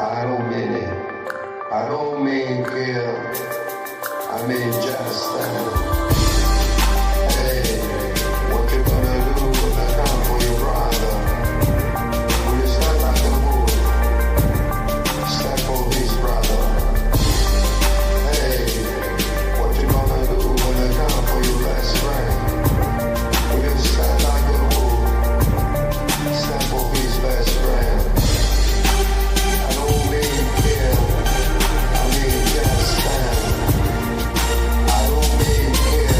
I don't mean it. I don't mean kill. I mean just stand. Hey, what you gonna do when I come for your brother? Will you step like a bull? Step for his brother. Hey, what you gonna do when I come for your best friend? Will you step like a bull? Step for his best friend. I don't mean kill. I mean just stand. I don't mean kill.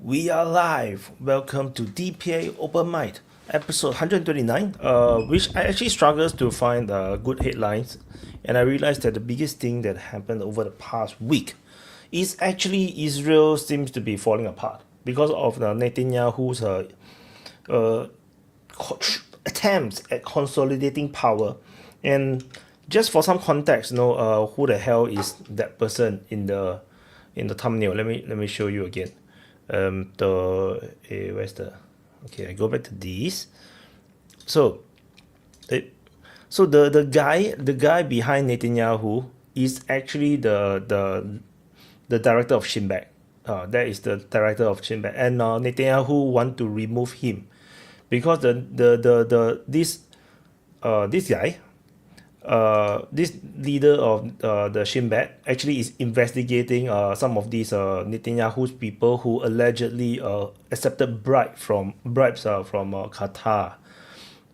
We are live. Welcome to DPA Open Mic, episode 129. Which I actually struggles to find good headlines, and I realized that the biggest thing that happened over the past week is actually Israel seems to be falling apart because of the Netanyahu's uh, attempts at consolidating power. And just for some context, who the hell is that person in the thumbnail? Let me show you again. Where's the okay? I go back to these. So, the guy behind Netanyahu is actually the director of Shin Bet. That is the director of Shin Bet, and Netanyahu want to remove him because this guy, this leader of the Shin Bet actually is investigating some of these Netanyahu's people who allegedly accepted bribes from Qatar,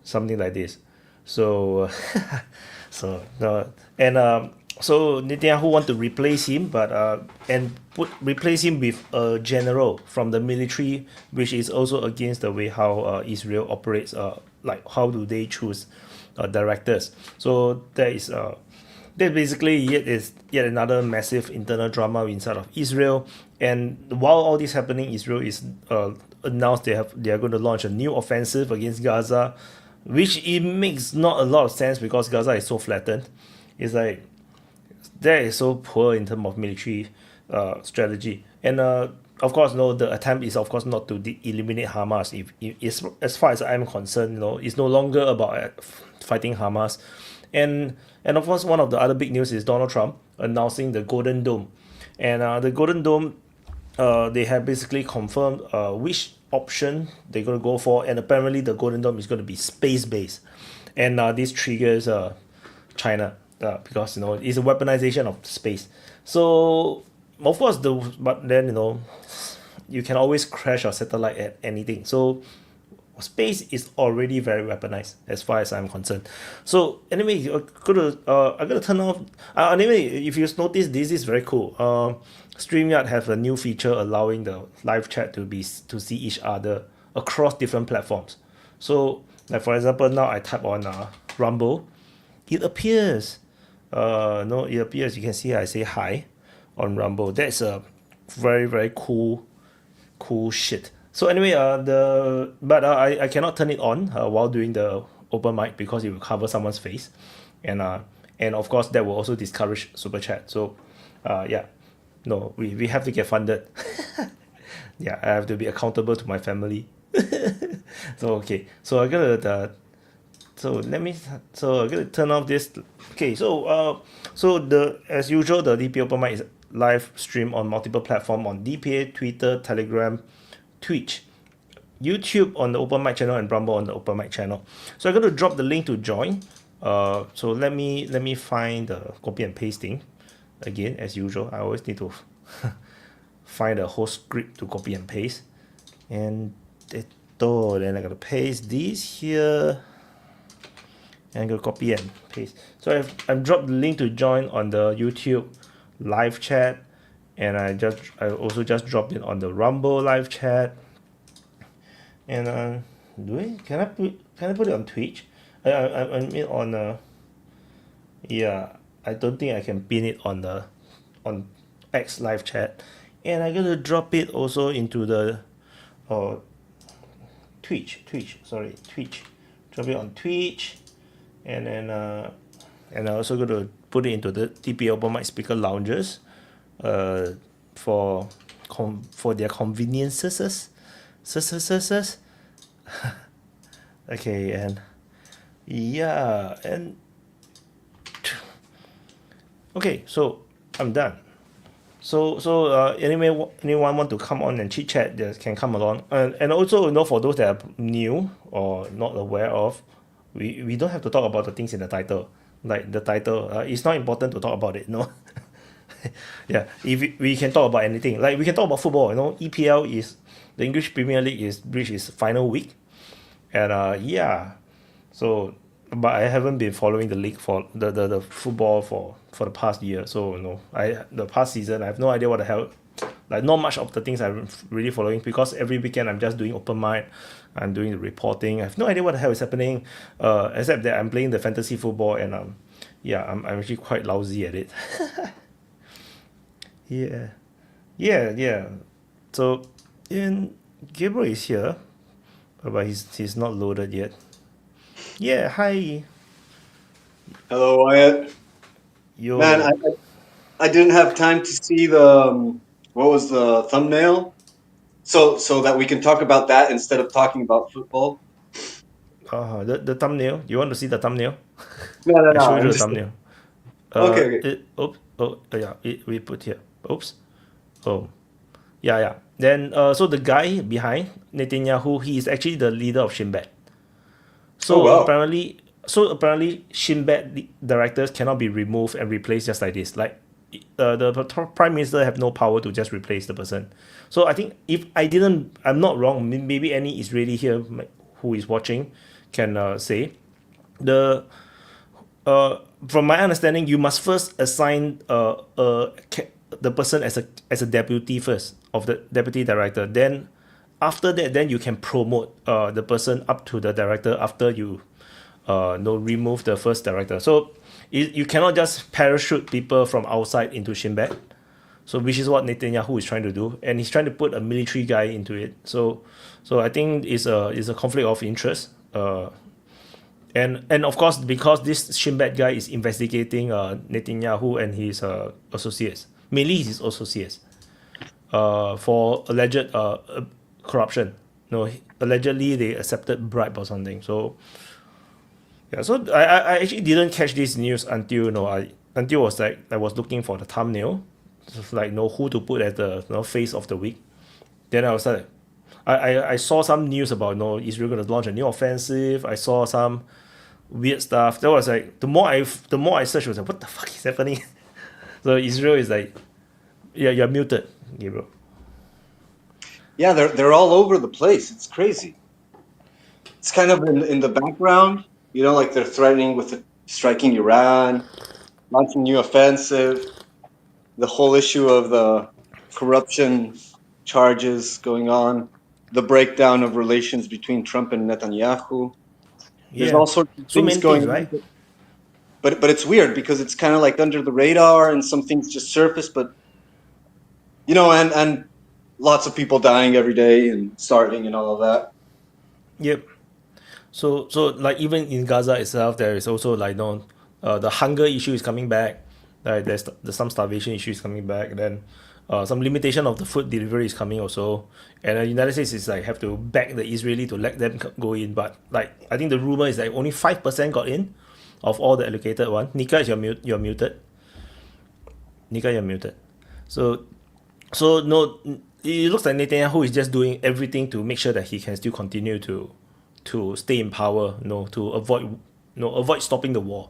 something like this. So, so Netanyahu want to replace him, but replace him with a general from the military, which is also against the way how Israel operates. Like how do they choose directors? So that basically yet another massive internal drama inside of Israel. And while all this happening, Israel is announced they are going to launch a new offensive against Gaza, which it makes not a lot of sense because Gaza is so flattened. It's like that is so poor in terms of military strategy. And of course, the attempt is of course not to eliminate Hamas. If as far as I'm concerned, it's no longer about fighting Hamas. And of course, one of the other big news is Donald Trump announcing the Golden Dome. And the Golden Dome, they have basically confirmed which option they're going to go for. And apparently the Golden Dome is going to be space-based. And this triggers China because, it's a weaponization of space. So, of course, but then, you can always crash your satellite at anything. So, space is already very weaponized as far as I'm concerned. So anyway, I'm gonna turn off. Anyway, if you notice, this is very cool. Streamyard have a new feature allowing the live chat to see each other across different platforms. So, like for example, now I type on Rumble, it appears. It appears. You can see I say hi on Rumble. That's a very very cool shit. So anyway, I cannot turn it on while doing the open mic because it will cover someone's face, and of course that will also discourage super chat. So, we have to get funded. Yeah, I have to be accountable to my family. So okay, so I'm gonna turn off this. Okay, so as usual, the DPA open mic is live stream on multiple platforms on DPA, Twitter, Telegram, Twitch, YouTube on the open mic channel, and Rumble on the open mic channel. So I'm going to drop the link to join. So let me find the copy and pasting again as usual. I always need to find a whole script to copy and paste, and then I'm gonna paste this here, and I'm gonna copy and paste. So I've dropped the link to join on the YouTube live chat. And I also just dropped it on the Rumble live chat. And can I put it on Twitch? I mean on I don't think I can pin it on X live chat. And I'm gonna drop it also into the Twitch. Drop it on Twitch, and then and I'm also gonna put it into the DPA Open Mic speaker lounges. For their conveniences. Okay, and okay, so I'm done. So anyone want to come on and chit chat, they can come along. And also, for those that are new or not aware of, we don't have to talk about the things in the title. Like the title, it's not important to talk about it, no. Yeah, if we can talk about anything, like we can talk about football. EPL is the English Premier League is reached its final week, and so but I haven't been following the league for the football for the past year. So the past season I have no idea what the hell Like not much of the things I'm really following because every weekend I'm just doing open mic, I'm doing the reporting. I have no idea what the hell is happening, except that I'm playing the fantasy football and yeah, I'm actually quite lousy at it. Yeah, yeah. So, in Gabriel is here, but he's not loaded yet. Yeah, hi. Hello, Wyatt. Yo. Man, I didn't have time to see the what was the thumbnail, so that we can talk about that instead of talking about football. The thumbnail. You want to see the thumbnail? No, no, I no. show you I'm the just thumbnail. okay. Okay. Yeah, we put here. Oops. Oh, yeah. Then, so the guy behind Netanyahu, he is actually the leader of Shin Bet. Oh So wow. apparently, Shin Bet directors cannot be removed and replaced just like this. Like, the prime minister have no power to just replace the person. So I think if I'm not wrong. Maybe any Israeli here who is watching can say the from my understanding, you must first assign the person as a deputy first of the deputy director. Then, after that, then you can promote the person up to the director after you no remove the first director. So you cannot just parachute people from outside into Shin Bet. So which is what Netanyahu is trying to do, and he's trying to put a military guy into it. So I think it's a conflict of interest. And of course, because this Shin Bet guy is investigating Netanyahu and his associates, mainly his associates, for alleged corruption. No, allegedly they accepted bribe or something. So yeah, so I actually didn't catch this news until until was like I was looking for the thumbnail, just like who to put as the face of the week. Then I was like, I saw some news about Israel going to launch a new offensive. I saw some weird stuff. That was like the more I searched, was like, what the fuck is happening? So Israel is like, yeah, you're muted, Gabriel. Yeah, they're all over the place. It's crazy. It's kind of in the background, like they're threatening with striking Iran, launching new offensive. The whole issue of the corruption charges going on, the breakdown of relations between Trump and Netanyahu. There's Yeah, all sorts of so things many going things, on. right? But it's weird because it's kind of like under the radar and some things just surface, but and lots of people dying every day and starving and all of that. Yep. So like even in Gaza itself, there is also like the hunger issue is coming back. Like there's some starvation issue is coming back. Then some limitation of the food delivery is coming also. And the United States is like have to back the Israeli to let them go in. But like I think the rumor is like only 5% got in of all the allocated one. Nika, you're muted. Nika, you're muted. So no, it looks like Netanyahu is just doing everything to make sure that he can still continue to stay in power, to avoid stopping the war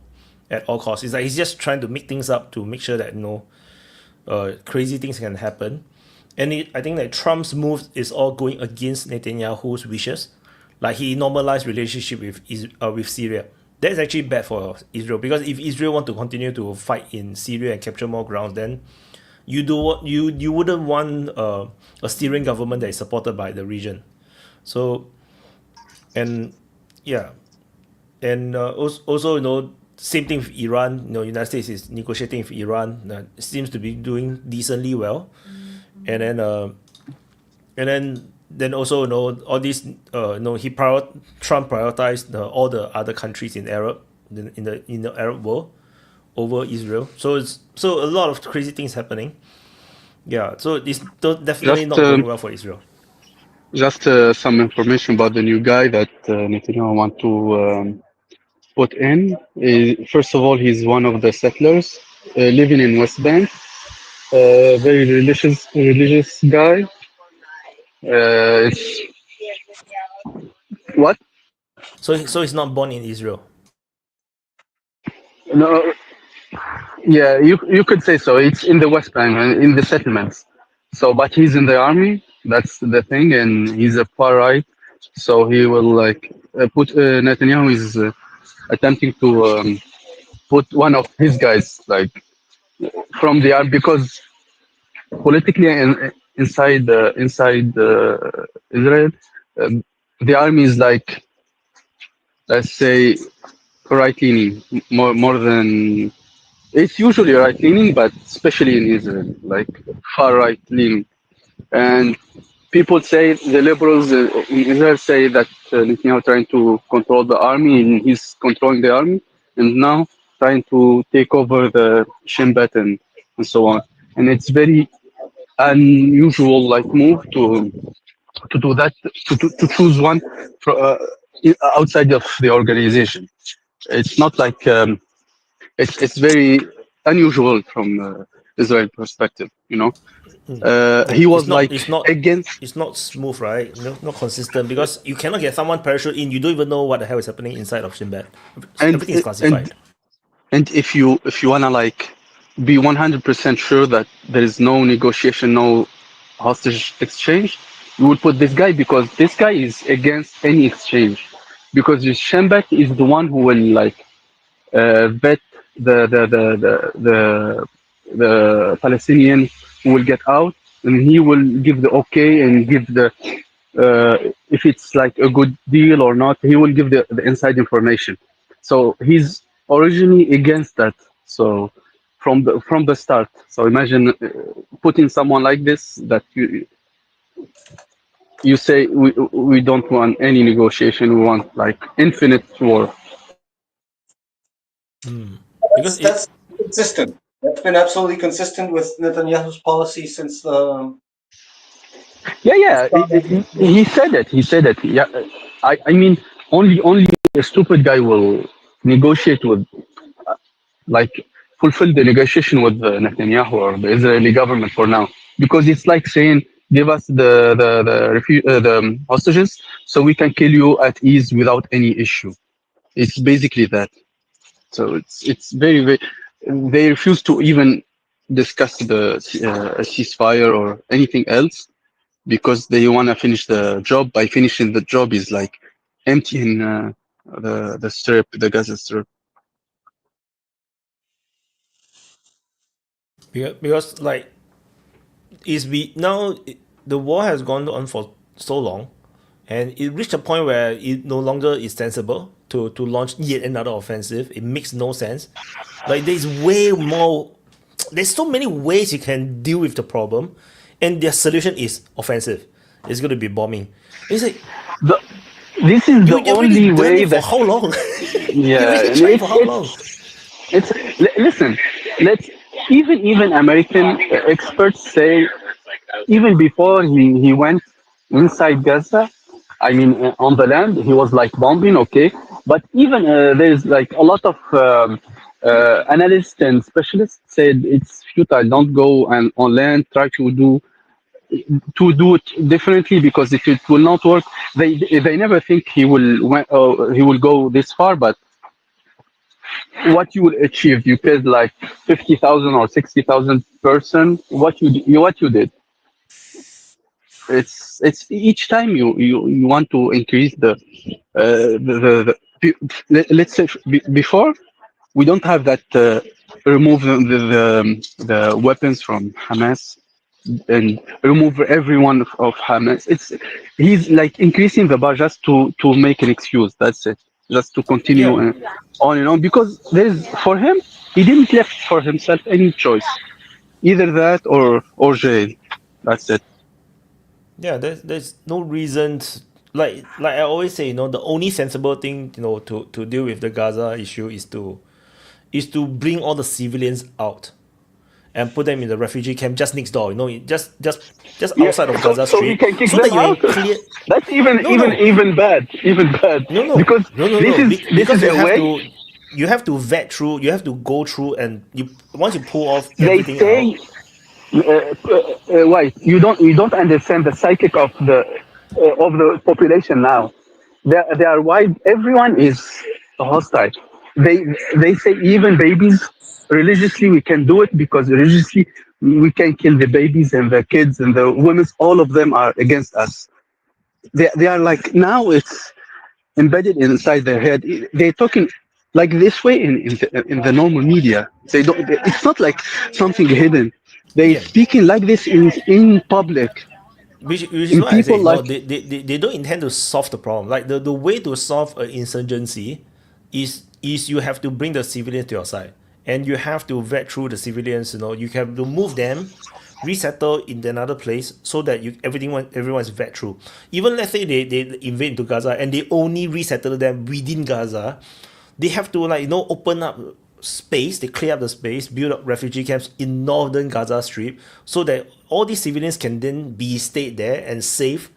at all costs. It's like he's just trying to make things up to make sure that crazy things can happen. And I think that Trump's move is all going against Netanyahu's wishes. Like he normalized relationship with Syria. That's actually bad for Israel because if Israel want to continue to fight in Syria and capture more ground, then you wouldn't want a steering government that is supported by the region. So and yeah, and also same thing with Iran. United States is negotiating with Iran. Seems to be doing decently well, and then also all these Trump prioritized all the other countries in the Arab world over Israel. So a lot of crazy things happening. Yeah, so it's definitely Just not going well for Israel. just some information about the new guy that Netanyahu want to put in. First of all, he's one of the settlers living in West Bank. Very religious guy. It's what? So he's not born in Israel. No, yeah, you could say so. It's in the West Bank, in the settlements. So, but he's in the army. That's the thing, and he's a far right. So he will like put Netanyahu is attempting to put one of his guys like from the army because politically and inside Israel, um, the army is like, let's say, right leaning more than it's usually right leaning, but especially in Israel, like far right leaning. And people say the liberals in Israel say that Netanyahu trying to control the army, and he's controlling the army, and now trying to take over the Shin Bet and so on. And it's very unusual like move to do that to choose one outside of the organization. It's not like it's very unusual from Israel perspective. Yeah, He was like against. it's not smooth, right? No, not consistent because you cannot get someone parachute in. You don't even know what the hell is happening inside of Shin Bet. and Everything is and classified. and if you wanna like be 100% sure that there is no negotiation, no hostage exchange, you will put this guy because this guy is against any exchange, because the Shembek is the one who will like vet the Palestinian who will get out, and he will give the okay and give the if it's like a good deal or not. He will give the inside information. So he's originally against that. So from the start. So imagine putting someone like this that you say we don't want any negotiation. We want like infinite war. Because That's consistent. That's been absolutely consistent with Netanyahu's policy since the Yeah. He said it. He said it. Yeah. I mean, only a stupid guy will negotiate with like fulfill the negotiation with Netanyahu or the Israeli government for now, because it's like saying give us the hostages so we can kill you at ease without any issue. It's basically that. So it's very. They refuse to even discuss the ceasefire or anything else because they want to finish the job. By finishing the job is like emptying the strip, the Gaza strip. because like is we now the war has gone on for so long, and it reached a point where it no longer is sensible to launch yet another offensive. It makes no sense. Like there's way more. There's so many ways you can deal with the problem, and their solution is offensive. It's going to be bombing. It's like The, this is the you already only done way it for that how long? You yeah. already tried for how long? Listen. Let's even American experts say even before he went inside Gaza, I mean, on the land, he was like bombing, okay. But even there's like a lot of analysts and specialists said it's futile. Don't go and on land. Try to do it differently because if it will not work, they never think he will go this far. But what you will achieve, you killed like 50,000 or 60,000 person. What you did, it's each time you want to increase let's say before we don't have that remove the weapons from Hamas and remove everyone of Hamas. He's like increasing the bar just to make an excuse. That's it, just to continue Yeah, on and on because there's for him he didn't left for himself any choice, either that or jail. That's it. yeah. There's no reason. Like I always say, the only sensible thing, to deal with the Gaza issue is to bring all the civilians out and put them in the refugee camp just next door. Just Yeah, outside of so Gaza so we Street, can kick so that them you out. can clear. That's even No, even no, even bad, even bad. no, no, Because no, no, this no. is this Because is you a have way to, vet through. You have to go through, and once you pull off they everything out. say. Why you don't understand the psychic of the population now. They are wide. Everyone is hostile. They they say even babies religiously we can do it because religiously we can kill the babies and the kids and the women. All of them are against us. They are like now it's embedded inside their head. They're talking. like this way in the normal media. They don't. It's not like something hidden. They Yeah. speaking like this in public, Which is in why I people say no, like they don't intend to solve the problem. Like the way to solve an insurgency is you have to bring the civilians to your side, and you have to vet through the civilians. You know, you have to move them, resettle in another place so that you everyone is vet through. Even let's say they invade into Gaza and they only resettle them within Gaza, they have to open up space, they clear up the space, build up refugee camps in northern Gaza Strip so that all these civilians can then be stayed there and safe,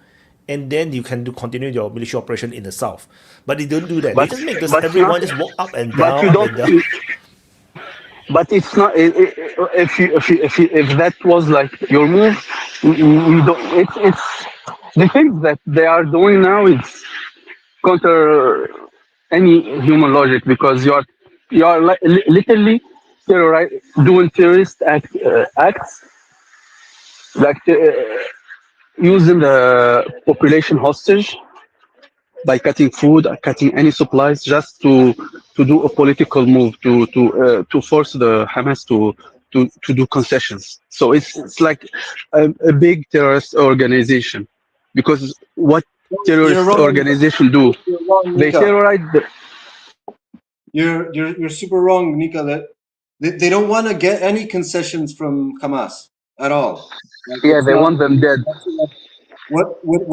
and then you can continue your military operation in the south. But they don't do that. They but just make this but not everyone just walk up and but down, you up don't and down. but it's not if that was like your move, we don't it's the things that they are doing now is counter any human logic because you are like literally doing terrorist acts like using the population hostage by cutting food, cutting any supplies, just to do a political move to force the Hamas to do concessions. So it's like a big terrorist organization, because what You're terrorist wrong. organization do? You're wrong, They Nika. terrorize the, You're super wrong, Nika. That they don't want to get any concessions from Hamas at all. Like yeah, it's they not. want them dead. What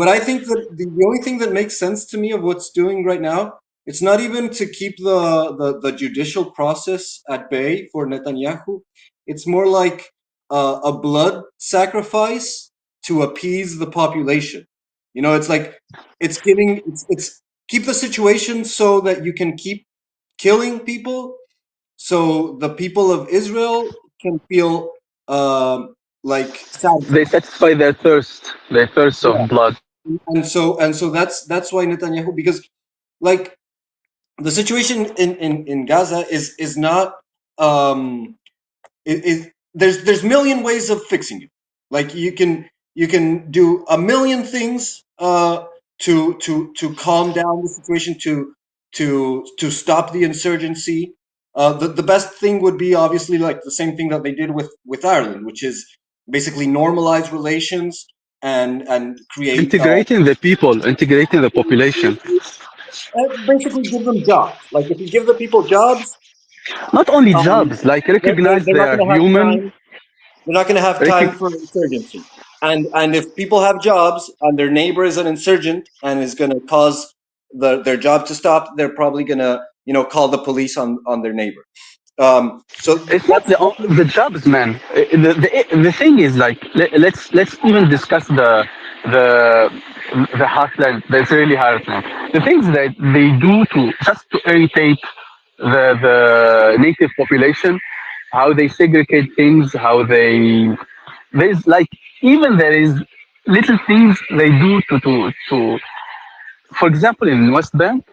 I think that the only thing that makes sense to me of what's doing right now, it's not even to keep the judicial process at bay for Netanyahu. It's more like a blood sacrifice to appease the population. You know, it's like it's keep the situation so that you can keep killing people, so the people of Israel can feel like They satisfied. satisfy their thirst of blood. And so that's why Netanyahu, because like the situation in Gaza is not there's million ways of fixing it. Like you can do a million things to calm down the situation, to stop the insurgency. The best thing would be obviously like the same thing that they did with Ireland, which is basically normalize relations and create Integrating the population. basically give them jobs. Like if you give the people jobs, Not only um, jobs, like they're, they're, recognize they're they not are going to have human. time. They're not going to have time Rec- for insurgency. And if people have jobs and their neighbor is an insurgent and is going to cause their job to stop, they're probably going to call the police on their neighbor. So it's not that's the jobs, man. The thing is like let's even discuss the the heartland, the Israeli heartland. The things that they do to just to irritate the native population, how they segregate things, how they there's like even there is little things they do to for example in West Bank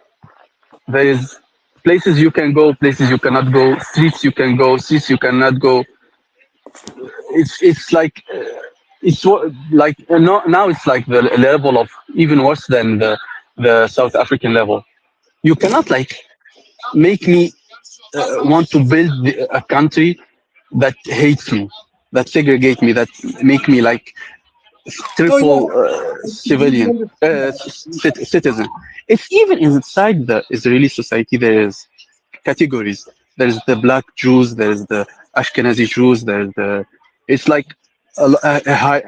there is places you can go, places you cannot go, streets you can go, streets you cannot go. It's like like no, now it's like the level of even worse than the South African level. You cannot like make me want to build a country that hates me, that segregate me, that make me like no, yeah, triple I completely civilian understand that. citizen. It's even inside the Israeli society. There is categories. There's the black Jews. There's the Ashkenazi Jews. There's the. It's like a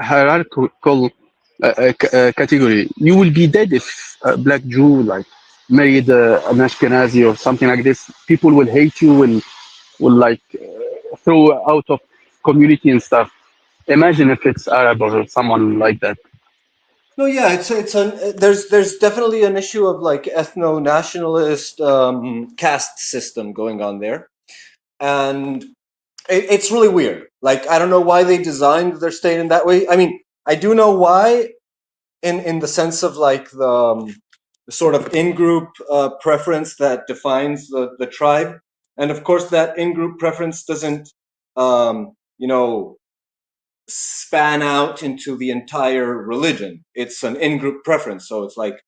hierarchical category. You will be dead if a black Jew like married an Ashkenazi or something like this. People will hate you. Will like throw out of community and stuff. Imagine if it's Arab or someone like that. No, yeah, it's an there's definitely an issue of like ethno nationalist caste system going on there, and it's really weird. Like I don't know why they designed their state in that way. I mean, I do know why, in the sense of like the sort of in-group preference that defines the tribe, and of course that in-group preference doesn't um, you know span out into the entire religion. It's an in-group preference, so it's like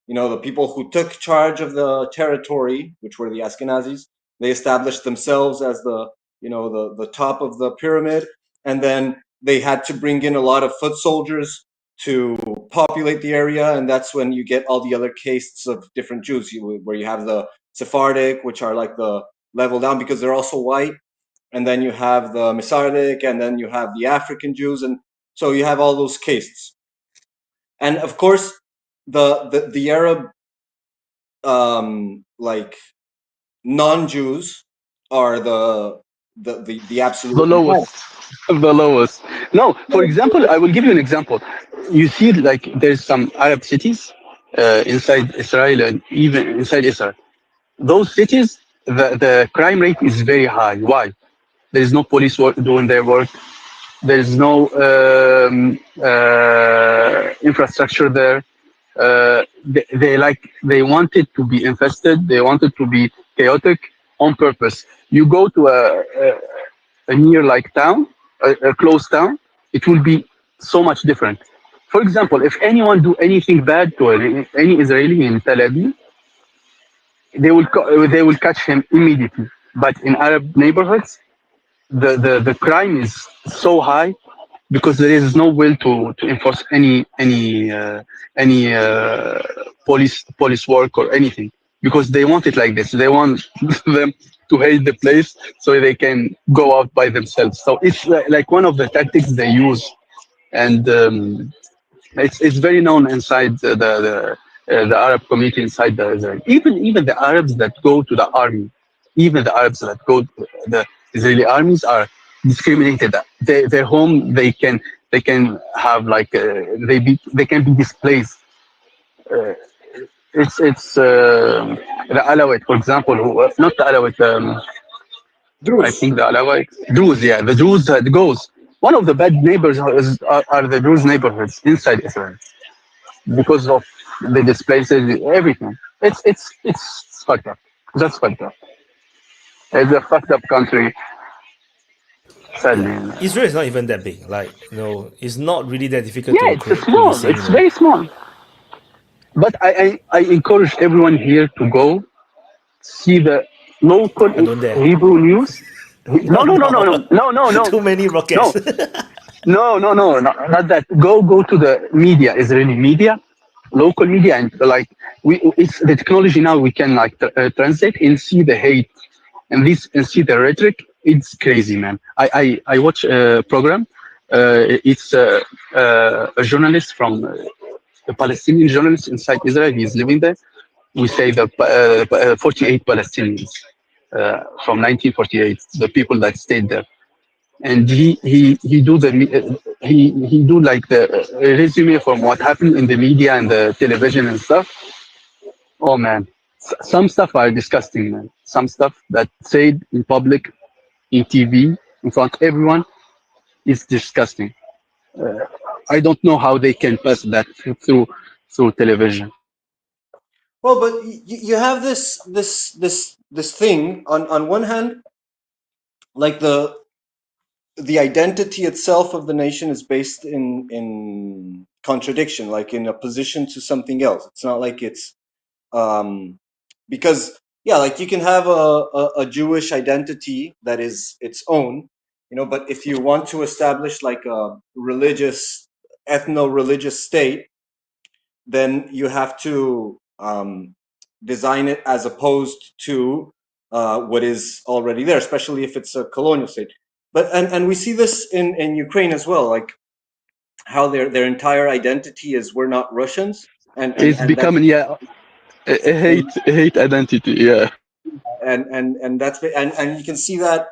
the people who took charge of the territory, which were the Ashkenazis, they established themselves as the top of the pyramid, and then they had to bring in a lot of foot soldiers to populate the area, and that's when you get all the other castes of different Jews, where you have the Sephardic, which are like the level down because they're also white, and then you have the Mesordic, and then you have the African Jews, and so you have all those castes. And of course, the Arab like non-Jews are the The absolute lowest. The lowest. No, for example, I will give you an example. You see, like, there's some Arab cities inside Israel and even inside Israel. Those cities, the crime rate is very high. Why? There is no police work doing their work. There is no infrastructure there. They want it to be infested. They want it to be chaotic on purpose. You go to a near like town, a closed town, it will be so much different. For example, if anyone do anything bad to any Israeli in Tel Aviv, they will catch him immediately. But in Arab neighborhoods, the crime is so high because there is no will to enforce any police work or anything, because they want it like this. They want them to hate the place so they can go out by themselves. So it's like one of the tactics they use, and it's very known inside the Arab community inside the Israel. Even the Arabs that go to the army, even the Arabs that go to the Israeli armies are discriminated. Their home, they can have like they can be displaced. Uh, it's the Alawite, for example, who not the Alawite. I Druze. think the Alawite Druze, yeah, the Druze that goes. One of the bad neighbors are the Druze neighborhoods inside Israel because of the displaces, everything. It's fucked up. That's fucked up. It's a fucked up country, Yeah, sadly. Israel is not even that big. Like, it's not really that difficult Yeah, to it's a create small. policing. It's very small. But I encourage everyone here to go see the local I don't dare. Hebrew news. No, No, no, no, no, no, no, no, no, no, too many no, rockets. no, not that. Go to the media, Israeli media, local media, and like it's the technology now. We can like translate and see the hate and see the rhetoric. It's crazy, man. I watch a program. It's a journalist from a Palestinian journalist inside Israel. He's living there. We say the 48 Palestinians from 1948, the people that stayed there, and he do the he do like the resume from what happened in the media and the television and stuff. Oh man, some stuff are disgusting, man. Some stuff that said in public, in TV, in front of everyone is disgusting. I don't know how they can pass that through television. Well, but you have this thing on one hand, like the identity itself of the nation is based in contradiction, like in opposition to something else. It's not like it's um because yeah, like you can have a Jewish identity that is its own, but if you want to establish like a religious, ethno-religious state, then you have to design it as opposed to what is already there, especially if it's a colonial state. But and we see this in Ukraine as well, like how their entire identity is we're not Russians, It's and that's becoming, yeah, a hate identity. Yeah, and that's and you can see that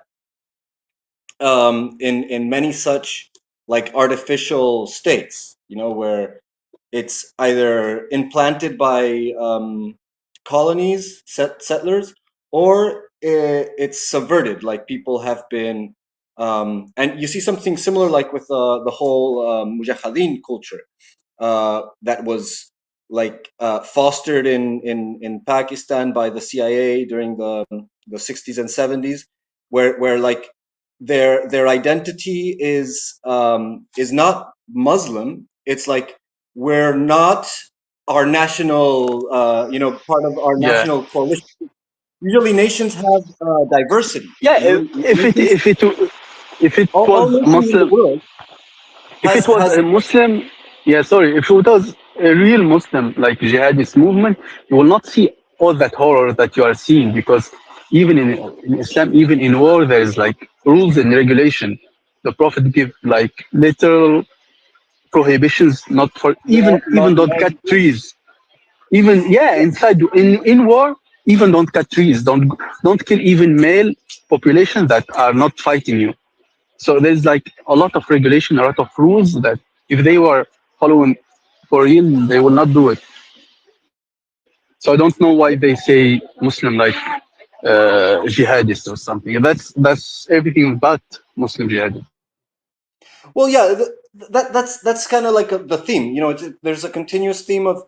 in many such like artificial states, where it's either implanted by colonies, settlers, or it's subverted. Like people have been, and you see something similar, like with the whole mujahideen culture that was like fostered in Pakistan by the CIA during the 60s and 70s, where like their identity is not Muslim. It's like we're not. our national, part of our Yeah, national coalition. Usually, nations have diversity. yeah. Nations, If it all was nations in the Muslim, world if it has was a Muslim, yeah, sorry, if it was a real Muslim like jihadist movement, you will not see all that horror that you are seeing, because even in Islam, even in war, there is like rules and regulation. The Prophet give like literal prohibitions, not for even don't cut trees. Even yeah, inside in war, even don't cut trees, don't kill even male population that are not fighting you. So there's like a lot of regulation, a lot of rules that if they were following for real, they will not do it. So I don't know why they say Muslim like jihadist or something. That's everything but Muslim jihadist. well, yeah, that's kind of like the theme. There's a continuous theme of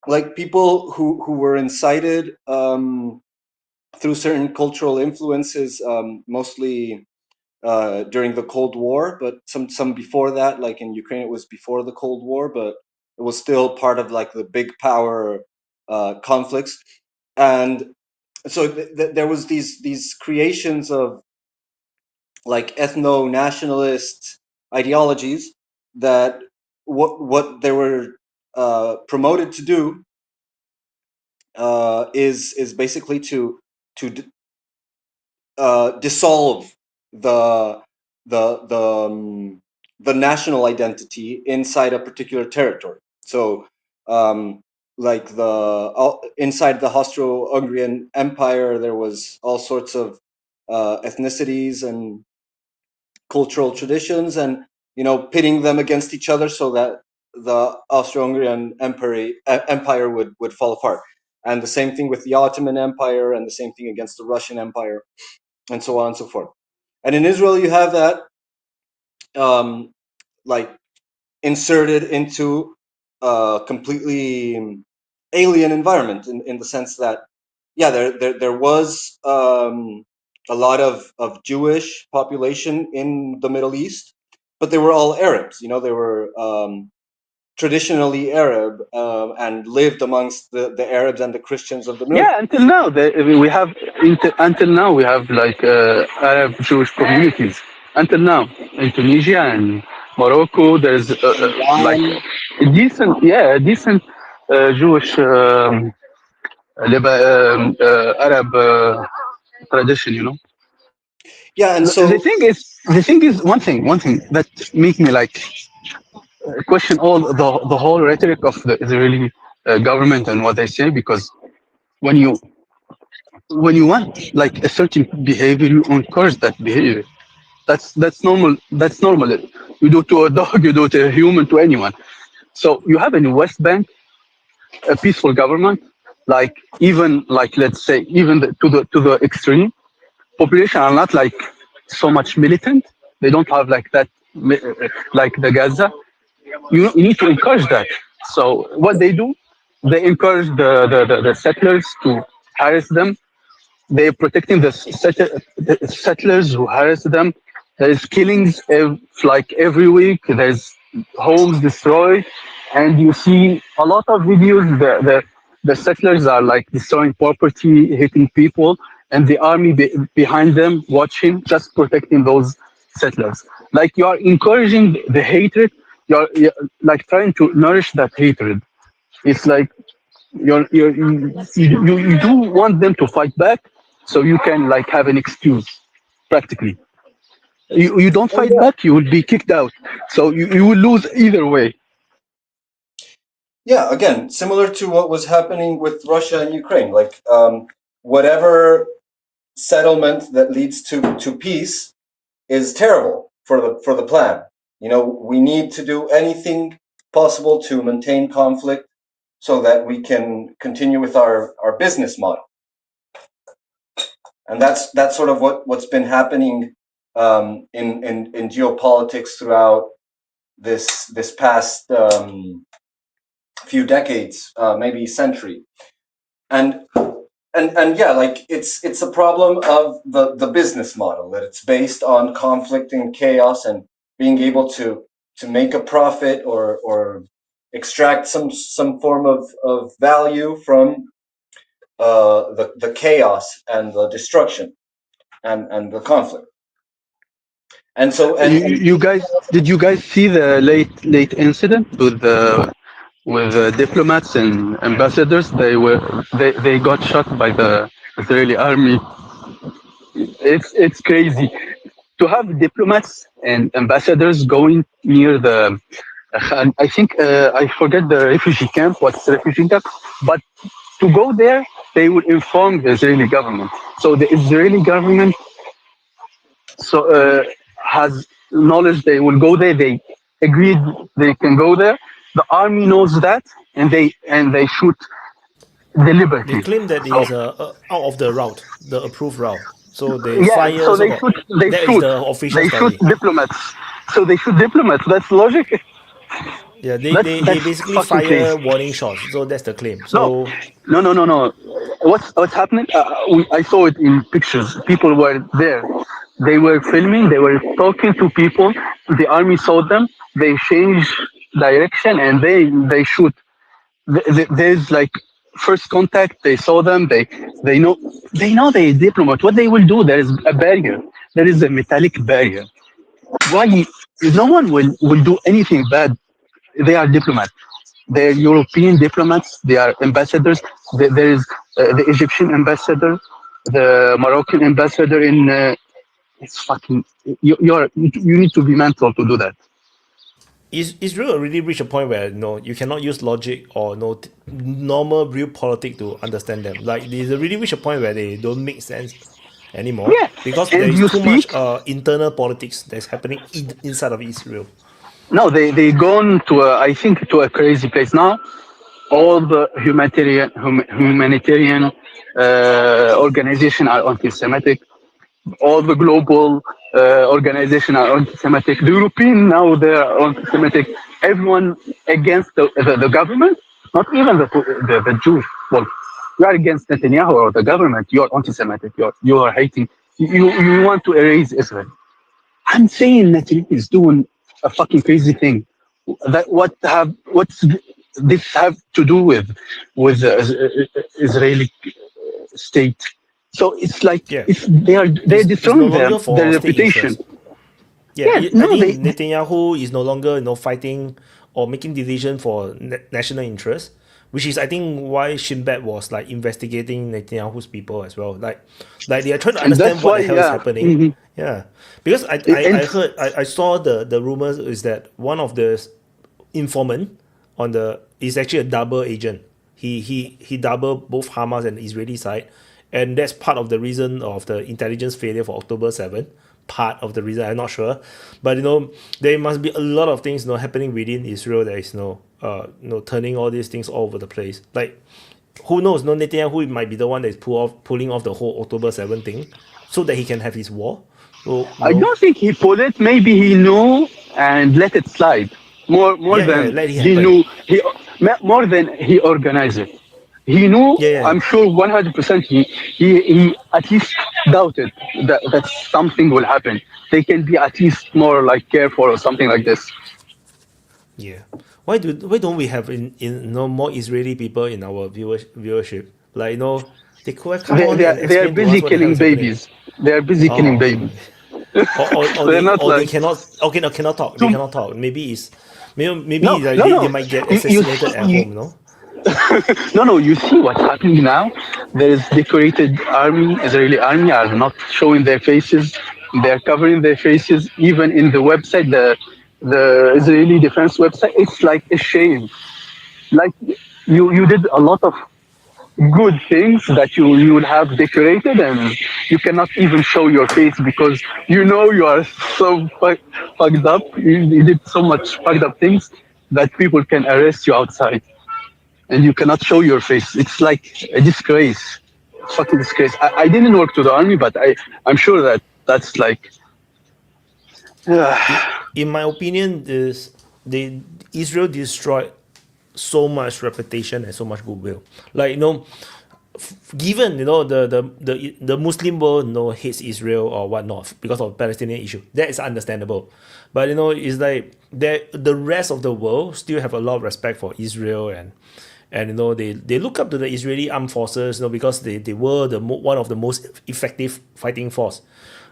like people who were incited through certain cultural influences, mostly during the Cold War, but some before that, like in Ukraine, it was before the Cold War, but it was still part of like the big power conflicts, and so there was these creations of like ethno nationalist ideologies that what they were promoted to do is basically to dissolve the the national identity inside a particular territory. So, like inside the Austro-Hungarian Empire, there was all sorts of ethnicities and cultural traditions, and pitting them against each other so that the Austro-Hungarian empire would fall apart. And the same thing with the Ottoman Empire, and the same thing against the Russian Empire, and so on and so forth. And in Israel, you have that um, like inserted into a completely alien environment, in the sense that, yeah, there was a lot of Jewish population in the Middle East, but they were all Arabs. They were traditionally Arab, and lived amongst the Arabs and the Christians of the Middle East. Yeah, until now we have until now we have like Arab Jewish communities. Until now, in Tunisia and Morocco, there's like Iran. a decent Jewish Arab tradition. Yeah, and The so thing is, one thing that make me like question all the whole rhetoric of the Israeli government and what they say, because when you want like a certain behavior, you encourage that behavior. That's normal. That's normal. You do to a dog, you do to a human, to anyone. So you have in West Bank a peaceful government, like even like let's say even to the extreme population are not like so much militant. They don't have like that like the Gaza. You need to encourage that. So what they do, they encourage the settlers to harass them. They're protecting the settlers who harass them. There's killings like every week. There's homes destroyed, and you see a lot of videos. The settlers are like destroying property, hitting people, and the army behind them watching, just protecting those settlers. Like you are encouraging the hatred. You're like trying to nourish that hatred. It's like you do want them to fight back, so you can like have an excuse. Practically, you don't oh fight yeah, back, you will be kicked out. So you will lose either way. yeah, again, similar to what was happening with Russia and Ukraine. Like, whatever settlement that leads to peace is terrible for the plan. We need to do anything possible to maintain conflict so that we can continue with our business model. And that's sort of what's been happening in geopolitics throughout this past few decades, maybe century. And yeah, like it's a problem of the business model, that it's based on conflict and chaos, and being able to make a profit, or extract some form of value from the chaos and the destruction and the conflict. And so You guys, did you guys see the late incident with the diplomats and ambassadors? They got shot by the Israeli army. It's crazy to have diplomats and ambassadors going near the. I think I forget the refugee camp. What's the refugee camp? But to go there, they would inform the Israeli government. So the Israeli government has knowledge they will go there. They agreed they can go there. The army knows that, and they shoot They deliberately. claim that it So is out of the route, the approved route. So they yeah, fire. so they So shoot. They that is shoot. the official They shoot story. diplomats. So they shoot diplomats. That's logic. Yeah, they That's basically fucking fire crazy. warning shots. So that's the claim. No, So no. What's happening? I saw it in pictures. People were there. They were filming. They were talking to people. The army saw them. They changed direction and they shoot. There's like first contact. They saw them. They know they diplomat. What they will do? There is a barrier. There is a metallic barrier. Why? No one will do anything bad. They are diplomats. They're European diplomats. They are ambassadors. There is the Egyptian ambassador, the Moroccan ambassador in. It's fucking. You need to be mental to do that. Israel already reached a point where you cannot use logic or normal real politics to understand them. Like they already reached a point where they don't make sense anymore Yeah, because and there is you too see, much internal politics that's happening inside of Israel. no, they gone to I think to a crazy place now. All the humanitarian organization are anti-Semitic. All the global organization are anti-Semitic. The European now they are anti-Semitic. Everyone against the government, not even the Jews. Well, you are against Netanyahu or the government. You are anti-Semitic. You are hating. You want to erase Israel. I'm saying Netanyahu is doing a fucking crazy thing. What's this have to do with the Israeli state? So it's like Yeah, if they're it's no destroying longer their for state reputation. interest. Yeah, Yeah, I no, think Netanyahu is no longer fighting or making decision for national interest, which is I think why Shin Bet was like investigating Netanyahu's people as well. Like they are trying to and understand that's what why the hell is yeah. happening. Yeah, because And I heard I saw the rumors is that one of the informant on the is actually a double agent. He double both Hamas and Israeli side, and that's part of the reason of the intelligence failure for October 7th. Part of the reason I'm not sure, but there must be a lot of things happening within Israel that is turning all these things all over the place. Like who knows? No, Netanyahu might be the one that is pulling off the whole October 7th thing, so that he can have his war. So I don't think he pulled it. Maybe he knew and let it slide. More yeah, than let it he happen. knew. More than he organized it. He knew. Yeah. I'm sure 100%. He at least doubted that something will happen. They can be at least more like careful or something like this. Yeah. Why don't we have in more Israeli people in our viewership? Like they could come They on they and are, they are explain to us busy what the hell killing is happening. babies. They are busy killing Oh, babies. or They're they not like cannot. Okay, no, cannot talk. They to, cannot talk. Maybe no like no they no. might get You, assassinated at you, home. No. no, you see what's happening now? There is decorated army, Israeli army are not showing their faces. They're covering their faces, even in the website, the Israeli defense website. It's like a shame. Like you did a lot of good things that you would have decorated, and you cannot even show your face because you are so fucked up. You did so much fucked up things that people can arrest you outside and you cannot show your face. It's like a disgrace. Fucking disgrace. I didn't work to the army, but I'm sure that's like In my opinion, is Israel destroyed so much reputation and so much goodwill. Like given the Muslim world hates Israel or whatnot because of the Palestinian issue, that is understandable. But it's like the rest of the world still have a lot of respect for Israel, and they look up to the Israeli armed forces, because they were one of the most effective fighting force.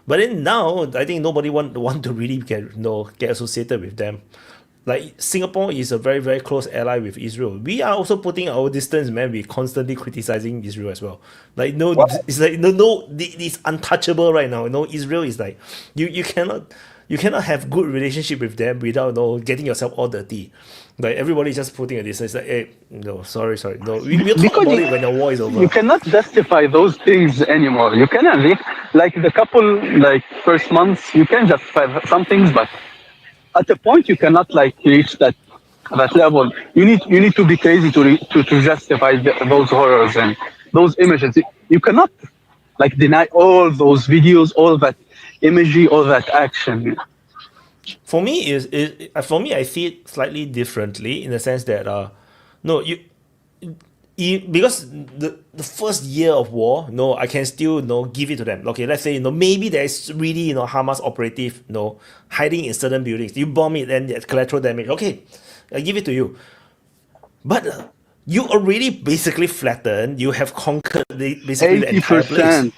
But then now I think nobody want to really get associated with them. Like Singapore is a very, very close ally with Israel. We are also putting our distance, man. We're constantly criticizing Israel as well. Like it's like it's untouchable right now. Israel is like you cannot have good relationship with them without getting yourself all dirty. Like everybody just putting a distance. Like, hey, no, sorry, no. We'll talk about it when the war is over. You cannot justify those things anymore. You cannot like the couple first months. You can justify some things, but at a point you cannot reach that level. You need to be crazy to justify those horrors and those images. You cannot deny all those videos, all that imagery, all that action. For me, I see it slightly differently in the sense that because the first year of war, I can still give it to them. Okay, let's say maybe there's really Hamas operative hiding in certain buildings. You bomb it and there's collateral damage. Okay, I give it to you. But you already basically flattened. You have conquered basically the entire place.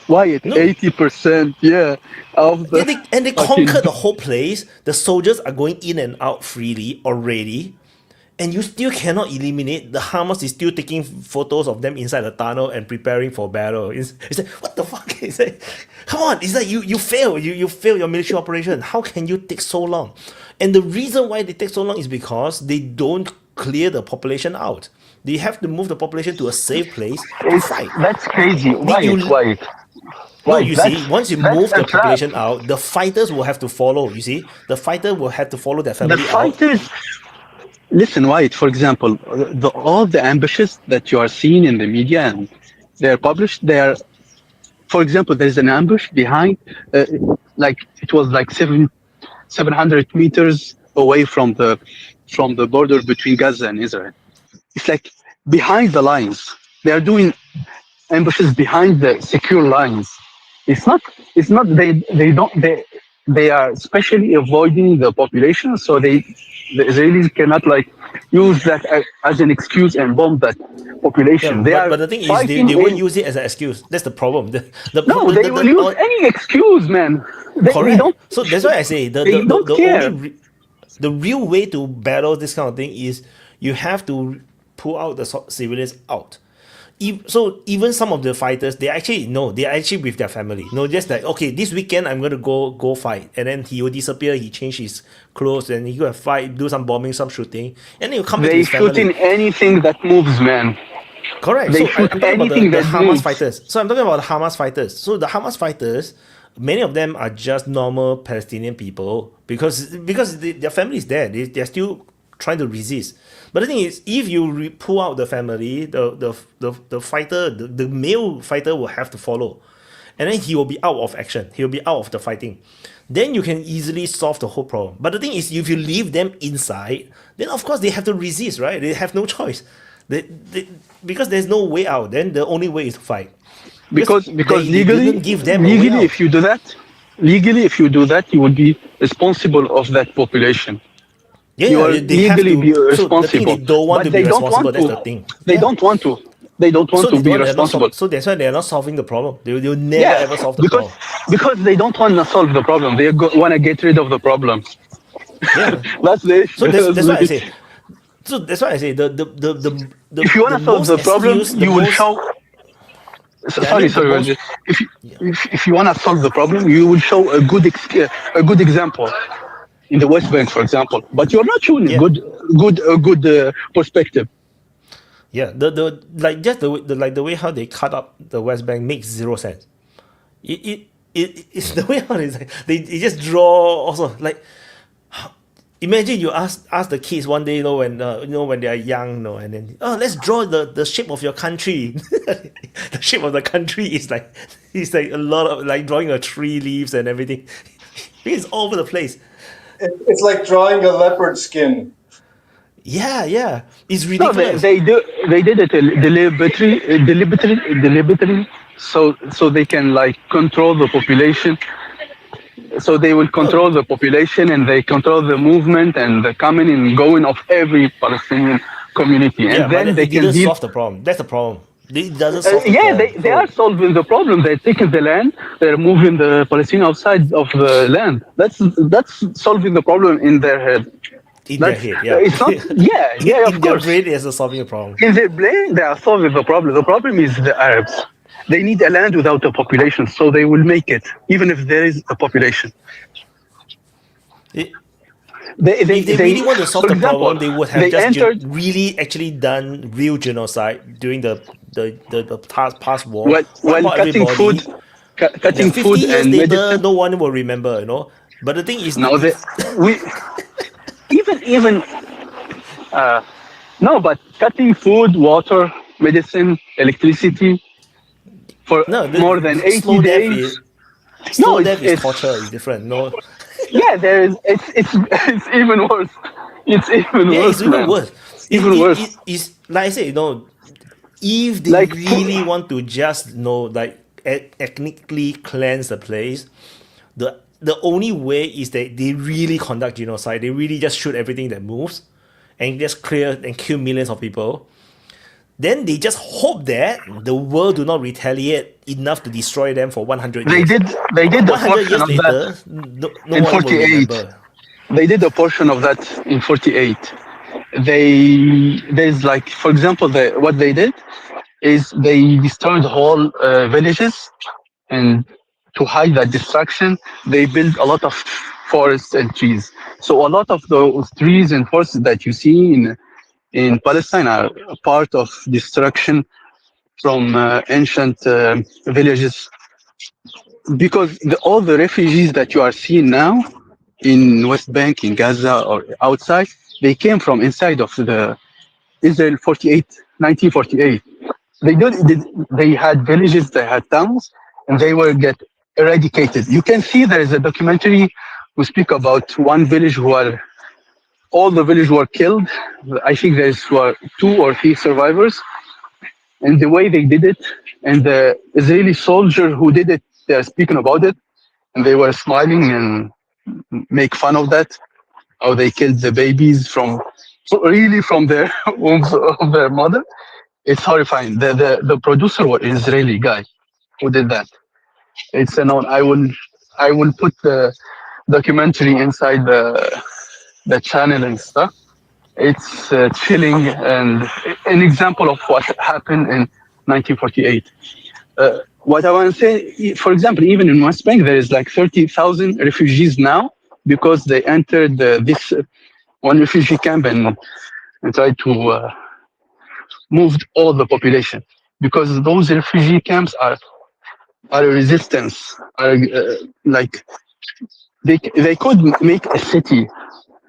Why? 80%, yeah. They conquered the whole place. The soldiers are going in and out freely already. And you still cannot eliminate. The Hamas is still taking photos of them inside the tunnel and preparing for battle. It's like, what the fuck? It's like, come on! It's like you fail. You fail your military operation. How can you take so long? And the reason why they take so long is because they don't clear the population out. They have to move the population to a safe place to fight. That's crazy. Why? You see, once you move the population out, the fighters will have to follow. You see, the fighter will have to follow their family out. Listen, White, for example, all the ambushes that you are seeing in the media and they're published, for example, there's an ambush behind, it was 700 meters away from the border between Gaza and Israel. It's behind the lines. They are doing ambushes behind the secure lines. They are specially avoiding the population, so the Israelis cannot use that as an excuse and bomb that population. But the thing is, they won't use it as an excuse. That's the problem. They will use any excuse, man. Correct. So that's why I say the real way to battle this kind of thing is you have to pull out the civilians out. So even some of the fighters, they're actually with their family. Just okay, this weekend I'm going to go fight, and then he will disappear. He change his clothes and he go and fight, do some bombing, some shooting, and then he'll come back to his family. They shoot in anything that moves, man. Correct. So I'm talking about the Hamas fighters. So I'm talking about the Hamas fighters. So the Hamas fighters, many of them are just normal Palestinian people because their family is there. They're still trying to resist. But the thing is, if you pull out the family, the fighter, the male fighter will have to follow. And then he will be out of action. He will be out of the fighting. Then you can easily solve the whole problem. But the thing is, if you leave them inside, then of course they have to resist, right? They have no choice. Because there's no way out. Then the only way is to fight. Because legally, if you do that, you would be responsible of that population. Yeah, they legally be responsible. So they don't want to be responsible. That's the thing. They don't want to. They don't want to be responsible. So that's why they're not solving the problem. They'll never ever solve the problem. Because they don't want to solve the problem. They want to get rid of the problem. Yeah, that's the issue. So that's why I say. So that's why I say the if you want to solve the problem, you will show. Sorry. If you want to solve the problem, you will show a good example. In the West Bank, for example, but you're not showing a good perspective. Yeah, the way how they cut up the West Bank makes zero sense. It's the way how they just draw also imagine you ask the kids one day when they are young and then let's draw the shape of your country. The shape of the country is it's a lot of drawing a tree leaves and everything. It's all over the place. It's like drawing a leopard skin. Yeah, it's No, ridiculous. they did it deliberately, so they can like control the population. So they will No, control the population and they control the movement and the coming and going of every Palestinian community, yeah, and but then they it can didn't deal. solve the problem. That's the problem. It doesn't solve the Yeah, problem. they are So solving the problem. They're taking the land. They're moving the Palestinians outside of the land. That's solving the problem in their head. in their That's head, yeah. it's not. Yeah, yeah, of In their course. brain, it's a solving a problem. In their brain, they are solving the problem. The problem is the Arabs. They need a land without a population, so they will make it, even if there is a population. It, They, if they really want to solve for the example, problem, they would have they just entered really actually done real genocide during the past war, wipe while out cutting food, everybody. Yeah, cutting 50 food years and later, medicine. no one will remember, you know. But the thing is, Now they, if we even no, but cutting food, water, medicine, electricity for no, more than the 80 days. No, slow death is it's torture. It's different. No, yeah. There is it's even worse. It's even yeah, it's worse, even man. worse. It's even worse. It's like I said, you know, if they Like really want to just, you know, like ethnically cleanse the place, the only way is that they really conduct genocide. They really just shoot everything that moves, and just clear and kill millions of people. Then they just hope that the world do not retaliate enough to destroy them for 100 they years. did they But did a 100 portion years of that later, no in one will 48. remember. They did a portion of that in 48. There's like, for example, what they did is they destroyed whole villages, and to hide that destruction, they built a lot of forests and trees. So a lot of those trees and forests that you see in Palestine are a part of destruction from ancient villages, because all the refugees that you are seeing now in West Bank, in Gaza, or outside, they came from inside of the Israel 48, 1948. They had villages, they had towns, and they were get eradicated. You can see there is a documentary who speak about one village who are all the village were killed. I think there's were 2 or 3 survivors, and the way they did it, and the Israeli soldier who did it, they're speaking about it, and they were smiling and make fun of that, how they killed the babies from really from their wombs of their mother. It's horrifying. The producer was an Israeli guy who did that. It's a known. I will put the documentary inside the channel and stuff. It's chilling and an example of what happened in 1948. What I want to say, for example, even in West Bank, there is like 30,000 refugees now because they entered this one refugee camp and tried to move all the population, because those refugee camps are a resistance. Are like they could make a city,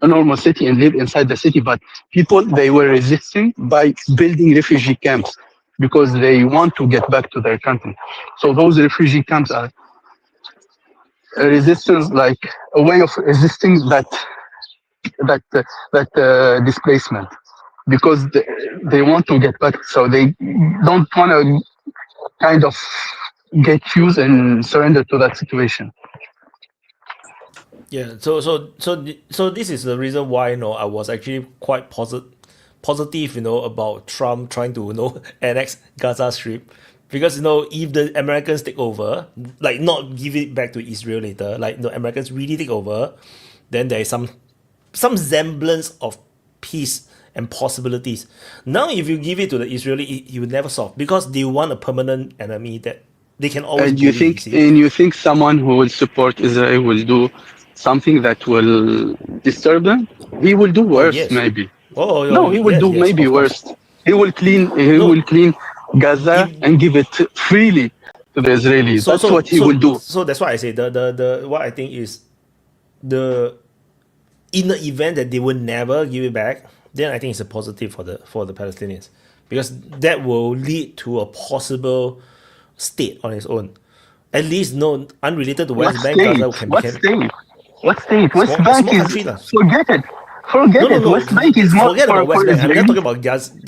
a normal city, and live inside the city, but people they were resisting by building refugee camps because they want to get back to their country. So those refugee camps are a resistance, like a way of resisting that displacement, because they want to get back, so they don't want to kind of get used and surrender to that situation. Yeah, so this is the reason why, you know, I was actually quite positive, you know, about Trump trying to, you know, annex Gaza Strip, because, you know, if the Americans take over, like not give it back to Israel later, like the Americans really take over, then there is some semblance of peace and possibilities. Now, if you give it to the Israeli, it will never solve, because they want a permanent enemy that they can always And you bully. You think see. and you think someone who will support Israel will do something that will disturb them? He will do Oh worse, yes. maybe. Oh No, he will yes, do yes, maybe of course. worse. He will No, clean Gaza if and give it freely to the Israelis. so That's what so he will so do. so that's why I say the what I think is, the in the event that they will never give it back, then I think it's a positive for the Palestinians, because that will lead to a possible state on its own. At least no unrelated to What West Bank, state? Gaza can What become state? What state? West a Bank small is country lah. forget it. Forget No, it. no. West Bank is more Forget about West for Bank. I'm not Israel. talking about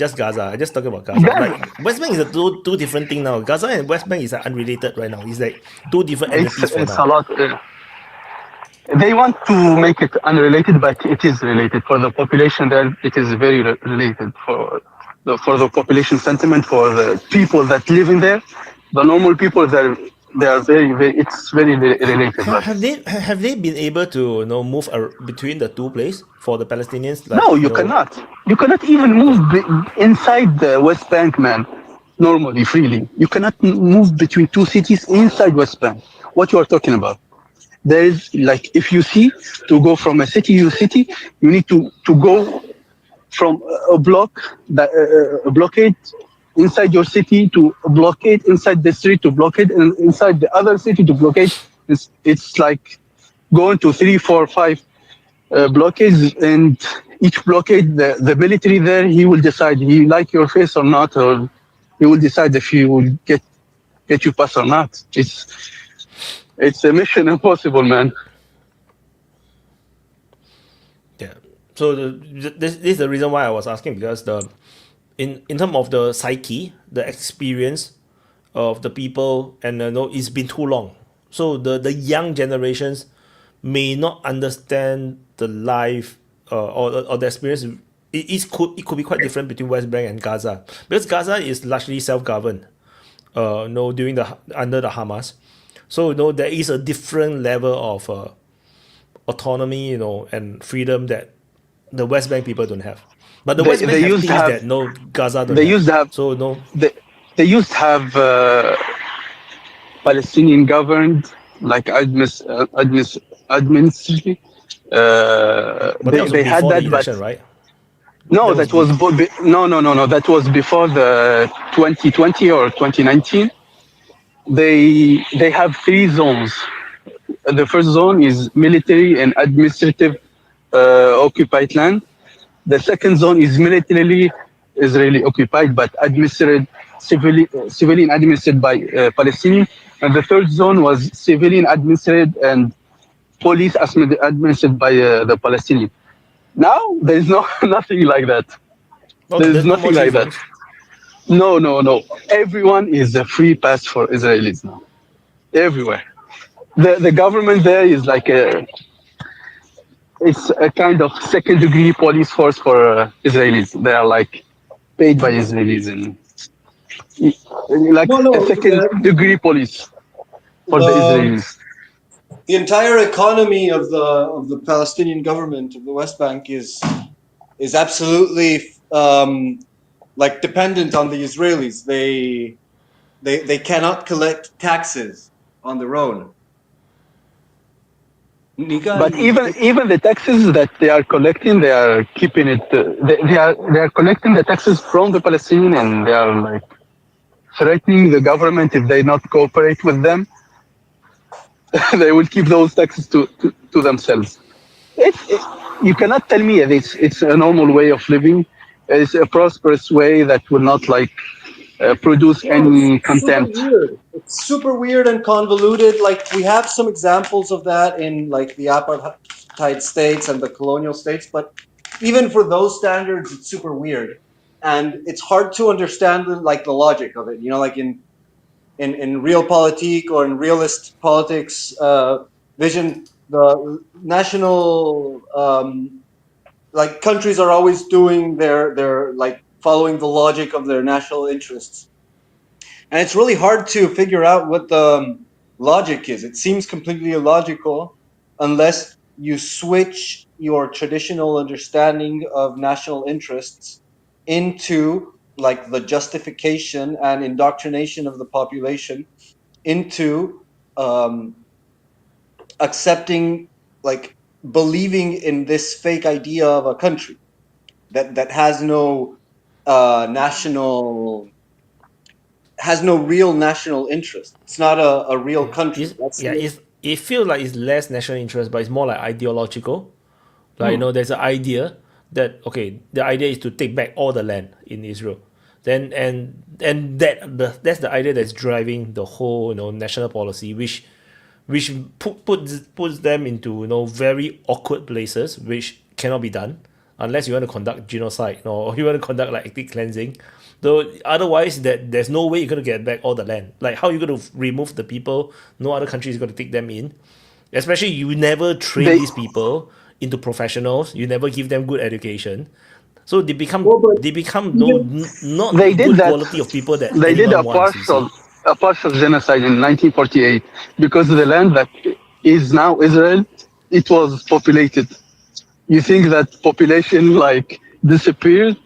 just Gaza. I'm just talking about Gaza. Gaza. Like West Bank is a two different thing now. Gaza and West Bank is like unrelated right now. It's like two different entities for It's now. a lot. They want to make it unrelated, but it is related for the population. There, it is very related for the population sentiment for the people that live in there. The normal people, they are very. It's very related. But Have they been able to move between the two places for the Palestinians? Like no, you cannot. You cannot even move inside the West Bank, man. Normally, freely, you cannot move between two cities inside West Bank. What you are talking about? There is like if you see to go from a city to city, you need to go from a blockade inside your city to a blockade inside the street to blockade inside the other city to blockade. It's like going to 3, 4, 5 blockades, and each blockade the military there he will decide he like your face or not, or he will decide if he will get you pass or not. It's a mission impossible, man. Yeah. So this is the reason why I was asking, because in terms of the psyche, the experience of the people, and it's been too long. So the young generations may not understand the life or the experience. It could be quite different between West Bank and Gaza, because Gaza is largely self-governed. During under the Hamas. So there is a different level of autonomy, and freedom that the West Bank people don't have. But the West Bank have things that Gaza don't they have. Used to have. So they used to have Palestinian governed like administratively. but that was They had before that, the election, right? No, that was no. That was before the 2020 or 2019. They have 3 zones. The first zone is military and administrative occupied land. The second zone is militarily Israeli occupied but civilian administered by Palestinians. And the third zone was civilian administered and police administered by the Palestinians. Now there is nothing like that. There's nothing like that. No. Everyone is a free pass for Israelis now. Everywhere. The government there is like it's a kind of second degree police force for Israelis. They are like paid by Israelis and like a second degree police for the Israelis. The entire economy of the Palestinian government of the West Bank is absolutely like dependent on the Israelis. They cannot collect taxes on their own. But even the taxes that they are collecting, they are keeping it. They are collecting the taxes from the Palestinian, and they are like threatening the government if they not cooperate with them. They will keep those taxes to themselves. You cannot tell me it's a normal way of living. It's a prosperous way that will not like produce any contempt. It's super weird and convoluted. Like we have some examples of that in like the apartheid states and the colonial states, but even for those standards, it's super weird, and it's hard to understand the logic of it. Like in realpolitik or in realist politics vision, the national like countries are always doing their like following the logic of their national interests. And it's really hard to figure out what the logic is. It seems completely illogical unless you switch your traditional understanding of national interests into like the justification and indoctrination of the population into accepting, like believing in this fake idea of a country that has no real national interest. It's not a real country. It feels like it's less national interest, but it's more like ideological. Like there's an idea that the idea is to take back all the land in Israel. Then that's the idea that's driving the whole national policy, which puts them into very awkward places, which cannot be done. unless you want to conduct genocide or you want to conduct like ethnic cleansing. Though otherwise, there's no way you're going to get back all the land. Like how are you going to remove the people? No other country is going to take them in. Especially you never train They these people into professionals. You never give them good education. So Well, but they become even not they did good that. quality of people that They did anyone wants. You see. a partial genocide in 1948 because the land that is now Israel, it was populated. You think that population like disappeared?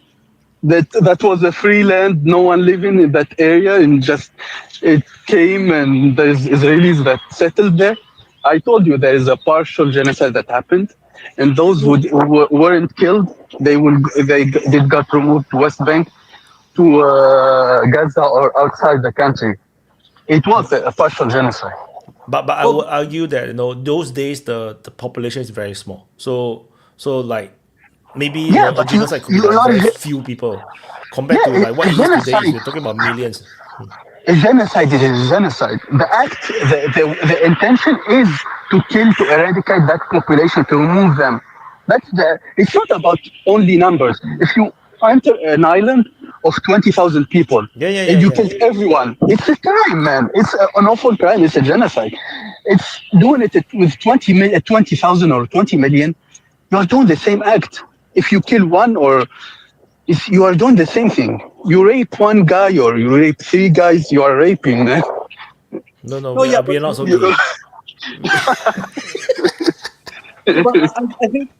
That was a free land, no one living in that area, and just it came and there's Israelis that settled there. I told you there is a partial genocide that happened, and those who weren't killed, they got removed to West Bank, to Gaza or outside the country. It was a partial genocide. But I well, would argue that those days the population is very small. So like maybe Yeah, a but genocide could be you like are very few people compared to yeah, like what a it is today. Is genocide. we're talking about millions. A genocide is a genocide. The intention is to kill, to eradicate that population, to remove them. It's not about only numbers. If you enter an island of 20,000 people Yeah, yeah, yeah, and you yeah. kill everyone, it's a crime, man. It's an awful crime. It's a genocide. It's doing it with 20,000 or 20 million. You're doing the same act. If you kill one or if you are doing the same thing. You rape one guy or you rape three guys, you are raping, man. No, no, no, yeah, we are not so You- gay. but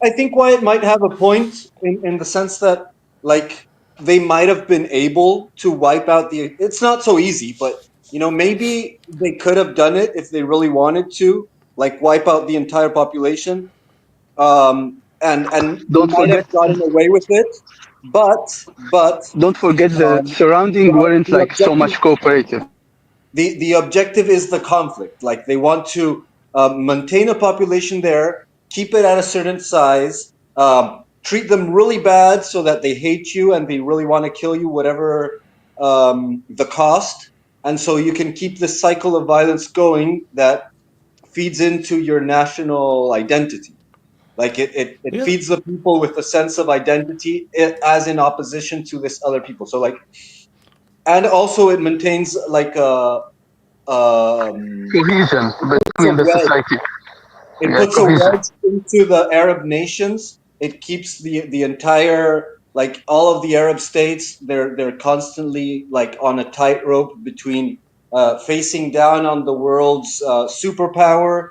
I think Wyatt might have a point in the sense that like they might have been able to wipe out the. It's not so easy, but maybe they could have done it if they really wanted to, like wipe out the entire population. And they don't might have forget, gotten away with it, but don't forget the um, surrounding the weren't the like so objective much cooperative. the objective is the conflict. Like they want to maintain a population there, keep it at a certain size, treat them really bad so that they hate you and they really want to kill you, whatever the cost. And so you can keep this cycle of violence going that feeds into your national identity. Like it Because feeds the people with a sense of identity as in opposition to this other people. So like, and also it maintains like a Cohesion puts a between the wedge. society. It Yeah, puts a cohesion. wedge into the Arab nations. It keeps the entire like all of the Arab states. They're constantly like on a tightrope between facing down on the world's superpower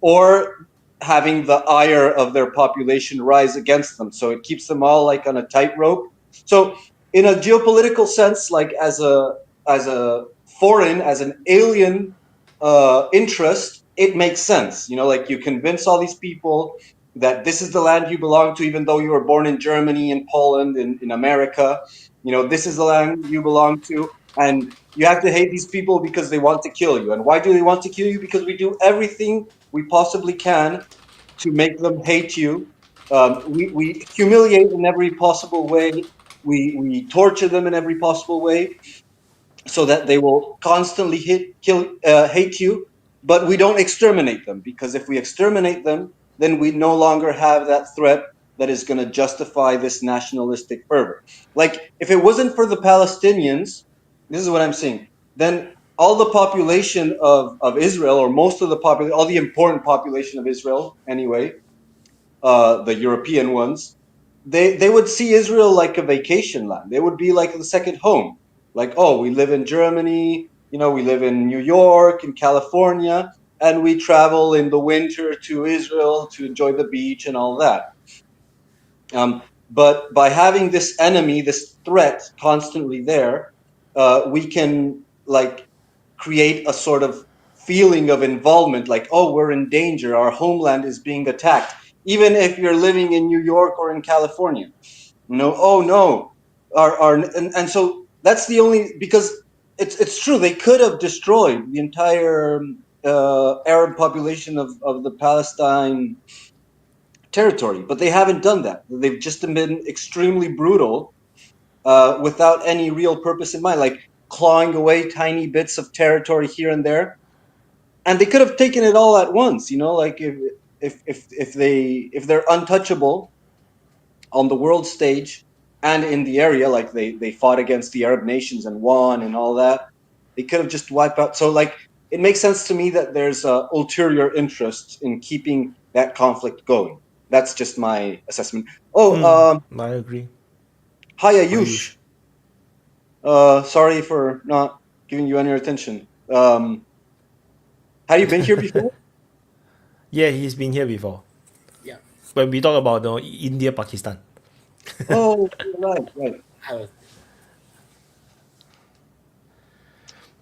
or having the ire of their population rise against them. So it keeps them all like on a tightrope. So in a geopolitical sense, like as a foreign, as an alien interest, it makes sense. Like you convince all these people that this is the land you belong to, even though you were born in Germany, in Poland, in America. This is the land you belong to, and you have to hate these people because they want to kill you. And why do they want to kill you? Because we do everything we possibly can to make them hate you. We humiliate in every possible way. We torture them in every possible way so that they will constantly hate you. But we don't exterminate them, because if we exterminate them, then we no longer have that threat that is going to justify this nationalistic fervor. Like if it wasn't for the Palestinians, this is what I'm saying, then all the population of Israel, or most of the population, all the important population of Israel anyway, the European ones, they would see Israel like a vacation land. They would be like the second home. Like, oh, we live in Germany, we live in New York, in California, and we travel in the winter to Israel to enjoy the beach and all that. But by having this enemy, this threat constantly there, we can like create a sort of feeling of involvement, like, oh, we're in danger, our homeland is being attacked, even if you're living in New York or in California. Oh no, and so that's the only, because it's true, they could have destroyed the entire Arab population of the Palestine territory, but they haven't done that. They've just been extremely brutal, without any real purpose in mind, like clawing away tiny bits of territory here and there. And they could have taken it all at once, like if they're untouchable, on the world stage and in the area, like they fought against the Arab nations and won and all that. They could have just wiped out. So like it makes sense to me that there's a ulterior interest in keeping that conflict going. That's just my assessment. Oh, I agree. hi Ayush. Ayush. Sorry for not giving you any attention. Have you been here before? Yeah, he's been here before. Yeah, When we talk about India, Pakistan. Oh, right, right. I was.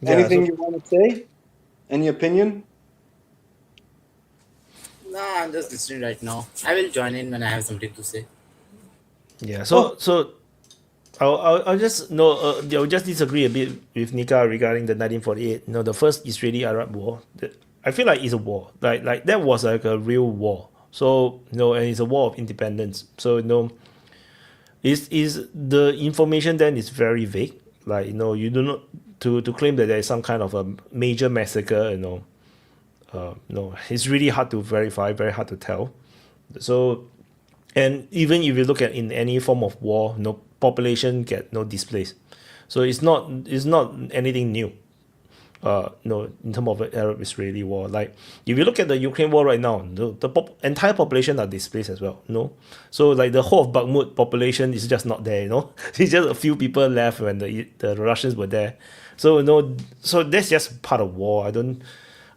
Yeah, Anything so you want to say? Any opinion? No, I'm just listening right now. I will join in when I have something to say. yeah, Oh, so I'll just no I'll just disagree a bit with Nika regarding the 1948. The first Israeli-Arab war. I feel like it's a war. Like that was like a real war. So and it's a war of independence. So is the information then is very vague. Like you do not to claim that there is some kind of a major massacre. No, it's really hard to verify. Very hard to tell. So and even if you look at in any form of war, no population get no displaced. So it's not anything new. No, in terms of the Arab-Israeli war, like if you look at the Ukraine war right now, the entire population are displaced as well. So like the whole of Bakhmut population is just not there. It's just a few people left when the Russians were there. So so that's just part of war. I don't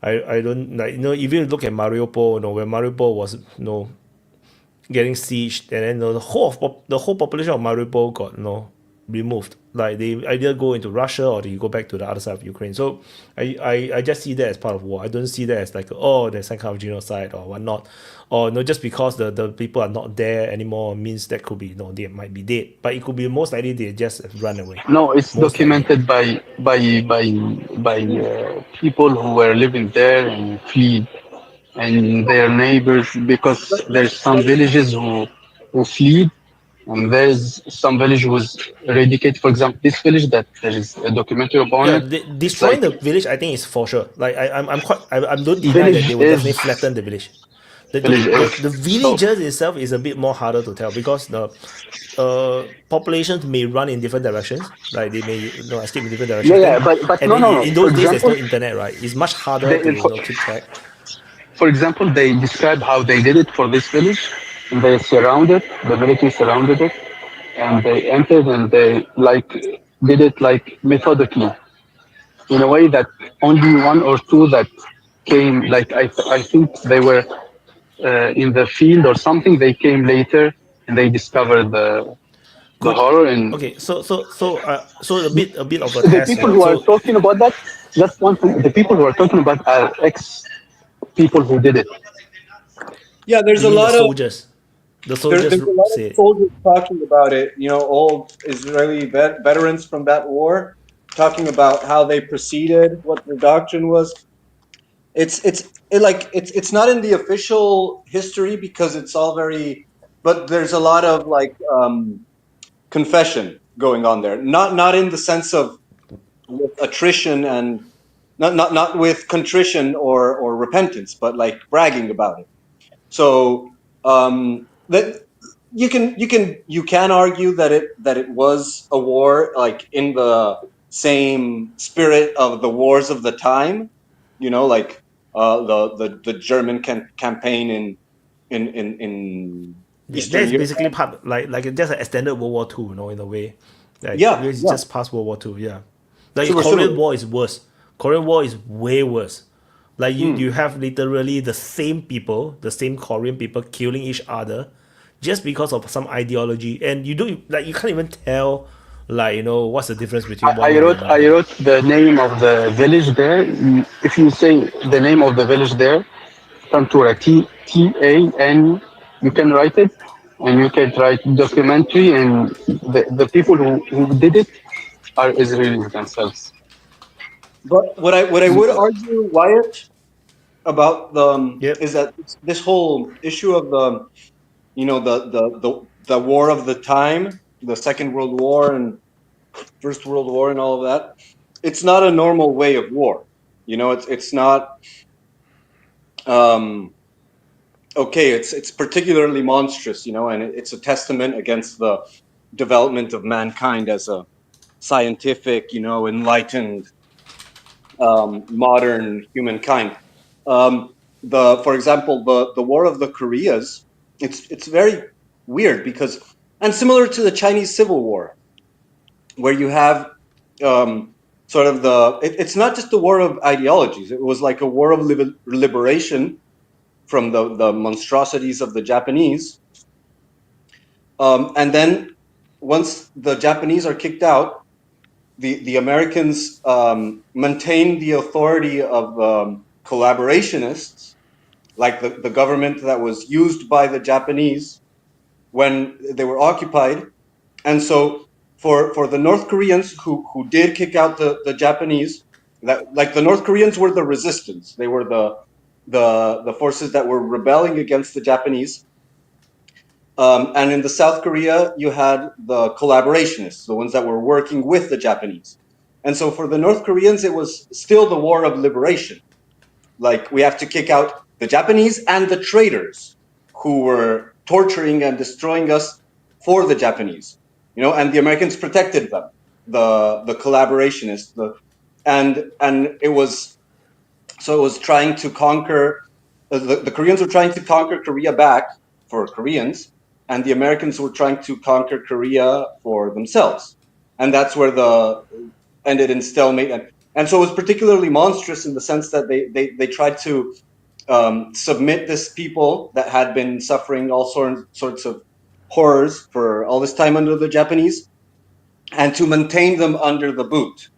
like if you look at Mariupol, where Mariupol was getting sieged, and then the whole population of Mariupol got removed. Like they either go into Russia or they go back to the other side of Ukraine. So I just see that as part of war. I don't see that as like there's some kind of genocide or whatnot, or just because the people are not there anymore means that could be they might be dead, but it could be most likely they just run away. No, it's Most likely. documented by people who were living there and fled, and their neighbors, because there's some villages who fled, and there's some village who was eradicated. For example, this village that there is a documentary upon Yeah, it. It's destroying like the village, I think is for sure. Like I don't deny that village they will definitely is flatten the village. The thing, village is the so. villages itself is a bit more harder to tell because the populations may run in different directions. Like they may escape in different Yeah, directions. yeah, Then but and no, then no, no. in For those days there's no example, internet, right? It's much harder they, to for, keep track. for example, they describe how they did it for this village. And they surrounded the military surrounded it, and they entered and they like did it like methodically in a way that only one or two that came like I think they were in the field or something. They came later and they discovered the Could horror. And okay, so a bit of a the test, people right? who are So talking about that, that's one thing. The people who are talking about are ex people who did it. yeah. There's you a mean the lot of soldiers? The soldiers there's a lot of say soldiers talking about it. Old Israeli veterans from that war talking about how they proceeded, what their doctrine was. It's not in the official history because it's all very, but there's a lot of like confession going on there. Not in the sense of with attrition and not with contrition or repentance, but like bragging about it. So that you can argue that it was a war like in the same spirit of the wars of the time, like the German campaign in yeah, Eastern that's Europe. basically part like just an extended World War Two, in a way. Like Yeah, it's yeah, just past World War Two, yeah. Like similar. Korean War is worse. Korean War is way worse. Like you, Hmm. you have literally the same people, the same Korean people killing each other just because of some ideology. And you don't like you can't even tell what's the difference between one I and wrote I another. wrote the name of the village there. If you say the name of the village there, Tantura, Tan. You can write it, and you can write documentary, and the people who did it are Israelis themselves. But what I would argue, Wyatt, about the Yep. is that this whole issue of the war of the time, the Second World War and First World War and all of that, it's not a normal way of war. It's not um okay, it's particularly monstrous, and it's a testament against the development of mankind as a scientific, enlightened, modern humankind. For example, the War of the Koreas, it's very weird because, and similar to the Chinese Civil War, where you have sort of it's not just a war of ideologies. It was like a war of liberation from the monstrosities of the Japanese. And then once the Japanese are kicked out, the Americans maintain the authority of collaborationists, like the government that was used by the Japanese when they were occupied. And so for the North Koreans who did kick out the Japanese, that like the North Koreans were the resistance. They were the forces that were rebelling against the Japanese. And in the South Korea, you had the collaborationists, the ones that were working with the Japanese. And so for the North Koreans, it was still the war of liberation. Like, we have to kick out the Japanese and the traitors who were torturing and destroying us for the Japanese, and the Americans protected them, the collaborationists, and it was trying to conquer, the Koreans were trying to conquer Korea back for Koreans, and the Americans were trying to conquer Korea for themselves. And that's where ended in stalemate. And so it was particularly monstrous in the sense that they tried to submit this people that had been suffering all sorts of horrors for all this time under the Japanese, and to maintain them under the boot,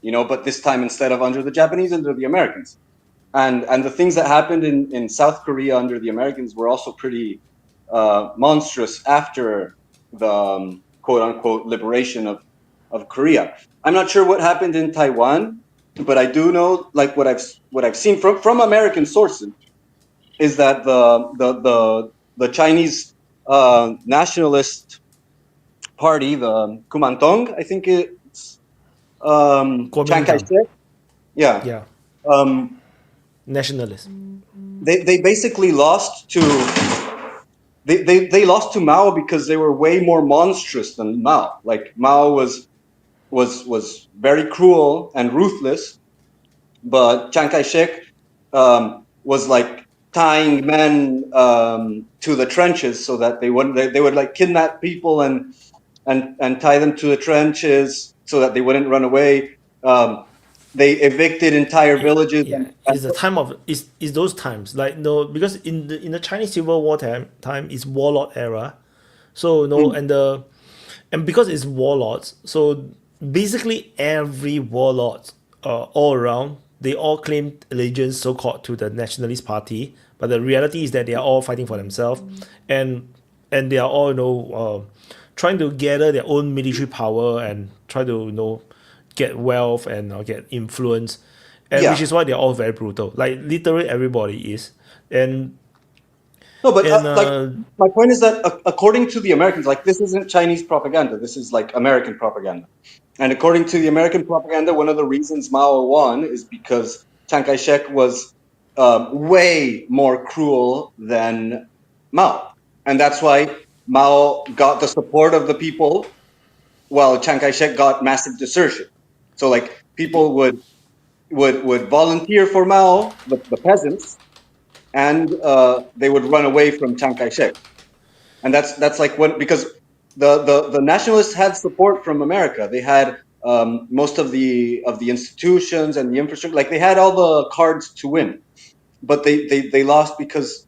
but this time instead of under the Japanese, under the Americans. And the things that happened in South Korea under the Americans were also pretty monstrous after the quote unquote liberation of Korea. I'm not sure what happened in Taiwan, but I do know, like what I've seen from American sources, is that the Chinese nationalist party, the Kumantong, I think it's Chiang Kai-shek. Yeah. Um, Nationalists. they basically lost to they lost to Mao because they were way more monstrous than Mao. Like, Mao was very cruel and ruthless, but Chiang Kai-shek was like tying men to the trenches so that they would like kidnap people and tie them to the trenches so that they wouldn't run away. They evicted entire villages. Yeah, it's the time of is those times, like, because in the Chinese Civil War time is warlord era, so and because it's warlords, so basically every warlord all around, they all claim allegiance, so called, to the nationalist party, but the reality is that they are all fighting for themselves, and they are all trying to gather their own military power and try to get wealth and get influence, and Yeah. which is why they're all very brutal. Like, literally everybody is. And No, but And, like, my point is that according to the Americans, like, this isn't Chinese propaganda. This is like American propaganda. And according to the American propaganda, one of the reasons Mao won is because Chiang Kai-shek was way more cruel than Mao, and that's why Mao got the support of the people, while Chiang Kai-shek got massive desertion. So, like, people would volunteer for Mao, the peasants, and they would run away from Chiang Kai-shek. And that's like because the nationalists had support from America. They had most of the institutions and the infrastructure. Like, they had all the cards to win, but they lost because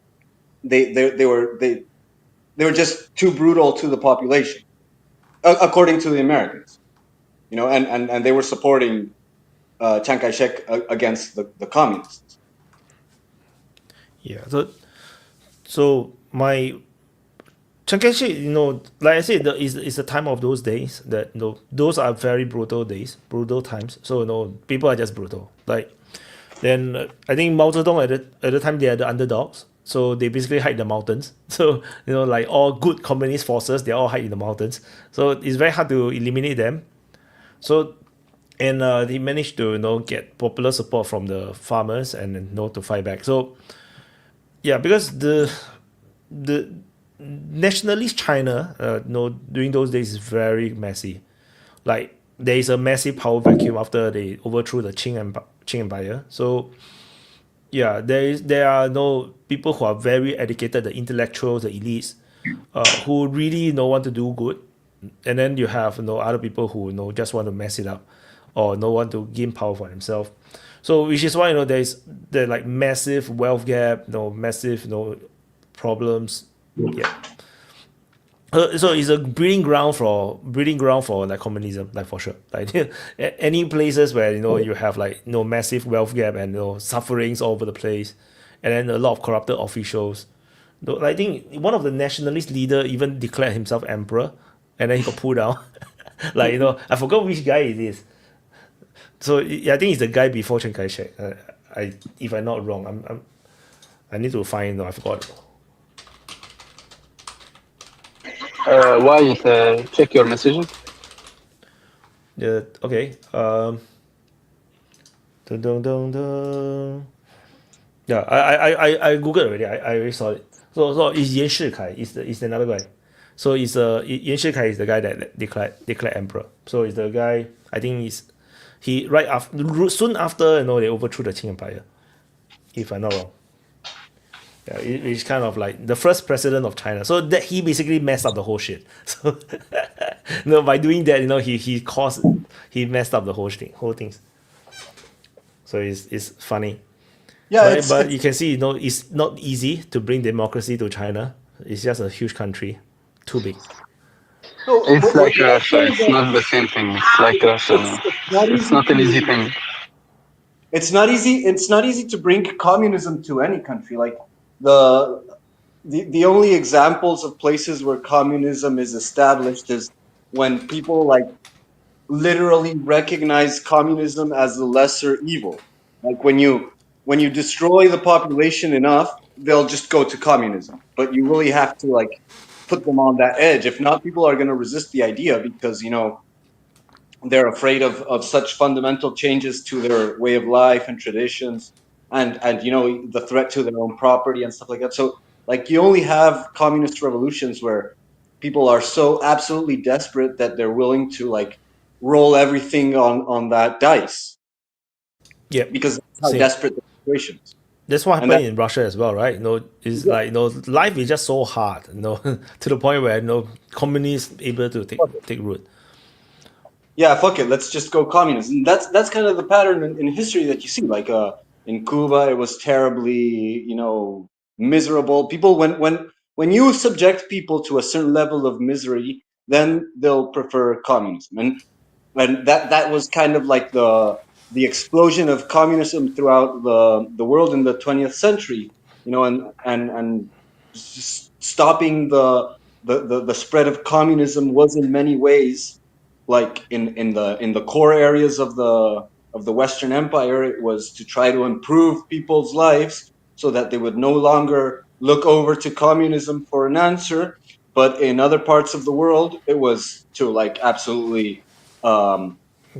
they were just too brutal to the population, according to the Americans. And they were supporting Chiang Kai-shek against the communists. yeah, so my Chiang Kai-shek, like I said, it's the time of those days that those are very brutal days, brutal times. So people are just brutal. Like, then I think Mao Zedong at the time, they are the underdogs, so they basically hide in the mountains. So like all good communist forces, they all hide in the mountains. So it's very hard to eliminate them. So and they managed to get popular support from the farmers and to fight back. So Yeah, because the nationalist China, during those days is very messy. Like there is a massive power vacuum after they overthrew the Qing Empire. So yeah, there are no people who are very educated, the intellectuals, the elites, who really want to do good, and then you have other people who just want to mess it up, or want to gain power for themselves. So which is why there's the like massive wealth gap, massive problems. Yeah. So it's a breeding ground for like communism, like for sure. Like any places where you have like massive wealth gap and sufferings all over the place, and then a lot of corrupted officials. Though I think one of the nationalist leader even declared himself emperor, and then he got pulled down. Like I forgot which guy it is. So I think it's the guy before Chiang Kai-shek. If I'm not wrong, I need to find. I forgot. Why check your messages? Yeah. Okay. Dun, dun, dun, dun. Yeah. I googled already. I already saw it. So it's Yan Shikai. Is another guy. So it's Yan Shikai is the guy that declared emperor. So it's the guy. I think he right after soon after they overthrew the Qing Empire. If I'm not wrong. Yeah, it's kind of like the first president of China. So that he basically messed up the whole shit. So by doing that, he messed up the whole things. So it's funny. Yeah, But you can see, it's not easy to bring democracy to China. It's just a huge country, too big. so It's what like you're Russia. saying It's is not the same thing. It's like Russia. not It's easy not an easy to thing. it's not easy. It's not easy to bring communism to any country. Like the only examples of places where communism is established is when people like literally recognize communism as the lesser evil. Like when you destroy the population enough, they'll just go to communism. But you really have to like put them on that edge. If not, people are going to resist the idea because they're afraid of such fundamental changes to their way of life and traditions, and the threat to their own property and stuff like that. So like you only have communist revolutions where people are so absolutely desperate that they're willing to like roll everything on that dice Yeah, because that's how same. desperate the situation is. That's what And happened that in Russia as well, right? It's like life is just so hard, to the point where communists able to take root. yeah, fuck it, let's just go communist. And that's kind of the pattern in history that you see. Like in Cuba, it was terribly, miserable. People when you subject people to a certain level of misery, then they'll prefer communism. And that was kind of like the explosion of communism throughout the world in the 20th century, and just stopping the spread of communism was in many ways like in the core areas of the Western Empire, it was to try to improve people's lives so that they would no longer look over to communism for an answer. But in other parts of the world, it was to like absolutely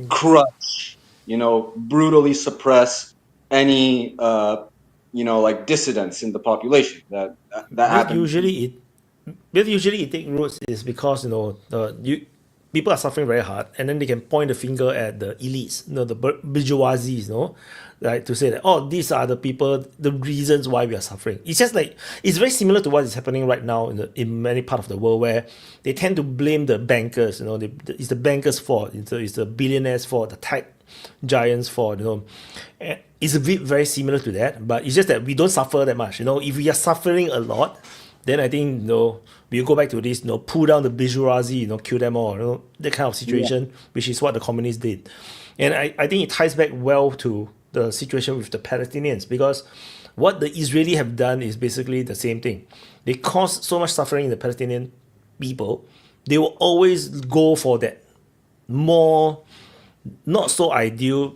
crush, brutally suppress any like dissidents in the population. That But happened. usually it take roots is because people are suffering very hard, and then they can point the finger at the elites, the bourgeoisies, like to say that these are the people, the reasons why we are suffering. It's just like it's very similar to what is happening right now in many parts of the world where they tend to blame the bankers. It's the bankers' fault. It's the billionaires' fault, the tech giants' fault. And it's a bit very similar to that, but it's just that we don't suffer that much. If we are suffering a lot, then I think we'll go back to this, pull down the bourgeoisie, kill them all, that kind of situation, which is what the communists did. And I think it ties back well to the situation with the Palestinians, because what the Israeli have done is basically the same thing. They caused so much suffering in the Palestinian people. They will always go for that more not so ideal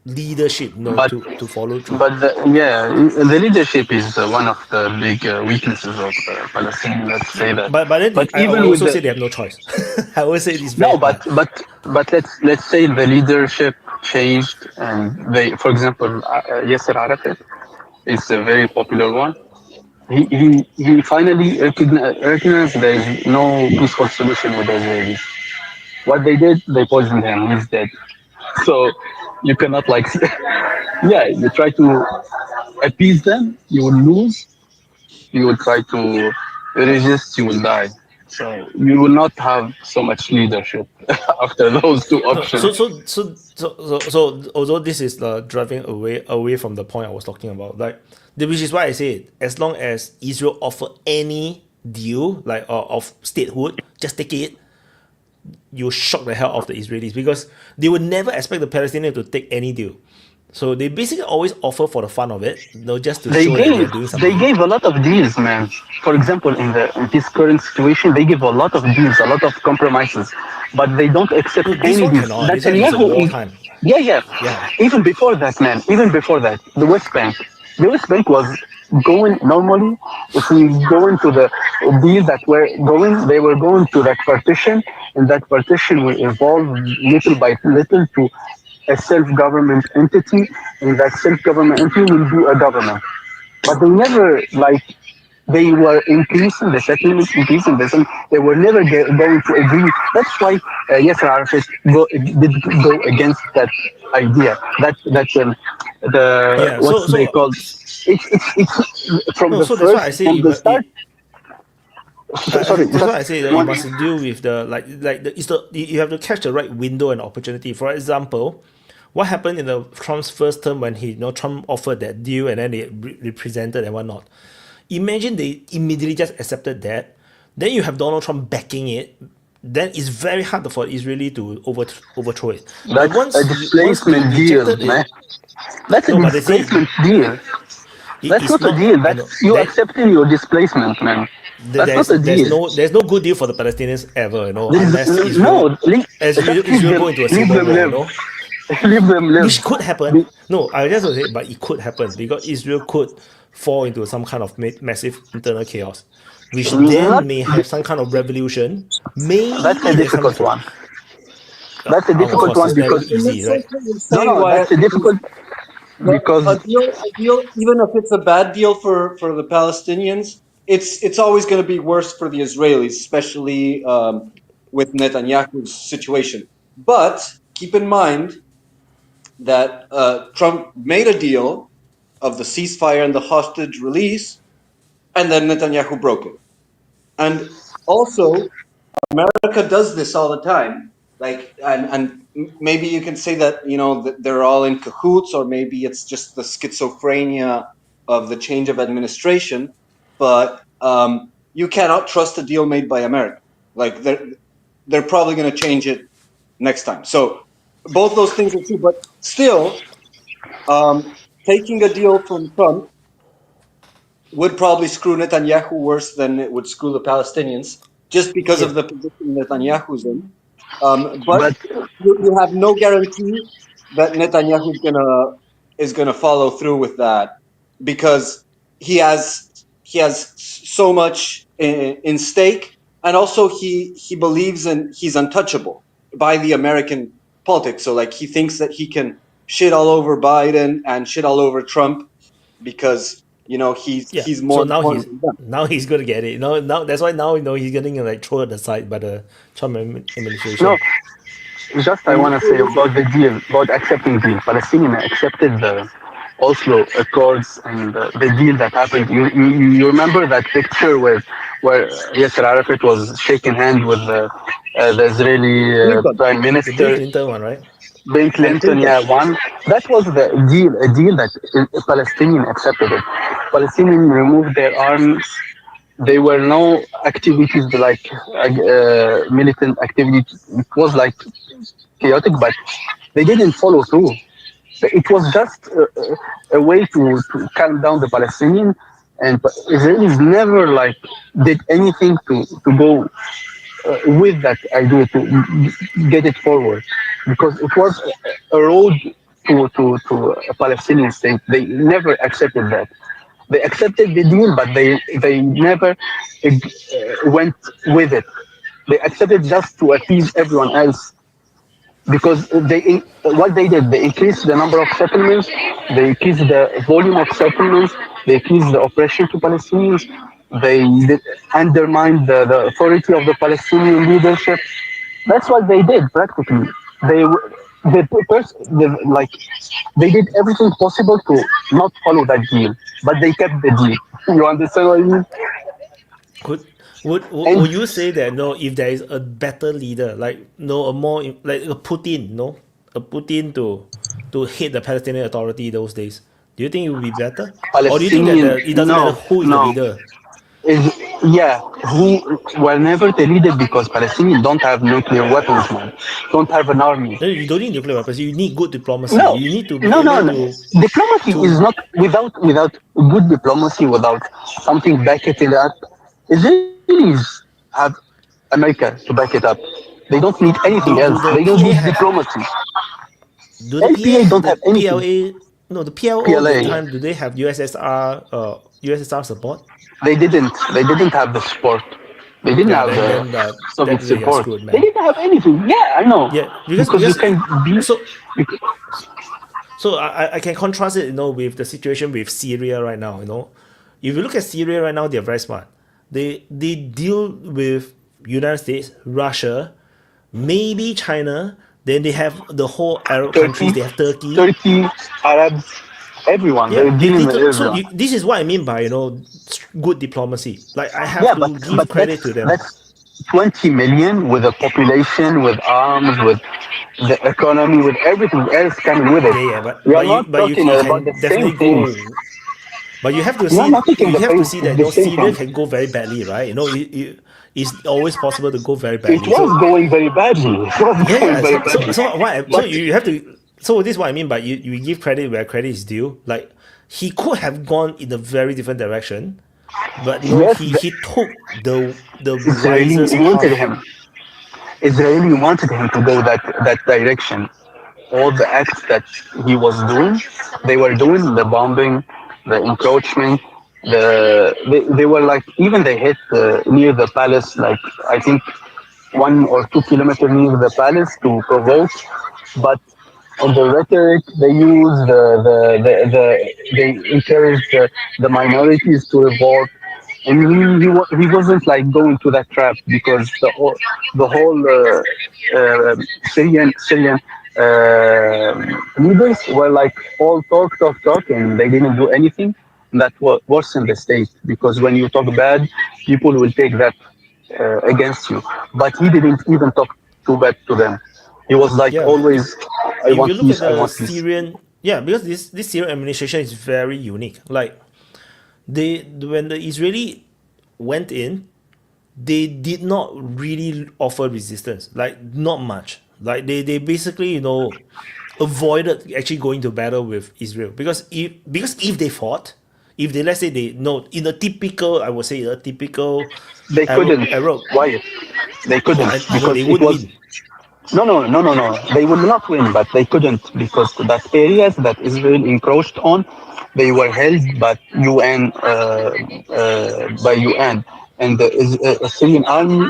leadership to follow through. But the leadership is one of the big weaknesses of Palestine. Let's say that. But then I even also with say they have no choice. I always say it's very no, hard. but let's say the leadership changed, and they, for example, Yasser Arafat, It's a very popular one. He finally recognized there is no peaceful solution with the Israelis. What they did, they poisoned him. He's dead. So you cannot like, yeah, you try to appease them, you will lose. You will try to resist, you will die. So you will not have so much leadership after those two No, so options. although this is driving away from the point I was talking about, like which is why I say it, as long as Israel offer any deal like of statehood, just take it. You shock the hell off the Israelis because they would never expect the Palestinians to take any deal. So they basically always offer for the fun of it, just to They show that they're gave doing they something. gave a lot of deals, man. For example, in this current situation, they give a lot of deals, a lot of compromises, but they don't accept No, this any one deals. cannot. This one is a Netanyahu is, wartime. yeah, yeah. Yeah. Even before that, man. Even before that, the West Bank was going normally. If we go into the deal that were going, they were going to that partition, and that partition will evolve little by little to a self-government entity, and that self-government entity will be a government. But they never like they were increasing the settlements, increasing the settlement. They were never going to agree. That's why Yasser Arafat did go against that idea. That the Yeah. what's they called? It's from No. the So that's why I first say from the start. Sorry, that's why just I say that you one. must deal with the it's the you have to catch the right window and opportunity. For example, what happened in the Trump's first term when Trump offered that deal and then they represented and whatnot. Imagine they immediately just accepted that. Then you have Donald Trump backing it. Then it's very hard for Israeli to overthrow it. But That's a once they displacement deal, rejected it, man. That's a no, but they say displacement deal. That's it's not a not. deal. I know That's you that accepting your displacement, man. That's not a there's deal. no good deal for the Palestinians ever, There unless is no, just leave Israel them, go into a leave civil them war, live, leave them live. which could happen. Be- No, I just want to say, but it could happen because Israel could fall into some kind of massive internal chaos, which Not then may have some kind of revolution. that's a Maybe there's some. difficult one. That's a Of difficult course, one it's never It because easy, makes sense right? what you're no, saying, no, Wyatt. that's a difficult But because a deal, even if it's a bad deal for the Palestinians, it's always going to be worse for the Israelis, especially with Netanyahu's situation. But keep in mind that Trump made a deal of the ceasefire and the hostage release, and then Netanyahu broke it. And also, America does this all the time. Like, and maybe you can say that that they're all in cahoots, or maybe it's just the schizophrenia of the change of administration. But you cannot trust a deal made by America. Like they're probably going to change it next time. So both those things are true. But still, taking a deal from Trump would probably screw Netanyahu worse than it would screw the Palestinians, just because Yeah, of the position Netanyahu's in. But but you have no guarantee that Netanyahu is gonna follow through with that, because he has so much in stake, and also he believes he's untouchable by the American politics. So like he thinks that he can shit all over Biden and shit all over Trump because yeah. he's more So important than them. now he's gonna get it. Now that's why now he's getting like thrown aside by the Trump no, administration. just I And want to say about the deal, about accepting deal. Palestinian accepted the Oslo Accords and the deal that happened. You remember that picture where Yasser Arafat was shaking hand with the Israeli Clinton Prime The Bill Minister Clinton one, right? Bill and Clinton. Clinton. Yeah, one. That was the deal, a deal that Palestinian accepted it. Palestinian removed their arms. There were no activities like militant activities. It was like chaotic, but they didn't follow through. It was just a way to calm down the Palestinian, and Israelis never like did anything to go with that idea to get it forward, because it was a road to a Palestinian state. They never accepted that. They accepted the deal, but they never went with it. They accepted just to appease everyone else. because what they did, they increased the number of settlements, they increased the volume of settlements, they increased the oppression to Palestinians, they undermined the authority of the Palestinian leadership. That's what they did practically. They w- like they did everything possible to not follow that deal, but they kept the deal. You understand what I mean? Could And would you say that no, if there is a better leader, like no, a more like a Putin, no, a Putin to head the Palestinian Authority those days, do you think it would be better, or do you think that Palestinian, it doesn't matter no, who is the no. leader? Is yeah, who were never deleted because Palestinians don't have nuclear weapons, man. Don't have an army. No, you don't need nuclear weapons. You need good diplomacy. No, You need to be no, no, able no. Diplomacy is to not without good diplomacy, without something back it up. Israelis have America to back it up. They don't need anything else. do They the don't PA need have diplomacy. do LPA don't the have anything. PLA no the PLO that PLA, time, do they have USSR support? they didn't have the support. They didn't Yeah, have the then Soviet they are support. screwed, They man. didn't have anything. Yeah, I know. Yeah, Because you can be. so You, so I can contrast it, with the situation with Syria right now. If you look at Syria right now, they're very smart. They deal with United States, Russia, maybe China. Then they have the whole Arab countries. Turkey, They have Turkey. Turkey, Arabs, everyone. Yeah, They're dealing with so everyone. this is what I mean by good diplomacy. Like I have Yeah, to give but credit to them. that's 20 million with a population, with arms, with the economy, with everything else coming with it. Yeah, yeah, but We are but you not but you, talking you about the can same definitely things. go. But you have to We are see not taking you have to the see that same Syria thing. can go very badly, right? It's always possible to go very It badly. was So going very badly. It was yeah, going yeah. very So badly. so But you have to. So this is what I mean by you give credit where credit is due. Like he could have gone in a very different direction, but no, yes, he took the Israeli wisest wanted path. him. Israeli wanted him to go that direction. All the acts that he was doing, they were doing the bombing, the encroachment. They were like even they hit near the palace, like I think 1 or 2 kilometers near the palace to provoke, but on the rhetoric they use they encourage the minorities to revolt, and he wasn't like going to that trap because the whole Syrian leaders were like all talk, and they didn't do anything. That worsened the state because when you talk bad, people will take that against you. But he didn't even talk too bad to them. He was like Yeah, always, I if you want look at peace, I the want peace. Syrian, yeah, because this Syrian administration is very unique. Like when the Israeli went in, they did not really offer resistance, like not much. Like they basically avoided actually going to battle with Israel, because if they fought, if they, let's say, they no in a typical, I would say a typical They couldn't. Arab. Why? They No, couldn't they because it would was win. no. They would not win, but they couldn't because that areas that Israel encroached on, they were held by UN, and the Syrian army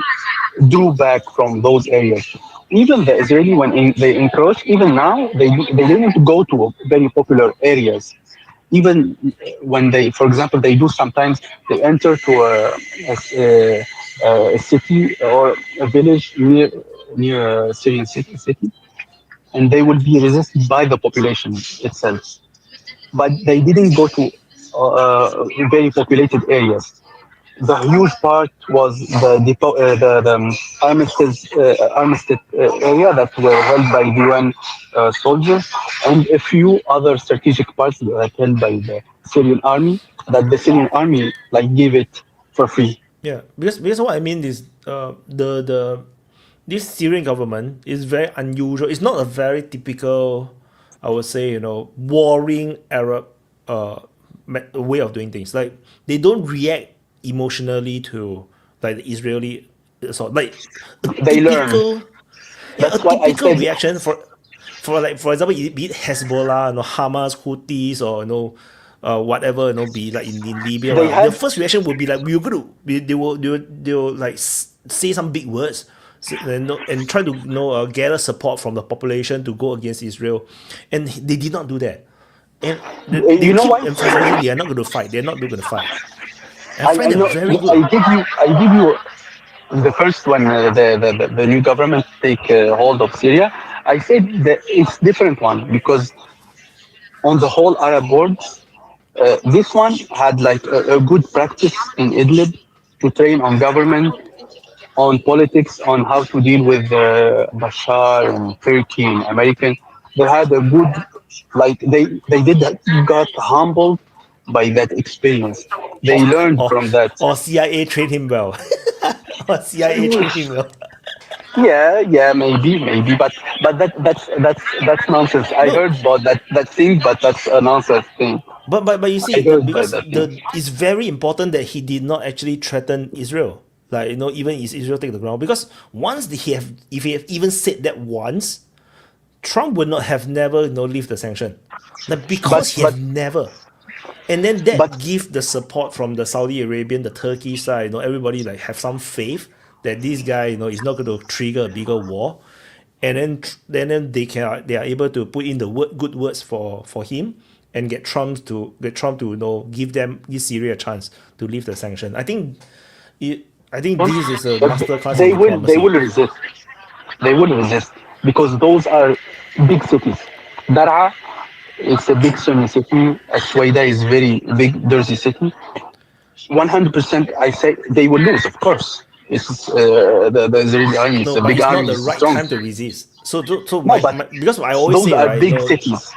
drew back from those areas. Even the Israeli, when they encroach, even now they didn't go to very popular areas. Even when they, for example, they do sometimes they enter to a city or a village near a Syrian city, and they will be resisted by the population itself. But they didn't go to very populated areas. The huge part was the armistice area that were held by UN soldiers, and a few other strategic parts that are held by the Syrian army. That the Syrian army like gave it for free. Yeah, because what I mean is, the this Syrian government is very unusual. It's not a very typical, I would say, warring Arab way of doing things. Like they don't react emotionally to like the Israeli assault. Like a They learn. typical, yeah, a That's why I typical said reaction for example, be it Hezbollah, Hamas, Houthis, or whatever, be like in Libya. they The had first reaction would be like, we're gonna they will like say some big words. and try to gather support from the population to go against Israel, and they did not do that. And they You know keep why? emphasizing they are not going to fight. They're not going to fight. And I I find that know. very good. I give you the first when the new government take hold of Syria. I said that it's different one because on the whole Arab world, this one had like a good practice in Idlib to train on government, on politics, on how to deal with Bashar and Turkey and American. They had a good, like they did that, got humbled by that experience. They Or learned or from that. or CIA trained him well. Or CIA trained him well. Yeah, maybe, but that's nonsense. I No, heard about that thing, but that's a nonsense thing. but you I see, heard by because that thing. it's very important that he did not actually threaten Israel. Like even if Israel take the ground, because once if he have even said that once, Trump would not have never leave the sanction, like But because he but have never, and then but that give the support from the Saudi Arabian, the Turkey side, everybody like have some faith that this guy is not going to trigger a bigger war, and then they are able to put in the good words for him and get Trump to give Syria a chance to leave the sanction. I think this is a masterclass in they diplomacy. will resist. They will resist because those are big cities. Daraa, it's a big Sunni city. Aswaida is very big, dirty city. 100%, I say they will lose, of course. It's the Israeli army. It's No, a but big it's not army. the It's right strong. time to resist. So No, but because I always those say, are right, big cities.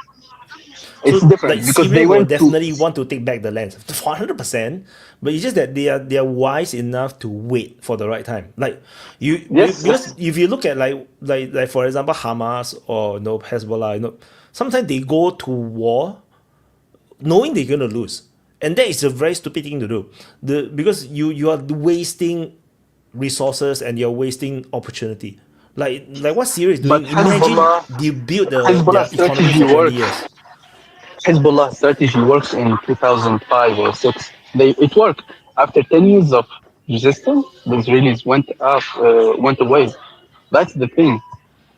It's so like different because they Syria will went to. definitely want to take back the lands 100%, but it's just that they are wise enough to wait for the right time. Like Yes, because yes. if you look at like for example Hamas or Hezbollah, sometimes they go to war knowing they're going to lose, and that is a very stupid thing to do. Because you are wasting resources and you're wasting opportunity. Like what Syria is But doing. Imagine they build Hezbollah their economy strategy for 20 works. years. Hezbollah strategy works in 2005 or six. It worked after 10 years of resistance. The Israelis went away. That's the thing.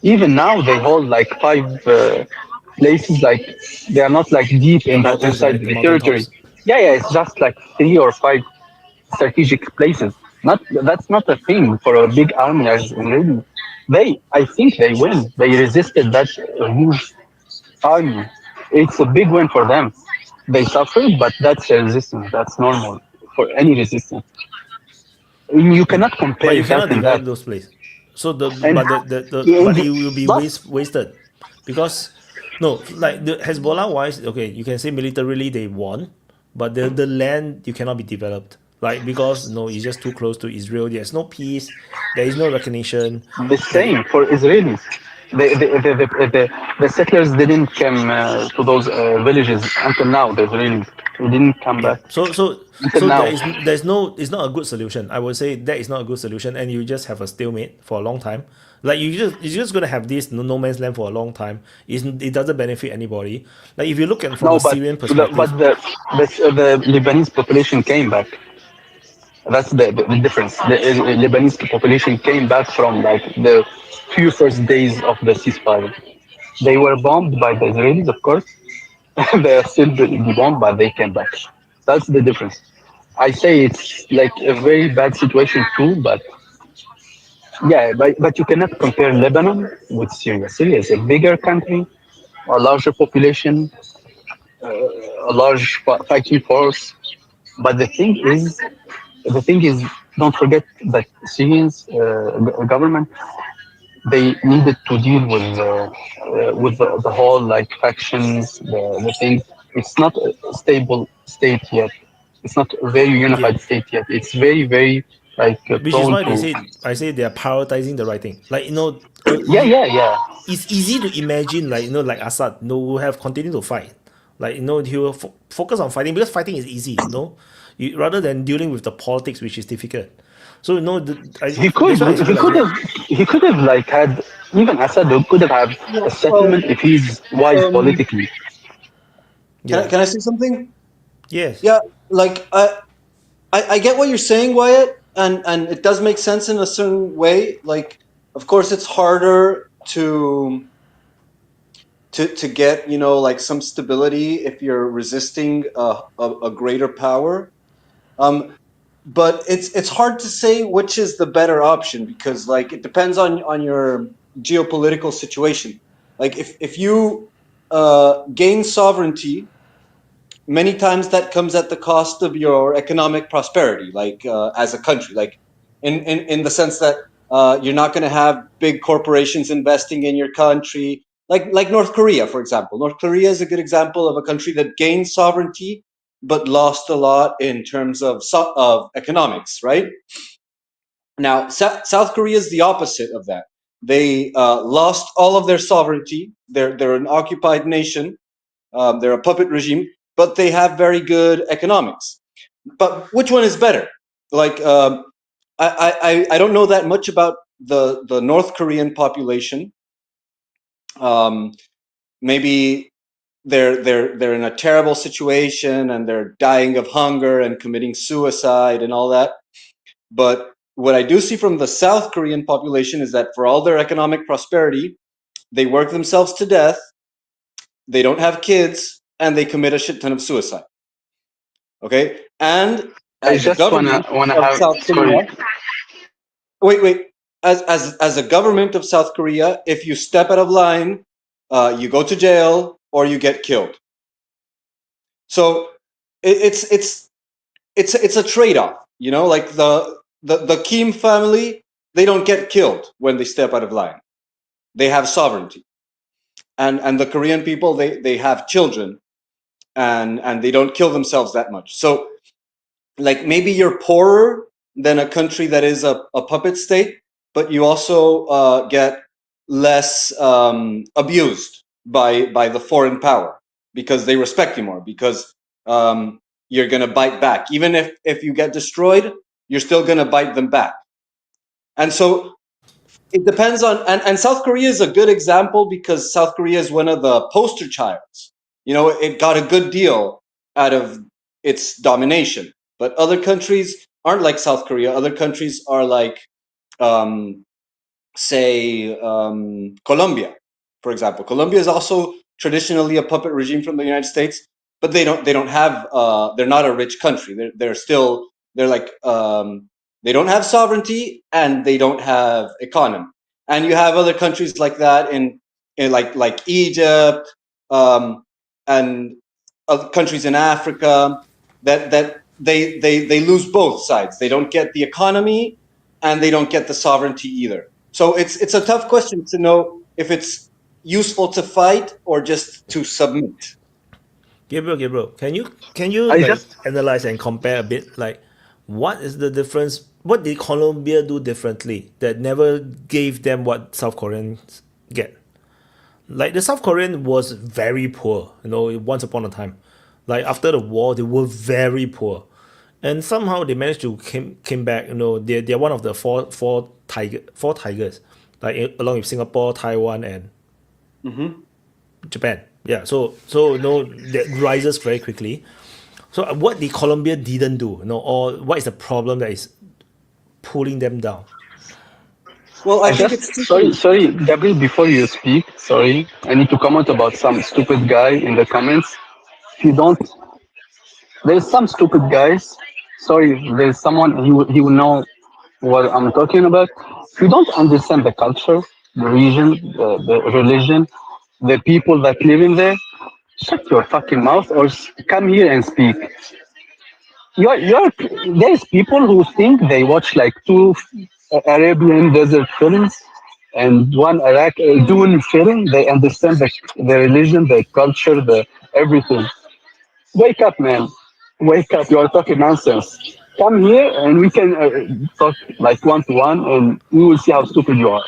Even now they hold like five places. Like they are not like deep The in the mountains, inside right? The the territory. mountaintops. Yeah, it's just like 3 or 5 strategic places. Not that's not a thing for a big army as Israeli. I think they win. They resisted that huge army. It's a big win for them. They suffered, but that's a resistance. That's normal for any resistance. You cannot But compare you that cannot and that. develop those places. So And but it will be plus, wasted, because no, like the Hezbollah wise, okay, you can say militarily they won, but the land you cannot be developed, like because no, it's just too close to Israel. There's no peace, there is no recognition, the like same for Israelis. The settlers didn't come to those villages until now. The Israelis they didn't come yeah. back until So now. there's no it's not a good solution. I would say that is not a good solution, and you just have a stalemate for a long time. Like you're just gonna have this no man's land for a long time. It doesn't benefit anybody. Like if you look at from No, a Syrian but perspective, the Lebanese population came back. That's the difference. The Lebanese population came back from like the few first days of the ceasefire. They were bombed by the Israelis, of course. They are still being bombed, but they came back. That's the difference. I say it's like a very bad situation too, but yeah, but you cannot compare Lebanon with Syria. Syria is a bigger country, a larger population, a large fighting force. But the thing is, don't forget that Syrians government they needed to deal with the whole like factions, the thing. It's not a stable state yet. It's not a very yeah, unified state yet. It's very like which is prone why to. I say they are prioritizing the right thing. Like Yeah, yeah, yeah. it's easy to imagine, like like Assad no will have continued to fight, like he will focus on fighting because fighting is easy, rather than dealing with the politics, which is difficult. So He could that's why I feel he like could have he could have like had even Assad could have had Yeah. a settlement if he's wise Um, politically. yeah, can I say something? yes, Yeah, like I get what you're saying, Wyatt, and it does make sense in a certain way. Like of course, it's harder to get, you know, like some stability if you're resisting a greater power. But it's hard to say which is the better option, because like it depends on your geopolitical situation. Like if you gain sovereignty, many times that comes at the cost of your economic prosperity, like as a country, like in the sense that you're not going to have big corporations investing in your country, like North Korea, for example. North Korea is a good example of a country that gained sovereignty but lost a lot in terms of economics, right? Now, South Korea is the opposite of that. They lost all of their sovereignty. They're an occupied nation. They're a puppet regime, but they have very good economics. But which one is better? Like, I don't know that much about the North Korean population. Maybe they're in a terrible situation and they're dying of hunger and committing suicide and all that. But what I do see from the South Korean population is that for all their economic prosperity, they work themselves to death, they don't have kids, and they commit a shit ton of suicide. Okay? And I as a just wanna government wanna of have South sorry. Korea, wait. As a government of South Korea, if you step out of line, you go to jail or you get killed. So it's a trade-off, you know. Like the Kim family, they don't get killed when they step out of line. They have sovereignty, and the Korean people, they have children, and they don't kill themselves that much. So like maybe you're poorer than a country that is a puppet state, but you also get less abused by the foreign power, because they respect you more, because you're going to bite back. Even if you get destroyed, you're still going to bite them back. And so it depends on, and South Korea is a good example because South Korea is one of the poster childs. You know, it got a good deal out of its domination. But other countries aren't like South Korea. Other countries are like, um, say, Colombia, for example. Colombia is also traditionally a puppet regime from the United States, but they don't have they're not a rich country. They're like they don't have sovereignty and they don't have economy. And you have other countries like that in like Egypt, and other countries in Africa that they lose both sides. They don't get the economy and they don't get the sovereignty either. So it's a tough question to know if it's useful to fight or just to submit. Gabriel, can you I like just analyze and compare a bit? Like, what is the difference? What did Colombia do differently that never gave them what South Koreans get? Like the South Korean was very poor, you know, once upon a time. Like after the war, they were very poor, and somehow they managed to came back. You know, they're one of the four tigers, like along with Singapore, Taiwan, and Japan. Yeah, so you know that rises very quickly. So what the Colombia didn't do, you know, or what is the problem that is pulling them down? Well, I I think just it's two sorry, things. sorry, Gabriel, before you speak, sorry, I need to comment about some stupid guy in the comments. If you don't, there's some stupid guys. Sorry, there's someone he will know what I'm talking about. If you don't understand the culture, the region, the religion, the people that live in there, shut your fucking mouth or come here and speak. You're there's people who think they watch like two Arabian desert films and one Iraq Dune film. They understand the religion, the culture, the everything. Wake up, man! Wake up! You are talking nonsense. Come here and we can talk like one to one, and we will see how stupid you are.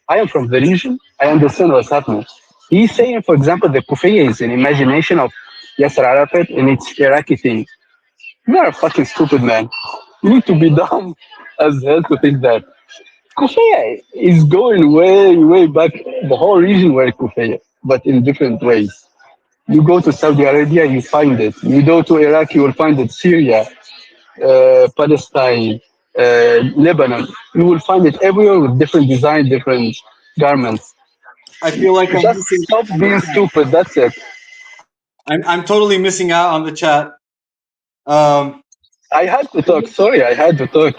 I am from the region. I understand what's happening. He's saying, for example, the Kufiyya is an imagination of Yasser Arafat and it's Iraqi thing. You are a fucking stupid man. You need to be dumb as hell to think that. Kufaya is going way, way back. The whole region were Kufaya, but in different ways. You go to Saudi Arabia, you find it. You go to Iraq, you will find it. Syria, Palestine, Lebanon. You will find it everywhere with different design, different garments. I feel like I'm Just missing stop on the being chat. stupid. That's it. I'm totally missing out on the chat. Um, I had to talk. Sorry, I had to talk.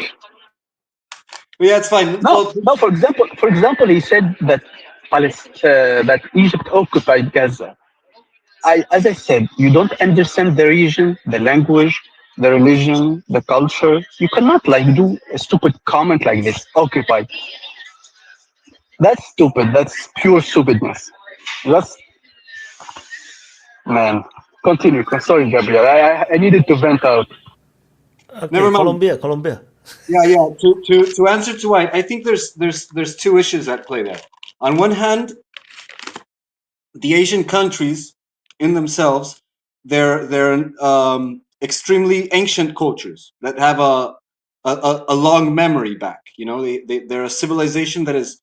but yeah, it's fine. No, So no. For example, he said that that Egypt occupied Gaza. As I said, you don't understand the region, the language, the religion, the culture. You cannot like do a stupid comment like this. Occupied. That's stupid. That's pure stupidness. That's man. Continue. Sorry, Gabriel. I needed to vent out. never Okay, mind. Colombia, Colombia. Yeah, yeah. To answer to White, I think there's two issues at play there. On one hand, the Asian countries in themselves, they're extremely ancient cultures that have a long memory back. You know, they're a civilization that is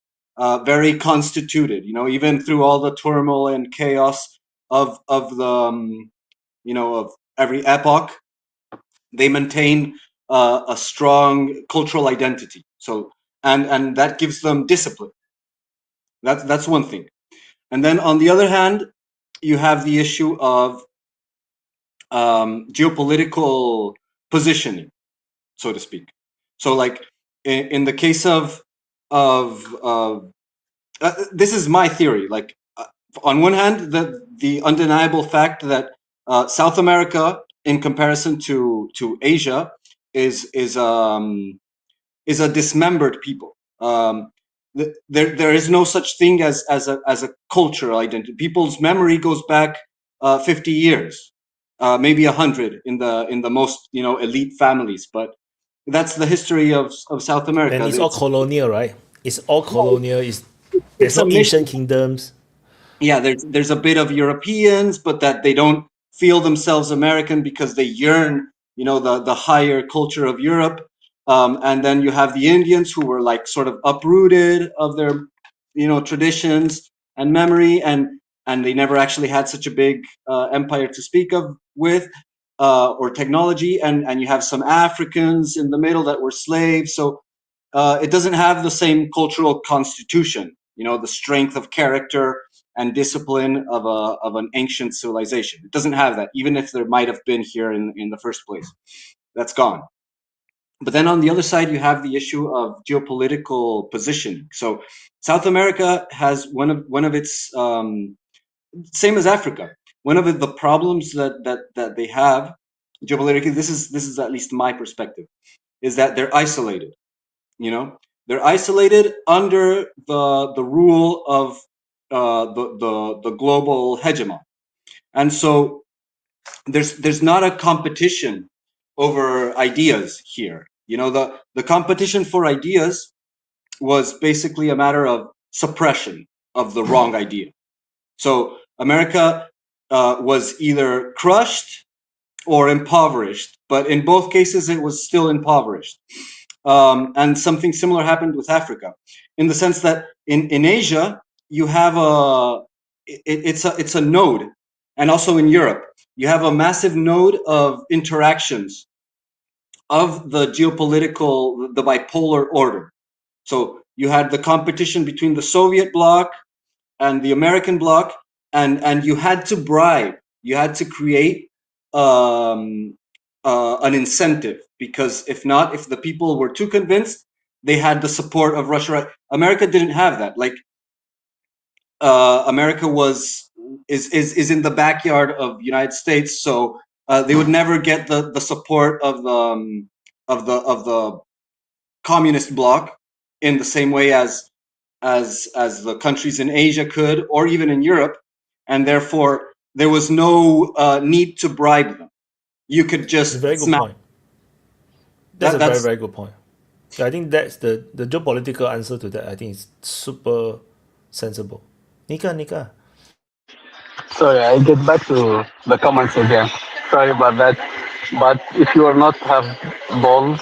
very constituted. You know, even through all the turmoil and chaos of the of every epoch, they maintain a strong cultural identity. So and that gives them discipline. That's one thing. And then on the other hand, you have the issue of geopolitical positioning, so to speak. So, like in the case of this is my theory. Like on one hand, the undeniable fact that South America, in comparison to Asia, is a dismembered people. There is no such thing as a cultural identity. People's memory goes back 50 years, maybe 100 in the most elite families, but that's the history of South America. And it's all colonial, right? It's all Yeah, colonial. There's it's a no ancient mission. kingdoms. Yeah, there's a bit of Europeans, but that they don't feel themselves American because they yearn, the higher culture of Europe. And then you have the Indians who were like sort of uprooted of their, traditions and memory, and they never actually had such a big empire to speak of with, or technology. And you have some Africans in the middle that were slaves. So it doesn't have the same cultural constitution, the strength of character and discipline of an ancient civilization. It doesn't have that, even if there might have been here in the first place. That's gone. But then on the other side, you have the issue of geopolitical positioning. So South America has one of its same as Africa. One of the problems that they have geopolitically. This is at least my perspective, is that they're isolated. You know, they're isolated under the rule of the global hegemon, and so there's not a competition over ideas here. The competition for ideas was basically a matter of suppression of the wrong idea. So America was either crushed or impoverished, but in both cases it was still impoverished. And something similar happened with Africa, in the sense that in Asia you have it's a node, and also in Europe you have a massive node of interactions of the bipolar order. So you had the competition between the Soviet bloc and the American bloc, and you had to bribe, you had to create an incentive, because if the people were too convinced, they had the support of Russia. America didn't have that. Like America is in the backyard of United States, so they would never get the support of the communist bloc in the same way as the countries in Asia could, or even in Europe, and therefore there was no need to bribe them. You could It's a just very good smack. point. That's a very, That's very good point. Yeah, I think that's the geopolitical answer to that. I think it's super sensible. Nika. Sorry, I get back to the comments again. Sorry about that. But if you are not have balls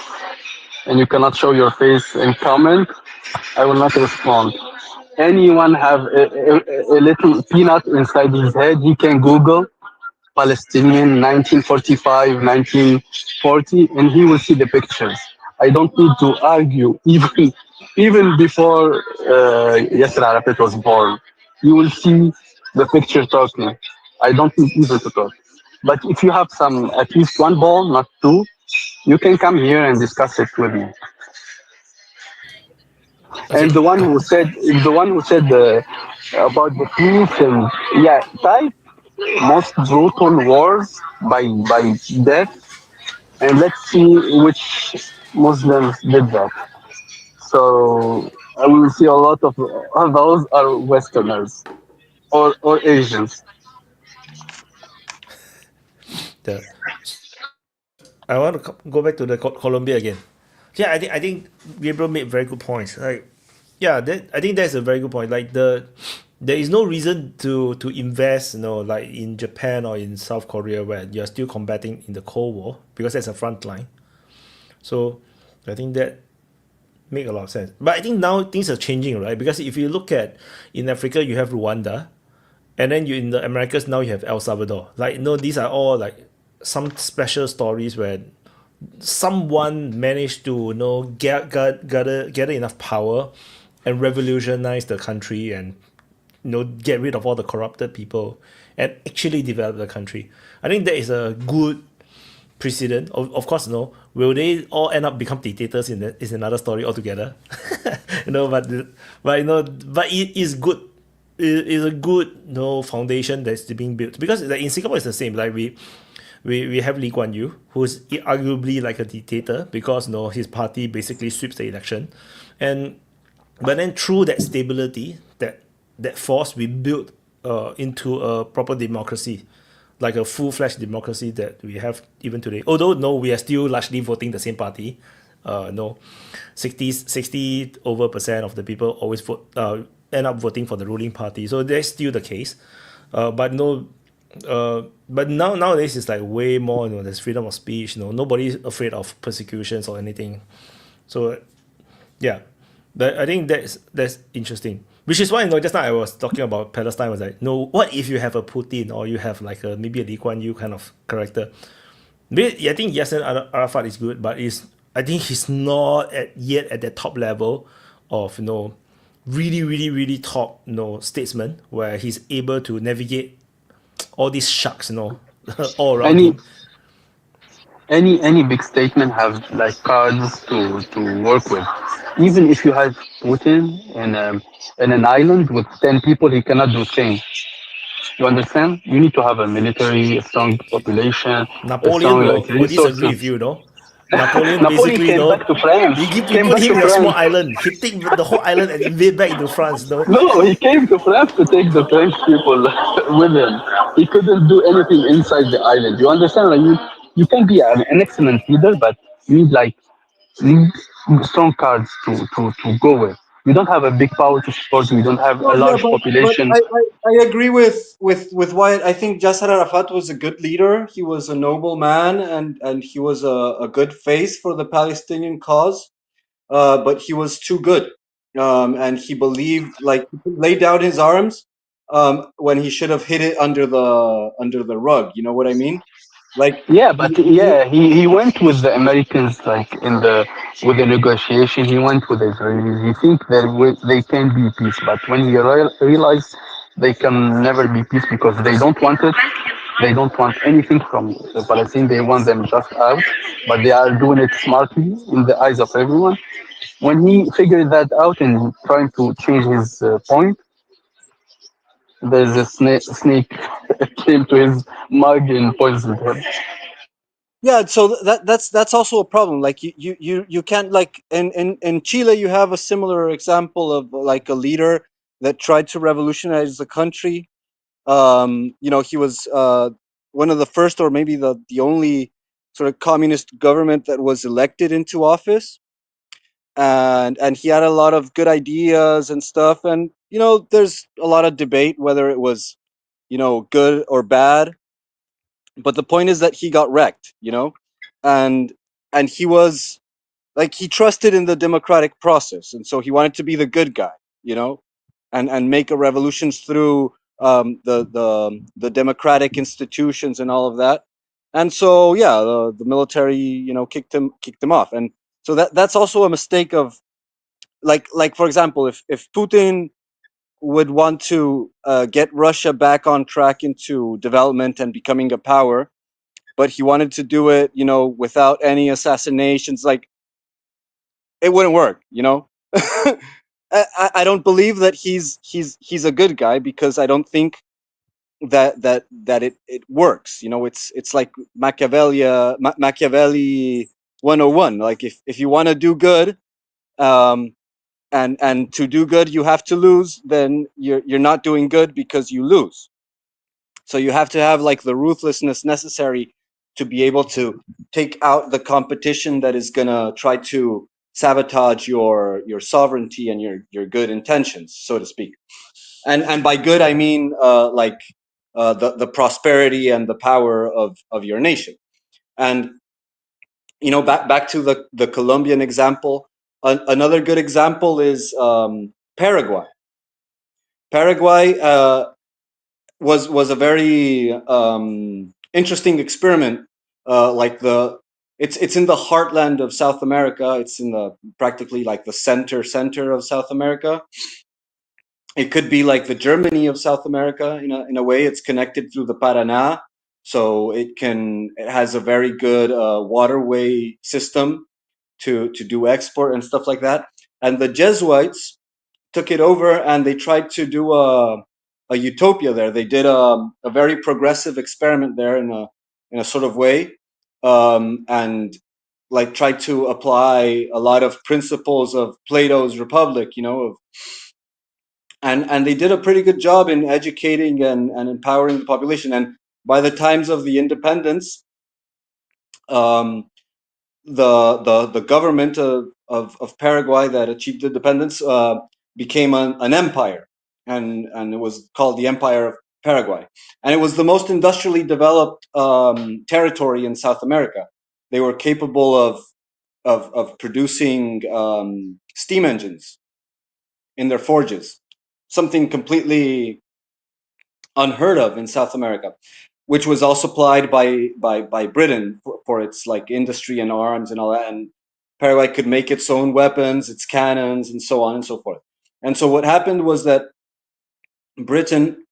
and you cannot show your face and comment, I will not respond. Anyone have a little peanut inside his head, he can Google Palestinian 1945, 1940, and he will see the pictures. I don't need to argue even before Yasser Arafat was born. You will see the picture talking. I don't need even to talk. But if you have some, at least one ball, not two, you can come here and discuss it with me. And Okay. the one who said about the peace and yeah, type most brutal wars by death, and let's see which Muslims did that. So we will see a lot of those are Westerners or Asians. The so I want to go back to the Colombia again. Yeah, I think Gabriel made very good points. Like, yeah, I think that's a very good point. Like there is no reason to invest, like in Japan or in South Korea where you're still combating in the Cold War because that's a front line. So I think that make a lot of sense. But I think now things are changing, right? Because if you look at in Africa, you have Rwanda, and then you in the Americas now you have El Salvador. Like, these are all like some special stories where someone managed to gather enough power and revolutionize the country and get rid of all the corrupted people and actually develop the country. I think that is a good precedent. Of course, no. Will they all end up become dictators? Is another story altogether. But it is good. It is a good foundation that's being built because like in Singapore it's the same. Like we have Lee Kuan Yew, who's arguably like a dictator because his party basically sweeps the election, and but then through that stability, that force, we built into a proper democracy, like a full-fledged democracy that we have even today. Although no, we are still largely voting the same party. No, 60 over percent of the people always end up voting for the ruling party. So that's still the case. But no, but nowadays it's like way more. There's freedom of speech. Nobody's afraid of persecutions or anything. So yeah, but I think that's interesting. Which is why just now I was talking about Palestine was like, no, what if you have a Putin or you have like maybe a Lee Kuan Yew kind of character? Maybe, I think Yasser Arafat is good, but I think he's not yet at the top level of really really really top statesman where he's able to navigate all these sharks all around Any him. any big statement have like cards to work with. Even if you have Putin in an island with 10 people, he cannot do things. You understand? You need to have a military, a strong population, a Napoleon strong like will disagree with resources. you, Napoleon Napoleon basically, came back to France. he Came put back him to in a small France. island. He take the whole island and invade back into France, No, he came to France to take the French people with him. He couldn't do anything inside the island. You understand? Like you can be an excellent leader, but you need like need strong cards to go with. We don't have a big power to support. We don't have a Well, yeah, large but population. I agree with Wyatt. I think Yasser Arafat was a good leader. He was a noble man, and he was a good face for the Palestinian cause. But he was too good, and he believed like he laid down his arms when he should have hid it under the rug. You know what I mean? Like Yeah, but yeah, he went with the Americans like in the with the negotiation. He went with the Israelis. He think that they can be peace, but when he realized they can never be peace because they don't want it. They don't want anything from the Palestine. They want them just out, but they are doing it smartly in the eyes of everyone. When he figured that out and trying to change his point, there's a snake came to his mug and poisoned him. yeah, so that's also a problem. Like you can't like in Chile you have a similar example of like a leader that tried to revolutionize the country. He was one of the first, or maybe the only sort of communist government that was elected into office, and he had a lot of good ideas and stuff. And there's a lot of debate whether it was good or bad, but the point is that he got wrecked, and he was like he trusted in the democratic process, and so he wanted to be the good guy, you know, and make a revolution through the democratic institutions and all of that. And so yeah, the military kicked him off. And So that's also a mistake of like for example, if Putin would want to get Russia back on track into development and becoming a power, but he wanted to do it, without any assassinations, like it wouldn't work, I don't believe that he's a good guy, because I don't think that it works. It's like Machiavelli 101. Like if you want to do good, um, and to do good you have to lose, then you're not doing good because you lose. So you have to have like the ruthlessness necessary to be able to take out the competition that is gonna try to sabotage your sovereignty and your good intentions, so to speak. And by good I mean like the prosperity and the power of your nation. And back to the Colombian example. Another good example is Paraguay. Paraguay was a very interesting experiment. Like it's in the heartland of South America. It's in the practically like the center of South America. It could be like the Germany of South America in a way. It's connected through the Paraná, so it has a very good waterway system to do export and stuff like that. And the Jesuits took it over and they tried to do a utopia there. They did a very progressive experiment there in a sort of way, and like tried to apply a lot of principles of Plato's Republic, and they did a pretty good job in educating and empowering the population. And by the times of the independence, um, the government of Paraguay that achieved independence became an empire, and it was called the Empire of Paraguay, and it was the most industrially developed territory in South America. They were capable of producing steam engines in their forges, something completely unheard of in South America, which was all supplied by Britain for its like industry and arms and all that. And Paraguay could make its own weapons, its cannons, and so on and so forth. And so what happened was that Britain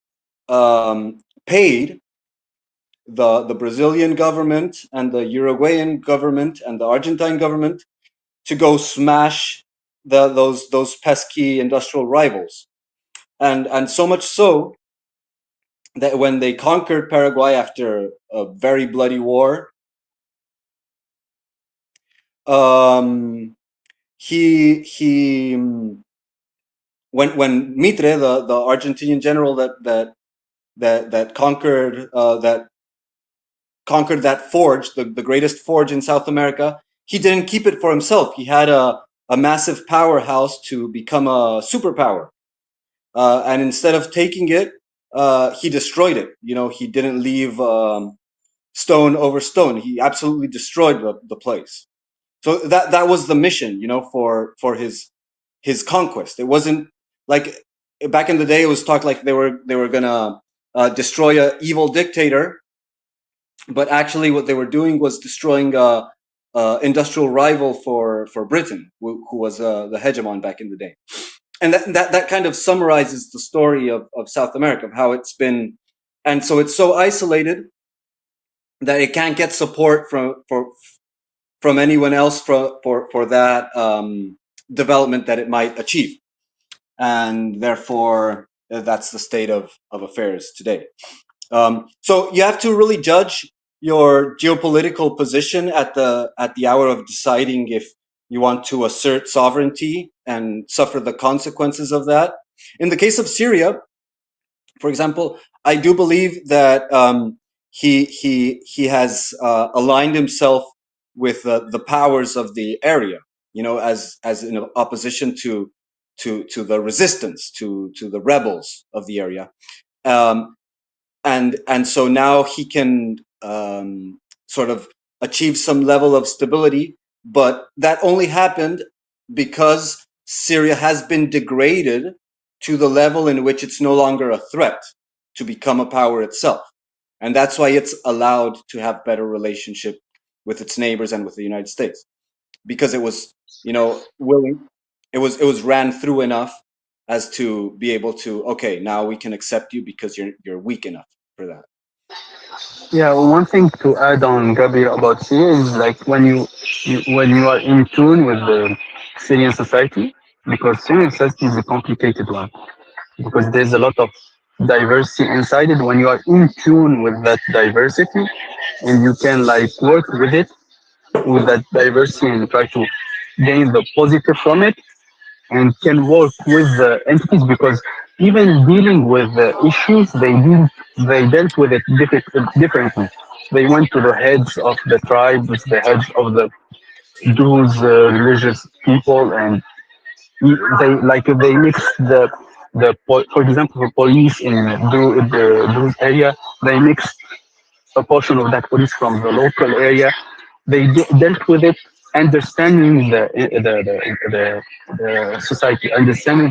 paid the Brazilian government and the Uruguayan government and the Argentine government to go smash those pesky industrial rivals. And so much so that when they conquered Paraguay after a very bloody war, um, he when Mitre, the Argentinian general that conquered that forge, the greatest forge in South America, he didn't keep it for himself. He had a massive powerhouse to become a superpower, and instead of taking it, he destroyed it. He didn't leave stone over stone. He absolutely destroyed the place. So that was the mission, for his conquest. It wasn't like back in the day. It was talked like they were gonna destroy a evil dictator, but actually what they were doing was destroying a industrial rival for Britain, who was the hegemon back in the day. And that kind of summarizes the story of South America, of how it's been. And so it's so isolated that it can't get support from anyone else for that development that it might achieve. And therefore, that's the state of affairs today. So you have to really judge your geopolitical position at the hour of deciding if you want to assert sovereignty and suffer the consequences of that. In the case of Syria, for example, I do believe that he has aligned himself with the powers of the area, as in opposition to the resistance, to the rebels of the area. Um, and so now he can sort of achieve some level of stability, but that only happened because Syria has been degraded to the level in which it's no longer a threat to become a power itself, and that's why it's allowed to have better relationship with its neighbors and with the United States. because it was, willing. It was ran through enough as to be able to, okay, now we can accept you because you're weak enough for that. Yeah, one thing to add on, Gabriel, about Syria is like when you are in tune with the Syrian society, because Syrian society is a complicated one, because there's a lot of diversity inside it. When you are in tune with that diversity, and you can like work with it, with that diversity, and try to gain the positive from it, and can work with the entities, because even dealing with the issues, they dealt with it differently. They went to the heads of the tribes, the heads of those religious people, and they mixed for example, for police in those area, they mixed a portion of that police from the local area. They dealt with it, understanding the society, understanding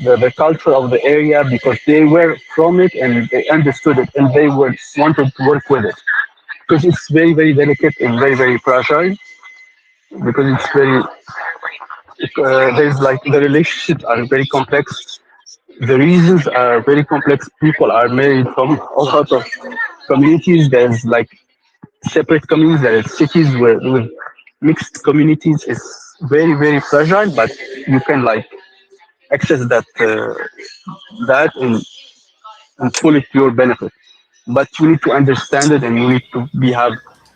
the culture of the area, because they were from it and they understood it, and they wanted to work with it, because it's very, very delicate and very, very fragile, because it's very there's like the relationships are very complex, the reasons are very complex. People are married from a lot of communities. There's like separate communities, there are cities with mixed communities. It's very, very fragile, but you can like access that and pull it to your benefit. But you need to understand it, and you need to have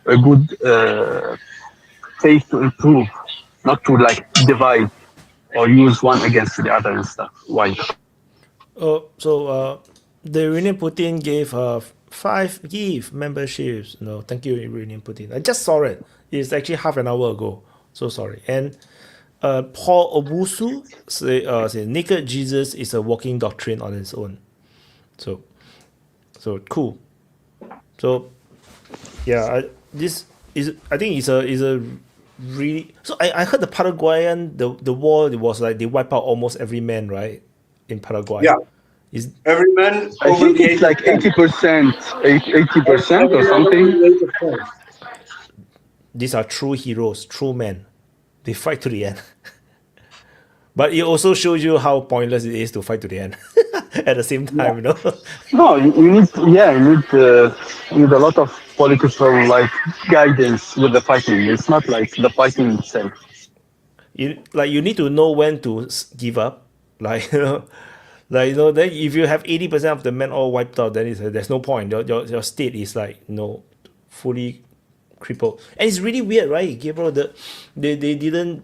a good faith to improve, not to like divide or use one against the other and stuff. Why? The Iranian Putin gave 5 memberships. No, thank you, Iranian Putin. I just saw it. It's actually half an hour ago. So sorry. And Paul Obusu say naked Jesus is a walking doctrine on its own. So cool. So yeah, I think it's a really. So I heard the Paraguayan the war was like they wipe out almost every man, right, in Paraguay. Yeah. Is Every man I over think the it's age like of 10. 80%, 80% or Everyone over something. the age of 10. these are true heroes, true men. They fight to the end. But it also shows you how pointless it is to fight to the end. At the same Yeah. time, you know. No, you need a lot of political like guidance with the fighting. It's not like the fighting itself. You need to know when to give up. Like then if you have 80% of the men all wiped out, then there's no point. Your state is like fully crippled. And it's really weird, right, Gabriel? They didn't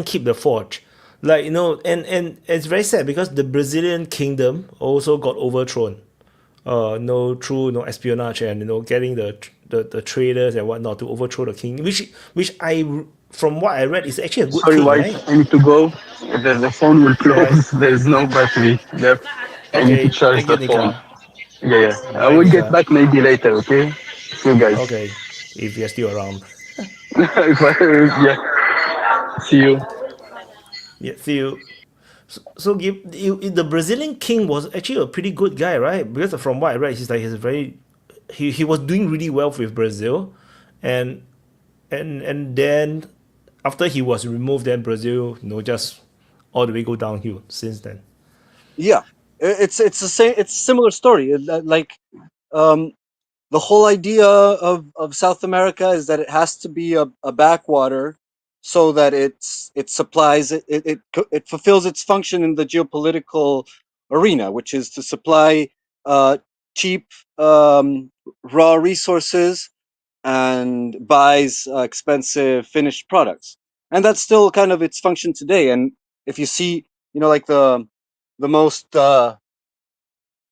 keep the forge. And it's very sad because the Brazilian kingdom also got overthrown. Through espionage and getting the traders and whatnot to overthrow the king, which from what I read is actually a good Sorry, thing, wife, right? I need to go. The phone will close. There's no battery left. I need to Okay, charge thank you, the phone. Nika. Yeah. I Bye, will get Nika. back maybe later. Okay. See you guys. Okay, if you're still around. Yeah. See you. Yeah, see you. So the Brazilian king was actually a pretty good guy, right? Because from what I read, he was doing really well with Brazil, and then after he was removed, then Brazil, just all the way go downhill since then. Yeah. It's the same. It's a similar story. Like, um, the whole idea of South America is that it has to be a backwater, so that it supplies it fulfills its function in the geopolitical arena, which is to supply cheap, raw resources, and buys expensive finished products. And that's still kind of its function today. And if you see, like the most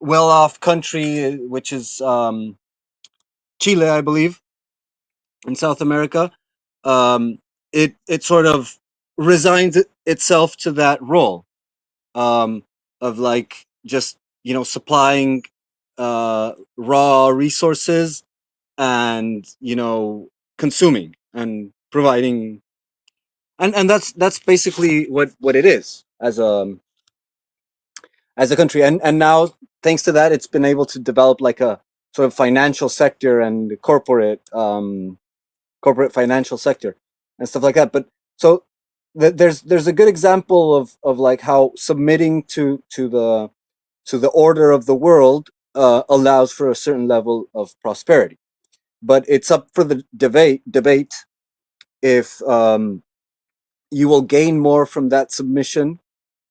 well-off country, which is Chile, I believe, in South America, um, it sort of resigns itself to that role, um, of like just supplying raw resources, and consuming and providing, and that's basically what it is as a country. And now, thanks to that, it's been able to develop like a sort of financial sector and corporate financial sector. and stuff like that. But so there's a good example of like how submitting to the order of the world allows for a certain level of prosperity. But it's up for the debate if you will gain more from that submission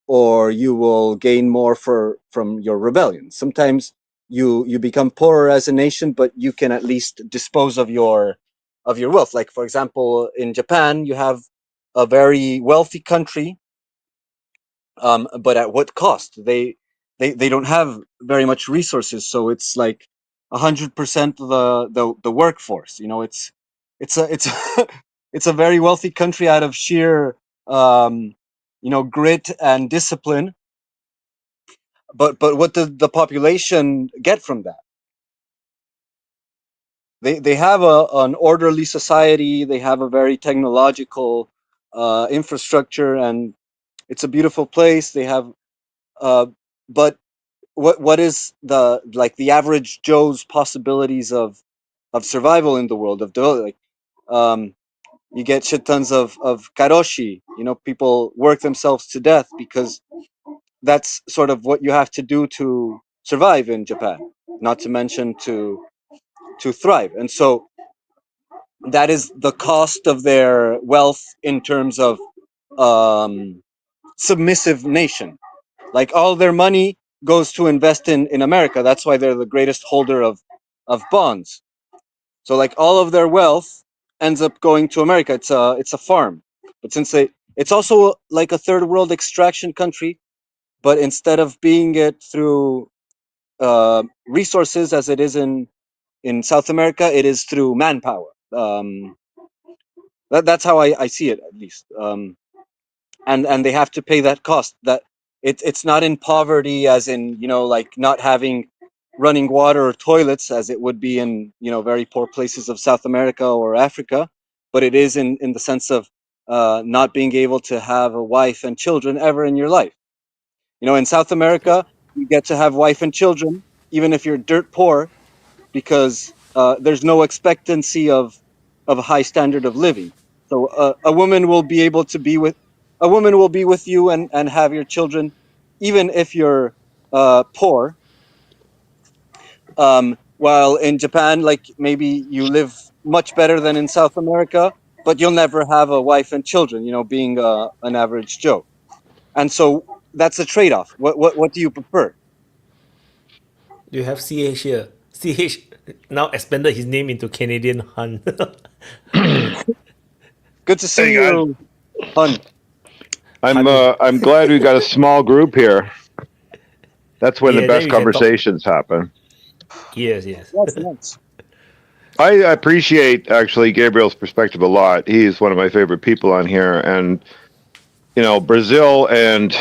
or you will gain more from your rebellion. Sometimes you become poorer as a nation, but you can at least dispose of your wealth. Like for example, in Japan, you have a very wealthy country, but at what cost? They don't have very much resources, so it's like 100% the workforce. You know, it's it's a very wealthy country out of sheer grit and discipline. But what does the population get from that? They have an orderly society. They have a very technological infrastructure, and it's a beautiful place. They have, but what is the average Joe's possibilities of survival in the world of development? Like, you get shit tons of karoshi. You know, people work themselves to death because that's sort of what you have to do to survive in Japan. Not to mention to thrive. And so that is the cost of their wealth in terms of submissive nation. Like all their money goes to invest in America. That's why they're the greatest holder of bonds. So like all of their wealth ends up going to America. It's a farm. But since it's also like a third world extraction country, but instead of being it through resources as it is in South America, it is through manpower. That's how I see it, at least. And they have to pay that cost. That it's not in poverty as in, like not having running water or toilets as it would be in, very poor places of South America or Africa, but it is in the sense of not being able to have a wife and children ever in your life. In South America, you get to have wife and children even if you're dirt poor, because there's no expectancy of a high standard of living. So a woman will be able to be with a woman will be with you and have your children, even if you're poor. While in Japan, like maybe you live much better than in South America, but you'll never have a wife and children. Being an average Joe, and so that's a trade-off. What do you prefer? You have CH here. CH now expanded his name into Canadian Han. Good to see Hey guys, you, Hun. I'm glad we got a small group here. That's when the Yeah, then best we can talk. conversations happen. Yes, yes. Yes, nice. I appreciate actually Gabriel's perspective a lot. He's one of my favorite people on here, and Brazil and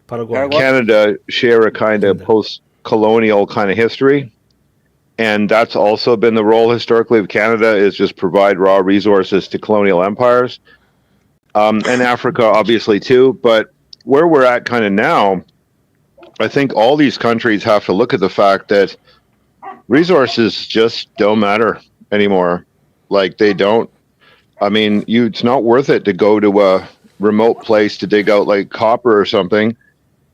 Paraguay. Canada share a kind of Canada. post-colonial kind of history, and that's also been the role historically of Canada, is just provide raw resources to colonial empires, and Africa obviously too. But where we're at kind of now, I think all these countries have to look at the fact that resources just don't matter anymore. Like they don't. I mean, it's not worth it to go to a remote place to dig out like copper or something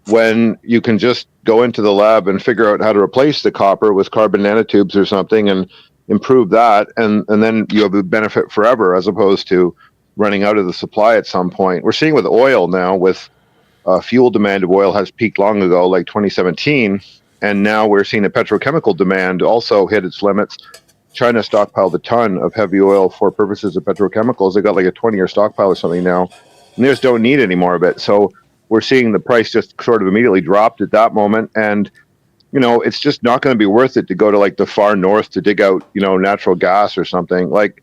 when you can just go into the lab and figure out how to replace the copper with carbon nanotubes or something and improve that, and then you have a benefit forever, as opposed to running out of the supply at some point. We're seeing with oil now, with fuel demand of oil has peaked long ago, like 2017, and now we're seeing the petrochemical demand also hit its limits. China stockpiled a ton of heavy oil for purposes of petrochemicals. They got like a 20-year stockpile or something now, and they just don't need any more of it. So we're seeing the price just sort of immediately dropped at that moment, and it's just not going to be worth it to go to like the far north to dig out natural gas or something. Like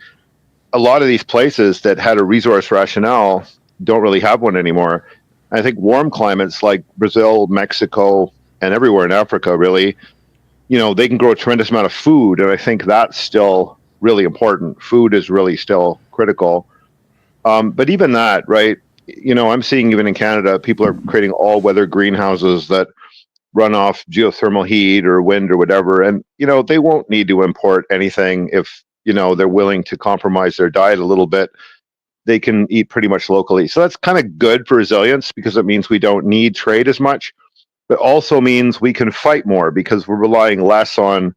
a lot of these places that had a resource rationale don't really have one anymore. I think warm climates like Brazil, Mexico, and everywhere in Africa, really, they can grow a tremendous amount of food. And I think that's still really important. Food is really still critical. But even that, right, I'm seeing even in Canada, people are creating all-weather greenhouses that run off geothermal heat or wind or whatever. And, they won't need to import anything if, they're willing to compromise their diet a little bit, they can eat pretty much locally. So that's kind of good for resilience because it means we don't need trade as much, but also means we can fight more because we're relying less on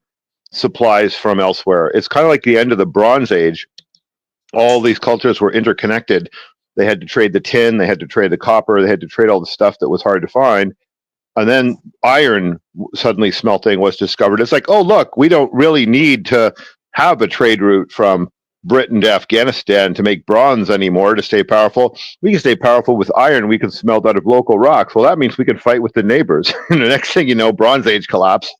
supplies from elsewhere. It's kind of like the end of the Bronze Age. All these cultures were interconnected. They had to trade the tin, they had to trade the copper, they had to trade all the stuff that was hard to find. And then iron suddenly smelting was discovered. It's like, oh, look, we don't really need to have a trade route from Britain to Afghanistan to make bronze anymore to stay powerful. We can stay powerful with iron. We can smelt out of local rocks. Well, that means we can fight with the neighbors. And the next thing you know, Bronze Age collapse.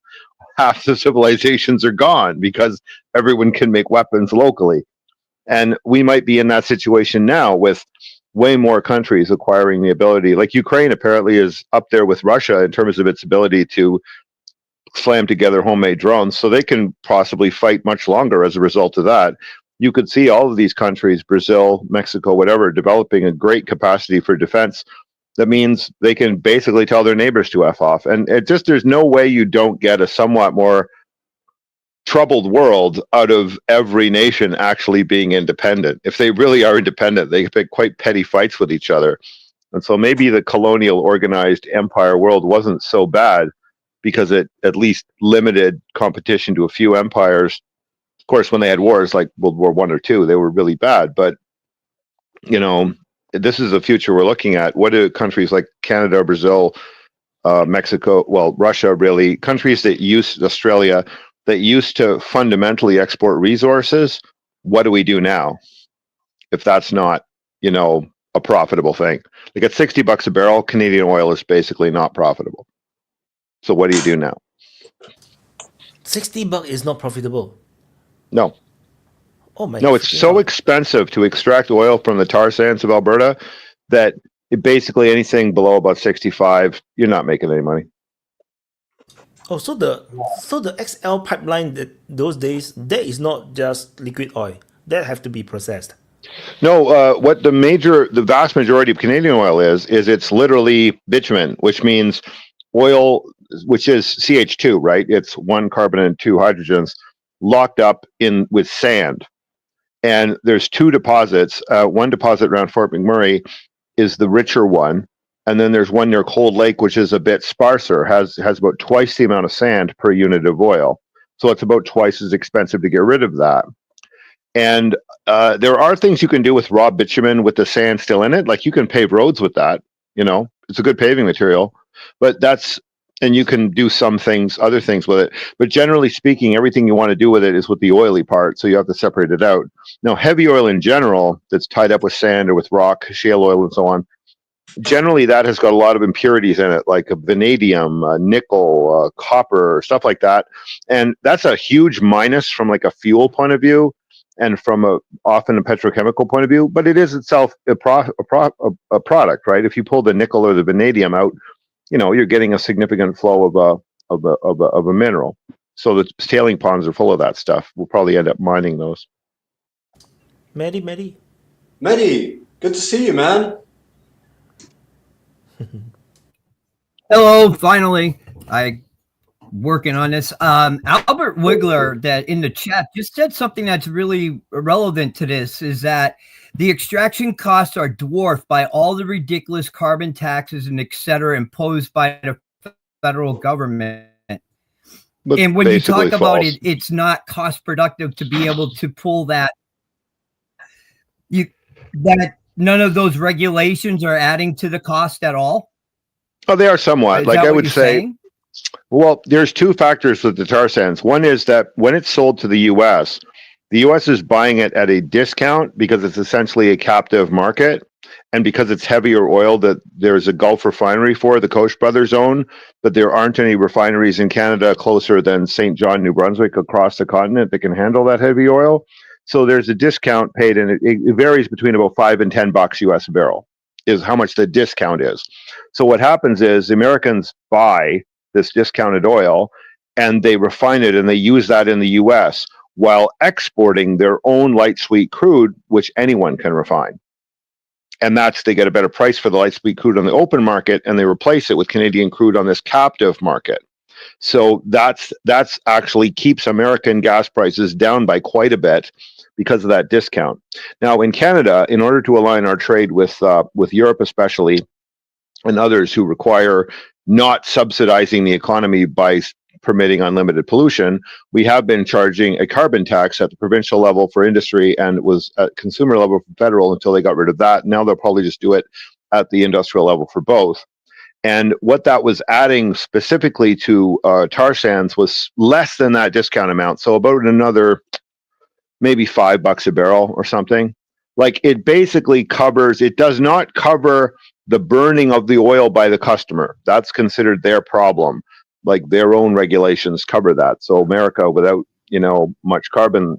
Half the civilizations are gone because everyone can make weapons locally. And we might be in that situation now with way more countries acquiring the ability. Like Ukraine apparently is up there with Russia in terms of its ability to slam together homemade drones, so they can possibly fight much longer as a result of that. You could see all of these countries, Brazil, Mexico, whatever, developing a great capacity for defense. That means they can basically tell their neighbors to F off. And there's no way you don't get a somewhat more troubled world out of every nation actually being independent. If they really are independent, they pick quite petty fights with each other. And so maybe the colonial organized empire world wasn't so bad because it at least limited competition to a few empires. Of course, when they had wars like World War I or II, they were really bad. But, this is the future we're looking at. What do countries like Canada, Brazil, Mexico, Russia, really, countries that Australia, that used to fundamentally export resources, what do we do now if that's not, a profitable thing? Like at $60 a barrel, Canadian oil is basically not profitable. So what do you do now? $60 is not profitable. No. Oh my! No, it's so expensive to extract oil from the tar sands of Alberta that basically anything below about 65, you're not making any money. Oh, so the XL pipeline those days, that is not just liquid oil. That have to be processed. No, what the vast majority of Canadian oil is it's literally bitumen, which means oil, which is CH2, right? It's one carbon and two hydrogens locked up with sand. And there's two deposits. One deposit around Fort McMurray is the richer one. And then there's one near Cold Lake, which is a bit sparser, has about twice the amount of sand per unit of oil. So it's about twice as expensive to get rid of that. And there are things you can do with raw bitumen with the sand still in it. Like you can pave roads with that, it's a good paving material. But and you can do other things with it. But generally speaking, everything you want to do with it is with the oily part. So you have to separate it out. Now, heavy oil in general that's tied up with sand or with rock, shale oil and so on, generally that has got a lot of impurities in it, like vanadium, nickel, copper, stuff like that. And that's a huge minus from like a fuel point of view and from often a petrochemical point of view. But it is itself a product, right? If you pull the nickel or the vanadium out, you're getting a significant flow of a mineral. So the tailing ponds are full of that stuff. We'll probably end up mining those. Mehdi, good to see you, man. Hello, finally. I working on this. Albert Wiggler that in the chat just said something that's really relevant to this, is that the extraction costs are dwarfed by all the ridiculous carbon taxes and et cetera imposed by the federal government. But and when you talk false. about it, it's not cost productive to be able to pull that. That none of those regulations are adding to the cost at all. Oh, they are somewhat. Like I would say, saying? Well, there's two factors with the tar sands. One is that when it's sold to the U.S., the U.S. is buying it at a discount because it's essentially a captive market, and because it's heavier oil that there's a Gulf refinery for, the Koch brothers own, but there aren't any refineries in Canada closer than St. John, New Brunswick, across the continent that can handle that heavy oil. So there's a discount paid, and it varies between about $5 and $10 US a barrel is how much the discount is. So what happens is the Americans buy this discounted oil and they refine it and they use that in the US while exporting their own light sweet crude, which anyone can refine. And they get a better price for the light sweet crude on the open market, and they replace it with Canadian crude on this captive market. So that's actually keeps American gas prices down by quite a bit because of that discount. Now in Canada, in order to align our trade with Europe especially, and others who require not subsidizing the economy by permitting unlimited pollution, we have been charging a carbon tax at the provincial level for industry, and it was at consumer level for federal until they got rid of that. Now they'll probably just do it at the industrial level for both. And what that was adding specifically to tar sands was less than that discount amount. So about another maybe $5 a barrel or something. Like it basically covers, it does not cover the burning of the oil by the customer. That's considered their problem. Like their own regulations cover that. So America, without, much carbon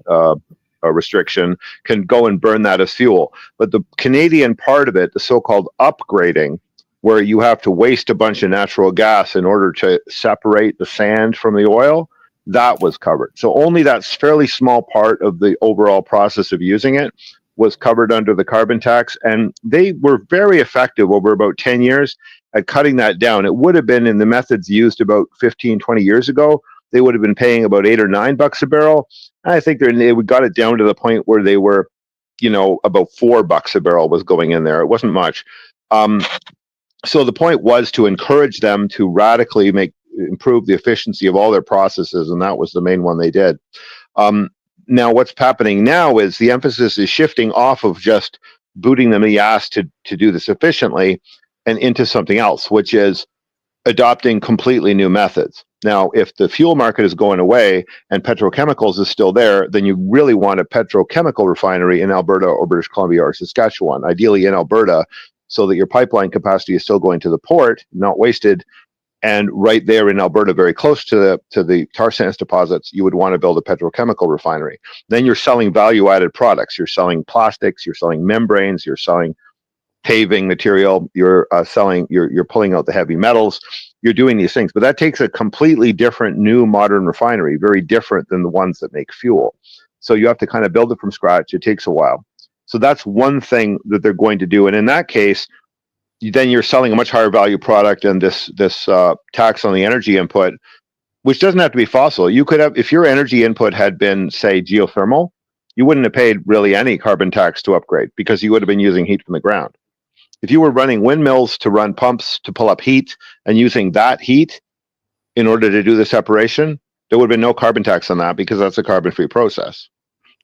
restriction, can go and burn that as fuel. But the Canadian part of it, the so-called upgrading, where you have to waste a bunch of natural gas in order to separate the sand from the oil, that was covered. So only that fairly small part of the overall process of using it was covered under the carbon tax. And they were very effective over about 10 years at cutting that down. It would have been in the methods used about 15, 20 years ago, they would have been paying about $8 or $9 a barrel. And I think they got it down to the point where they were, about $4 a barrel was going in there. It wasn't much. So the point was to encourage them to radically improve the efficiency of all their processes, and that was the main one they did. Now, what's happening now is the emphasis is shifting off of just booting them in the ass to do this efficiently and into something else, which is adopting completely new methods. Now, if the fuel market is going away and petrochemicals is still there, then you really want a petrochemical refinery in Alberta or British Columbia or Saskatchewan, ideally in Alberta, so that your pipeline capacity is still going to the port, not wasted. And right there in Alberta, very close to the tar sands deposits, you would want to build a petrochemical refinery. Then you're selling value-added products. You're selling plastics. You're selling membranes. You're selling paving material. You're you're pulling out the heavy metals. You're doing these things, but that takes a completely different, new, modern refinery, very different than the ones that make fuel. So you have to kind of build it from scratch. It takes a while. So that's one thing that they're going to do. And in that case, then you're selling a much higher value product, and this tax on the energy input, which doesn't have to be fossil. You could have, if your energy input had been, say, geothermal, you wouldn't have paid really any carbon tax to upgrade because you would have been using heat from the ground. If you were running windmills to run pumps to pull up heat and using that heat in order to do the separation, there would have been no carbon tax on that because that's a carbon-free process.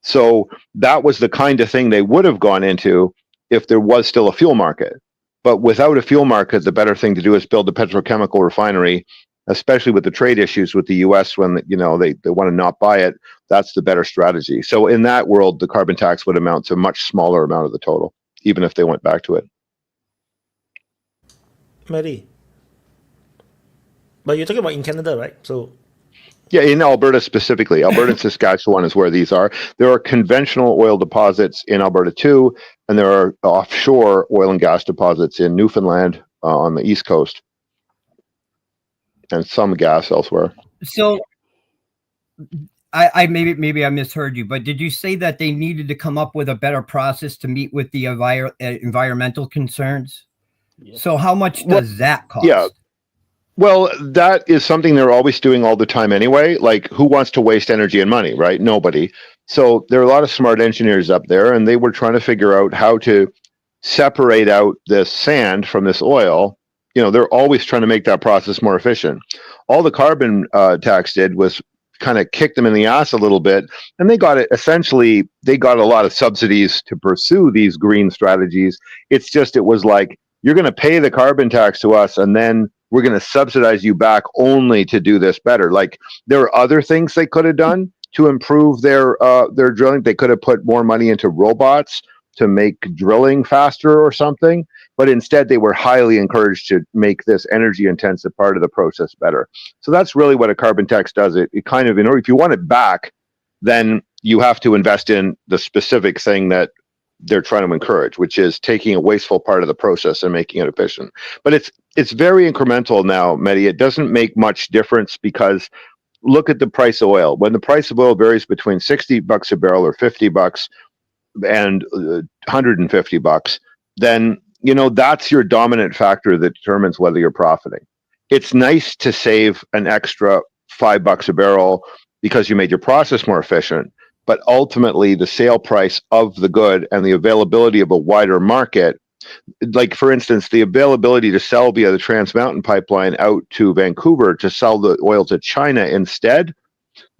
So that was the kind of thing they would have gone into if there was still a fuel market. But without a fuel market, the better thing to do is build a petrochemical refinery, especially with the trade issues with the US when they want to not buy it. That's the better strategy. So in that world, the carbon tax would amount to a much smaller amount of the total, even if they went back to it. Mary. But you're talking about in Canada, right? So yeah, in Alberta specifically. Alberta and Saskatchewan is where these are. There are conventional oil deposits in Alberta too, and there are offshore oil and gas deposits in Newfoundland on the east coast, and some gas elsewhere. So I maybe I misheard you, but did you say that they needed to come up with a better process to meet with the environmental concerns? Yeah. So how much does that cost? Yeah. Well, that is something they're always doing all the time anyway. Like, who wants to waste energy and money, right? Nobody. So there are a lot of smart engineers up there, and they were trying to figure out how to separate out this sand from this oil. They're always trying to make that process more efficient. All the carbon tax did was kind of kick them in the ass a little bit, and they got a lot of subsidies to pursue these green strategies. It's just, it was like, you're going to pay the carbon tax to us, and then we're going to subsidize you back only to do this better. Like, there are other things they could have done to improve their drilling. They could have put more money into robots to make drilling faster or something, but instead they were highly encouraged to make this energy intensive part of the process better. So that's really what a carbon tax does. It kind of, in order, if you want it back, then you have to invest in the specific thing that they're trying to encourage, which is taking a wasteful part of the process and making it efficient. But it's very incremental now, Mehdi. It doesn't make much difference because look at the price of oil. When the price of oil varies between $60 a barrel or $50 and $150, then that's your dominant factor that determines whether you're profiting. it's nice to save an extra $5 a barrel because you made your process more efficient. But ultimately, the sale price of the good and the availability of a wider market, like for instance, the availability to sell via the Trans Mountain pipeline out to Vancouver to sell the oil to China instead,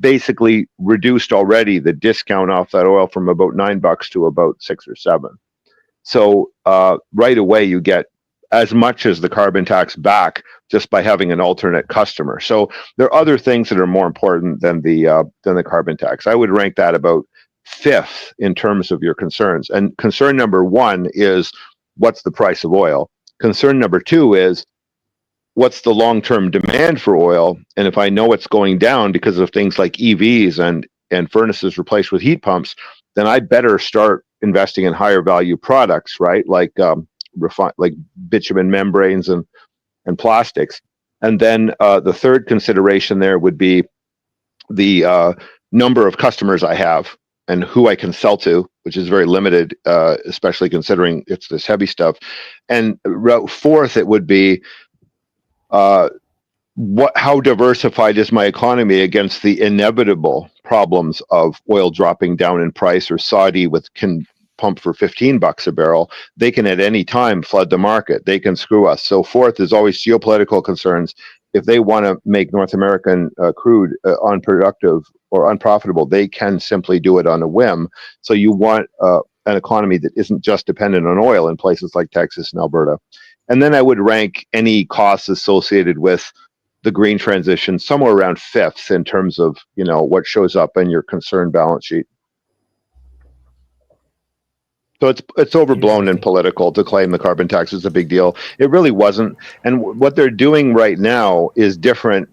basically reduced already the discount off that oil from about $9 to about 6 or 7. So right away you get as much as the carbon tax back just by having an alternate customer. So there are other things that are more important than the carbon tax. I would rank that about 5th in terms of your concerns. And concern number 1 is what's the price of oil? Concern number 2 is what's the long-term demand for oil? And if I know it's going down because of things like EVs and furnaces replaced with heat pumps, then I better start investing in higher value products, right? Like like bitumen membranes and plastics. And then the third consideration there would be the number of customers I have and who I can sell to, which is very limited, especially considering it's this heavy stuff. And fourth, it would be how diversified is my economy against the inevitable problems of oil dropping down in price, or Saudi can pump for $15 a barrel. They can at any time flood the market. They can screw us. So fourth is always geopolitical concerns. If they want to make North American crude unproductive or unprofitable, they can simply do it on a whim. So you want an economy that isn't just dependent on oil in places like Texas and Alberta. And then I would rank any costs associated with the green transition somewhere around 5th in terms of, what shows up in your concern balance sheet. So it's overblown and political to claim the carbon tax is a big deal. It really wasn't. And what they're doing right now is different.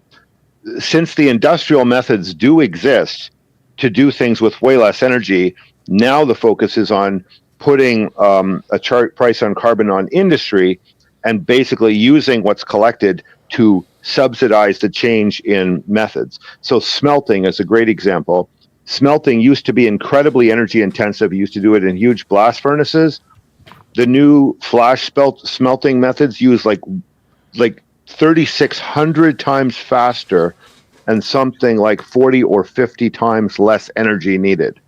Since the industrial methods do exist to do things with way less energy, now the focus is on putting a price on carbon on industry and basically using what's collected to subsidize the change in methods. So smelting is a great example. Smelting used to be incredibly energy intensive. You used to do it in huge blast furnaces. The new flash smelting methods use like 3,600 times faster and something like 40 or 50 times less energy needed.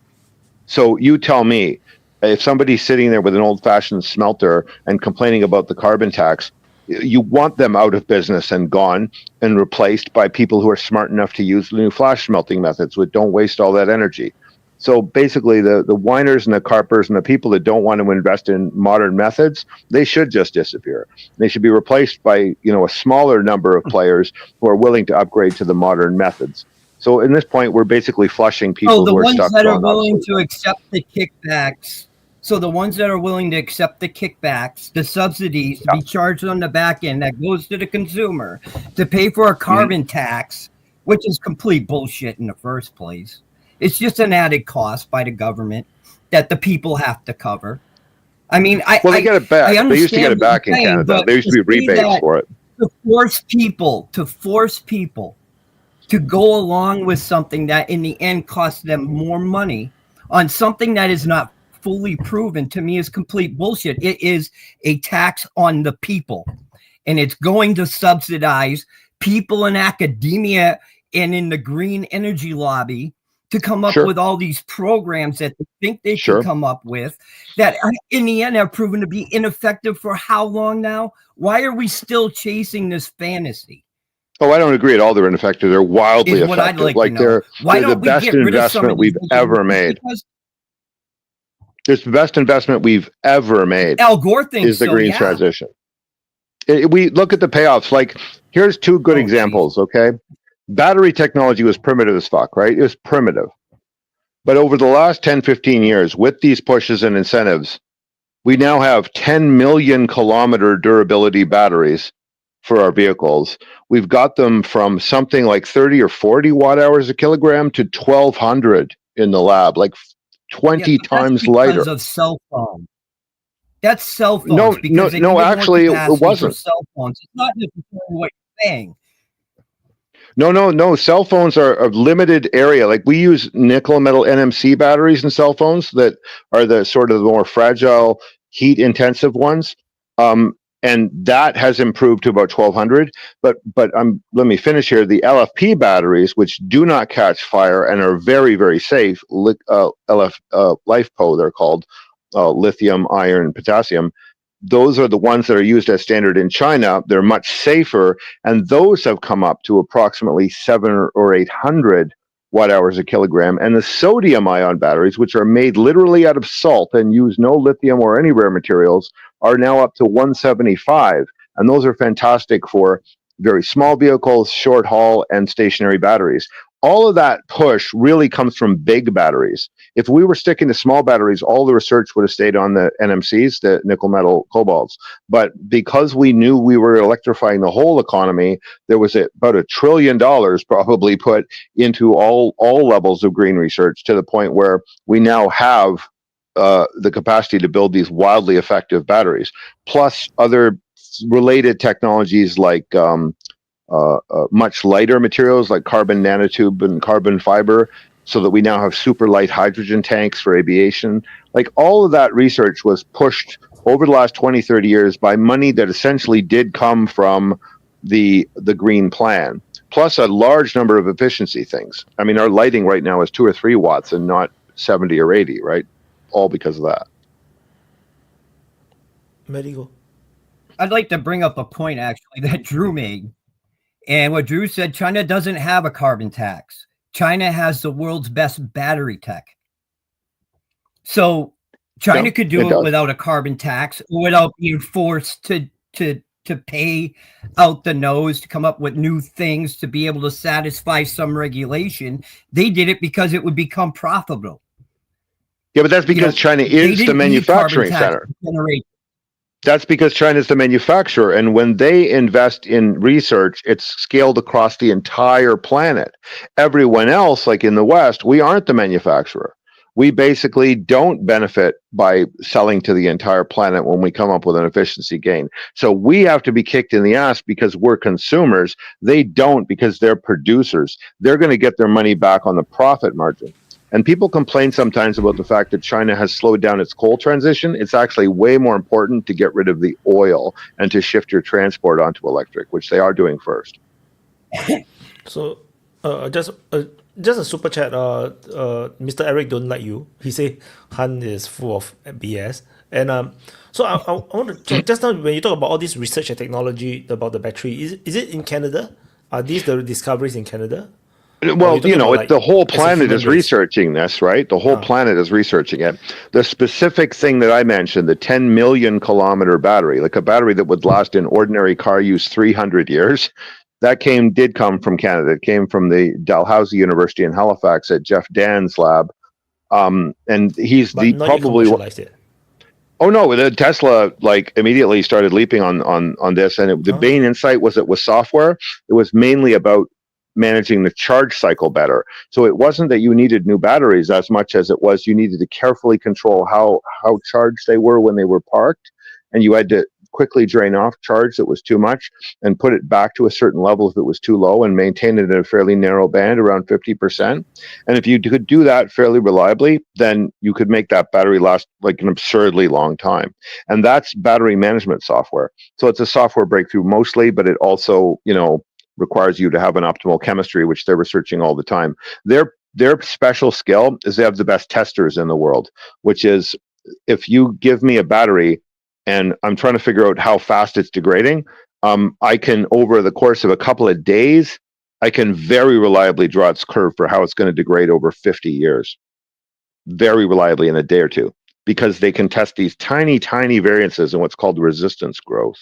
So you tell me, if somebody's sitting there with an old-fashioned smelter and complaining about the carbon tax, you want them out of business and gone and replaced by people who are smart enough to use the new flash smelting methods, which don't waste all that energy. So basically the whiners and the carpers and the people that don't want to invest in modern methods, they should just disappear. They should be replaced by, a smaller number of players who are willing to upgrade to the modern methods. So in this point, we're basically flushing people who are stuck. The ones that are willing to accept the kickbacks. So the ones that are willing to accept the kickbacks, the subsidies to be charged on the back end that goes to the consumer to pay for a carbon tax, which is complete bullshit in the first place. It's just an added cost by the government that the people have to cover. I mean, they get it back. They used to get it back in Canada. There used to be rebates for it. To force people to go along with something that in the end costs them more money on something that is not fully proven, to me, is complete bullshit. It is a tax on the people, and it's going to subsidize people in academia and in the green energy lobby to come up with all these programs that they think they should come up with that in the end have proven to be ineffective for how long now? Why are we still chasing this fantasy? Oh, I don't agree at all. They're ineffective. They're wildly effective. They're the best investment we've ever made. It's the best investment we've ever made. Al Gore thinks is the green transition. We look at the payoffs. Like, here's two good examples. Okay, battery technology was primitive as fuck, right? It was primitive. But over the last 10, 15 years, with these pushes and incentives, we now have 10 million kilometer durability batteries for our vehicles. We've got them from something like 30 or 40 watt hours a kilogram to 1,200 in the lab, like 20 times lighter. Because of cell phones. That's cell phones. No, actually, it wasn't. Cell phones. It's not necessarily what you're saying. No. Cell phones are a limited area. Like, we use nickel metal NMC batteries in cell phones that are the sort of the more fragile, heat intensive ones. and that has improved to about 1200. But let me finish here. The LFP batteries, which do not catch fire and are very, very safe, LiFePO they're called, lithium, iron, potassium. Those are the ones that are used as standard in China. They're much safer, and those have come up to approximately 700 or 800 watt hours a kilogram. And the sodium ion batteries, which are made literally out of salt and use no lithium or any rare materials, are now up to 175. And those are fantastic for very small vehicles, short haul, and stationary batteries. All of that push really comes from big batteries. If we were sticking to small batteries, all the research would have stayed on the NMCs, the nickel, metal, cobalts. But because we knew we were electrifying the whole economy, there was about $1 trillion probably put into all levels of green research, to the point where we now have the capacity to build these wildly effective batteries, plus other related technologies like much lighter materials like carbon nanotube and carbon fiber, so that we now have super light hydrogen tanks for aviation. Like, all of that research was pushed over the last 20, 30 years by money that essentially did come from the green plan, plus a large number of efficiency things. I mean, our lighting right now is 2 or 3 watts and not 70 or 80, right? All because of that. Medigo. I'd like to bring up a point actually that Drew made. And what Drew said, China doesn't have a carbon tax. China has the world's best battery tech. So China could do it without a carbon tax, without being forced to pay out the nose to come up with new things to be able to satisfy some regulation. They did it because it would become profitable. Yeah, but that's because China is the manufacturing center. That's because China is the manufacturer, and when they invest in research, it's scaled across the entire planet. Everyone else, like in the West, we aren't the manufacturer. We basically don't benefit by selling to the entire planet when we come up with an efficiency gain. So we have to be kicked in the ass because we're consumers. They don't, because they're producers. They're going to get their money back on the profit margin. And people complain sometimes about the fact that China has slowed down its coal transition. It's actually way more important to get rid of the oil and to shift your transport onto electric, which they are doing first. So, just a super chat. Mr. Eric don't like you. He say Han is full of BS. And so I want to check, just now when you talk about all this research and technology about the battery, is it in Canada? Are these the discoveries in Canada? Well, the whole planet is researching this, right? The whole planet is researching it. The specific thing that I mentioned, the 10 million kilometer battery, like a battery that would last in ordinary car use 300 years, that did come from Canada. It came from the Dalhousie University in Halifax at Jeff Dan's lab. And he's probably... Oh no! The Tesla immediately started leaping on this, and the main insight was it was software. It was mainly about managing the charge cycle better. So it wasn't that you needed new batteries as much as it was you needed to carefully control how charged they were when they were parked, and you had to quickly drain off charge that was too much and put it back to a certain level if it was too low, and maintain it in a fairly narrow band around 50%. And if you could do that fairly reliably, then you could make that battery last like an absurdly long time. And that's battery management software. So it's a software breakthrough mostly, but it also, requires you to have an optimal chemistry, which they're researching all the time. Their special skill is they have the best testers in the world, which is, if you give me a battery and I'm trying to figure out how fast it's degrading, I can, over the course of a couple of days, I can very reliably draw its curve for how it's going to degrade over 50 years. Very reliably in a day or two, because they can test these tiny, tiny variances in what's called resistance growth.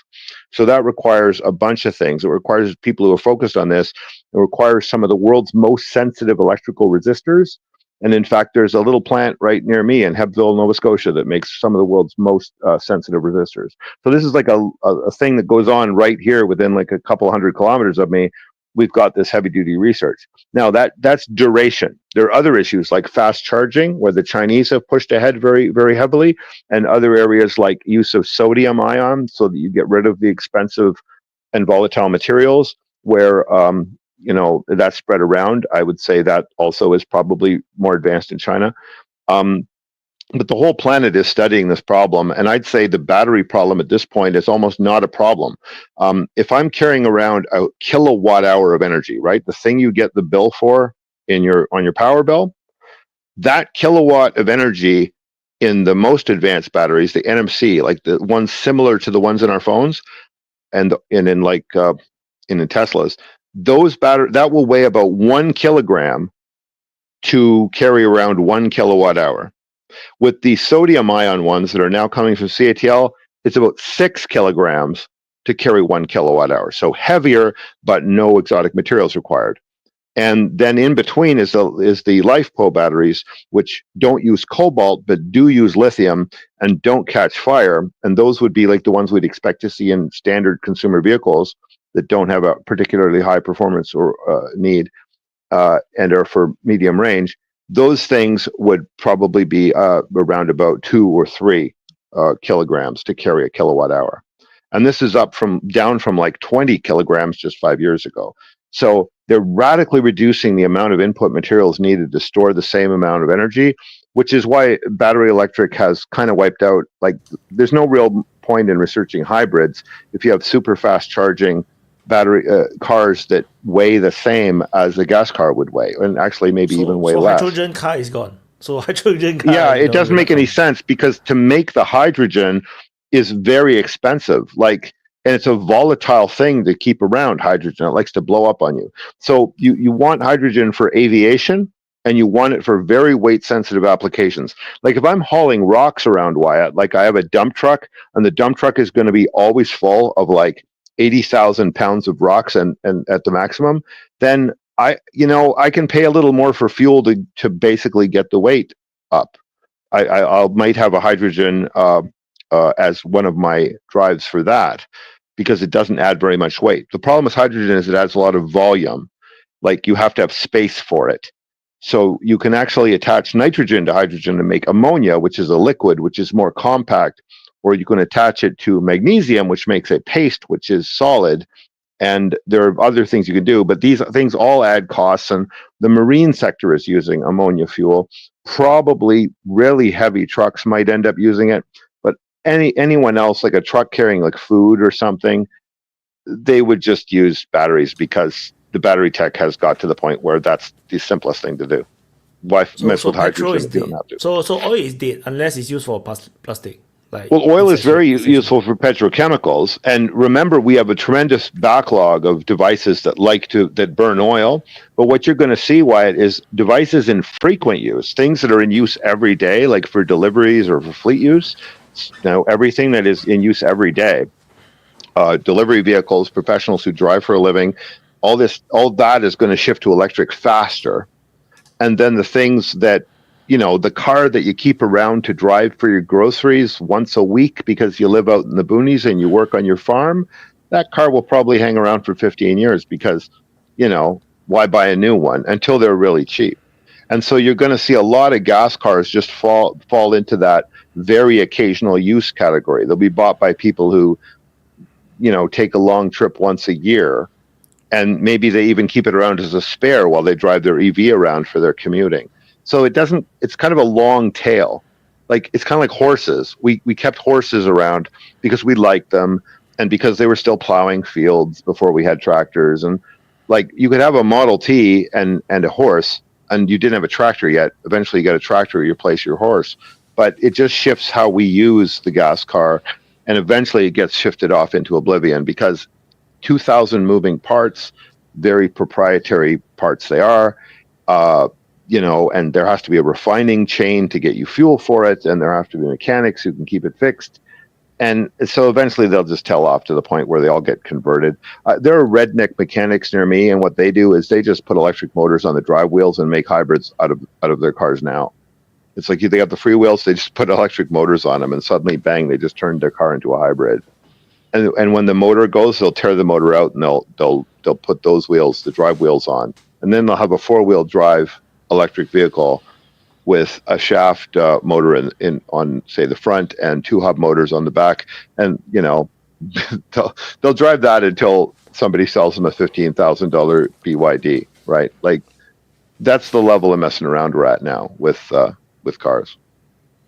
So that requires a bunch of things. It requires people who are focused on this. It requires some of the world's most sensitive electrical resistors. And in fact, there's a little plant right near me in Hebdale, Nova Scotia, that makes some of the world's most sensitive resistors. So this is like a thing that goes on right here within like a couple 100 kilometers of me. We've got this heavy duty research. Now that's duration. There are other issues like fast charging, where the Chinese have pushed ahead very, very heavily, and other areas like use of sodium ion, so that you get rid of the expensive and volatile materials, where that's spread around. I would say that also is probably more advanced in China. But the whole planet is studying this problem, and I'd say the battery problem at this point is almost not a problem. If I'm carrying around a kilowatt hour of energy, right, the thing you get the bill for on your power bill, that kilowatt of energy in the most advanced batteries, the NMC, like the ones similar to the ones in our phones, and in Teslas, that will weigh about 1 kilogram to carry around 1 kilowatt hour. With the sodium ion ones that are now coming from CATL, it's about 6 kilograms to carry 1 kilowatt hour. So heavier, but no exotic materials required. And then in between is the LiFePO batteries, which don't use cobalt, but do use lithium and don't catch fire. And those would be like the ones we'd expect to see in standard consumer vehicles that don't have a particularly high performance or need and are for medium range. Those things would probably be around about 2 or 3 kilograms to carry a kilowatt hour. And this is down from like 20 kilograms just 5 years ago. So they're radically reducing the amount of input materials needed to store the same amount of energy, which is why battery electric has kind of wiped out. Like, there's no real point in researching hybrids if you have super fast charging battery cars that weigh the same as a gas car would weigh, and actually maybe even weigh less. Hydrogen car is gone. So hydrogen car. Yeah, it doesn't make any sense because to make the hydrogen is very expensive. And it's a volatile thing to keep around, hydrogen. It likes to blow up on you. So you want hydrogen for aviation, and you want it for very weight sensitive applications. Like if I'm hauling rocks around, Wyatt, like I have a dump truck, and the dump truck is going to be always full of like 80,000 pounds of rocks and at the maximum, then I can pay a little more for fuel to basically get the weight up. I might have a hydrogen as one of my drives for that, because it doesn't add very much weight. The problem with hydrogen is it adds a lot of volume. Like you have to have space for it. So you can actually attach nitrogen to hydrogen to make ammonia, which is a liquid, which is more compact, or you can attach it to magnesium, which makes a paste, which is solid. And there are other things you can do, but these things all add costs. And the marine sector is using ammonia fuel. Probably really heavy trucks might end up using it. Anyone else, like a truck carrying like food or something, they would just use batteries because the battery tech has got to the point where that's the simplest thing to do. Why mess with hydrogen if you don't have to? So oil is dead unless it's used for plastic. Well, oil is very useful for petrochemicals, and remember, we have a tremendous backlog of devices that burn oil. But what you're going to see, Wyatt, is devices in frequent use, things that are in use every day, like for deliveries or for fleet use. Now, everything that is in use every day, delivery vehicles, professionals who drive for a living, all that is going to shift to electric faster. And then the things that, the car that you keep around to drive for your groceries once a week because you live out in the boonies and you work on your farm, that car will probably hang around for 15 years because, why buy a new one until they're really cheap? And so you're going to see a lot of gas cars just fall into that very occasional use category. They'll be bought by people who, take a long trip once a year, and maybe they even keep it around as a spare while they drive their EV around for their commuting. So it's kind of a long tail. Like, it's kind of like horses. We kept horses around because we liked them and because they were still plowing fields before we had tractors. And like, you could have a Model T and a horse, and you didn't have a tractor yet. Eventually you get a tractor, you replace your horse. But it just shifts how we use the gas car, and eventually it gets shifted off into oblivion because 2,000 moving parts, very proprietary parts they are, and there has to be a refining chain to get you fuel for it, and there have to be mechanics who can keep it fixed. And so eventually they'll just tail off to the point where they all get converted. There are redneck mechanics near me, and what they do is they just put electric motors on the drive wheels and make hybrids out of their cars now. It's like they have the free wheels, they just put electric motors on them, and suddenly, bang, they just turned their car into a hybrid. And when the motor goes, they'll tear the motor out and they'll put those wheels, the drive wheels, on, and then they'll have a 4-wheel drive electric vehicle with a shaft motor on say the front and 2 hub motors on the back, and they'll drive that until somebody sells them a $15,000 BYD, right? Like, that's the level of messing around we're at now with cars.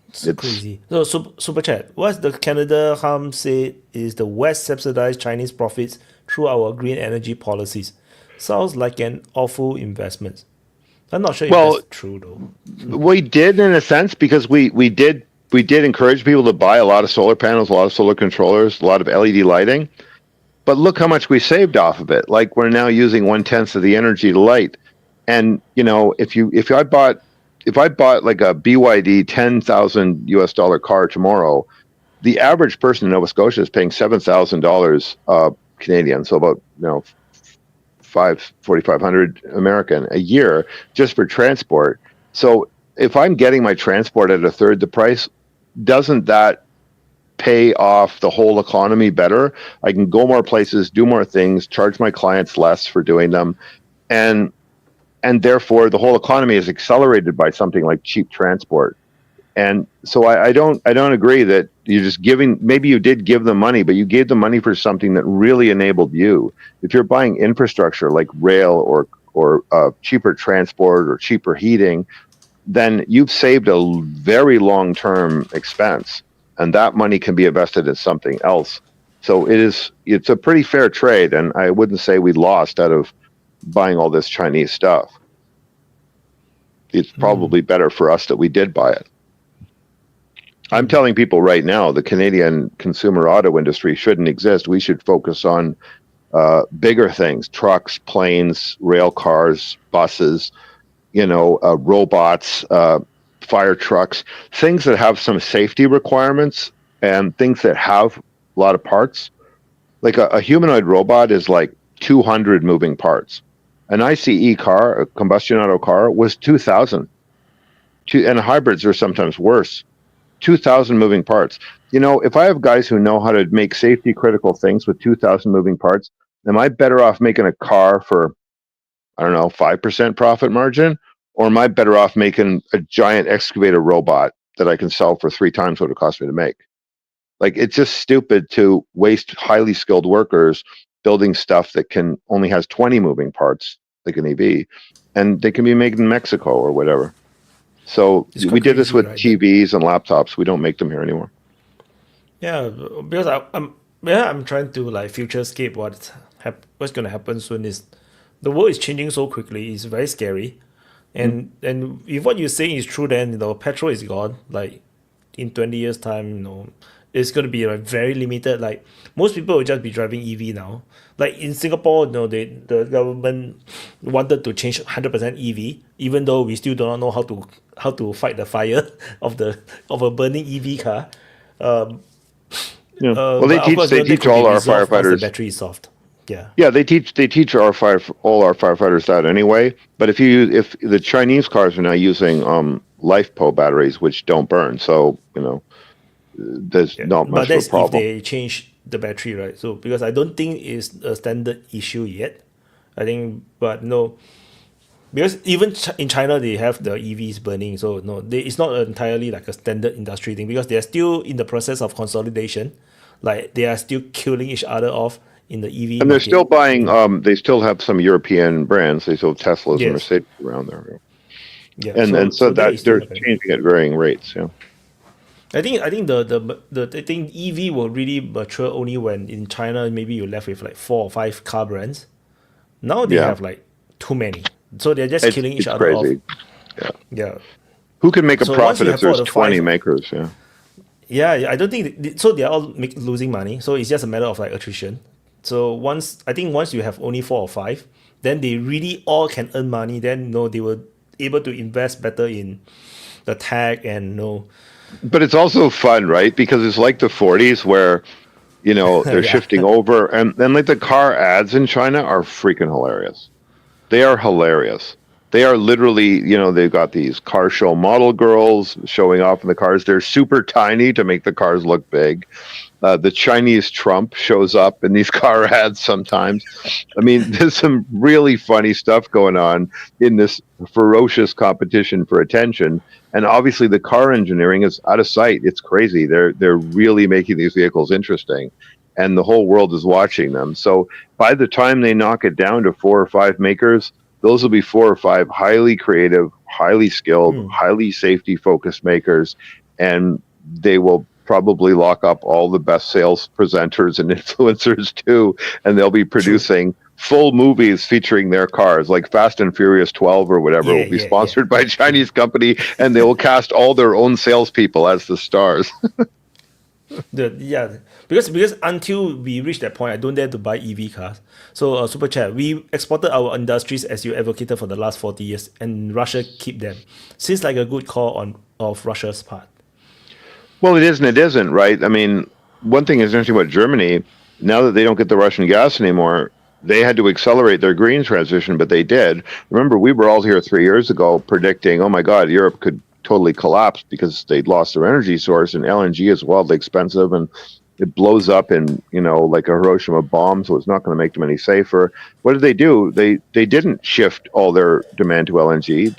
It's crazy. So super chat. What's the Canada harm say is the West subsidized Chinese profits through our green energy policies? Sounds like an awful investment. I'm not sure if Well, that's true though. we did in a sense because we did encourage people to buy a lot of solar panels, a lot of solar controllers, a lot of LED lighting. But look how much we saved off of it. Like we're now using 1/10 of the energy to light. And you know, if I bought like a BYD $10,000 car tomorrow, the average person in Nova Scotia is paying $7,000 Canadian, so about 4,500 American a year just for transport. So if I'm getting my transport at a third the price, doesn't that pay off the whole economy better? I can go more places, do more things, charge my clients less for doing them, and therefore the whole economy is accelerated by something like cheap transport. And so I don't agree that you're just giving. Maybe you did give them money, but you gave them money for something that really enabled you. If you're buying infrastructure like rail or cheaper transport or cheaper heating, then you've saved a very long-term expense, and that money can be invested in something else. So it's a pretty fair trade, and I wouldn't say we lost out of buying all this Chinese stuff. It's probably better for us that we did buy it. I'm telling people right now, the Canadian consumer auto industry shouldn't exist. We should focus on bigger things: trucks, planes, rail cars, buses, robots, fire trucks, things that have some safety requirements and things that have a lot of parts. Like a humanoid robot is like 200 moving parts. An ICE car, a combustion auto car, was 2,000. And hybrids are sometimes worse. 2,000 moving parts. If I have guys who know how to make safety critical things with 2,000 moving parts, am I better off making a car for, 5% profit margin? Or am I better off making a giant excavator robot that I can sell for 3 times what it cost me to make? Like, it's just stupid to waste highly skilled workers building stuff that only has 20 moving parts, like an EV, and they can be made in Mexico or whatever. So we did this with TVs and laptops. We don't make them here anymore. Yeah, because I'm trying to like futurescape what's going to happen soon. Is the world is changing so quickly. It's very scary, and if what you're saying is true, then petrol is gone. Like in 20 years time, it's going to be like very limited. Like most people will just be driving EV now. Like in Singapore, the government wanted to change 100% EV, even though we still do not know how to fight the fire of a burning EV car. Well, they teach all our firefighters. The battery is soft. Yeah. Yeah, they teach all our firefighters that anyway. But if the Chinese cars are now using LiFePO batteries, which don't burn, so there's not much of a problem. If they change the battery, right? So because I don't think it's a standard issue yet. I think, but no, because even in China they have the EVs burning, so no, it's not entirely like a standard industry thing because they're still in the process of consolidation. Like they are still killing each other off in the EV. And they're still buying. They still have some European brands. They still have Teslas and Mercedes around there. Yeah, and so that they're changing at varying rates. Yeah. I think the thing EV will really mature only when in China maybe you're left with like 4 or 5 car brands. Now they have like too many, so they're just killing each other crazy. off. Yeah. Who can make a profit if there's 20 makers? Yeah, I don't think so. They're all losing money, so it's just a matter of like attrition. So once you have only 4 or 5, then they really all can earn money. Then they were able to invest better in the tech and But it's also fun, right? Because it's like the 40s where, they're shifting over. And then like the car ads in China are freaking hilarious. They are hilarious. They are literally, they've got these car show model girls showing off in the cars. They're super tiny to make the cars look big. The Chinese Trump shows up in these car ads sometimes. I mean, there's some really funny stuff going on in this ferocious competition for attention. And obviously the car engineering is out of sight. It's crazy. They're really making these vehicles interesting. And the whole world is watching them. So by the time they knock it down to 4 or 5 makers, those will be 4 or 5 highly creative, highly skilled, highly safety focused makers. and they will probably lock up all the best sales presenters and influencers too, and they'll be producing full movies featuring their cars, like Fast and Furious 12 or whatever, will be sponsored by a Chinese company, and they will cast all their own salespeople as the stars. Because until we reach that point, I don't dare to buy EV cars. So super chat, we exported our industries as you advocated for the last 40 years, and Russia keep them. Seems like a good call of Russia's part. Well, it is and it isn't, right? I mean, one thing is interesting about Germany, now that they don't get the Russian gas anymore, they had to accelerate their green transition, but they did. Remember, we were all here 3 years ago predicting, oh my God, Europe could totally collapse because they'd lost their energy source, and LNG is wildly expensive, and it blows up in, like a Hiroshima bomb, so it's not going to make them any safer. What did they do? They didn't shift all their demand to LNG.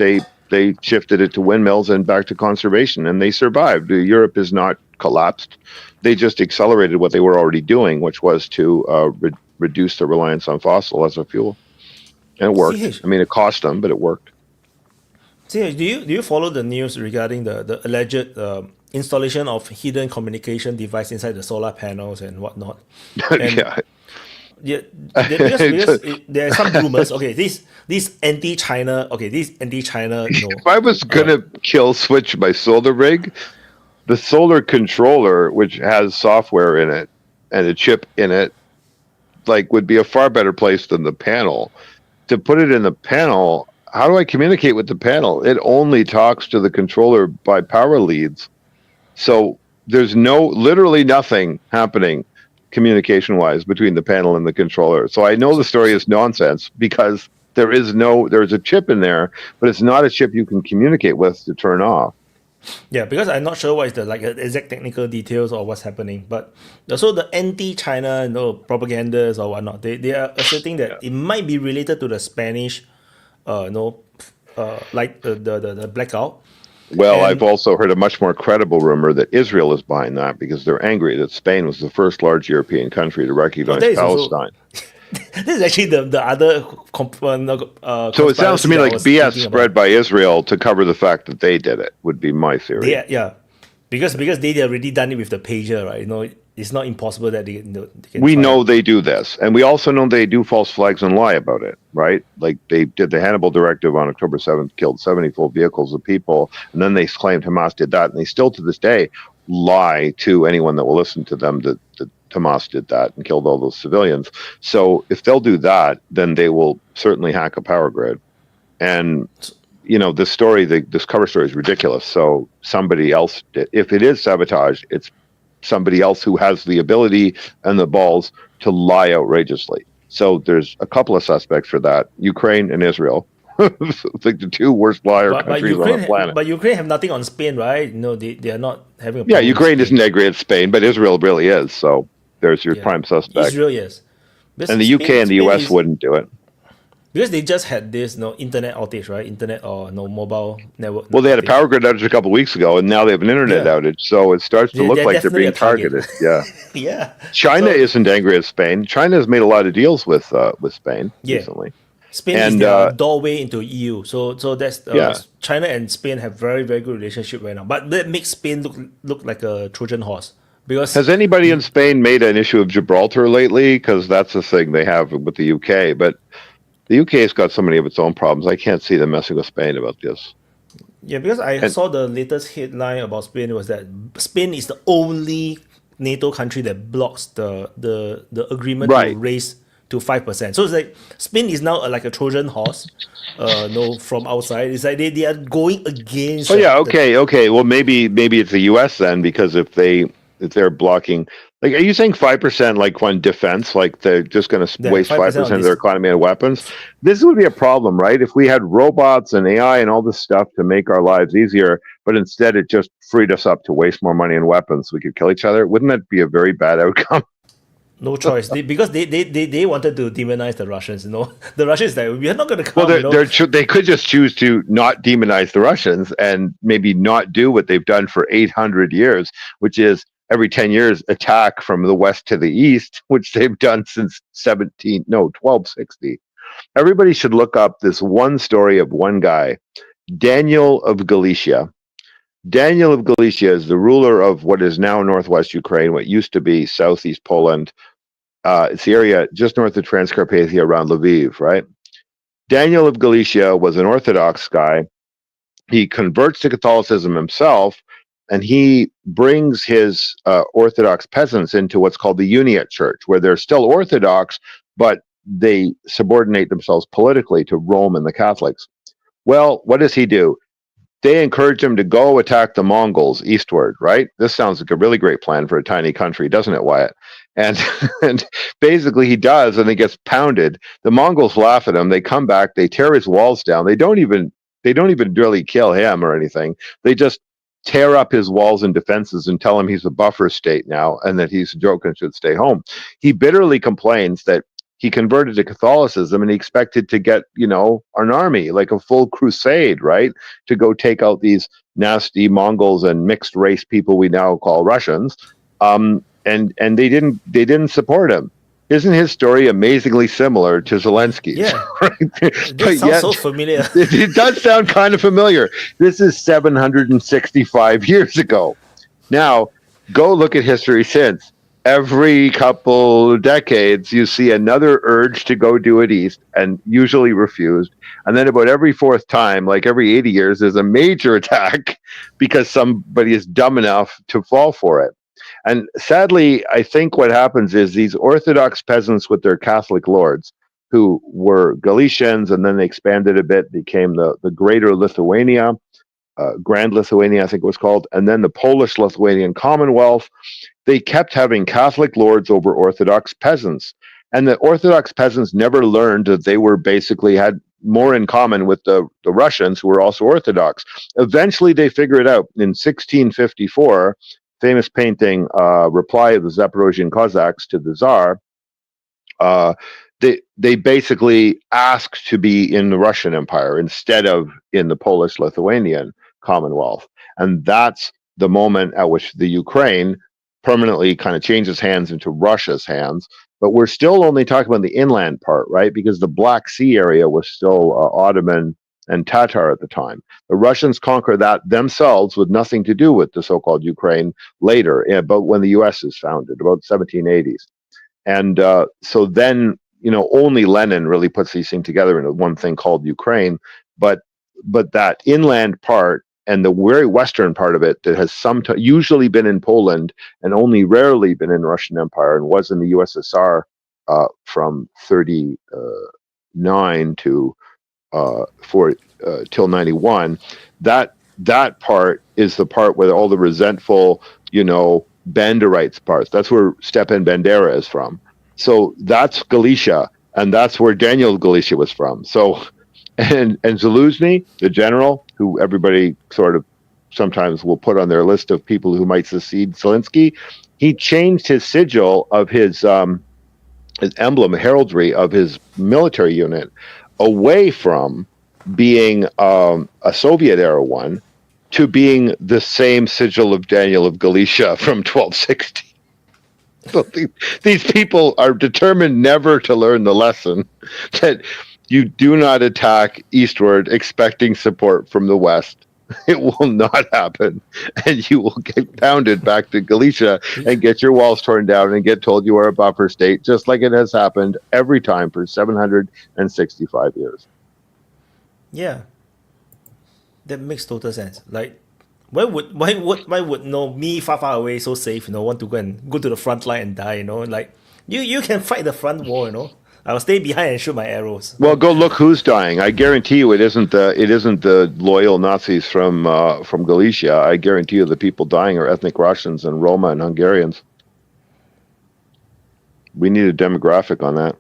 They shifted it to windmills and back to conservation, and they survived. Europe is not collapsed. They just accelerated what they were already doing, which was to reduce the reliance on fossil as a fuel. And it worked. I mean, it cost them, but it worked. Do you follow the news regarding the alleged installation of hidden communication device inside the solar panels and whatnot? And because there are some rumors. Okay, this anti-China. If I was gonna kill switch my solar rig, the solar controller, which has software in it and a chip in it, would be a far better place than the panel. To put it in the panel, how do I communicate with the panel? It only talks to the controller by power leads. So there's literally nothing happening communication-wise between the panel and the controller. So I know the story is nonsense because there's a chip in there, but it's not a chip you can communicate with to turn off. Yeah, because I'm not sure what is the exact technical details or what's happening. But also the anti-China propagandas or whatnot, they are asserting that it might be related to the Spanish the blackout. Well, I've also heard a much more credible rumor that Israel is behind that because they're angry that Spain was the first large European country to recognize Palestine. This is actually the other. So it sounds to me like BS spread by Israel to cover the fact that they did it would be my theory. Yeah, because they already done it with the pager, right? It's not impossible that they can. We know they do this, and we also know they do false flags and lie about it, right? Like they did the Hannibal Directive on October 7th, killed 70 full vehicles of people, and then they claimed Hamas did that, and they still to this day lie to anyone that will listen to them that Hamas did that and killed all those civilians. So if they'll do that, then they will certainly hack a power grid. And this story, this cover story is ridiculous. So somebody else did. If it is sabotage, it's somebody else who has the ability and the balls to lie outrageously. So there's a couple of suspects for that: Ukraine and Israel. Like the two worst liar countries on the planet. But Ukraine have nothing on Spain, right? No, they are not having. Ukraine isn't that great at Spain, but Israel really is. So there's your prime suspect. Israel, yes. And the UK and the US wouldn't do it. Because they just had this internet outage, right? Internet or mobile network. Well, they had a power grid outage a couple of weeks ago, and now they have an internet outage. So it starts to look like they're being targeted. Yeah. Yeah. China isn't angry at Spain. China has made a lot of deals with Spain recently. Spain is the doorway into EU. So that's China and Spain have very, very good relationship right now. But that makes Spain look like a Trojan horse. Because has anybody in Spain made an issue of Gibraltar lately? Because that's the thing they have with the UK. But the UK has got so many of its own problems. I can't see them messing with Spain about this. Yeah, because I saw the latest headline about Spain was that Spain is the only NATO country that blocks the agreement to raise to 5%. So it's like Spain is now like a Trojan horse. From outside, it's like they are going against. Oh yeah, okay. Well, maybe it's the US then, because if they're blocking, like, are you saying 5% like on defense, like they're just going to waste 5% of their economy on weapons? This would be a problem, right? If we had robots and AI and all this stuff to make our lives easier, but instead it just freed us up to waste more money in weapons, we could kill each other. Wouldn't that be a very bad outcome? No choice, because they wanted to demonize the Russians. The Russians like, we are not going to come. Well, they could just choose to not demonize the Russians and maybe not do what they've done for 800 years, which is every 10 years attack from the west to the east, which they've done since 1260. Everybody should look up this one story of one guy, Daniel of Galicia. Daniel of Galicia is the ruler of what is now northwest Ukraine, what used to be southeast Poland. It's the area just north of Transcarpathia around Lviv, right? Daniel of Galicia was an Orthodox guy. He converts to Catholicism himself, and he brings his Orthodox peasants into what's called the Uniate Church, where they're still Orthodox, but they subordinate themselves politically to Rome and the Catholics. Well, what does he do? They encourage him to go attack the Mongols eastward, right? This sounds like a really great plan for a tiny country, doesn't it, Wyatt? And, and basically he does, and he gets pounded. The Mongols laugh at him. They come back. They tear his walls down. They don't even really kill him or anything. They just tear up his walls and defenses and tell him he's a buffer state now and that he's a joke and should stay home. He bitterly complains that he converted to Catholicism and he expected to get, an army, like a full crusade, right? To go take out these nasty Mongols and mixed race people we now call Russians. And they didn't support him. Isn't his story amazingly similar to Zelensky's? Yeah. Right? This sounds so familiar. It does sound kind of familiar. This is 765 years ago. Now, go look at history since. Every couple decades, you see another urge to go do it east, and usually refused. And then about every fourth time, like every 80 years, there's a major attack because somebody is dumb enough to fall for it. And sadly, I think what happens is these Orthodox peasants with their Catholic lords, who were Galicians, and then they expanded a bit, became the Greater Lithuania, Grand Lithuania, I think it was called, and then the Polish-Lithuanian Commonwealth. They kept having Catholic lords over Orthodox peasants. And the Orthodox peasants never learned that they were basically had more in common with the Russians, who were also Orthodox. Eventually, they figured out in 1654, famous painting, Reply of the Zaporozhian Cossacks to the Tsar, they basically asked to be in the Russian Empire instead of in the Polish-Lithuanian Commonwealth. And that's the moment at which the Ukraine permanently kind of changes hands into Russia's hands. But we're still only talking about the inland part, right? Because the Black Sea area was still Ottoman and Tatar at the time. The Russians conquer that themselves with nothing to do with the so-called Ukraine later, about when the U.S. is founded, about 1780s. And so then, only Lenin really puts these things together into one thing called Ukraine. But that inland part and the very western part of it that has usually been in Poland and only rarely been in Russian Empire and was in the USSR from 39 to till 91. That part is the part where all the resentful, Banderites parts. That's where Stepan Bandera is from. So that's Galicia, and that's where Daniel Galicia was from. So, and Zaluzny, the general, who everybody sort of sometimes will put on their list of people who might succeed Zelensky, he changed his sigil of his emblem, heraldry of his military unit, away from being a Soviet-era one to being the same sigil of Daniel of Galicia from 1260. So these people are determined never to learn the lesson that you do not attack eastward expecting support from the west. It will not happen, and you will get pounded back to Galicia and get your walls torn down and get told you are a buffer state, just like it has happened every time for 765 years. Yeah, that makes total sense. Like, why would me far away so safe? Want to go to the front line and die? Like you can fight the front war. I'll stay behind and shoot my arrows. Well, go look who's dying. I guarantee you, it isn't the loyal Nazis from Galicia. I guarantee you, the people dying are ethnic Russians and Roma and Hungarians. We need a demographic on that.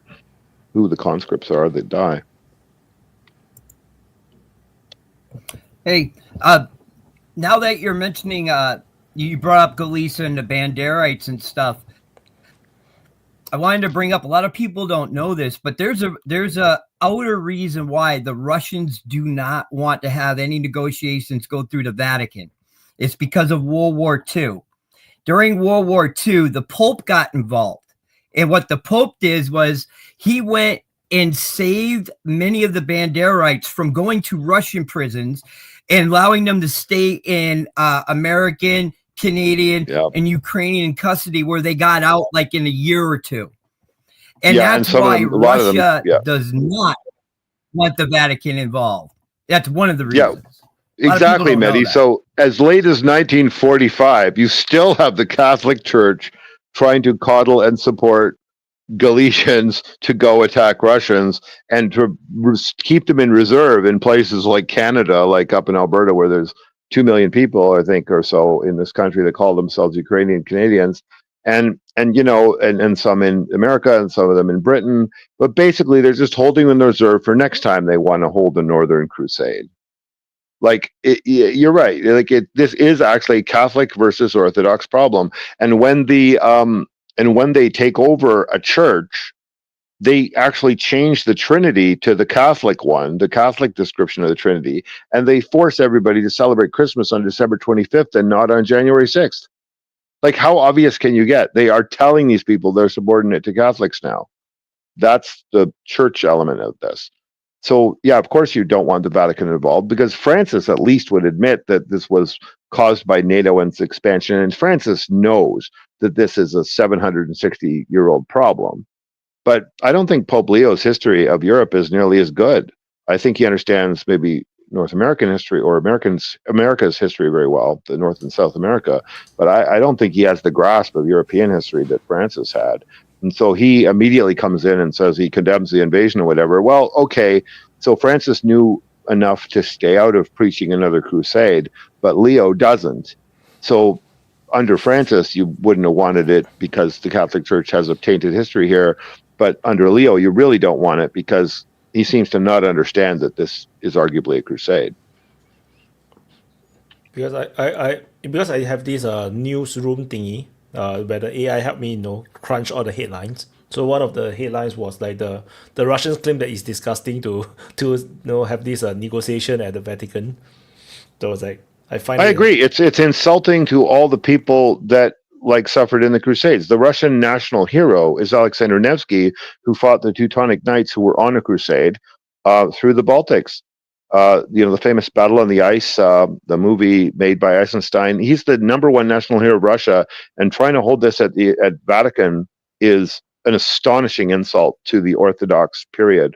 Who the conscripts are that die. Hey, now that you're mentioning, you brought up Galicia and the Banderites and stuff. I wanted to bring up, a lot of people don't know this, but there's a outer reason why the Russians do not want to have any negotiations go through the Vatican. It's because of World War II. During World War II, the Pope got involved. And what the Pope did was he went and saved many of the Banderites from going to Russian prisons and allowing them to stay in American, Canadian, Yep. and Ukrainian custody, where they got out like in a year or two. And Yeah, and that's some of why them, a lot of them, Russia yeah. does not want the Vatican involved. That's one of the Yeah. reasons. A lot of people Exactly, don't know Mehdi. that. So as late as 1945, you still have the Catholic Church trying to coddle and support Galicians to go attack Russians and to keep them in reserve in places like Canada, like up in Alberta, where there's 2 million people, I think, or so in this country that call themselves Ukrainian Canadians, and you know, and some in America and some of them in Britain. But basically, they're just holding them in reserve for next time they want to hold the Northern Crusade. Like you're right. Like this is actually a Catholic versus Orthodox problem, and when they take over a church, they actually change the Trinity to the Catholic one, the Catholic description of the Trinity, and they force everybody to celebrate Christmas on December 25th and not on January 6th. Like, how obvious can you get? They are telling these people they're subordinate to Catholics now. That's the church element of this. So, yeah, of course you don't want the Vatican involved, because Francis at least would admit that this was caused by NATO and its expansion. And Francis knows that this is a 760-year-old problem. But I don't think Pope Leo's history of Europe is nearly as good. I think he understands maybe North American history or America's history very well, the North and South America. But I don't think he has the grasp of European history that Francis had. And so he immediately comes in and says he condemns the invasion or whatever. Well, okay, so Francis knew enough to stay out of preaching another crusade, but Leo doesn't. So under Francis, you wouldn't have wanted it because the Catholic Church has a tainted history here. But under Leo, you really don't want it because he seems to not understand that this is arguably a crusade. Because I have this newsroom thingy where the AI helped me crunch all the headlines. So one of the headlines was like the Russians claim that it's disgusting to have this negotiation at the Vatican. So it's like I agree. It's insulting to all the people that suffered in the Crusades. The Russian national hero is Alexander Nevsky, who fought the Teutonic Knights who were on a crusade through the Baltics. The famous Battle on the Ice, the movie made by Eisenstein. He's the #1 national hero of Russia, and trying to hold this at Vatican is an astonishing insult to the Orthodox period,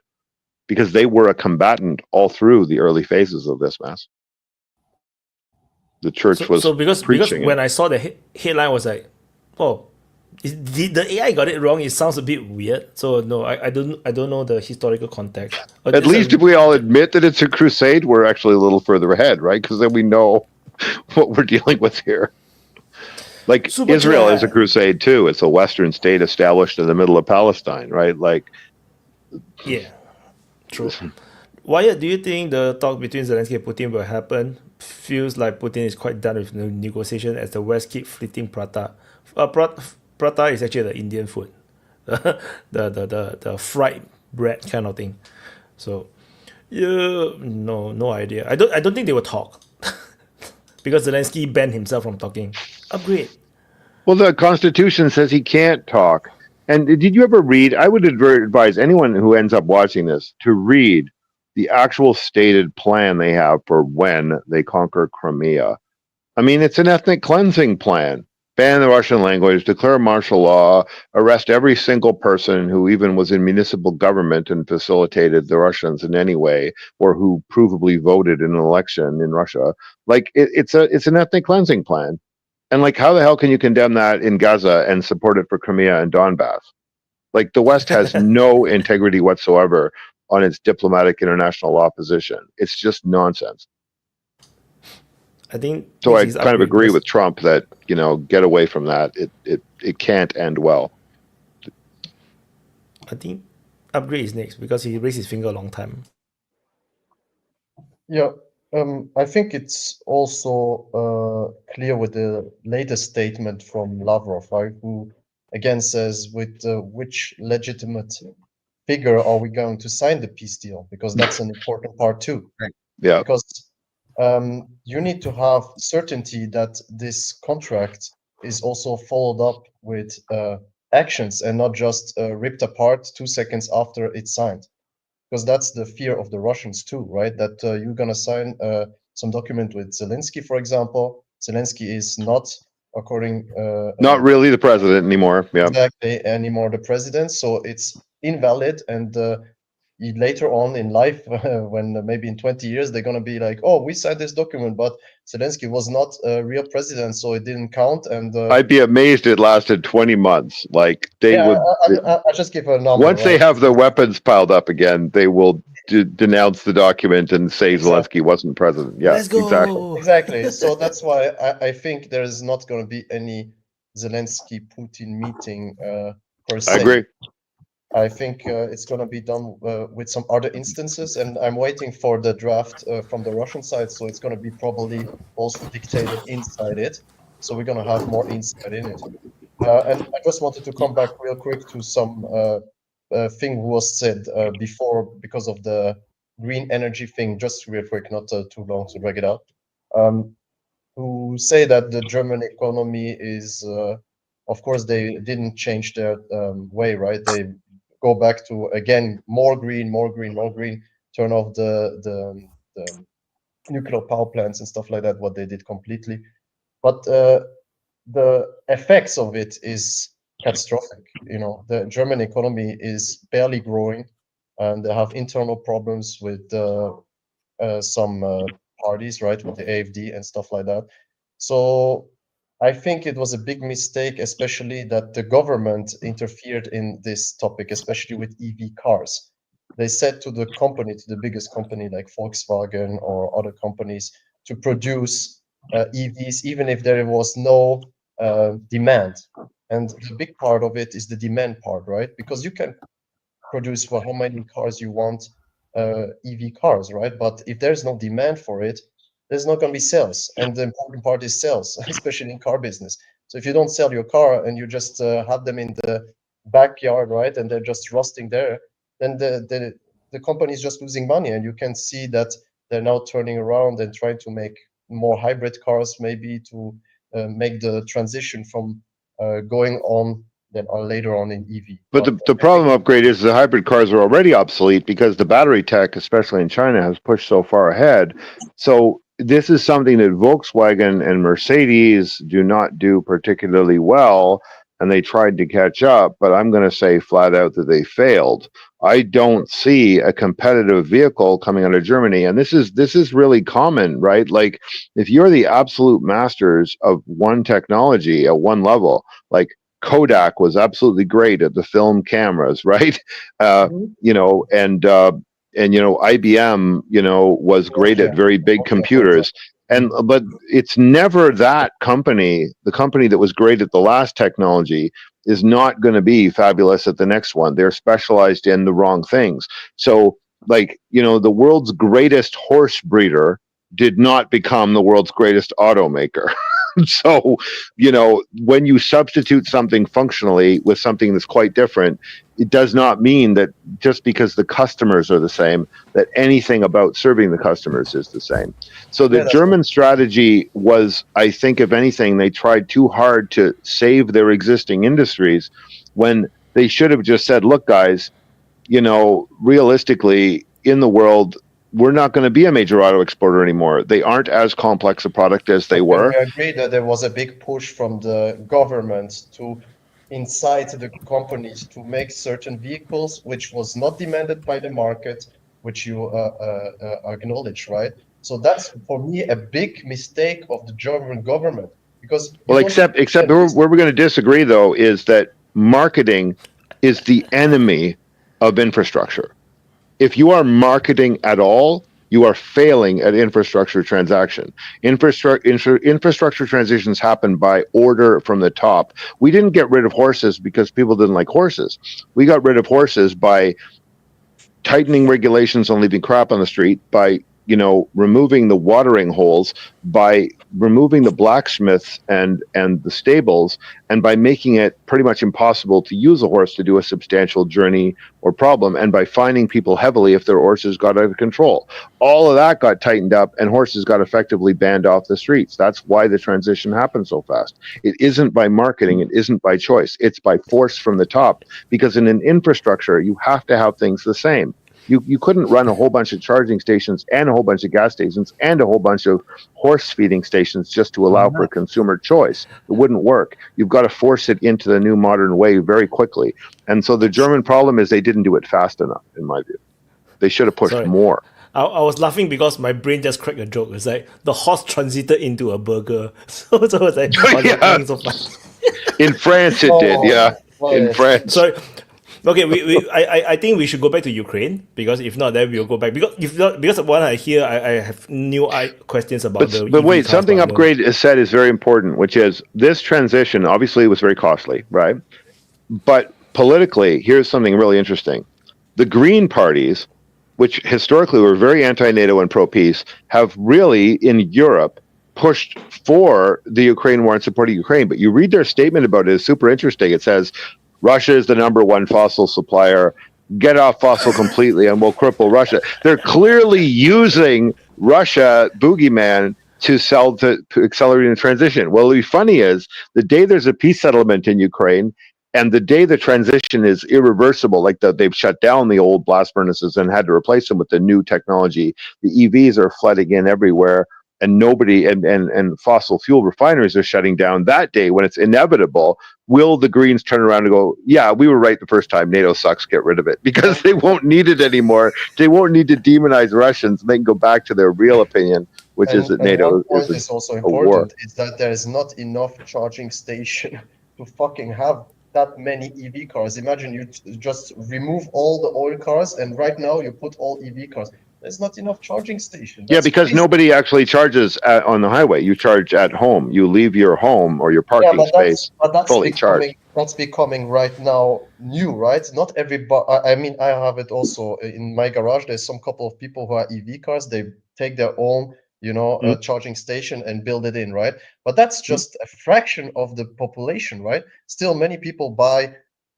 because they were a combatant all through the early phases of this mess. The church was because when I saw the headline, I was like, oh, the AI got it wrong. It sounds a bit weird. So no, I don't know the historical context. At least if we all admit that it's a crusade, we're actually a little further ahead, right? Because then we know what we're dealing with here. Like Israel is a crusade too. It's a Western state established in the middle of Palestine, right? Yeah, true. Wyatt, do you think the talk between Zelensky and Putin will happen? Feels like Putin is quite done with the negotiation as the West keep fleeting prata. Prata is actually the Indian food, the fried bread kind of thing. So, yeah, no idea. I don't think they will talk because Zelensky banned himself from talking. Upgrade. Well, the Constitution says he can't talk. And did you ever read? I would advise anyone who ends up watching this to read the actual stated plan they have for when they conquer Crimea. I mean, it's an ethnic cleansing plan. Ban the Russian language, declare martial law, arrest every single person who even was in municipal government and facilitated the Russians in any way, or who provably voted in an election in Russia. It's an ethnic cleansing plan. And how the hell can you condemn that in Gaza and support it for Crimea and Donbass? The West has no integrity whatsoever on its diplomatic international law position. It's just nonsense. I think so. I kind of agree with Trump that get away from that. It can't end well. I think upgrade is next because he raised his finger a long time. Yeah, I think it's also clear with the latest statement from Lavrov, right? Who again says, with which legitimate figure are we going to sign the peace deal? Because that's an important part too. Right. Yeah. Because you need to have certainty that this contract is also followed up with actions and not just ripped apart 2 seconds after it's signed. Because that's the fear of the Russians too, right? That you're going to sign some document with Zelensky, for example. Zelensky is not, according Not really the president anymore. Yeah. exactly anymore the president, so it's invalid. And later on in life, when maybe in 20 years they're going to be like, oh, we signed this document, but Zelensky was not a real president, so it didn't count. And I'd be amazed it lasted 20 months. Like they yeah, would. I just give a number. Once they right? have their weapons piled up again, they will denounce the document and say Zelensky wasn't president. Yeah, Let's go. exactly. Exactly. So that's why I think there's not going to be any Zelensky-Putin meeting per se. I agree. I think it's going to be done with some other instances, and I'm waiting for the draft from the Russian side, so it's going to be probably also dictated inside it. So we're going to have more insight in it. And I just wanted to come back real quick to some thing was said before because of the green energy thing, just real quick, not too long to drag it out. Who say that the German economy is, of course, they didn't change their way, right? They go back to, again, more green, turn off the nuclear power plants and stuff like that, what they did completely. But the effects of it is catastrophic. You know, the German economy is barely growing, and they have internal problems with some parties, right, with the AfD and stuff like that. So I think it was a big mistake, especially that the government interfered in this topic, especially with EV cars. They said to the company, to the biggest company like Volkswagen or other companies, to produce EVs, even if there was no demand. And the big part of it is the demand part, right? Because you can produce for how many cars you want EV cars, right? But if there's no demand for it, there's not going to be sales. And the important part is sales, especially in car business. So if you don't sell your car and you just have them in the backyard, right, and they're just rusting there, then the company is just losing money. And you can see that they're now turning around and trying to make more hybrid cars, maybe to make the transition from going on then later on in EV. But the problem upgrade is the hybrid cars are already obsolete because the battery tech, especially in China, has pushed so far ahead. So this is something that Volkswagen and Mercedes do not do particularly well, and they tried to catch up, but I'm going to say flat out that they failed. I don't see a competitive vehicle coming out of Germany, and this is really common, right? Like if you're the absolute masters of one technology at one level, like Kodak was absolutely great at the film cameras, right? You know, and you know, IBM, you know, was great at very big computers. But it's never that company, the company that was great at the last technology is not going to be fabulous at the next one. They're specialized in the wrong things. So like, you know, the world's greatest horse breeder did not become the world's greatest automaker. So, you know, when you substitute something functionally with something that's quite different, it does not mean that just because the customers are the same, that anything about serving the customers is the same. So the German strategy was, I think, if anything, they tried too hard to save their existing industries when they should have just said, look, guys, you know, realistically, in the world, we're not going to be a major auto exporter anymore. They aren't as complex a product as they were. I agree that there was a big push from the government to incite the companies to make certain vehicles, which was not demanded by the market, which you acknowledge, right? So that's, for me, a big mistake of the German government. Because well, except where we're going to disagree, though, is that marketing is the enemy of infrastructure. If you are marketing at all, you are failing at infrastructure transaction. Infrastructure transitions happen by order from the top. We didn't get rid of horses because people didn't like horses. We got rid of horses by tightening regulations on leaving crap on the street, by, you know, removing the watering holes, by removing the blacksmiths and the stables, and by making it pretty much impossible to use a horse to do a substantial journey or problem, and by fining people heavily if their horses got out of control. All of that got tightened up, and horses got effectively banned off the streets. That's why the transition happened so fast. It isn't by marketing, it isn't by choice, it's by force from the top, because in an infrastructure you have to have things the same. You couldn't run a whole bunch of charging stations and a whole bunch of gas stations and a whole bunch of horse feeding stations just to allow for consumer choice. It wouldn't work. You've got to force it into the new modern way very quickly. And so the German problem is they didn't do it fast enough, in my view. They should have pushed more. I was laughing because my brain just cracked a joke. It's like the horse transited into a burger. So it's like, yeah. So fast. In France, it did, yeah. In France. So, okay, I think we should go back to Ukraine, because if not, then we'll go back. Because what I hear, I have new questions about the. But wait, EV something cars, Upgrade has said is very important, which is this transition obviously was very costly, right? But politically, here's something really interesting. The Green parties, which historically were very anti-NATO and pro-peace, have really, in Europe, pushed for the Ukraine war and supporting Ukraine. But you read their statement about it, it's super interesting. It says, Russia is the #1 fossil supplier. Get off fossil completely and we'll cripple Russia. They're clearly using Russia, boogeyman, to sell to accelerating the transition. Well, the funny is, the day there's a peace settlement in Ukraine, and the day the transition is irreversible, like they've shut down the old blast furnaces and had to replace them with the new technology, the EVs are flooding in everywhere, and nobody and fossil fuel refineries are shutting down. That day, when it's inevitable, will the Greens turn around and go, yeah, we were right the first time, NATO sucks, get rid of it? Because they won't need it anymore. They won't need to demonize Russians. They can go back to their real opinion, which is that NATO is also important, is that there is not enough charging station to fucking have that many EV cars. Imagine you just remove all the oil cars, and right now you put all EV cars. There's not enough charging stations. Yeah, because crazy. Nobody actually charges on the highway. You charge at home. You leave your home or your parking space fully charged. That's becoming right now new, right? Not everybody. I mean, I have it also in my garage. There's some couple of people who are EV cars. They take their own, charging station and build it in, right? But that's just a fraction of the population, right? Still, many people buy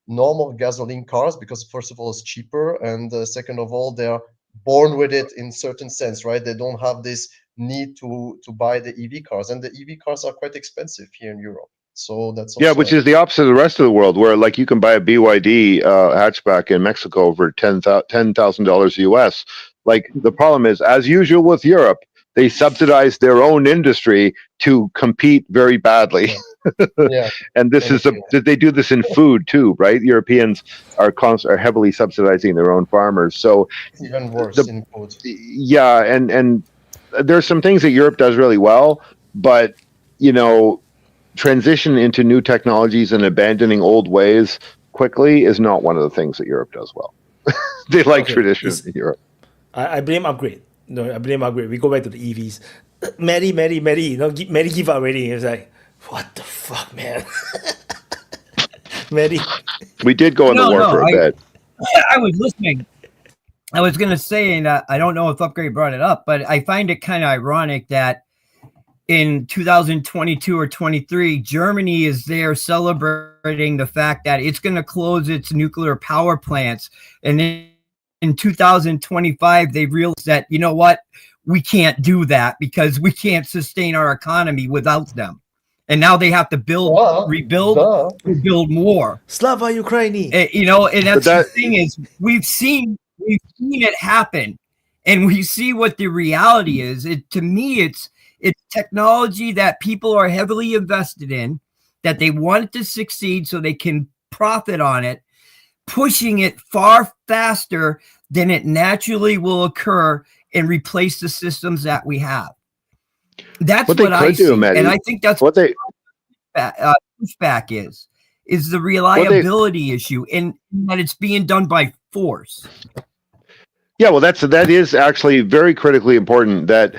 normal gasoline cars because, first of all, it's cheaper, and second of all, they're born with it in certain sense, right? They don't have this need to buy the EV cars, and the EV cars are quite expensive here in Europe. So that's also which is the opposite of the rest of the world, where like you can buy a BYD hatchback in Mexico for $10,000 US. Like the problem is, as usual with Europe, they subsidize their own industry to compete very badly. Yeah. And this is they do this in food too, right? Europeans are heavily subsidizing their own farmers. So it's even worse in food. Yeah, and there's some things that Europe does really well, but transition into new technologies and abandoning old ways quickly is not one of the things that Europe does well. They like tradition in Europe. I blame Upgrade. No, I blame Upgrade. We go back to the EVs. Maddie, Maddie give up already. It's like, what the fuck, man? Maddie. We did go in the war for a bit. I was listening. I was going to say, and I don't know if Upgrade brought it up, but I find it kind of ironic that in 2022 or 23, Germany is there celebrating the fact that it's going to close its nuclear power plants. And then in 2025, they realized that, you know what, we can't do that because we can't sustain our economy without them. And now they have to rebuild more. Slava Ukraini. And that's the thing is, we've seen it happen, and we see what the reality is. To me, it's technology that people are heavily invested in, that they want it to succeed so they can profit on it, pushing it far faster than it naturally will occur and replace the systems that we have. That's what I see, and I think that's what pushback is the reliability issue, and that it's being done by force. Yeah, well, that is actually very critically important. That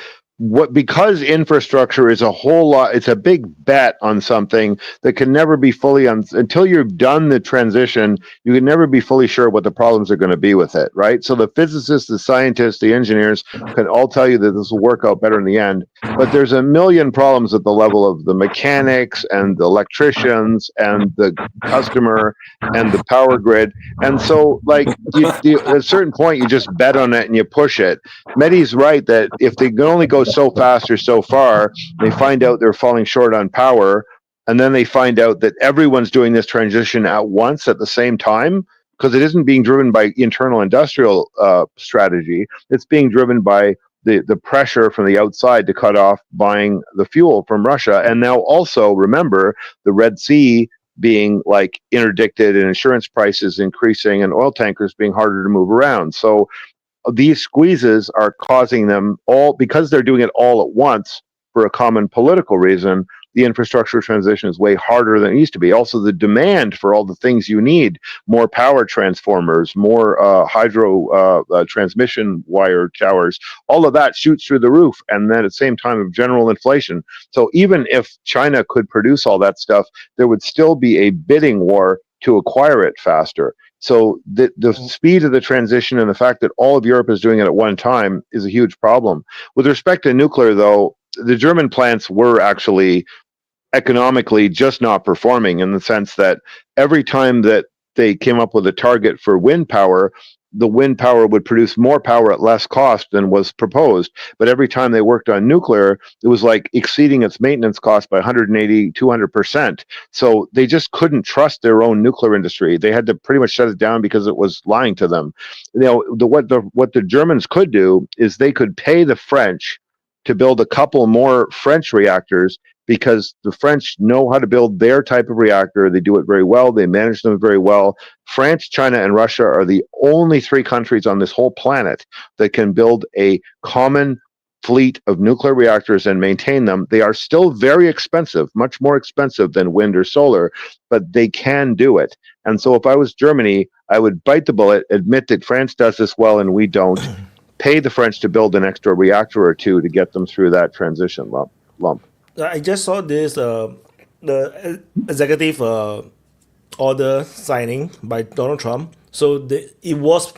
because infrastructure is a whole lot, it's a big bet on something that can never be fully until you've done the transition, you can never be fully sure what the problems are going to be with it, right? So the physicists, the scientists, the engineers can all tell you that this will work out better in the end, but there's a million problems at the level of the mechanics and the electricians and the customer and the power grid. And so like at a certain point you just bet on it and you push it. Mehdi's right that if they can only go so fast or so far, they find out they're falling short on power, and then they find out that everyone's doing this transition at once at the same time, because it isn't being driven by internal industrial strategy. It's being driven by the pressure from the outside to cut off buying the fuel from Russia. And now also remember the Red Sea being like interdicted and insurance prices increasing and oil tankers being harder to move around. So these squeezes are causing them all, because they're doing it all at once for a common political reason. The infrastructure transition is way harder than it used to be. Also, the demand for all the things you need, more power transformers, more hydro transmission wire towers, all of that shoots through the roof. And then at the same time of general inflation. So even if China could produce all that stuff, there would still be a bidding war to acquire it faster. So the speed of the transition and the fact that all of Europe is doing it at one time is a huge problem. With respect to nuclear, though, the German plants were actually economically just not performing, in the sense that every time that they came up with a target for wind power, the wind power would produce more power at less cost than was proposed. But every time they worked on nuclear, it was like exceeding its maintenance cost by 180, 200%. So they just couldn't trust their own nuclear industry. They had to pretty much shut it down because it was lying to them. You know, what the Germans could do is they could pay the French to build a couple more French reactors, because the French know how to build their type of reactor. They do it very well. They manage them very well. France, China, and Russia are the only three countries on this whole planet that can build a common fleet of nuclear reactors and maintain them. They are still very expensive, much more expensive than wind or solar, but they can do it. And so if I was Germany, I would bite the bullet, admit that France does this well and we don't, pay the French to build an extra reactor or two to get them through that transition lump. I just saw this the executive order signing by Donald Trump. So it was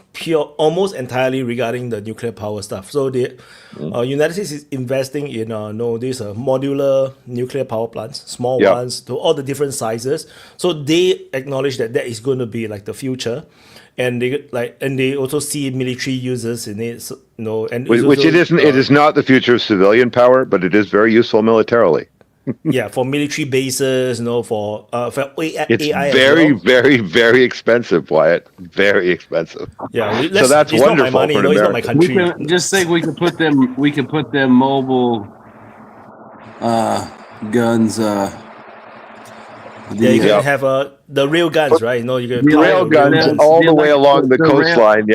almost entirely regarding the nuclear power stuff. So the United States is investing in these modular nuclear power plants, small ones, to all the different sizes. So they acknowledge that is going to be like the future. And they also see military users in it, and which it isn't. It is not the future of civilian power, but it is very useful militarily. Yeah, for military bases, for AI. It's very, very, very expensive, Wyatt. Very expensive. Yeah, so that's it's wonderful. Not my money, for it's not my country. Just think we could put them mobile guns. You can have the rail guns, right? You can rail guns all the way along the coastline.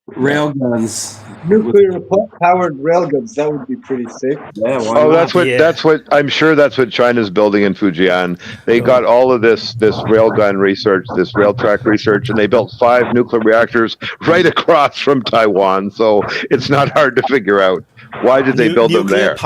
Rail guns. Nuclear powered railguns, that would be pretty sick. Yeah, that's what I'm sure that's what China's building in Fujian. They got all of this railgun research, this rail track research, and they built 5 nuclear reactors right across from Taiwan. So it's not hard to figure out. Why did they build them there?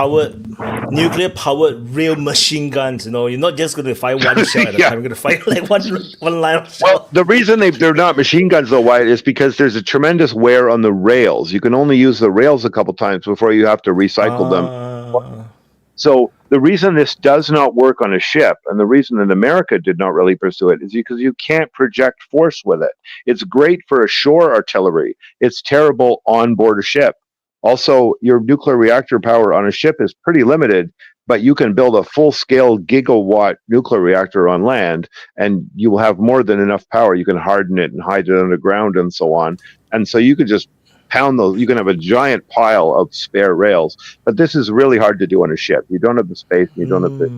Nuclear powered real machine guns. You're not just going to fire one shell at a time. You're going to fire like one line of shell. Well, the reason they're not machine guns though, Wyatt, is because there's a tremendous wear on the rails. You can only use the rails a couple times before you have to recycle them. So the reason this does not work on a ship, and the reason that America did not really pursue it, is because you can't project force with it. It's great for shore artillery. It's terrible on board a ship. Also, your nuclear reactor power on a ship is pretty limited, but you can build a full-scale gigawatt nuclear reactor on land, and you will have more than enough power. You can harden it and hide it underground and so on. And so you could just pound those. You can have a giant pile of spare rails. But this is really hard to do on a ship. You don't have the space, and you don't have the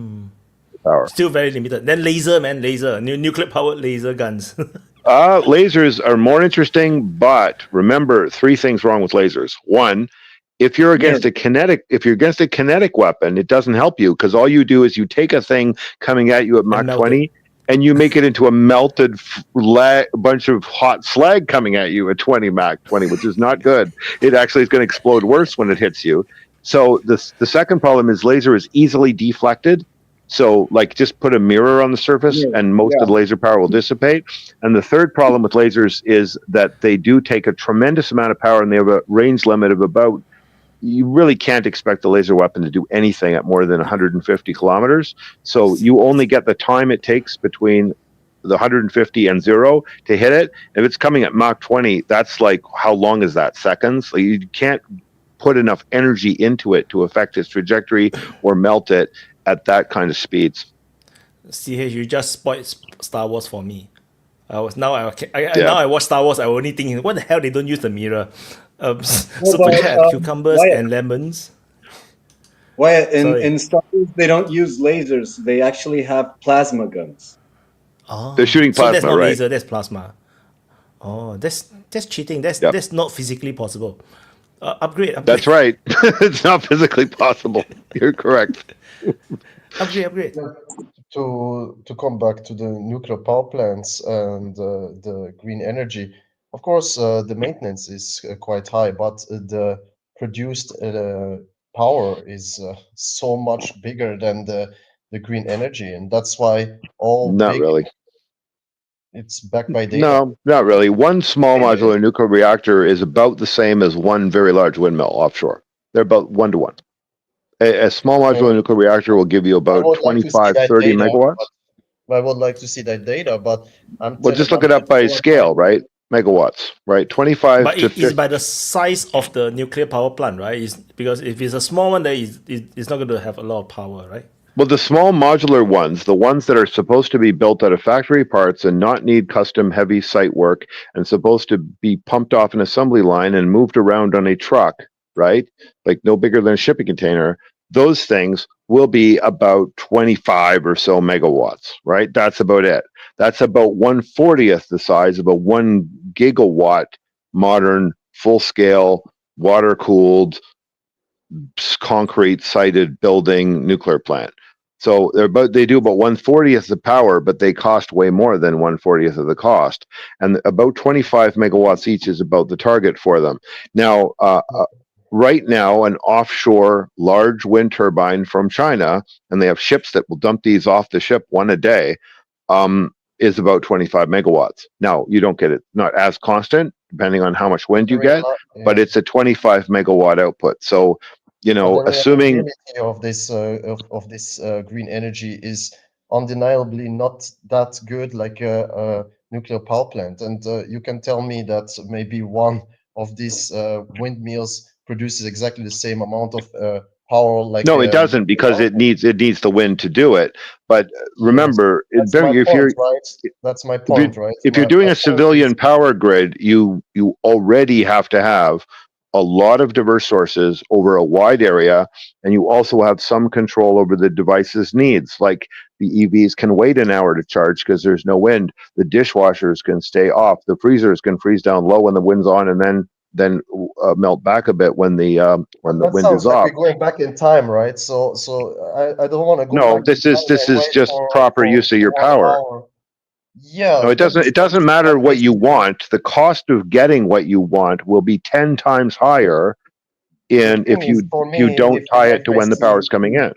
power. Still very limited. Then laser. Nuclear-powered laser guns. Lasers are more interesting, but remember 3 things wrong with lasers. 1, if you're against a kinetic weapon, it doesn't help you, because all you do is you take a thing coming at you at Mach 20 and you make it into a melted bunch of hot slag coming at you at 20 Mach 20, which is not good. It actually is going to explode worse when it hits you. So the second problem is laser is easily deflected. So like just put a mirror on the surface and most of the laser power will dissipate. And the third problem with lasers is that they do take a tremendous amount of power and they have a range limit of about, you really can't expect the laser weapon to do anything at more than 150 kilometers. So you only get the time it takes between the 150 and 0 to hit it. If it's coming at Mach 20, that's like, how long is that? Seconds? Like you can't put enough energy into it to affect its trajectory or melt it at that kind of speeds. CH, you just spoiled Star Wars for me. Now I watch Star Wars. I only think, what the hell they don't use the mirror? Super chat, cucumbers and lemons. Why in Star Wars they don't use lasers? They actually have plasma guns. Oh, they're shooting plasma, so that's not right? laser, that's plasma. Oh, that's cheating. That's not physically possible. Upgrade. That's right. It's not physically possible. You're correct. Upgrade. To come back to the nuclear power plants and the green energy, of course, the maintenance is quite high, but the produced power is so much bigger than the green energy, and that's why Not really. It's backed by data. No, not really. One small modular nuclear reactor is about the same as one very large windmill offshore. They're about 1 to 1. A small modular nuclear reactor will give you about 25, 30 megawatts. I would like to see that data, but Well, just look it up by scale, right? Megawatts, right? 25 but to 50. it's by the size of the nuclear power plant, right? Because if it's a small one, then it's not going to have a lot of power, right? Well, the small modular ones, the ones that are supposed to be built out of factory parts and not need custom heavy site work and supposed to be pumped off an assembly line and moved around on a truck, right? Like no bigger than a shipping container. Those things will be about 25 or so megawatts, right? That's about it. That's about 1/40th the size of a 1 gigawatt modern, full-scale, water-cooled, concrete sided building nuclear plant. So they do about 1/40th the power, but they cost way more than 1/40th of the cost. And about 25 megawatts each is about the target for them. Now, right now, an offshore large wind turbine from China, and they have ships that will dump these off the ship one a day, is about 25 megawatts. Now, you don't get it, not as constant, depending on how much wind you get, but it's a 25 megawatt output. So, you know, assuming of this green energy is undeniably not that good like a nuclear power plant, and you can tell me that maybe one of these windmills produces exactly the same amount of power. Like no, it doesn't, because it needs the wind to do it. But remember, that's my point, right? If you're doing a civilian power grid, you already have to have a lot of diverse sources over a wide area, and you also have some control over the device's needs. Like the EVs can wait an hour to charge because there's no wind. The dishwashers can stay off. The freezers can freeze down low when the wind's on, and then melt back a bit when the wind is off. We're going back in time, right? So I don't want to go. No, this is just proper use of your power. Yeah. No, it doesn't matter what you want. The cost of getting what you want will be 10 times higher if you don't tie it to when the power is coming in.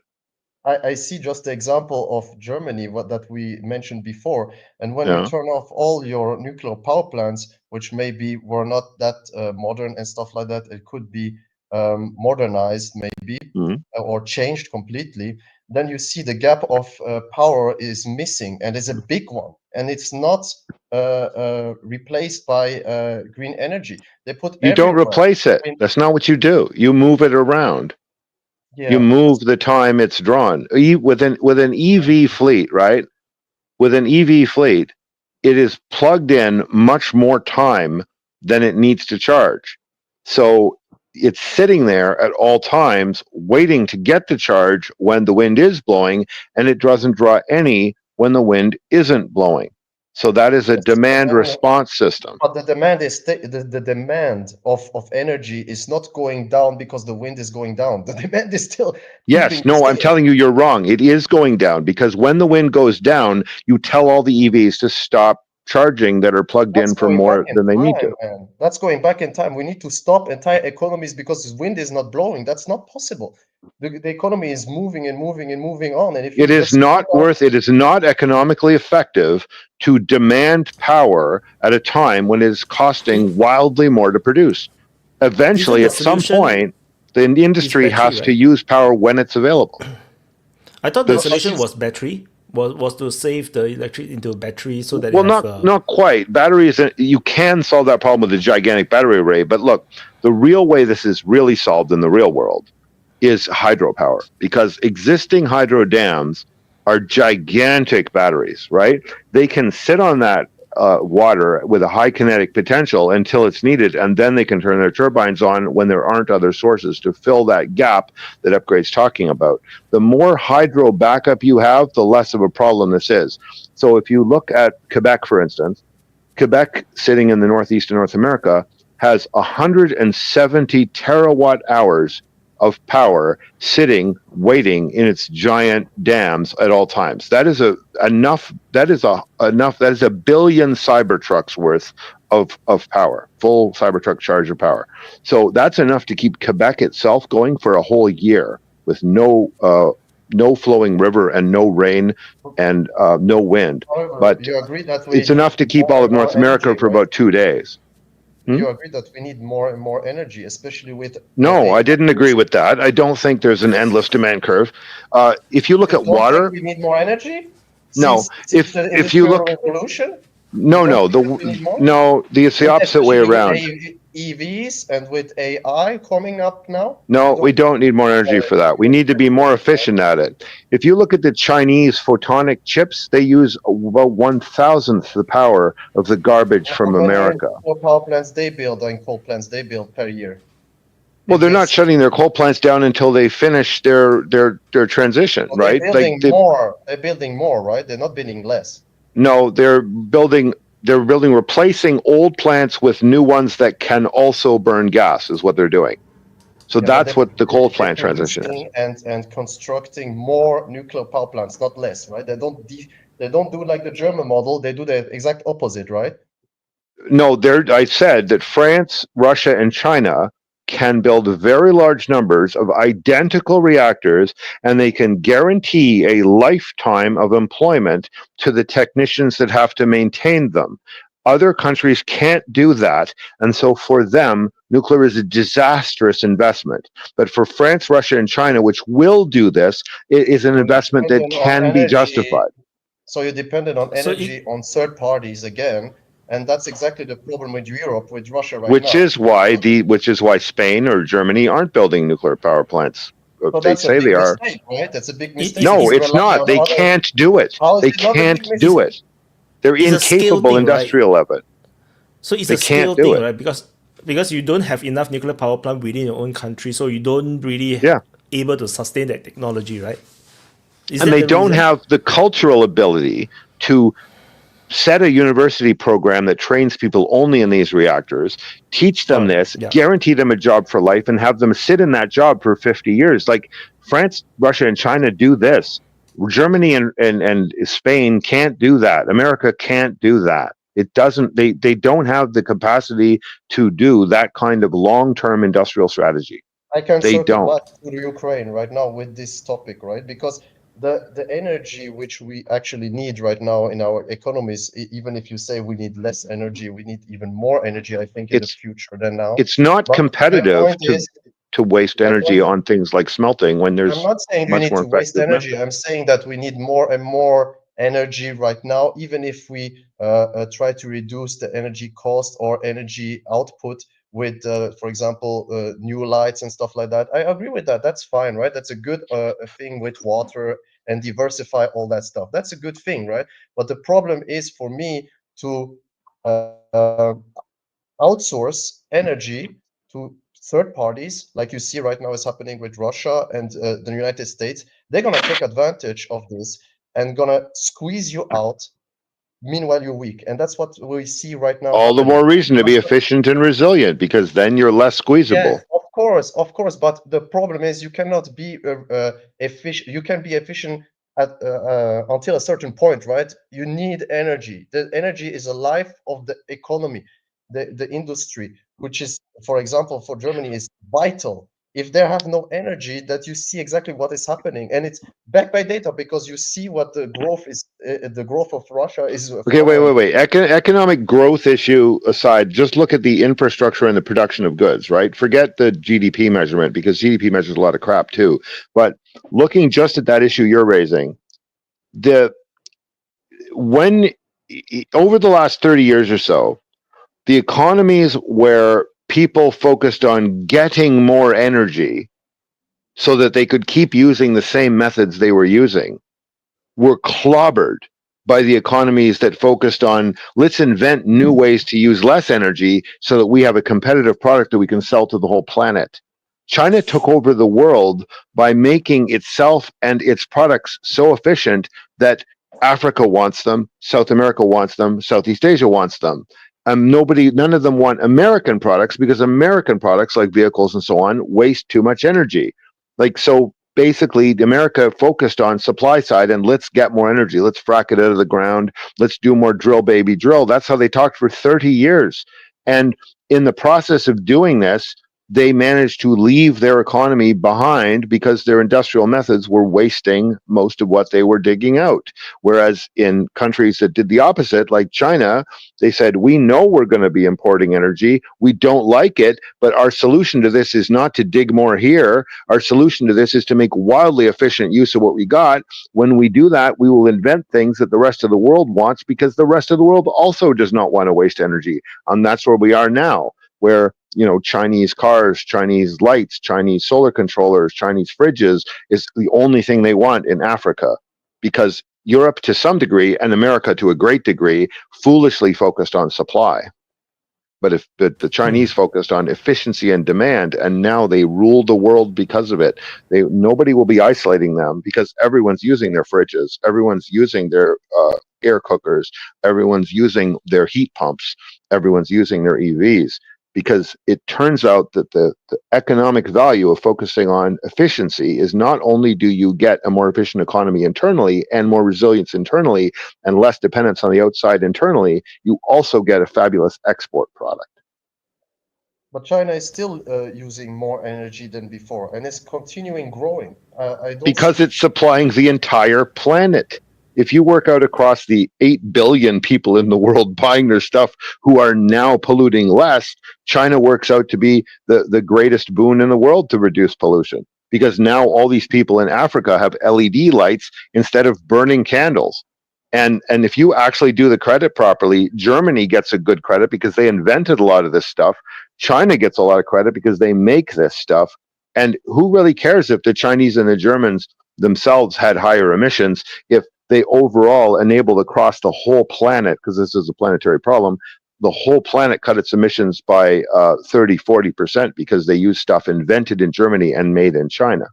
I see just the example of Germany, that we mentioned before. And when you turn off all your nuclear power plants, which maybe were not that modern and stuff like that, it could be modernized maybe or changed completely. Then you see the gap of power is missing, and it's a big one, and it's not replaced by green energy. They put you don't replace it. That's not what you do. You move it around. Yeah. You move the time it's drawn. With an EV fleet, right? With an EV fleet, it is plugged in much more time than it needs to charge. So it's sitting there at all times waiting to get the charge when the wind is blowing, and it doesn't draw any when the wind isn't blowing. So that is a demand response system. But the demand is the demand of energy is not going down because the wind is going down. The demand is still. Yes, no, I'm telling you, you're wrong. It is going down, because when the wind goes down, you tell all the EVs to stop charging that are plugged That's in for going back more in than they need to. time, man. That's going back in time. We need to stop entire economies because the wind is not blowing. That's not possible. The economy is moving and moving and moving on. And if you It is just not it is not economically effective to demand power at a time when it is costing wildly more to produce. Eventually, the at some solution point, the industry battery, has to right? use power when it's available. I thought the The- solution was battery. Was to save the electric into a battery so that Well, you have not quite. Batteries, you can solve that problem with a gigantic battery array, but look, the real way this is really solved in the real world is hydropower, because existing hydro dams are gigantic batteries, right? They can sit on that water with a high kinetic potential until it's needed, and then they can turn their turbines on when there aren't other sources to fill that gap that Upgrade's talking about. The more hydro backup you have, the less of a problem this is. So if you look at Quebec, for instance, Quebec, sitting in the northeast of North America, has 170 terawatt hours of power sitting, waiting in its giant dams at all times. That is a billion Cybertrucks worth of power, full Cybertruck charge of power. So that's enough to keep Quebec itself going for a whole year with no flowing river and no rain and no wind. However, But you agree that it's enough to keep all of North America for about 2 days. You agree that we need more and more energy, especially with. No, I didn't agree with that. I don't think there's an endless demand curve. If you look at water, we need more energy. No, Since the if you look, Industrial Revolution, it's the opposite way especially around. with EVs and with AI coming up now. No, we don't need more energy for that. We need to be more efficient at it. If you look at the Chinese photonic chips, they use about 1,000th the power of the garbage from America. What power plants they build and coal plants they build per year? Well, they're not shutting their coal plants down until they finish their transition, Well, right? They're building more, right? They're not building less. No, they're building replacing old plants with new ones that can also burn gas is what they're doing. So that's what the coal plant transition is. And constructing more nuclear power plants, not less, right? They don't do like the German model. They do the exact opposite, right? No, I said that France, Russia, and China can build very large numbers of identical reactors, and they can guarantee a lifetime of employment to the technicians that have to maintain them. Other countries can't do that, and so for them, nuclear is a disastrous investment. But for France, Russia, and China, which will do this, it is an investment that can be justified. So you're dependent on energy on third parties again. And that's exactly the problem with Europe, with Russia right now. Which is why Spain or Germany aren't building nuclear power plants. They say they are. Right? That's a big mistake. No, it's not. They can't do it. They can't do it. They're incapable industrial of it. So it's a scale thing, right? Because you don't have enough nuclear power plant within your own country, so you don't really able to sustain that technology, right? And they don't have the cultural ability to set a university program that trains people only in these reactors, teach them guarantee them a job for life, and have them sit in that job for 50 years. Like France, Russia, and China do this. Germany and Spain can't do that. America can't do that. It doesn't. They don't have the capacity to do that kind of long-term industrial strategy. I can circle back to Ukraine right now with this topic, right? Because the energy which we actually need right now in our economies, even if you say we need less energy, we need even more energy, I think, in the future than now. It's not competitive to waste energy on things like smelting when there's I'm not saying we need to waste energy. I'm saying that we need more and more energy right now, even if we try to reduce the energy cost or energy output with, for example, new lights and stuff like that. I agree with that. That's fine, right? That's a good thing with water and diversify all that stuff. That's a good thing, right? But the problem is for me to outsource energy to third parties, like you see right now is happening with Russia and the United States. They're going to take advantage of this and going to squeeze you out. Meanwhile, you're weak. And that's what we see right now. All the more reason to be efficient and resilient, because then you're less squeezable. Yeah, of course. But the problem is you cannot be efficient. You can be efficient until a certain point, right? You need energy. The energy is a life of the economy, the industry, which is, for example, for Germany, is vital. If they have no energy, that you see exactly what is happening, and it's backed by data because you see what the growth is. The growth of Russia is. Okay, wait. Economic growth issue aside, just look at the infrastructure and the production of goods, right? Forget the GDP measurement because GDP measures a lot of crap too. But looking just at that issue you're raising, when over the last 30 years or so, the economies where people focused on getting more energy so that they could keep using the same methods they were using were clobbered by the economies that focused on let's invent new ways to use less energy so that we have a competitive product that we can sell to the whole planet. China took over the world by making itself and its products so efficient that Africa wants them, South America wants them, Southeast Asia wants them. None of them want American products because American products like vehicles and so on waste too much energy. So basically America focused on supply side and let's get more energy. Let's frack it out of the ground. Let's do more drill, baby, drill. That's how they talked for 30 years. And in the process of doing this, they managed to leave their economy behind because their industrial methods were wasting most of what they were digging out. Whereas in countries that did the opposite, like China, they said, we know we're going to be importing energy. We don't like it, but our solution to this is not to dig more here. Our solution to this is to make wildly efficient use of what we got. When we do that, we will invent things that the rest of the world wants because the rest of the world also does not want to waste energy. And that's where we are now, where Chinese cars, Chinese lights, Chinese solar controllers, Chinese fridges is the only thing they want in Africa, because Europe to some degree and America to a great degree foolishly focused on supply. But the Chinese focused on efficiency and demand, and now they rule the world because of it. Nobody will be isolating them because everyone's using their fridges, everyone's using their air cookers, everyone's using their heat pumps, everyone's using their EVs. Because it turns out that the economic value of focusing on efficiency is not only do you get a more efficient economy internally and more resilience internally and less dependence on the outside internally, you also get a fabulous export product. But China is still using more energy than before, and it's continuing growing. Because it's supplying the entire planet. If you work out across the 8 billion people in the world buying their stuff who are now polluting less, China works out to be the greatest boon in the world to reduce pollution. Because now all these people in Africa have LED lights instead of burning candles. And if you actually do the credit properly, Germany gets a good credit because they invented a lot of this stuff. China gets a lot of credit because they make this stuff. And who really cares if the Chinese and the Germans themselves had higher emissions if they overall enabled across the whole planet, because this is a planetary problem, the whole planet cut its emissions by 30-40% because they use stuff invented in Germany and made in China.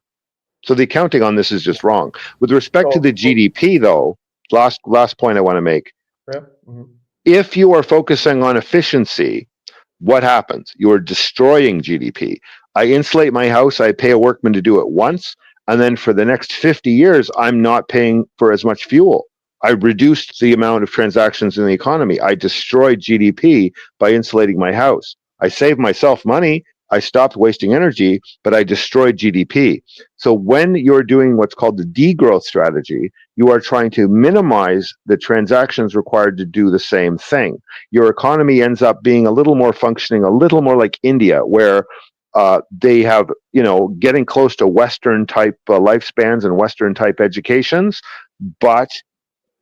So the accounting on this is just wrong. With respect to the GDP, though, last point I want to make. Yeah. Mm-hmm. If you are focusing on efficiency, what happens? You are destroying GDP. I insulate my house, I pay a workman to do it once, and then for the next 50 years, I'm not paying for as much fuel. I reduced the amount of transactions in the economy. I destroyed GDP by insulating my house. I saved myself money. I stopped wasting energy, but I destroyed GDP. So when you're doing what's called the degrowth strategy, you are trying to minimize the transactions required to do the same thing. Your economy ends up being a little more functioning, a little more like India, where they have, getting close to Western type lifespans and Western type educations, but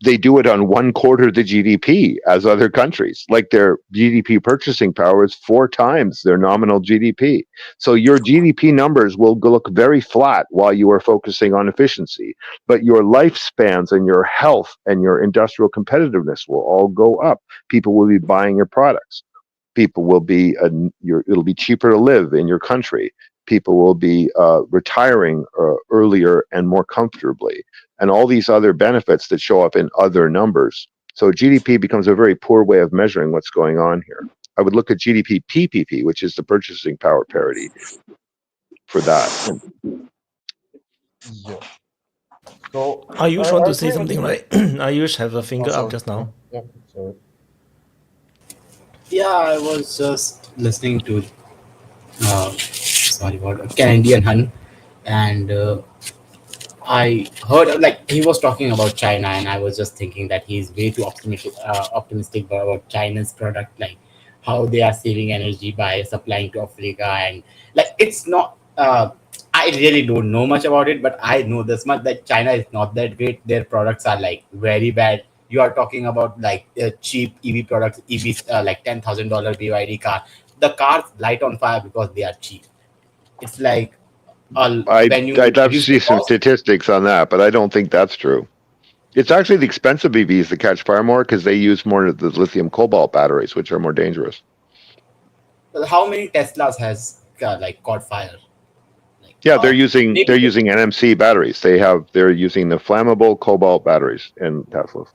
they do it on 1/4 the GDP as other countries. Like their GDP purchasing power is 4 times their nominal GDP. So your GDP numbers will look very flat while you are focusing on efficiency, but your lifespans and your health and your industrial competitiveness will all go up. People will be buying your products. People will be, it'll be cheaper to live in your country. People will be retiring earlier and more comfortably, and all these other benefits that show up in other numbers. So GDP becomes a very poor way of measuring what's going on here. I would look at GDP PPP, which is the purchasing power parity, for that. Yeah. So Ayush want I to say agree with something, you. right? Ayush have a Oh, finger up sorry. just now. Yeah, sorry. Yeah, I was just listening to sorry what Canadian Hun, and I heard like he was talking about China, and I was just thinking that he's way too optimistic about China's product, like how they are saving energy by supplying to Africa, and like it's not. I really don't know much about it, but I know this much that China is not that great. Their products are like very bad. You are talking about like cheap EV products, EVs like $10,000 BYD car. The cars light on fire because they are cheap. It's like when you I'd love to reduce the see some cost. statistics on that, but I don't think that's true. It's actually the expensive EVs that catch fire more because they use more of the lithium cobalt batteries, which are more dangerous. Well, how many Teslas has like caught fire? Like Yeah, they're using maybe NMC batteries. They're using the flammable cobalt batteries in Teslas.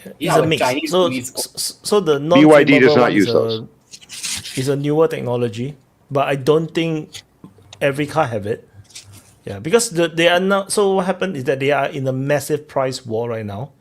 It's yeah, a but mix. Chinese So EVs. so the BYD does non-flammable not one use those. is a newer technology, but I don't think every car have it. Yeah, because they are not. So what happened is that they are in a massive price war right now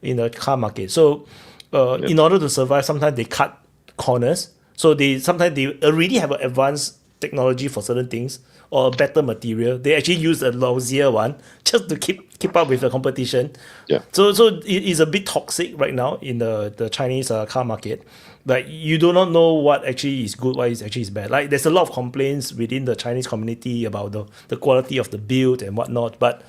in the car market. So in order to survive, sometimes they cut corners. So sometimes they already have an advanced technology for certain things or a better material. They actually use a lousier one just to keep up with the competition. Yeah. So it is a bit toxic right now in the Chinese car market. Like you do not know what actually is good, what is actually is bad. Like there's a lot of complaints within the Chinese community about the quality of the build and whatnot. But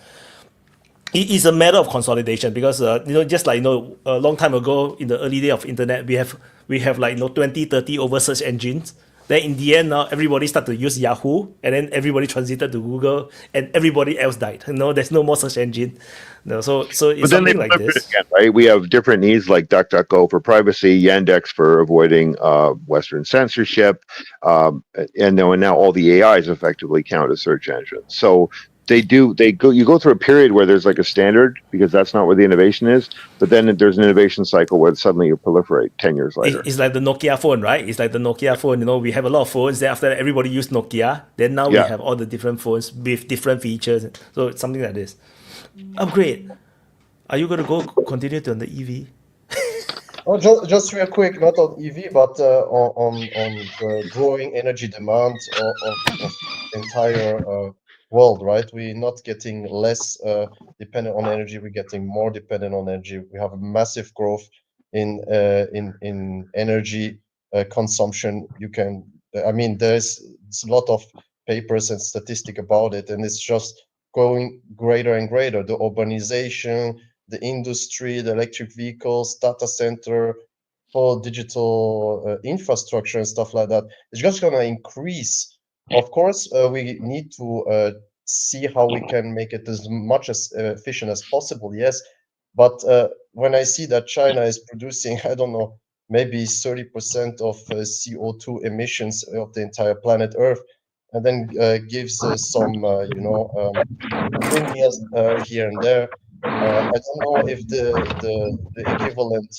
it is a matter of consolidation because just like a long time ago in the early day of internet we have like 20 30 over search engines. Then in the end now everybody start to use Yahoo and then everybody transited to Google and everybody else died. There's no more search engine. So it's But then they something like flip it this. again, right? We have different needs like DuckDuckGo for privacy, Yandex for avoiding Western censorship, and now all the AIs effectively count as search engines. So you go through a period where there's like a standard because that's not where the innovation is, but then there's an innovation cycle where suddenly you proliferate 10 years later. It's like the Nokia phone, right? It's like the Nokia phone. We have a lot of phones. Then after that, everybody use Nokia. Then now we Yeah. have all the different phones with different features. So it's something like this. Upgrade. Are you going to go continue to on the EV? Oh, just real quick, not on EV, but on the growing energy demand of the entire world, right? We're not getting less dependent on energy. We're getting more dependent on energy. We have a massive growth in energy consumption. There's a lot of papers and statistic about it, and it's just going greater and greater. The urbanization, the industry, the electric vehicles, data center, whole digital infrastructure and stuff like that. It's just going to increase. Of course, we need to see how we can make it as much as efficient as possible. Yes, but when I see that China is producing, I don't know, maybe 30% of CO2 emissions of the entire planet Earth, and then gives some, windmills here and there. I don't know if the equivalent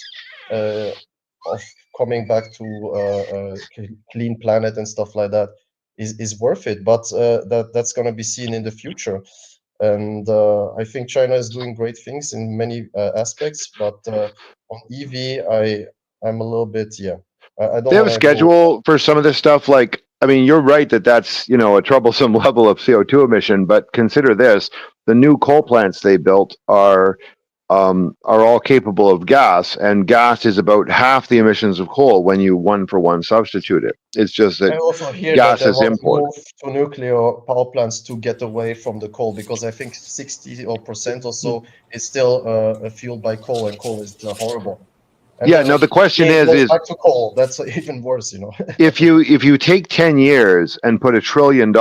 of coming back to clean planet and stuff like that is worth it, but that's going to be seen in the future. And I think China is doing great things in many aspects, but on EV, I'm a little bit, I don't They have a want to go. schedule for some of this stuff. Like, I mean, you're right that's a troublesome level of CO2 emission. But consider this: the new coal plants they built are all capable of gas, and gas is about half the emissions of coal when you one for one substitute it. It's just I that also hear that gas they is want to imported. move to nuclear power plants to get away from the coal, because I think 60% or so is still fueled by coal, and coal is horrible. And Yeah. Now the question is back to coal. That's even worse, if you take 10 years and put $1 trillion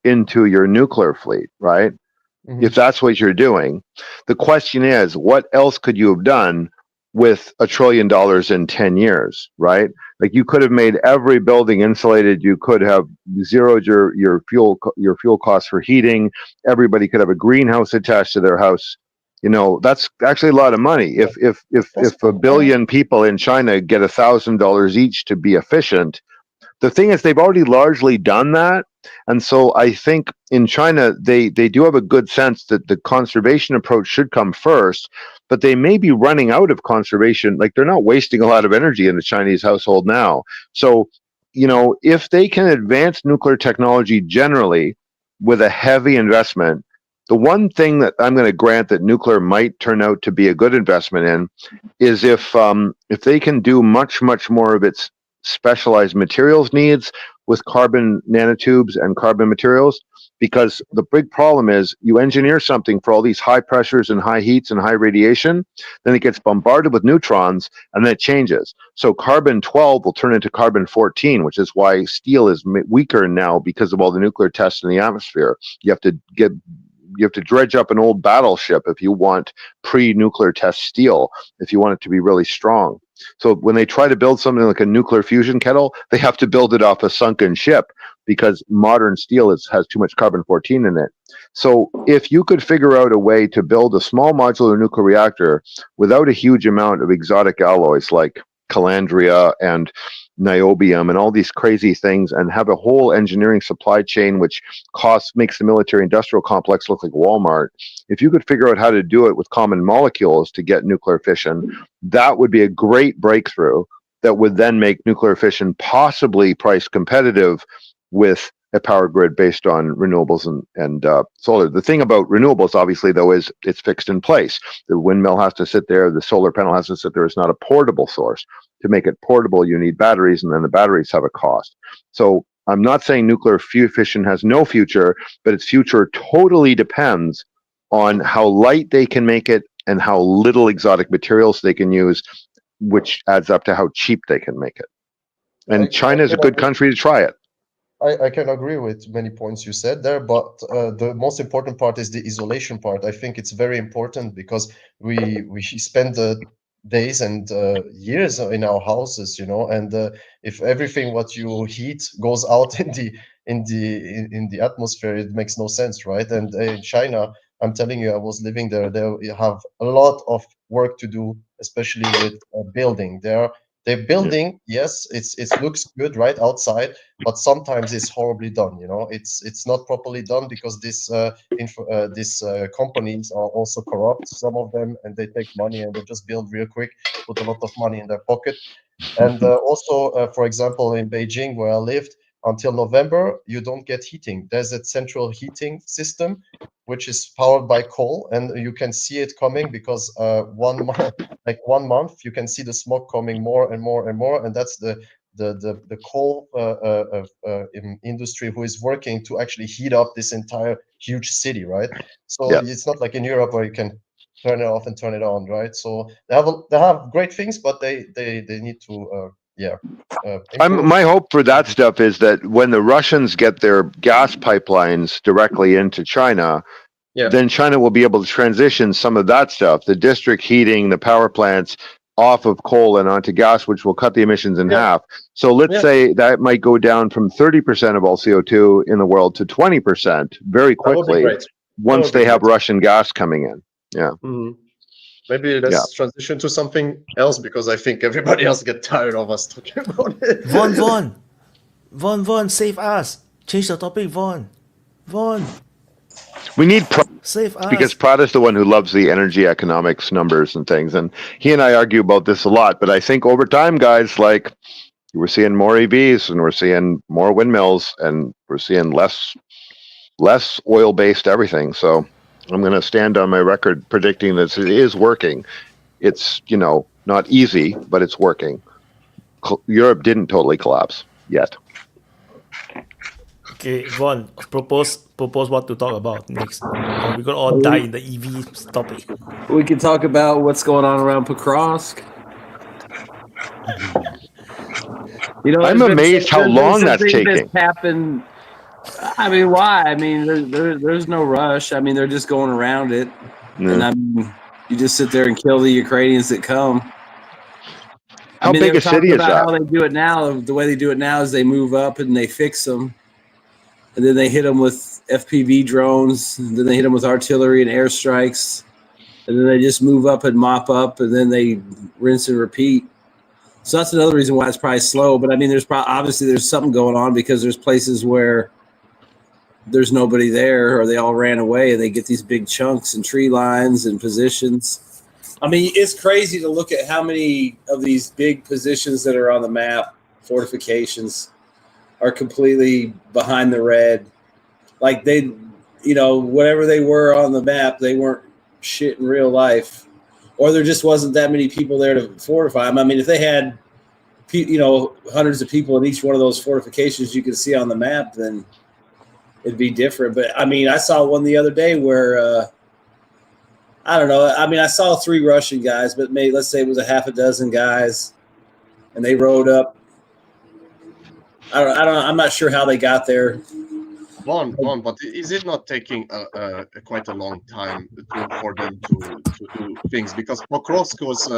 into your nuclear fleet, right? Mhm. If that's what you're doing, the question is, what else could you have done with $1 trillion in 10 years, right? Like you could have made every building insulated. You could have zeroed your fuel costs for heating. Everybody could have a greenhouse attached to their house. That's actually a lot of money. If 1 billion people in China get $1,000 each to be efficient, the thing is they've already largely done that. And so I think in China, they do have a good sense that the conservation approach should come first, but they may be running out of conservation. Like they're not wasting a lot of energy in the Chinese household now. So, if they can advance nuclear technology generally with a heavy investment, the one thing that I'm going to grant that nuclear might turn out to be a good investment in is if they can do much more of its specialized materials needs with carbon nanotubes and carbon materials, because the big problem is you engineer something for all these high pressures and high heats and high radiation, then it gets bombarded with neutrons and then it changes. So carbon 12 will turn into carbon 14, which is why steel is weaker now because of all the nuclear tests in the atmosphere. You have to dredge up an old battleship if you want pre-nuclear test steel, if you want it to be really strong. So when they try to build something like a nuclear fusion kettle, they have to build it off a sunken ship because modern steel has too much carbon-14 in it. So if you could figure out a way to build a small modular nuclear reactor without a huge amount of exotic alloys like calandria and niobium and all these crazy things, and have a whole engineering supply chain which makes the military industrial complex look like Walmart. If you could figure out how to do it with common molecules to get nuclear fission, that would be a great breakthrough that would then make nuclear fission possibly price competitive with a power grid based on renewables and solar. The thing about renewables, obviously, though, is it's fixed in place. The windmill has to sit there. The solar panel has to sit there. It's not a portable source. To make it portable, you need batteries, and then the batteries have a cost. So I'm not saying nuclear fission has no future, but its future totally depends on how light they can make it and how little exotic materials they can use, which adds up to how cheap they can make it. And China is a good country to try it. I can agree with many points you said there, but the most important part is the isolation part. I think it's very important because we spend the days and years in our houses, and if everything what you heat goes out in the atmosphere, it makes no sense, right? And in China, I'm telling you, I was living there. They have a lot of work to do, especially with building. They're building, yes, it looks good right outside, but sometimes it's horribly done. It's not properly done because these companies are also corrupt, some of them, and they take money and they just build real quick, put a lot of money in their pocket. And also, for example, in Beijing, where I lived, until November, you don't get heating. There's a central heating system, which is powered by coal, and you can see it coming because 1 month you can see the smoke coming more and more and more, and that's the coal industry who is working to actually heat up this entire huge city, right? So it's not like in Europe where you can turn it off and turn it on, right? So they have great things, but they need to my hope for that stuff is that when the Russians get their gas pipelines directly into China, then China will be able to transition some of that stuff, the district heating, the power plants, off of coal and onto gas, which will cut the emissions in half. So let's say that might go down from 30% of all CO2 in the world to 20% very quickly once they have Russian gas coming in. Yeah. Mm-hmm. Maybe let's transition to something else, because I think everybody else get tired of us talking about it. Vaughn, save us. Change the topic, Vaughn. We need save us, because Prada's the one who loves the energy economics numbers and things, and he and I argue about this a lot. But I think over time, guys, like we're seeing more EVs and we're seeing more windmills and we're seeing less oil-based everything. So I'm going to stand on my record predicting that it is working. It's, not easy, but it's working. Europe didn't totally collapse yet. Okay, Vaughn, propose what to talk about next. We're going to all die in the EV topic. We can talk about what's going on around Pokrovsk. I'm amazed how long that's taking. Happened. I mean, why? I mean, there's no rush. I mean, they're just going around it, and I mean, you just sit there and kill the Ukrainians that come. How big a city is that? How they do it now? The way they do it now is they move up and they fix them, and then they hit them with FPV drones, and then they hit them with artillery and airstrikes, and then they just move up and mop up, and then they rinse and repeat. So that's another reason why it's probably slow. But I mean, obviously there's something going on, because there's places where there's nobody there, or they all ran away, and they get these big chunks and tree lines and positions. I mean, it's crazy to look at how many of these big positions that are on the map, fortifications, are completely behind the red. Like they, whatever they were on the map, they weren't shit in real life, or there just wasn't that many people there to fortify them. I mean, if they had, hundreds of people in each one of those fortifications you could see on the map, then it'd be different. But I mean, I saw one the other day where I don't know. I mean, I saw 3 Russian guys, but maybe let's say it was a half a dozen guys, and they rode up. I don't. I'm not sure how they got there. One, but is it not taking quite a long time for them to do things? Because Pokrovsk was,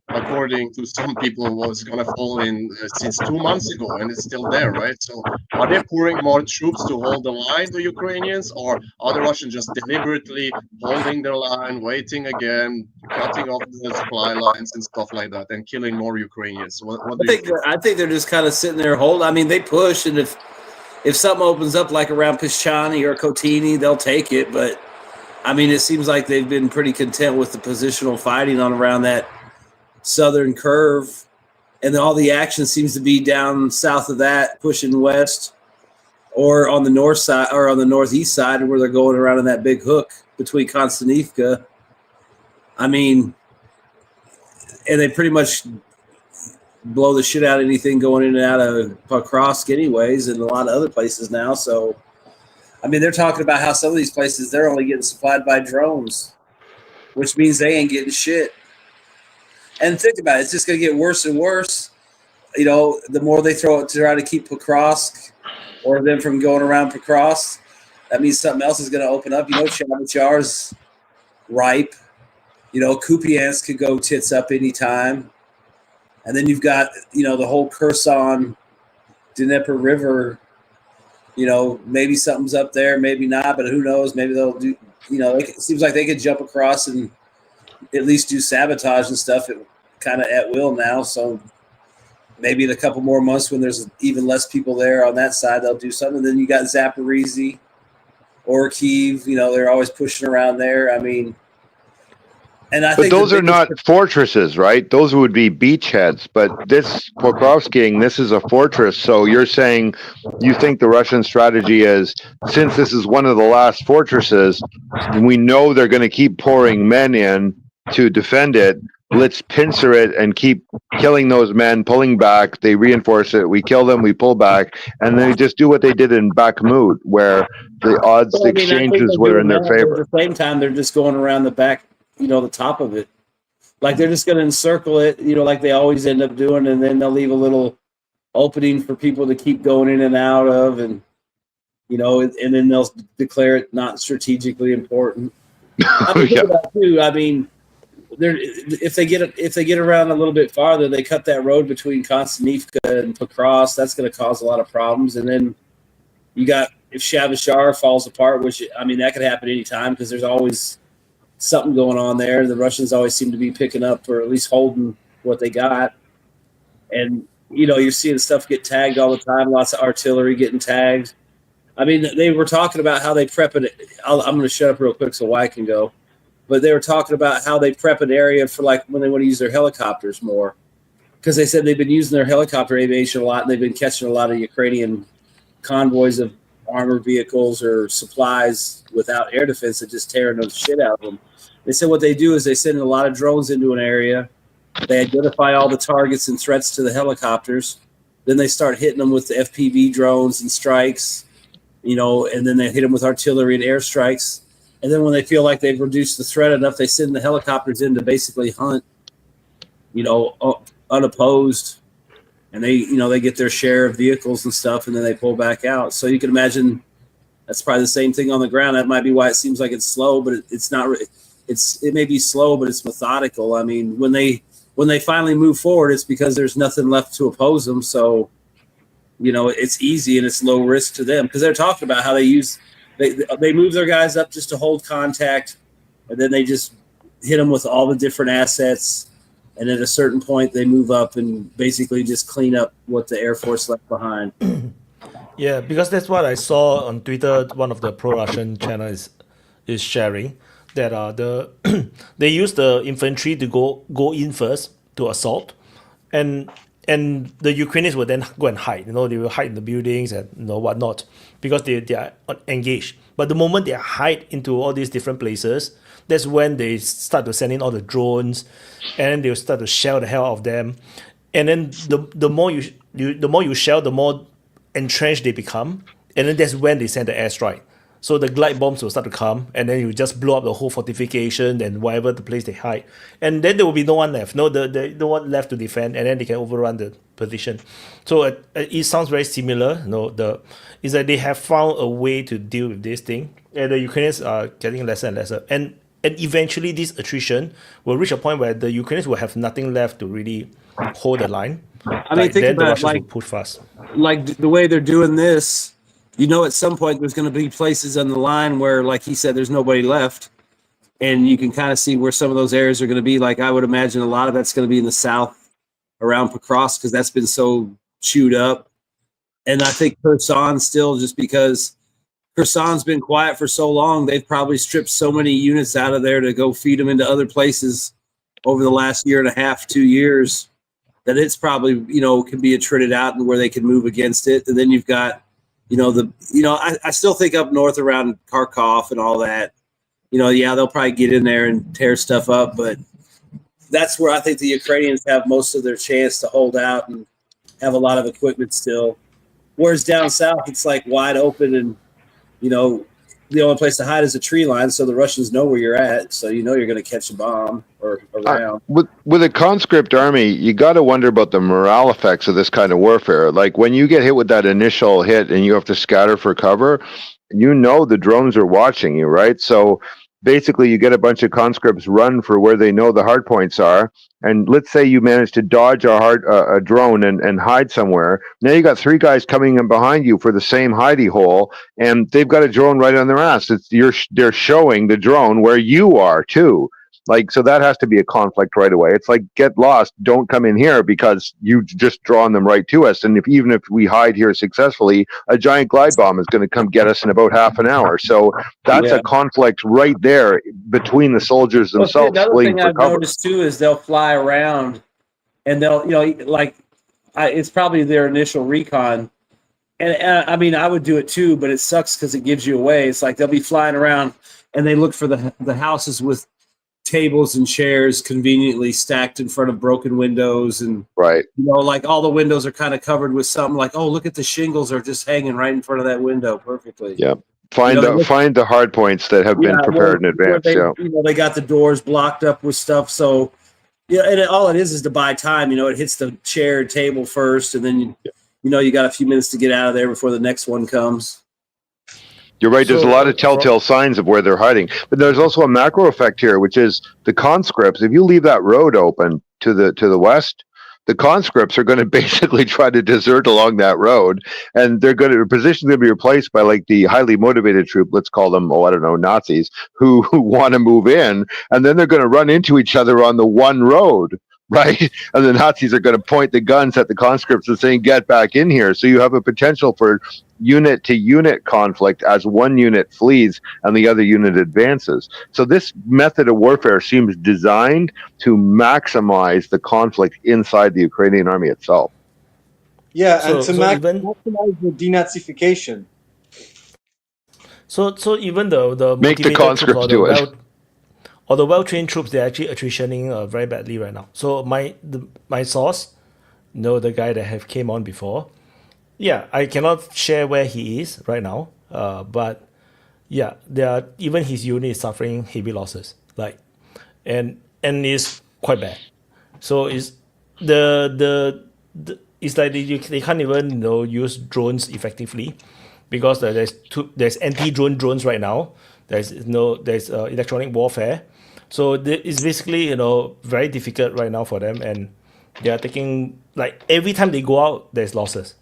according to some people, was going to fall in since 2 months ago, and it's still there, right? So are they pouring more troops to hold the line, the Ukrainians, or are the Russians just deliberately holding their line, waiting again, cutting off the supply lines and stuff like that, and killing more Ukrainians? What do you think? I think they're just kind of sitting there holding. I mean, they push, and if something opens up like around Pischani or Kotini, they'll take it. But, I mean, it seems like they've been pretty content with the positional fighting on around that southern curve. And all the action seems to be down south of that, pushing west, or on the north side or on the northeast side where they're going around in that big hook between Konstantivka. I mean, and they pretty much blow the shit out of anything going in and out of Pokrovsk anyways, and a lot of other places now. So, I mean, they're talking about how some of these places, they're only getting supplied by drones, which means they ain't getting shit. And think about it, it's just going to get worse and worse. The more they throw it to try to keep Pokrovsk or them from going around Pokrovsk, that means something else is going to open up. Chelyabinsk ripe. Kupiansk could go tits up anytime. And then you've got, the whole Kherson, Dnieper River, maybe something's up there, maybe not, but who knows? Maybe they'll do, it seems like they could jump across and at least do sabotage and stuff kind of at will now. So maybe in a couple more months when there's even less people there on that side, they'll do something. Then you got Zaporizhzhia or Kyiv, they're always pushing around there. I mean, but those are not fortresses, right? Those would be beachheads. But this Pokrovsk, this is a fortress. So you're saying you think the Russian strategy is, since this is one of the last fortresses, we know they're going to keep pouring men in to defend it. Let's pincer it and keep killing those men, pulling back. They reinforce it. We kill them, we pull back, and they just do what they did in Bakhmut, where the odds exchanges were in their favor. At the same time, they're just going around the back, the top of it. Like they're just going to encircle it, like they always end up doing, and then they'll leave a little opening for people to keep going in and out of, and and then they'll declare it not strategically important. I mean, if they get around a little bit farther, they cut that road between Konstantivka and Pokrovsk. That's going to cause a lot of problems. And then you got, if Shavashar falls apart, which I mean that could happen anytime because there's always something going on there. The Russians always seem to be picking up or at least holding what they got. And, you're seeing stuff get tagged all the time, lots of artillery getting tagged. I mean, they were talking about how they prep it. I'm going to shut up real quick so Y can go. But they were talking about how they prep an area for like when they want to use their helicopters more. Because they said they've been using their helicopter aviation a lot, and they've been catching a lot of Ukrainian convoys of armored vehicles or supplies without air defense and just tearing the shit out of them. They said what they do is they send a lot of drones into an area. They identify all the targets and threats to the helicopters. Then they start hitting them with the FPV drones and strikes, and then they hit them with artillery and airstrikes. And then when they feel like they've reduced the threat enough, they send the helicopters in to basically hunt, unopposed. And they get their share of vehicles and stuff, and then they pull back out. So you can imagine that's probably the same thing on the ground. That might be why it seems like it's slow, but it's not. It may be slow, but it's methodical. I mean, when they finally move forward, it's because there's nothing left to oppose them. So, it's easy and it's low risk to them because they're talking about how they move their guys up just to hold contact, and then they just hit them with all the different assets. And at a certain point, they move up and basically just clean up what the Air Force left behind. Yeah, because that's what I saw on Twitter. One of the pro-Russian channels is sharing that the they use the infantry to go in first to assault, and the Ukrainians will then go and hide. They will hide in the buildings and whatnot because they are engaged. But the moment they hide into all these different places, that's when they start to send in all the drones, and then they'll start to shell the hell out of them. And then the more you shell, the more entrenched they become, and then that's when they send the airstrike. So the glide bombs will start to come, and then you just blow up the whole fortification and whatever the place they hide, and then there will be no one left. No one left to defend, and then they can overrun the position. So it sounds very similar. Is that they have found a way to deal with this thing, and the Ukrainians are getting lesser and lesser, and eventually this attrition will reach a point where the Ukrainians will have nothing left to really hold the line. I mean, think then the about Russians will push fast. like the way they're doing this. At some point there's going to be places on the line where, like he said, there's nobody left, and you can kind of see where some of those areas are going to be. Like I would imagine a lot of that's going to be in the south around Pokrovsk because that's been so chewed up. And I think Kherson still, just because Kherson's been quiet for so long, they've probably stripped so many units out of there to go feed them into other places over the last year and a half, 2 years, that it's probably, can be attrited out and where they can move against it. And then you've got, I still think up north around Kharkov and all that, they'll probably get in there and tear stuff up, but that's where I think the Ukrainians have most of their chance to hold out and have a lot of equipment still. Whereas down south, it's like wide open, and the only place to hide is a tree line, so the Russians know where you're at, so you're going to catch a bomb or a round. With a conscript army, you got to wonder about the morale effects of this kind of warfare. Like when you get hit with that initial hit and you have to scatter for cover, the drones are watching you, right? So basically you get a bunch of conscripts run for where they know the hard points are, and let's say you manage to dodge a drone and hide somewhere. Now you got 3 guys coming in behind you for the same hidey hole, and they've got a drone right on their ass. They're showing the drone where you are too. So that has to be a conflict right away. It's like, get lost, don't come in here, because you've just drawn them right to us. And even if we hide here successfully, a giant glide bomb is going to come get us in about half an hour. So that's a conflict right there between the soldiers themselves. Another thing I've noticed too is they'll fly around, and they'll, it's probably their initial recon. And I mean, I would do it too, but it sucks because it gives you away. It's like they'll be flying around and they look for the houses with tables and chairs conveniently stacked in front of broken windows, and right, like all the windows are kind of covered with something, like, oh, look at the shingles are just hanging right in front of that window perfectly. Yeah, find the hard points that have been prepared in advance. They got the doors blocked up with stuff, so and all it is to buy time. It hits the chair and table first, and then you got a few minutes to get out of there before the next one comes. You're right. There's a lot of telltale signs of where they're hiding, but there's also a macro effect here, which is the conscripts. If you leave that road open to the west, the conscripts are going to basically try to desert along that road, and their position going to be replaced by like the highly motivated troop. Let's call them, Nazis who want to move in, and then they're going to run into each other on the one road. Right, and the Nazis are going to point the guns at the conscripts and saying, "Get back in here." So you have a potential for unit-to-unit conflict as one unit flees and the other unit advances. So this method of warfare seems designed to maximize the conflict inside the Ukrainian army itself. Yeah, and to maximize the denazification. So even the make the conscripts do it. Or the well-trained troops, they're actually attritioning very badly right now. So my source, the guy that have came on before, I cannot share where he is right now. But even his unit is suffering heavy losses, and it's quite bad. So it's it's like they can't even use drones effectively, because there's anti-drone drones right now. There's electronic warfare. So it's basically, very difficult right now for them, and they are taking, every time they go out, there's losses.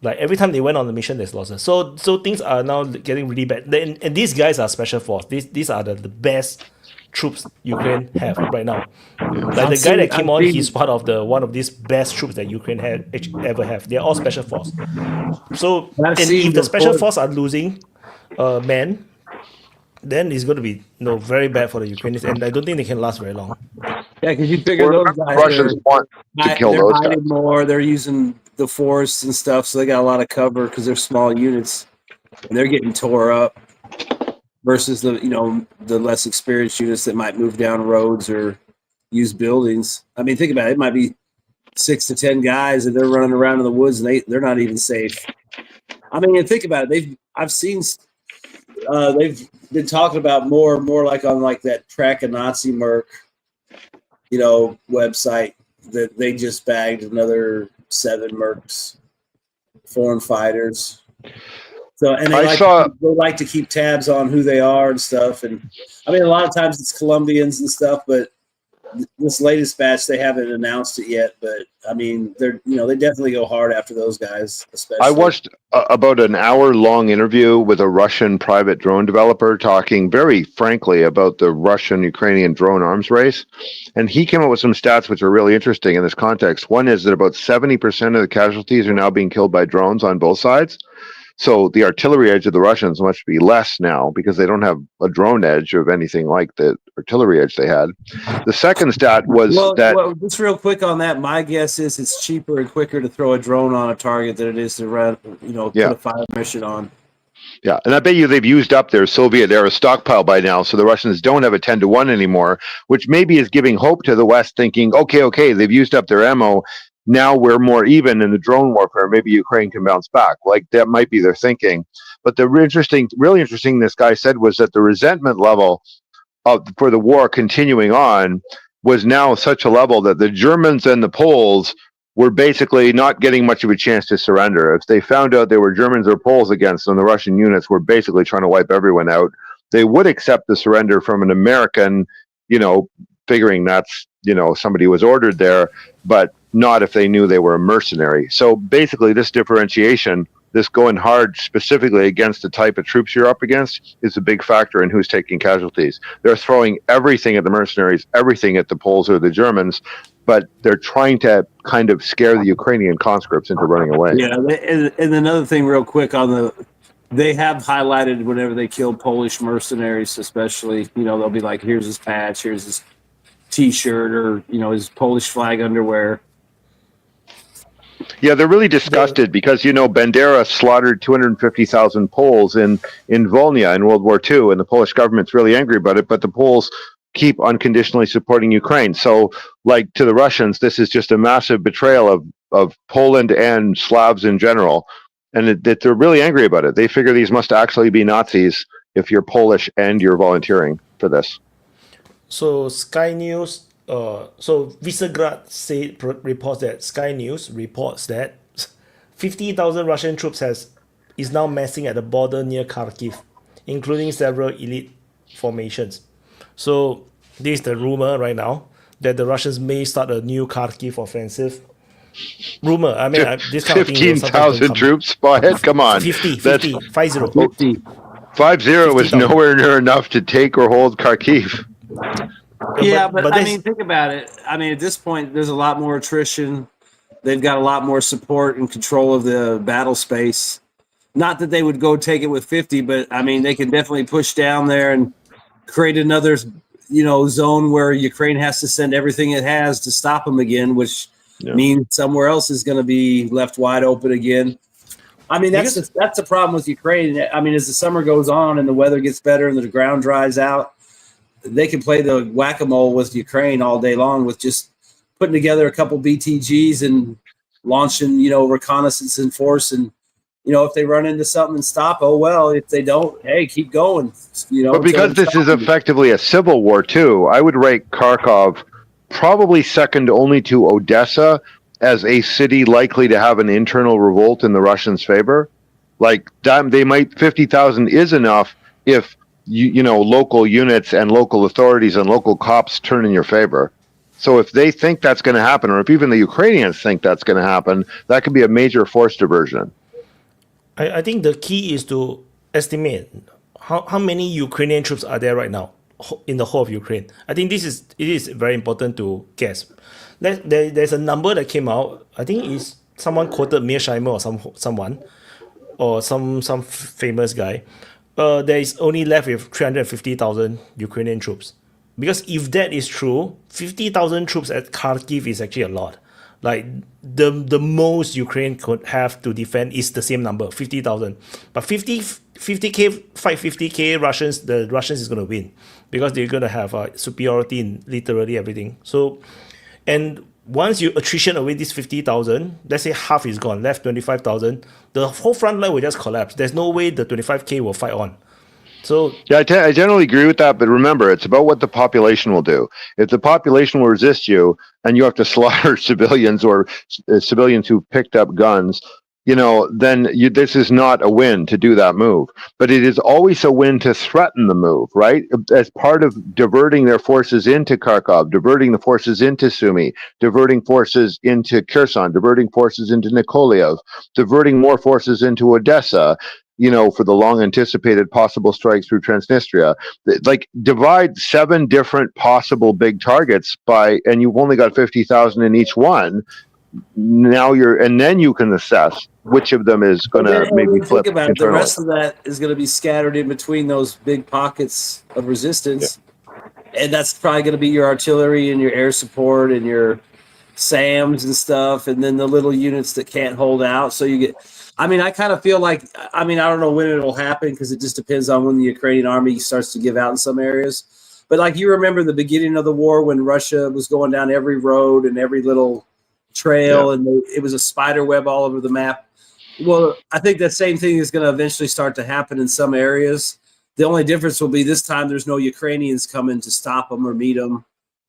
Like every time they went on the mission, there's losses. So things are now getting really bad. And these guys are special force. These are the best troops Ukraine have right now. Like the guy that came on, he's part of one of these best troops that Ukraine ever have. They're all special force. So and if the special force are losing men, then it's going to be very bad for the Ukrainians, and I don't think they can last very long. Yeah, because you figure those guys Russians want to kill those guys. More. They're using the forests and stuff, so they got a lot of cover because they're small units, and they're getting tore up. Versus the less experienced units that might move down roads or use buildings. I mean, think about it. It might be 6 to 10 guys, and they're running around in the woods, and they're not even safe. I mean, and think about it. They've been talking about more like on like that Track a Nazi Merc, website that they just bagged another 7 Mercs, foreign fighters. So and they like to keep tabs on who they are and stuff. And I mean, a lot of times it's Colombians and stuff, but this latest batch they haven't announced it yet. But I mean, they definitely go hard after those guys. Especially, I watched about an hour-long interview with a Russian private drone developer talking very frankly about the Russian-Ukrainian drone arms race, and he came up with some stats which are really interesting in this context. One is that about 70% of the casualties are now being killed by drones on both sides. So the artillery edge of the Russians must be less now because they don't have a drone edge of anything like the artillery edge they had. The second stat was just real quick on that. My guess is it's cheaper and quicker to throw a drone on a target than it is to run, put a fire mission on. Yeah, and I bet you they've used up their Soviet-era stockpile by now, so the Russians don't have a 10-1 anymore, which maybe is giving hope to the West, thinking, okay, they've used up their ammo. Now we're more even in the drone warfare. Maybe Ukraine can bounce back. Like that might be their thinking. But the really interesting this guy said was that the resentment level for the war continuing on was now such a level that the Germans and the Poles were basically not getting much of a chance to surrender. If they found out there were Germans or Poles against them, the Russian units were basically trying to wipe everyone out. They would accept the surrender from an American, figuring that's, somebody was ordered there, but not if they knew they were a mercenary. So basically this differentiation, this going hard specifically against the type of troops you're up against is a big factor in who's taking casualties. They're throwing everything at the mercenaries, everything at the Poles or the Germans, but they're trying to kind of scare the Ukrainian conscripts into running away. Yeah, and another thing real quick they have highlighted whenever they kill Polish mercenaries, especially, they'll be like, here's his patch, here's his T-shirt, or, his Polish flag underwear. Yeah, they're really disgusted because, Bandera slaughtered 250,000 Poles in Volhynia in World War II, and the Polish government's really angry about it, but the Poles keep unconditionally supporting Ukraine. So, like, to the Russians, this is just a massive betrayal of Poland and Slavs in general, and they're really angry about it. They figure these must actually be Nazis if you're Polish and you're volunteering for this. So Sky News... So Visegrad reports that Sky News reports that 50,000 Russian troops is now massing at the border near Kharkiv, including several elite formations. So this is the rumor right now that the Russians may start a new Kharkiv offensive. Rumor. I mean, this kind of thing. 15,000 troops, Spyhead. Come on. 50. 50 is nowhere near enough to take or hold Kharkiv. Yeah, but I mean, think about it. I mean, at this point, there's a lot more attrition. They've got a lot more support and control of the battle space. Not that they would go take it with 50, but I mean, they can definitely push down there and create another, zone where Ukraine has to send everything it has to stop them again, which means somewhere else is going to be left wide open again. I mean, that's the problem with Ukraine. I mean, as the summer goes on and the weather gets better and the ground dries out, they can play the whack-a-mole with Ukraine all day long with just putting together a couple BTGs and launching, reconnaissance and force. And, if they run into something and stop, oh, well. If they don't, hey, keep going. But because this is effectively a civil war, too, I would rate Kharkov probably second only to Odessa as a city likely to have an internal revolt in the Russians' favor. Like, they might, 50,000 is enough if local units and local authorities and local cops turn in your favor. So if they think that's going to happen, or if even the Ukrainians think that's going to happen, that could be a major force diversion. I think the key is to estimate how many Ukrainian troops are there right now in the whole of Ukraine. I think it is very important to guess. There's a number that came out. I think it's someone quoted Mearsheimer or someone or some famous guy. There is only left with 350,000 Ukrainian troops. Because if that is true, 50,000 troops at Kharkiv is actually a lot. Like the most Ukraine could have to defend is the same number, 50,000. But 50k fight 50k Russians, the Russians is going to win because they're going to have superiority in literally everything. So, and once you attrition away this 50,000, let's say half is gone, left 25,000, the whole front line will just collapse. There's no way the 25k will fight on. So yeah, I generally agree with that, but remember, it's about what the population will do. If the population will resist you, and you have to slaughter civilians or civilians who picked up guns, then this is not a win to do that move. But it is always a win to threaten the move, right? As part of diverting their forces into Kharkov, diverting the forces into Sumy, diverting forces into Kherson, diverting forces into Nikolaev, diverting more forces into Odessa. For the long anticipated possible strikes through Transnistria, like divide 7 different possible big targets and you've only got 50,000 in each one. Now then you can assess which of them is going to maybe flip. Think about it. The rest of that is going to be scattered in between those big pockets of resistance. Yeah. And that's probably going to be your artillery and your air support and your SAMs and stuff. And then the little units that can't hold out. So you get, I kind of feel like, I don't know when it'll happen because it just depends on when the Ukrainian army starts to give out in some areas. But like you remember the beginning of the war when Russia was going down every road and every little trail and it was a spider web all over the map. Well, I think that same thing is going to eventually start to happen in some areas. The only difference will be this time there's no Ukrainians coming to stop them or meet them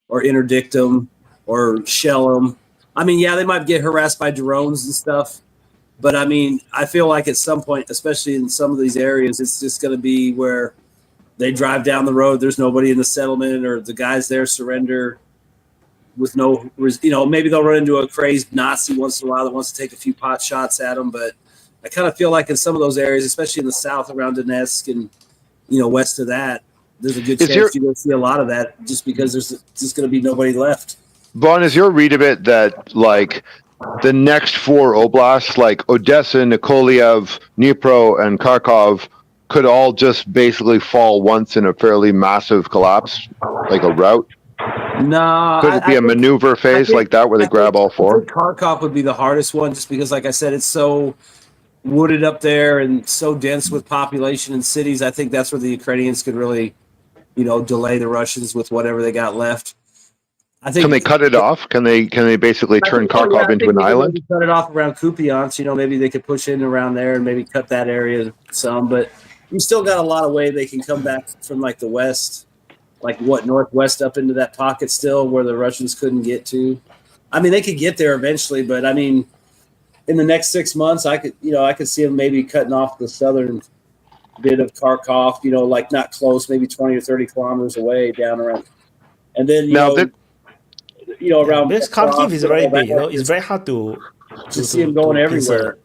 or interdict them or shell them. They might get harassed by drones and stuff. But I feel like at some point, especially in some of these areas, it's just going to be where they drive down the road. There's nobody in the settlement, or the guys there surrender with no, maybe they'll run into a crazed Nazi once in a while that wants to take a few pot shots at them. But I kind of feel like in some of those areas, especially in the south around Donetsk and, west of that, there's a good chance you're going to see a lot of that just because there's just going to be nobody left. Vaughn, is your read of it that like the next 4 oblasts, like Odessa, Nikolaev, Dnipro, and Kharkov, could all just basically fall once in a fairly massive collapse, like a rout? No. Could it be a maneuver phase like that where they grab all 4? I think Kharkov would be the hardest one just because, like I said, it's so wooded up there and so dense with population and cities. I think that's where the Ukrainians could really, delay the Russians with whatever they got left. I think, can they cut it off? Can they basically turn Kharkov into an island? Cut it off around Kupiansk. Maybe they could push in around there and maybe cut that area some. But you still got a lot of way they can come back from like the west, like northwest up into that pocket still where the Russians couldn't get to. They could get there eventually, but in the next 6 months, I could see them maybe cutting off the southern bit of Kharkov. Like not close, maybe 20 or 30 kilometers away down around, and then around this Kharkiv is very big. It's very hard to see them going everywhere.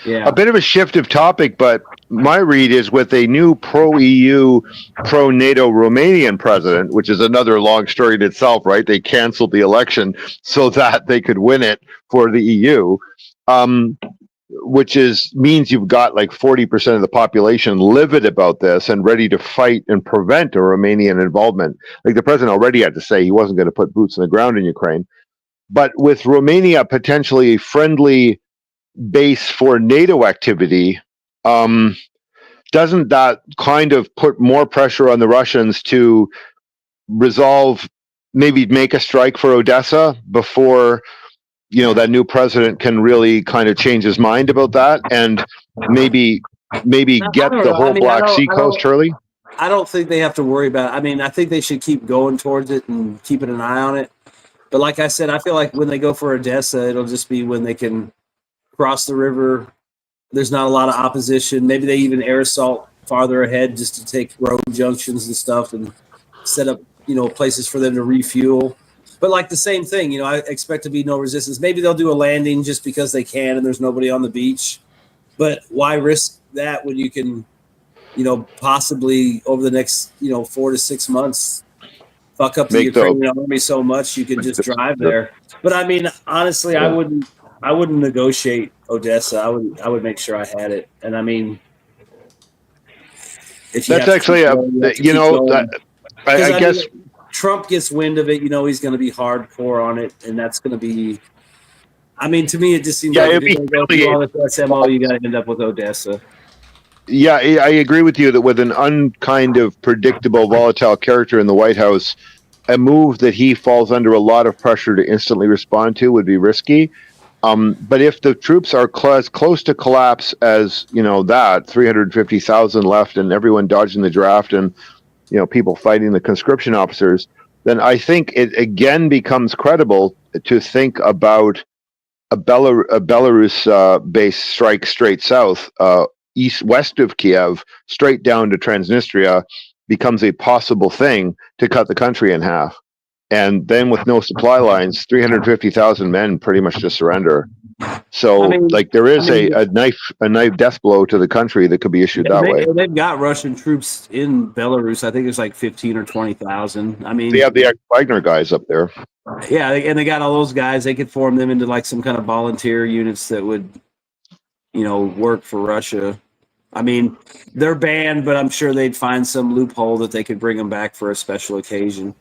Yeah, a bit of a shift of topic, but my read is with a new pro-EU, pro-NATO Romanian president, which is another long story in itself, right? They canceled the election so that they could win it for the EU, which means you've got like 40% of the population livid about this and ready to fight and prevent a Romanian involvement. Like the president already had to say he wasn't going to put boots on the ground in Ukraine. But with Romania potentially a friendly base for NATO activity, doesn't that kind of put more pressure on the Russians to resolve, maybe make a strike for Odessa before that new president can really kind of change his mind about that and maybe get the whole Black Sea coast early? I don't think they have to worry about it. I think they should keep going towards it and keeping an eye on it. But like I said, I feel like when they go for Odessa, it'll just be when they can cross the river. There's not a lot of opposition. Maybe they even air assault farther ahead just to take road junctions and stuff and set up, places for them to refuel. But like the same thing, I expect to be no resistance. Maybe they'll do a landing just because they can and there's nobody on the beach. But why risk that when you can, possibly over the next 4 to 6 months fuck up the Make the Ukrainian army so much you could just drive there. But I mean, honestly, I wouldn't negotiate Odessa. I would make sure I had it. And I mean, if you that's have to actually keep a going, you have to you keep know going. that, 'Cause, I guess mean, Trump gets wind of it, he's going to be hardcore on it, and that's going to be. I mean, to me, it just seems yeah, like if it'd you're be going to go through all this SMO, you got to end up with Odessa. Yeah, I agree with you that with an unkind of predictable, volatile character in the White House, a move that he falls under a lot of pressure to instantly respond to would be risky. But if the troops are as close to collapse as that 350,000 left and everyone dodging the draft and people fighting the conscription officers, then I think it again becomes credible to think about a Belarus-based strike straight south, west of Kiev, straight down to Transnistria, becomes a possible thing to cut the country in half. And then with no supply lines, 350,000 men pretty much just surrender. So, there is a knife death blow to the country that could be issued that way. They've got Russian troops in Belarus. I think there's like 15 or 20,000. I mean, they have the Wagner guys up there. Yeah, and they got all those guys. They could form them into like some kind of volunteer units that would, work for Russia. I mean, they're banned, but I'm sure they'd find some loophole that they could bring them back for a special occasion.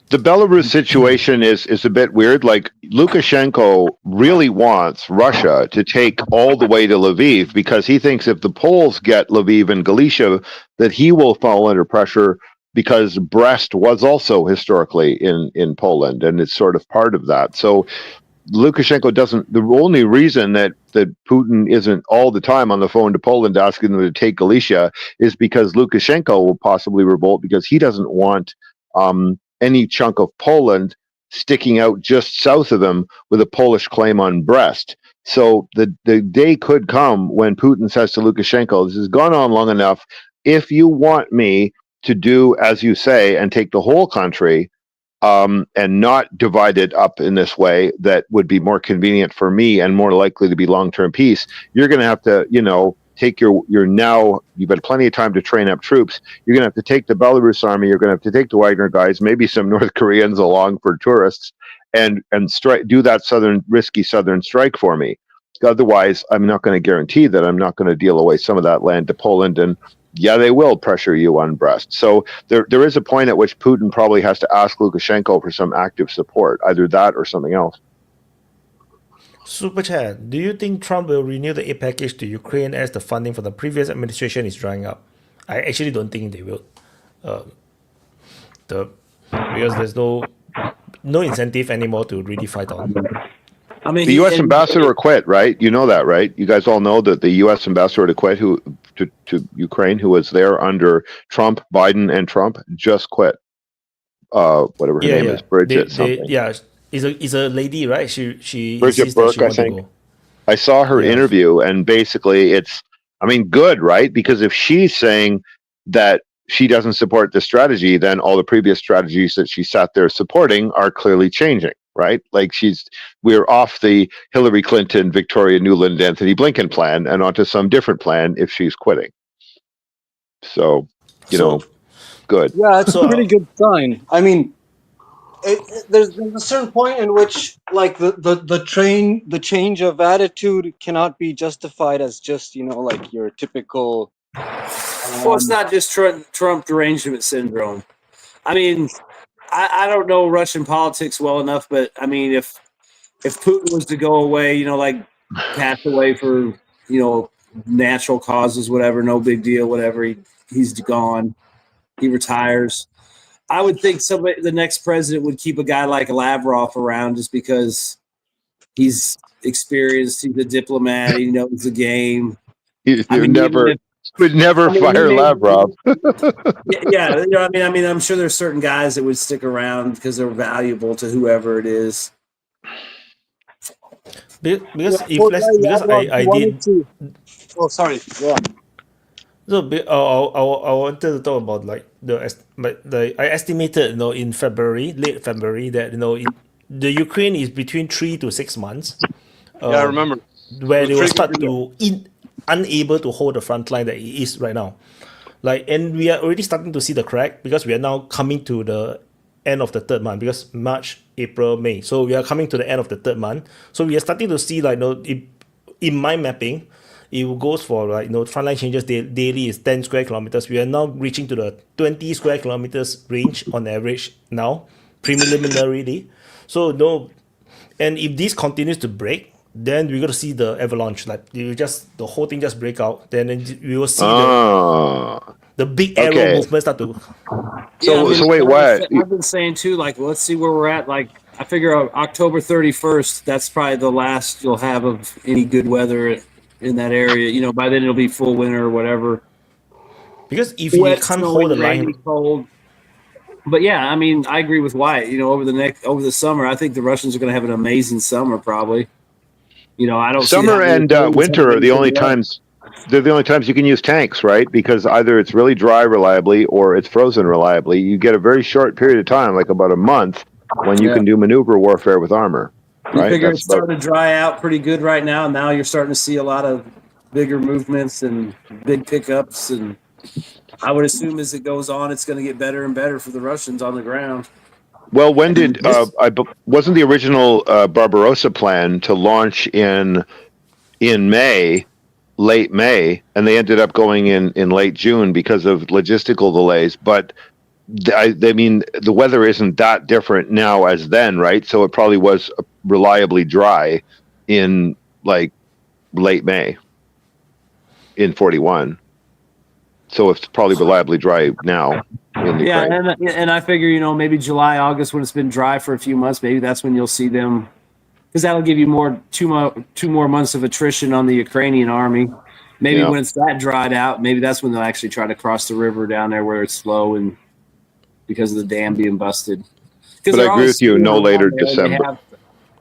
The Belarus situation is a bit weird. Like, Lukashenko really wants Russia to take all the way to Lviv because he thinks if the Poles get Lviv and Galicia, that he will fall under pressure because Brest was also historically in Poland, and it's sort of part of that. So Lukashenko doesn't. The only reason that Putin isn't all the time on the phone to Poland asking them to take Galicia is because Lukashenko will possibly revolt because he doesn't want any chunk of Poland sticking out just south of him with a Polish claim on Brest. So the day could come when Putin says to Lukashenko, "This has gone on long enough. If you want me to do as you say and take the whole country." And not divide it up in this way that would be more convenient for me and more likely to be long-term peace. You're going to have to, take you've had plenty of time to train up troops. You're going to have to take the Belarus army. You're going to have to take the Wagner guys, maybe some North Koreans along for tourists, and do that risky southern strike for me. Otherwise, I'm not going to guarantee that I'm not going to deal away some of that land to Poland, and yeah, they will pressure you on Brest. So there is a point at which Putin probably has to ask Lukashenko for some active support, either that or something else. Super Chat, do you think Trump will renew the aid package to Ukraine as the funding for the previous administration is drying up? I actually don't think they will. Because there's no incentive anymore to really fight on. I mean, the U.S. ambassador quit, right? You know that, right? You guys all know that the U.S. ambassador to quit to Ukraine, who was there under Trump, Biden, and Trump, just quit. Whatever her name is, Bridget something. Is a lady, right? She Bridget Burke, I think. I saw her interview, and basically, good, right? Because if she's saying that she doesn't support this strategy, then all the previous strategies that she sat there supporting are clearly changing. Right? Like we're off the Hillary Clinton, Victoria Nuland, Anthony Blinken plan and onto some different plan if she's quitting. So, good. Yeah, it's a pretty good sign. I mean, there's a certain point in which, like, the change of attitude cannot be justified as just, like your typical. Well, it's not just Trump derangement syndrome. I mean, I don't know Russian politics well enough, but I mean, if Putin was to go away, like pass away for, natural causes, whatever, no big deal, whatever, he's gone, he retires. I would think the next president would keep a guy like Lavrov around just because he's experienced, he's a diplomat, he knows the game. Would never fire Lavrov. Yeah, I'm sure there's certain guys that would stick around because they're valuable to whoever it is. Because I did. Oh, sorry. Yeah. So I wanted to talk about I estimated in late February that the Ukraine is between 3 to 6 months. I remember where they will start to unable to hold the front line that it is right now. Like, and we are already starting to see the crack because we are now coming to the end of the third month, because March, April, May. So we are coming to the end of the third month. So we are starting to see, like, in my mapping, it goes for, like, frontline changes daily is 10 square kilometers. We are now reaching to the 20 square kilometers range on average now, preliminarily. So and if this continues to break, then we're gonna see the avalanche. Like, the whole thing just break out. Then we will see the big arrow movement start to. So wait, what? I've been saying too, like, let's see where we're at. Like, I figure October 31st, that's probably the last you'll have of any good weather in that area. By then it'll be full winter or whatever. Because if you can't hold the line, cold. But yeah, I mean, I agree with Wyatt. Over the summer, I think the Russians are going to have an amazing summer, probably. I don't. Summer and winter are the only times. They're the only times you can use tanks, right? Because either it's really dry reliably or it's frozen reliably. You get a very short period of time, like about a month, when you can do maneuver warfare with armor. Right? You figure it's starting to dry out pretty good right now. Now you're starting to see a lot of bigger movements and big pickups, and I would assume as it goes on, it's going to get better and better for the Russians on the ground. Well, when did wasn't the original Barbarossa plan to launch in May, late May, and they ended up going in late June because of logistical delays. But I mean, the weather isn't that different now as then, right? So it probably was reliably dry in like late May in 41. So it's probably reliably dry now. Yeah, and I figure, maybe July, August, when it's been dry for a few months, maybe that's when you'll see them, because that'll give you two more months of attrition on the Ukrainian army. Maybe when it's that dried out, maybe that's when they'll actually try to cross the river down there where it's slow and because of the dam being busted. But I agree with you, no later December.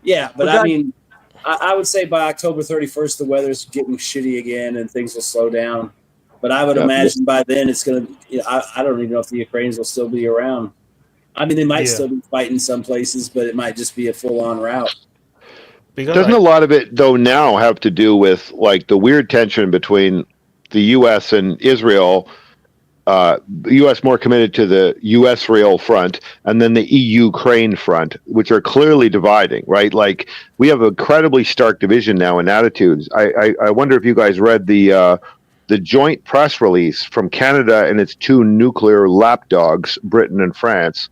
But I mean, I would say by October 31st, the weather's getting shitty again and things will slow down. But I would imagine by then it's going to, I don't even know if the Ukrainians will still be around. I mean, they might still be fighting some places, but it might just be a full-on rout. Doesn't a lot of it, though, now have to do with, like, the weird tension between the U.S. and Israel, the U.S. more committed to the U.S.-Israel front, and then the EU-Ukraine front, which are clearly dividing, right? Like, we have an incredibly stark division now in attitudes. I wonder if you guys read the joint press release from Canada and its two nuclear lapdogs, Britain and France,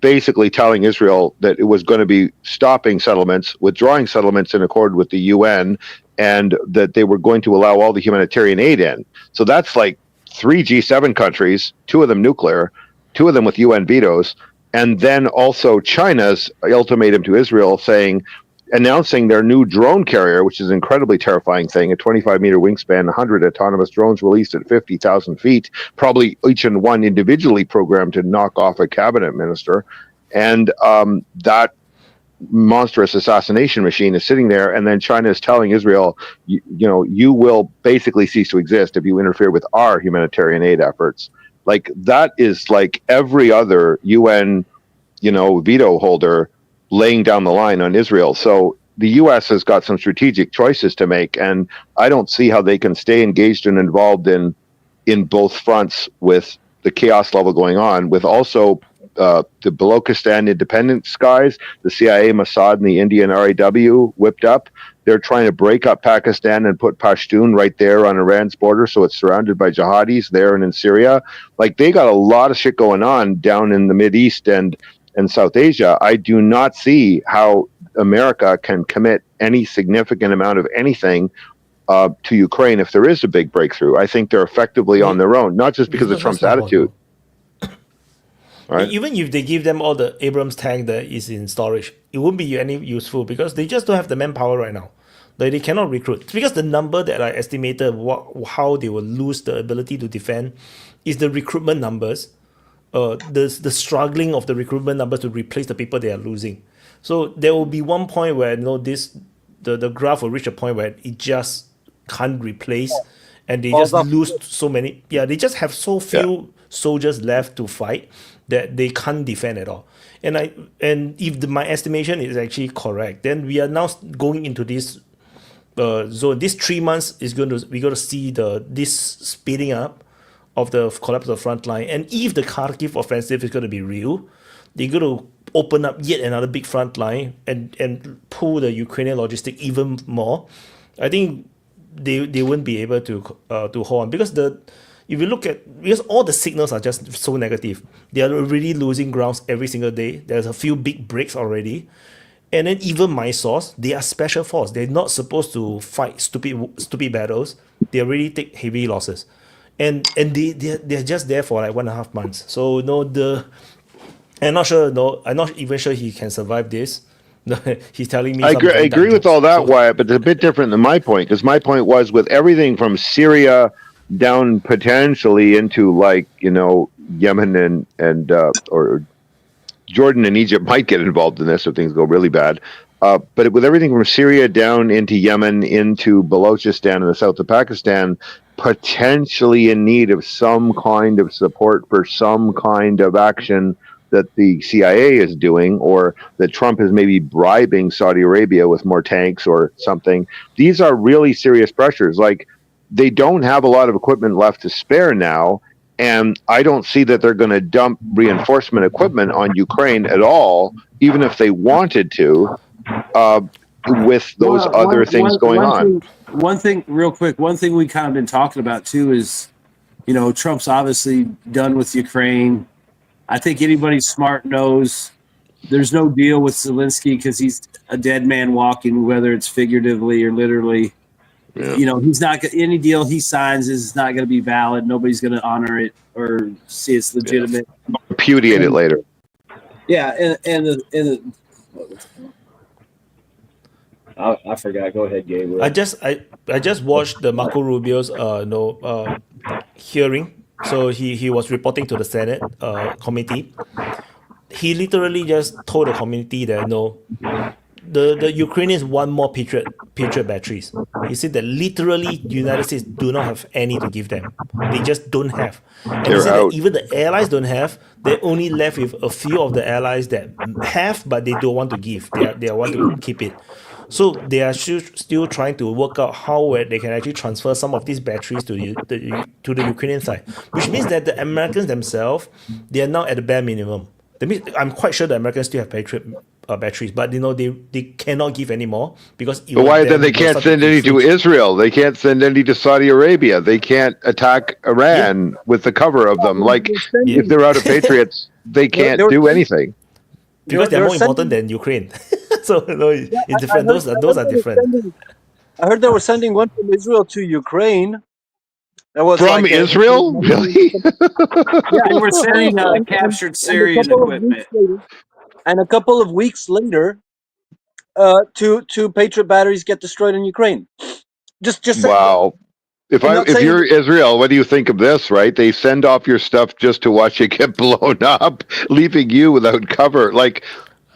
basically telling Israel that it was going to be stopping settlements, withdrawing settlements in accord with the UN, and that they were going to allow all the humanitarian aid in. So that's like 3 G7 countries, 2 of them nuclear, 2 of them with UN vetoes, and then also China's ultimatum to Israel announcing their new drone carrier, which is an incredibly terrifying thing, a 25-meter wingspan, 100 autonomous drones released at 50,000 feet, probably each and one individually programmed to knock off a cabinet minister. And that monstrous assassination machine is sitting there, and then China is telling Israel, you will basically cease to exist if you interfere with our humanitarian aid efforts. Like, that is like every other UN, veto holder laying down the line on Israel. So the U.S. has got some strategic choices to make, and I don't see how they can stay engaged and involved in both fronts with the chaos level going on, with also the Balochistan independence guys, the CIA, Mossad, and the Indian RAW whipped up. They're trying to break up Pakistan and put Pashtun right there on Iran's border, so it's surrounded by jihadis there and in Syria. Like, they got a lot of shit going on down in the Mideast and South Asia. I do not see how America can commit any significant amount of anything to Ukraine if there is a big breakthrough. I think they're effectively on their own, not just because of Trump's attitude. Right? Even if they give them all the Abrams tank that is in storage, it won't be any useful because they just don't have the manpower right now. They cannot recruit. Because the number that I estimated how they will lose the ability to defend is the recruitment numbers. The struggling of the recruitment numbers to replace the people they are losing. So there will be one point where the graph will reach a point where it just can't replace, and they just lose so many. Yeah, they just have so few soldiers left to fight that they can't defend at all. And if my estimation is actually correct, then we are now going into this So these 3 months is we're going to see this speeding up of the collapse of the front line. And if the Kharkiv offensive is going to be real, they're going to open up yet another big front line and pull the Ukrainian logistic even more. I think they won't be able to hold on, because if you look at, because all the signals are just so negative. They are already losing grounds every single day. There's a few big breaks already. And then even my source, they are special force. They're not supposed to fight stupid battles. They already take heavy losses. And they're just there for like 1.5 months. So I'm not sure. No, I'm not even sure he can survive this. He's telling me. I agree with all that, Wyatt, but it's a bit different than my point, because my point was with everything from Syria down potentially into, like, Yemen and or Jordan and Egypt might get involved in this if things go really bad. But with everything from Syria down into Yemen, into Balochistan and the south of Pakistan, potentially in need of some kind of support for some kind of action that the CIA is doing, or that Trump is maybe bribing Saudi Arabia with more tanks or something. These are really serious pressures. Like, they don't have a lot of equipment left to spare now, and I don't see that they're going to dump reinforcement equipment on Ukraine at all, even if they wanted to, with those other things going on. One thing, real quick, one thing we kind of been talking about too is, Trump's obviously done with Ukraine. I think anybody smart knows there's no deal with Zelensky because he's a dead man walking, whether it's figuratively or literally. Yeah. He's not any deal he signs is not going to be valid. Nobody's going to honor it or see it's legitimate. Yeah. Repudiate it later. Yeah, I forgot. Go ahead, Gabriel. I just watched the Marco Rubio's hearing. So he was reporting to the Senate committee. He literally just told the committee that the Ukrainians want more Patriot batteries. He said that literally the United States do not have any to give them. They just don't have. And he said that even the allies don't have. They're only left with a few of the allies that have, but they don't want to give. They want to keep it. So they are still trying to work out how they can actually transfer some of these batteries to the Ukrainian side, which means that the Americans themselves, they are now at the bare minimum. That means I'm quite sure the Americans still have Patriot batteries, but they cannot give any more because. But why then they can't send any to Israel? They can't send any to Saudi Arabia. They can't attack Iran with the cover of them. Like if they're out of Patriots, they can't do anything because they're more important than Ukraine. So it's different. Those are different. I heard they were sending one from Israel to Ukraine. From Israel? Really? They were sending captured Syrian equipment. And a couple of weeks later, two Patriot batteries get destroyed in Ukraine. Just wow. If you're Israel, what do you think of this? Right? They send off your stuff just to watch it get blown up, leaving you without cover. Like,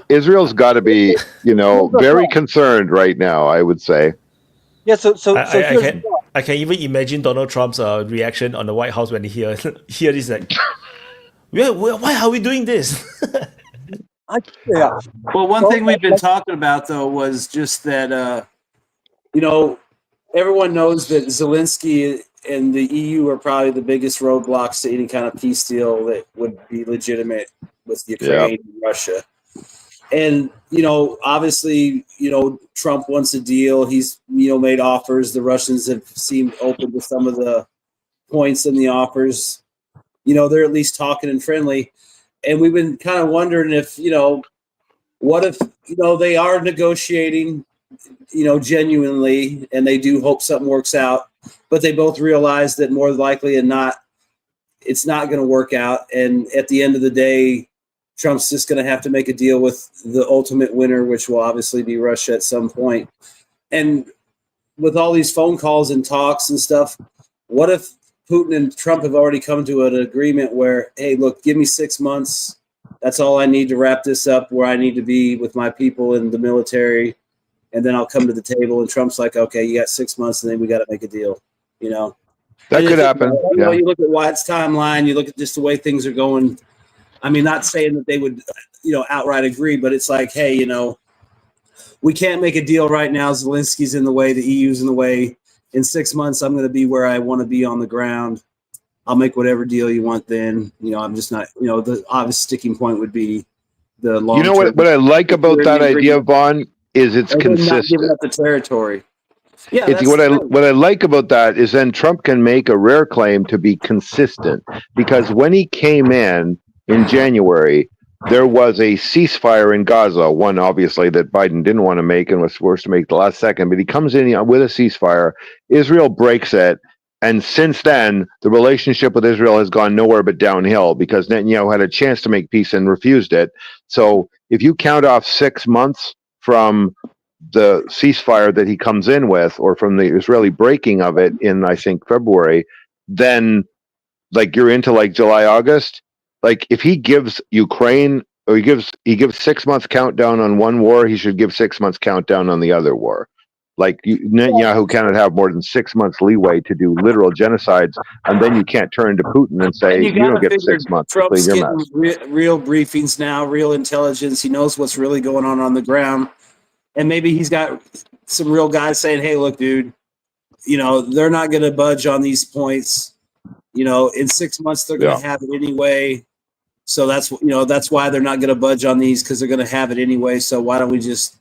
Israel's got to be, very concerned right now, I would say. Yeah, so I can even imagine Donald Trump's reaction on the White House when he hear this, like, why are we doing this? Yeah. Well, one thing we've been talking about, though, was just that, everyone knows that Zelensky and the EU are probably the biggest roadblocks to any kind of peace deal that would be legitimate with Ukraine and Russia. And, obviously, Trump wants a deal. He's, made offers. The Russians have seemed open to some of the points in the offers. They're at least talking and friendly. And we've been kind of wondering if, what if, they are negotiating, genuinely, and they do hope something works out, but they both realize that more likely than not, it's not going to work out. And at the end of the day, Trump's just going to have to make a deal with the ultimate winner, which will obviously be Russia at some point. And with all these phone calls and talks and stuff, what if Putin and Trump have already come to an agreement where, hey, look, give me 6 months. That's all I need to wrap this up where I need to be with my people in the military. And then I'll come to the table. And Trump's like, okay, you got 6 months and then we got to make a deal, That could happen. You look at Wyatt's timeline, you look at just the way things are going. I mean, not saying that they would, outright agree, but it's like, hey, we can't make a deal right now. Zelensky's in the way. The EU's in the way. In 6 months, I'm going to be where I want to be on the ground. I'll make whatever deal you want then. I'm just not, the obvious sticking point would be the long. You know what I like about that idea, Vaughn, is it's consistent. Not giving up the territory. Yeah, what I like about that is then Trump can make a rare claim to be consistent, because when he came in January, there was a ceasefire in Gaza, one obviously that Biden didn't want to make and was forced to make the last second, but he comes in with a ceasefire. Israel breaks it. And since then, the relationship with Israel has gone nowhere but downhill, because Netanyahu had a chance to make peace and refused it. So if you count off 6 months from the ceasefire that he comes in with, or from the Israeli breaking of it in, I think, February, then like you're into like July, August. Like if he gives Ukraine, or he gives 6 months countdown on one war, he should give 6 months countdown on the other war. Like Netanyahu cannot have more than 6 months leeway to do literal genocides, and then you can't turn to Putin and say you don't get 6 months. Trump's getting real briefings now, real intelligence. He knows what's really going on the ground, and maybe he's got some real guys saying, "Hey, look, dude, they're not going to budge on these points. In 6 months they're going to have it anyway. So that's why they're not going to budge on these, because they're going to have it anyway. So why don't we just."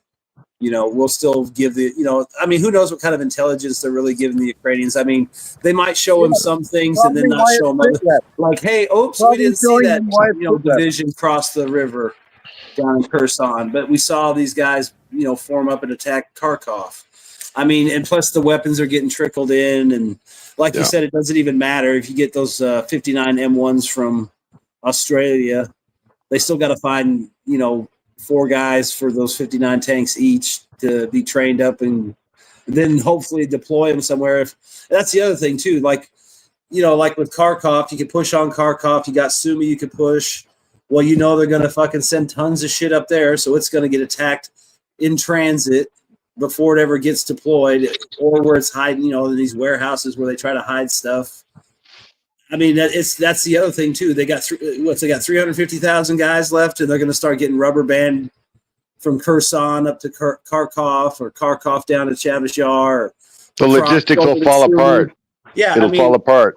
We'll still give who knows what kind of intelligence they're really giving the Ukrainians. I mean, they might show them some things and then not show them other. Like, hey, oops, we didn't see that division cross the river down in Kherson, but we saw these guys, form up and attack Kharkov. I mean, and plus the weapons are getting trickled in, and like you said, it doesn't even matter if you get those 59 M1s from Australia. They still got to find, 4 guys for those 59 tanks each to be trained up, and then hopefully deploy them somewhere. If that's the other thing too, like with Kharkov, you can push on Kharkov. You got Sumy, you can push. Well, they're going to fucking send tons of shit up there, so it's going to get attacked in transit before it ever gets deployed, or where it's hiding, in these warehouses where they try to hide stuff. I mean, that's the other thing too. They got 350,000 guys left, and they're going to start getting rubber band from Kherson up to Kharkov, or Kharkov down to Chavish Yar. The logistics will fall apart. Yeah, it'll fall apart.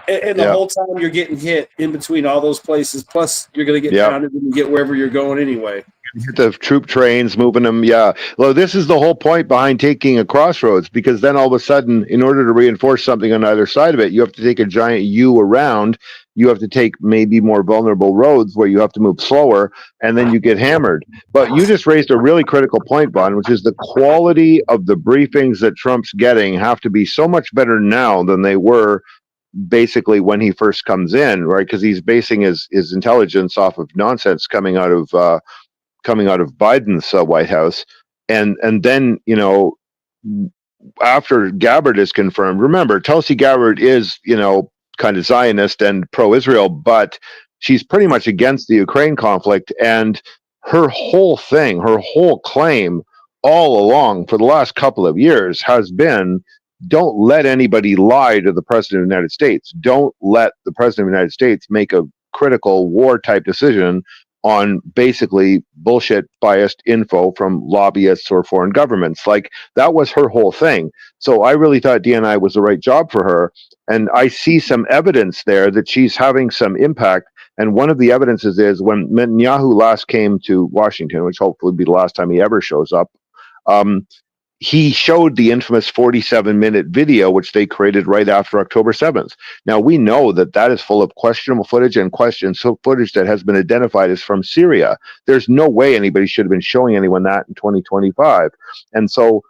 And the whole time you're getting hit in between all those places. Plus, you're going to get pounded when you get wherever you're going anyway. The troop trains, moving them. Yeah. Well, this is the whole point behind taking a crossroads, because then all of a sudden, in order to reinforce something on either side of it, you have to take a giant U around. You have to take maybe more vulnerable roads where you have to move slower, and then you get hammered. But you just raised a really critical point, Bon, which is the quality of the briefings that Trump's getting have to be so much better now than they were basically when he first comes in, right? Because he's basing his intelligence off of nonsense coming out of Biden's White House, and then after Gabbard is confirmed. Remember, Tulsi Gabbard is kind of Zionist and pro-Israel, but she's pretty much against the Ukraine conflict, and her whole claim all along for the last couple of years has been, don't let anybody lie to the President of the United States. Don't let the President of the United States make a critical war type decision on basically bullshit biased info from lobbyists or foreign governments. Like, that was her whole thing. So I really thought DNI was the right job for her. And I see some evidence there that she's having some impact. And one of the evidences is when Netanyahu last came to Washington, which hopefully will be the last time he ever shows up, he showed the infamous 47-minute video, which they created right after October 7th. Now, we know that that is full of questionable footage and footage that has been identified as from Syria. There's no way anybody should have been showing anyone that in 2025. And so,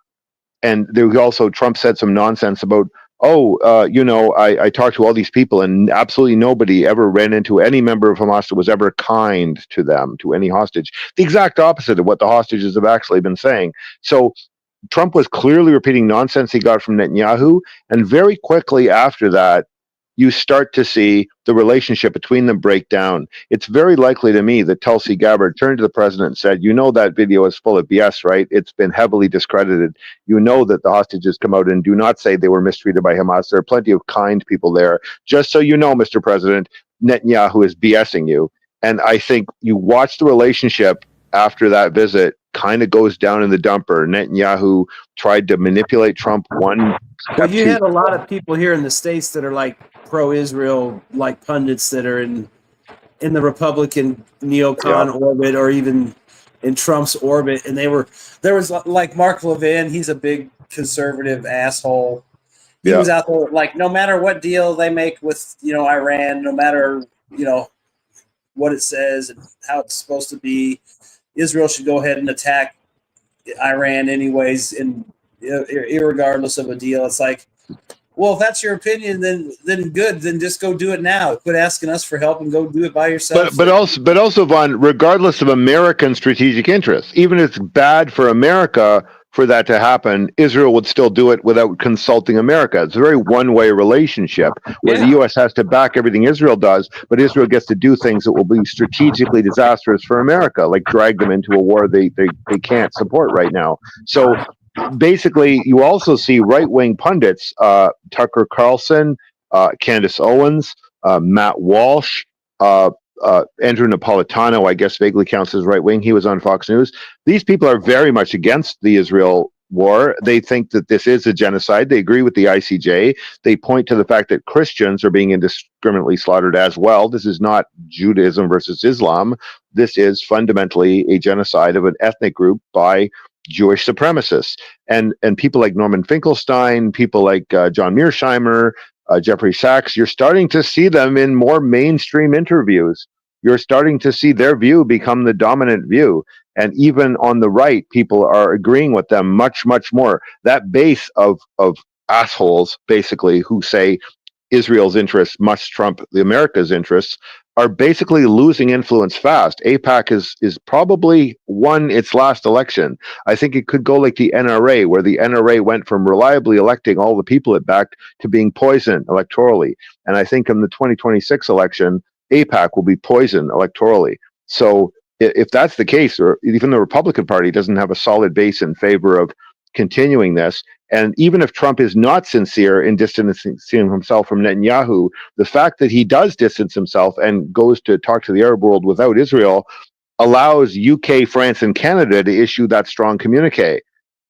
and there was also, Trump said some nonsense about, I talked to all these people and absolutely nobody ever ran into any member of Hamas that was ever kind to them, to any hostage. The exact opposite of what the hostages have actually been saying. So Trump was clearly repeating nonsense he got from Netanyahu, and very quickly after that, you start to see the relationship between them break down. It's very likely to me that Tulsi Gabbard turned to the president and said, that video is full of BS, right? It's been heavily discredited. That the hostages come out and do not say they were mistreated by Hamas. There are plenty of kind people there. Just so you know, Mr. President, Netanyahu is BSing you. And I think you watch the relationship after that visit, kind of goes down in the dumper. Netanyahu tried to manipulate Trump one step Well, you too. had a lot of people here in the States that are like pro-Israel, like pundits that are in the Republican neocon orbit, or even in Trump's orbit, and there was like Mark Levin. He's a big conservative asshole. He was out there like, no matter what deal they make with Iran, no matter what it says and how it's supposed to be, Israel should go ahead and attack Iran anyways, and irregardless of a deal. It's like, well, if that's your opinion, then good. Then just go do it now. Quit asking us for help and go do it by yourself. But also, Vaughn, regardless of American strategic interests, even if it's bad for America for that to happen, Israel would still do it without consulting America. It's a very one-way relationship where the U.S. has to back everything Israel does, but Israel gets to do things that will be strategically disastrous for America, like drag them into a war they can't support right now. So basically, you also see right-wing pundits, Tucker Carlson, Candace Owens, Matt Walsh, Andrew Napolitano, I guess vaguely counts as right-wing. He was on Fox News. These people are very much against the Israel war. They think that this is a genocide. They agree with the ICJ. They point to the fact that Christians are being indiscriminately slaughtered as well. This is not Judaism versus Islam. This is fundamentally a genocide of an ethnic group by Jewish supremacists. And people like Norman Finkelstein, people like John Mearsheimer, Jeffrey Sachs, you're starting to see them in more mainstream interviews. You're starting to see their view become the dominant view. And even on the right, people are agreeing with them much, much more. That base of assholes, basically, who say Israel's interests must trump the America's interests, are basically losing influence fast. AIPAC is probably won its last election. I think it could go like the NRA, where the NRA went from reliably electing all the people it backed to being poisoned electorally. And I think in the 2026 election, AIPAC will be poisoned electorally. So if that's the case, or even the Republican Party doesn't have a solid base in favor of continuing this, and even if Trump is not sincere in distancing himself from Netanyahu, the fact that he does distance himself and goes to talk to the Arab world without Israel allows UK, France, and Canada to issue that strong communique,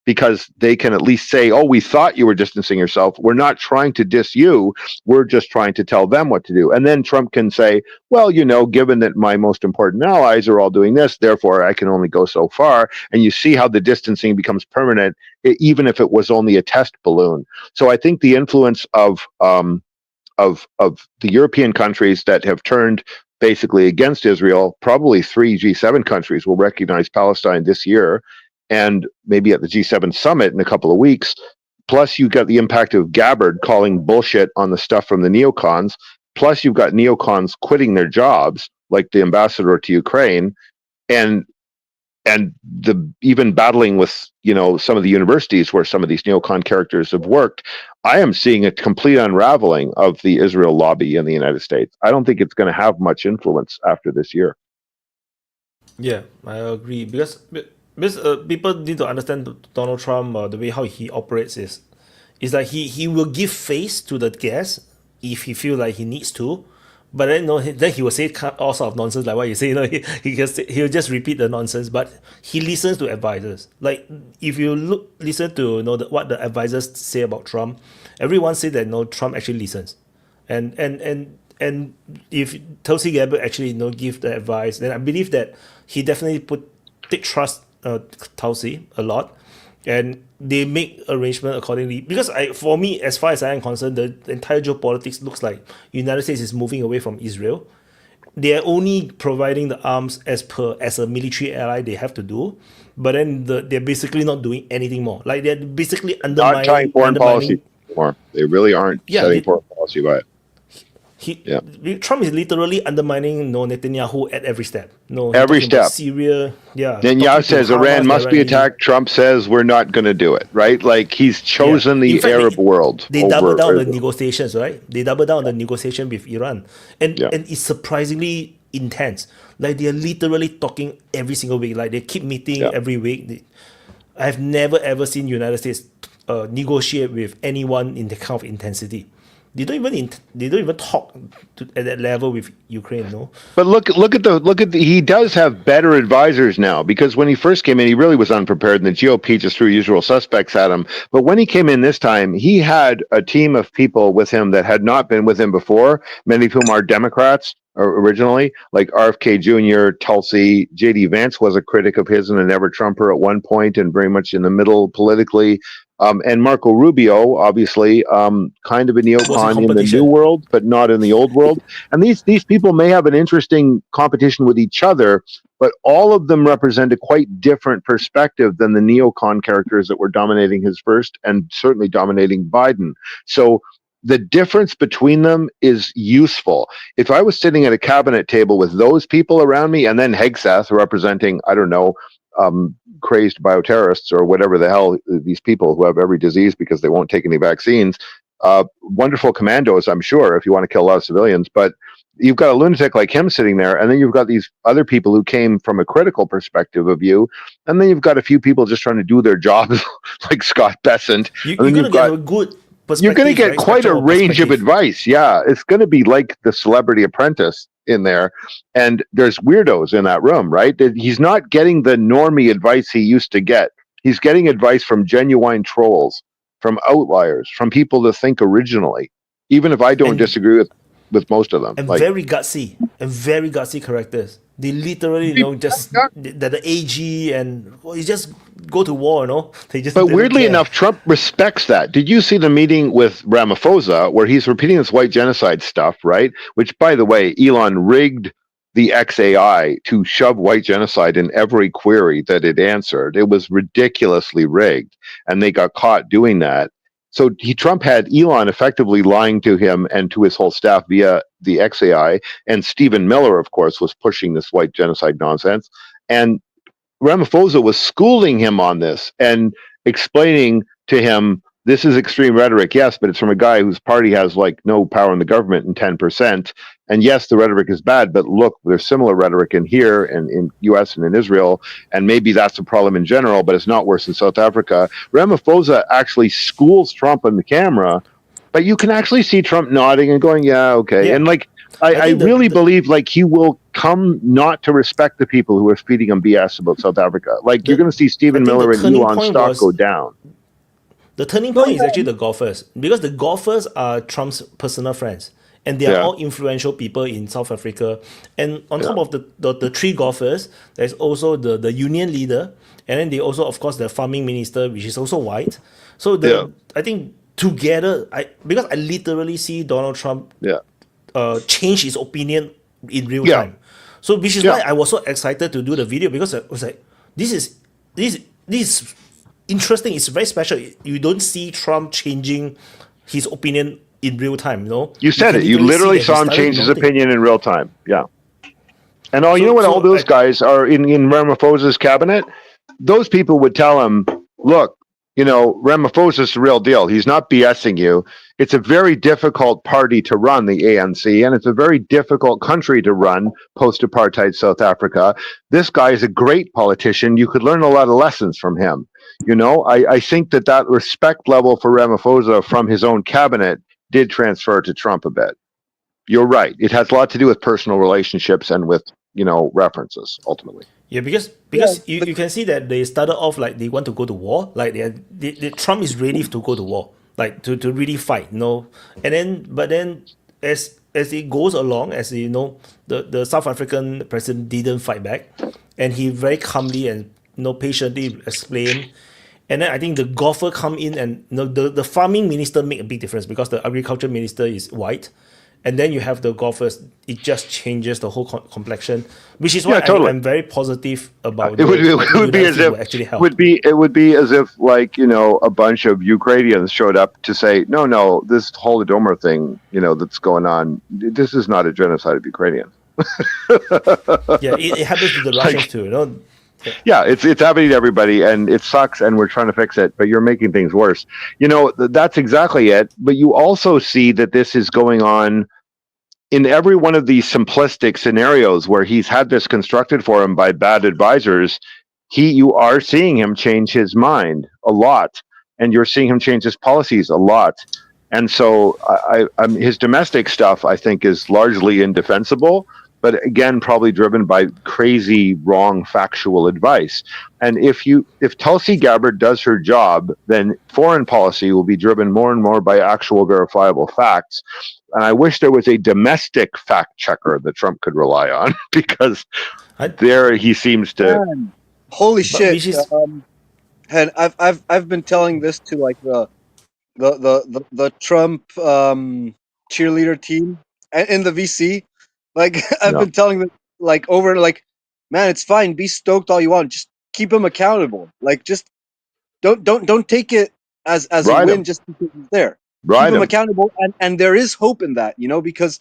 because they can at least say, oh, we thought you were distancing yourself. We're not trying to diss you. We're just trying to tell them what to do. And then Trump can say, well, given that my most important allies are all doing this, therefore I can only go so far. And you see how the distancing becomes permanent, even if it was only a test balloon. So I think the influence of the European countries that have turned basically against Israel, probably 3 G7 countries will recognize Palestine this year, and maybe at the G7 summit in a couple of weeks. Plus, you've got the impact of Gabbard calling bullshit on the stuff from the neocons. Plus, you've got neocons quitting their jobs, like the ambassador to Ukraine, and even battling with some of the universities where some of these neocon characters have worked. I am seeing a complete unraveling of the Israel lobby in the United States. I don't think it's going to have much influence after this year. Yeah, I agree, because people need to understand Donald Trump, the way how he operates is that he will give face to the guests if he feel like he needs to, but then then he will say all sort of nonsense like what you say. He'll just repeat the nonsense, but he listens to advisors. Like if you listen to what the advisors say about Trump, everyone say that Trump actually listens, and if Tulsi Gabbard actually give the advice, then I believe that he definitely take trust Tulsi a lot, and they make arrangement accordingly. Because for me, as far as I am concerned, the entire geopolitics looks like United States is moving away from Israel. They are only providing the arms as a military ally they have to do, but then they're basically not doing anything more. Like they're basically undermining. Not trying foreign policy anymore. They really aren't setting foreign policy by it. Trump is literally undermining Netanyahu at every step. Every step. Syria, Netanyahu says Iran must be attacked. Trump says we're not going to do it. Right? Like he's chosen the Arab world. They double down the negotiations, right? They double down the negotiation with Iran, and it's surprisingly intense. Like they are literally talking every single week. Like they keep meeting every week. I have never ever seen United States negotiate with anyone in the kind of intensity. they don't even talk at that level with Ukraine. No, But look at the he does have better advisors now, because when he first came in, he really was unprepared, and the GOP just threw usual suspects at him. But when he came in this time, he had a team of people with him that had not been with him before, many of whom are Democrats originally, like RFK Jr., Tulsi. JD Vance was a critic of his and a never Trumper at one point, and very much in the middle politically. And Marco Rubio, obviously, kind of a neocon in the new world, but not in the old world. And these people may have an interesting competition with each other, but all of them represent a quite different perspective than the neocon characters that were dominating his first and certainly dominating Biden. So the difference between them is useful. If I was sitting at a cabinet table with those people around me, and then Hegseth representing, I don't know, crazed bioterrorists or whatever the hell, these people who have every disease because they won't take any vaccines, wonderful commandos, I'm sure, if you want to kill a lot of civilians, but you've got a lunatic like him sitting there, and then you've got these other people who came from a critical perspective of you, and then you've got a few people just trying to do their jobs like Scott Bessent. you're going to get a good perspective. You're going to get quite a range of perspective. advice. Yeah, it's going to be like the Celebrity Apprentice in there, and there's weirdos in that room, right? He's not getting the normie advice he used to get. He's getting advice from genuine trolls, from outliers, from people that think originally, even if I don't disagree with most of them. And Like, very gutsy characters. They literally, just the AG and you just go to war, They just. but they don't weirdly care. enough, Trump respects that. Did you see the meeting with Ramaphosa where he's repeating this white genocide stuff, right? Which, by the way, Elon rigged the XAI to shove white genocide in every query that it answered. It was ridiculously rigged, and they got caught doing that. So Trump had Elon effectively lying to him and to his whole staff via the XAI, and Stephen Miller, of course, was pushing this white genocide nonsense. And Ramaphosa was schooling him on this and explaining to him, this is extreme rhetoric, yes, but it's from a guy whose party has like no power in the government and 10%. And yes, the rhetoric is bad, but look, there's similar rhetoric in here and in US and in Israel, and maybe that's a problem in general, but it's not worse in South Africa. Ramaphosa actually schools Trump on the camera, but you can actually see Trump nodding and going, yeah, okay. Yeah. And like, I really believe like he will come not to respect the people who are feeding him BS about South Africa. Like you're going to see Stephen Miller and Elon stock go down. The turning point is actually the golfers, because the golfers are Trump's personal friends, and they are all influential people in South Africa. And on top of the three golfers, there's also the union leader, and then they also, of course, the farming minister, which is also white. So I think together, because I literally see Donald Trump change his opinion in real time. So which is why I was so excited to do the video, because I was like, this is interesting. It's very special. You don't see Trump changing his opinion in real time, You said it. You literally saw him change his opinion in real time. Yeah. And all all those guys are in Ramaphosa's cabinet. Those people would tell him, look, Ramaphosa's the real deal. He's not BSing you. It's a very difficult party to run, the ANC, and it's a very difficult country to run, post-apartheid South Africa. This guy is a great politician. You could learn a lot of lessons from him. I think that respect level for Ramaphosa from his own cabinet did transfer to Trump a bit. You're right. It has a lot to do with personal relationships and with, references, ultimately. Yeah, because you can see that they started off like they want to go to war, like Trump is ready to go to war, like to really fight, and then as it goes along, as the South African president didn't fight back, and he very calmly and patiently explained, and then I think the golfer come in, and the farming minister make a big difference because the agriculture minister is white. And then you have the golfers. It just changes the whole complexion, which is why I'm very positive about it. Would be as if like a bunch of Ukrainians showed up to say, no, this Holodomor thing, that's going on. This is not a genocide of Ukrainians. It happens to the Russians too. Yeah, it's happening to everybody, and it sucks, and we're trying to fix it, but you're making things worse. That's exactly it. But you also see that this is going on in every one of these simplistic scenarios where he's had this constructed for him by bad advisors. You are seeing him change his mind a lot, and you're seeing him change his policies a lot. And so his domestic stuff, I think, is largely indefensible, but again, probably driven by crazy, wrong, factual advice. And if Tulsi Gabbard does her job, then foreign policy will be driven more and more by actual verifiable facts. And I wish there was a domestic fact checker that Trump could rely on, because there he seems to. Man, holy shit! which is And I've been telling this to like the Trump cheerleader team in the VC. Like I've Yeah. been telling them like over like, man, it's fine. Be stoked all you want. Just keep him accountable. Like just don't take it as a Ride win him. just because he's there. Keep Ride him him. accountable, and there is hope in that, because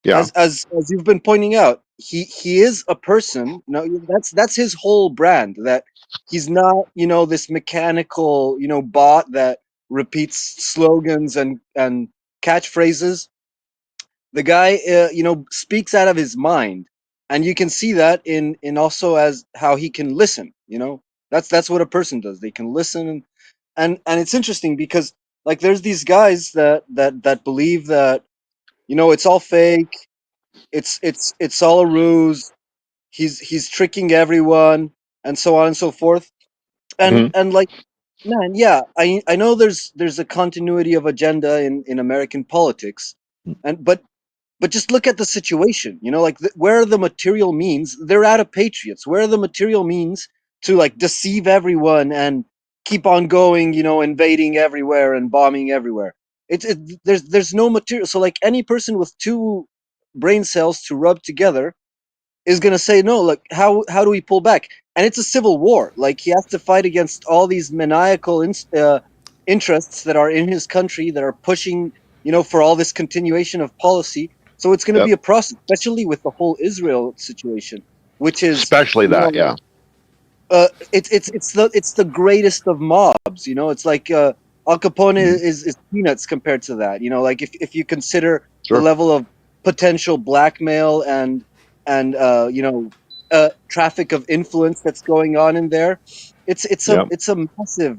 Yeah. as you've been pointing out, he is a person. No, that's his whole brand. That he's not, this mechanical, bot that repeats slogans and catchphrases. The guy, speaks out of his mind, and you can see that in also as how he can listen. That's what a person does. They can listen, and it's interesting because like there's these guys that believe that it's all fake. It's all a ruse. He's tricking everyone, and so on and so forth. Mhm. And like, man, yeah, I know there's a continuity of agenda in American politics, but just look at the situation. Like where are the material means? They're out of patriots. Where are the material means to like deceive everyone and keep on going? Invading everywhere and bombing everywhere. There's no material. So like any person with two brain cells to rub together is gonna say no. Like how do we pull back? And it's a civil war. Like he has to fight against all these maniacal interests that are in his country that are pushing, for all this continuation of policy. So it's going to Yep. be a process, especially with the whole Israel situation, which is Especially that, yeah. it's the greatest of mobs. It's like Al Capone is peanuts compared to that. Like if you consider Sure. the level of potential blackmail and traffic of influence that's going on in there, it's Yep. a massive.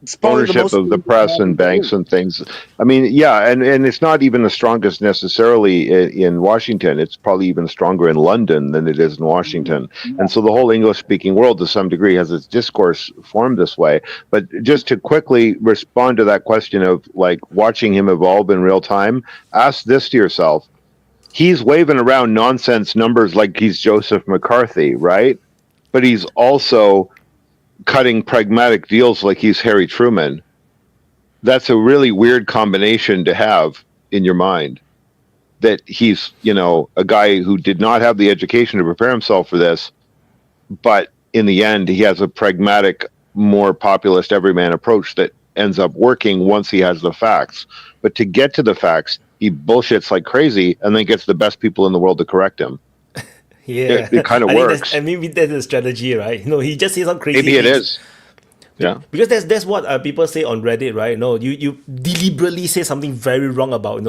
It's probably the Ownership most of the dangerous press mob in and the banks world. and things. I mean, yeah, and it's not even the strongest necessarily in Washington. It's probably even stronger in London than it is in Washington. And so the whole English-speaking world, to some degree, has its discourse formed this way. But just to quickly respond to that question of like watching him evolve in real time, ask this to yourself. He's waving around nonsense numbers like he's Joseph McCarthy, right? But he's also cutting pragmatic deals like he's Harry Truman. That's a really weird combination to have in your mind, that he's, a guy who did not have the education to prepare himself for this, but in the end, he has a pragmatic, more populist everyman approach that ends up working once he has the facts. But to get to the facts, he bullshits like crazy and then gets the best people in the world to correct him. yeah. It kind of I think works. maybe that's the strategy, right? He just says some crazy Maybe it things. is. Yeah. Because that's what people say on Reddit, right? No, you deliberately say something very wrong about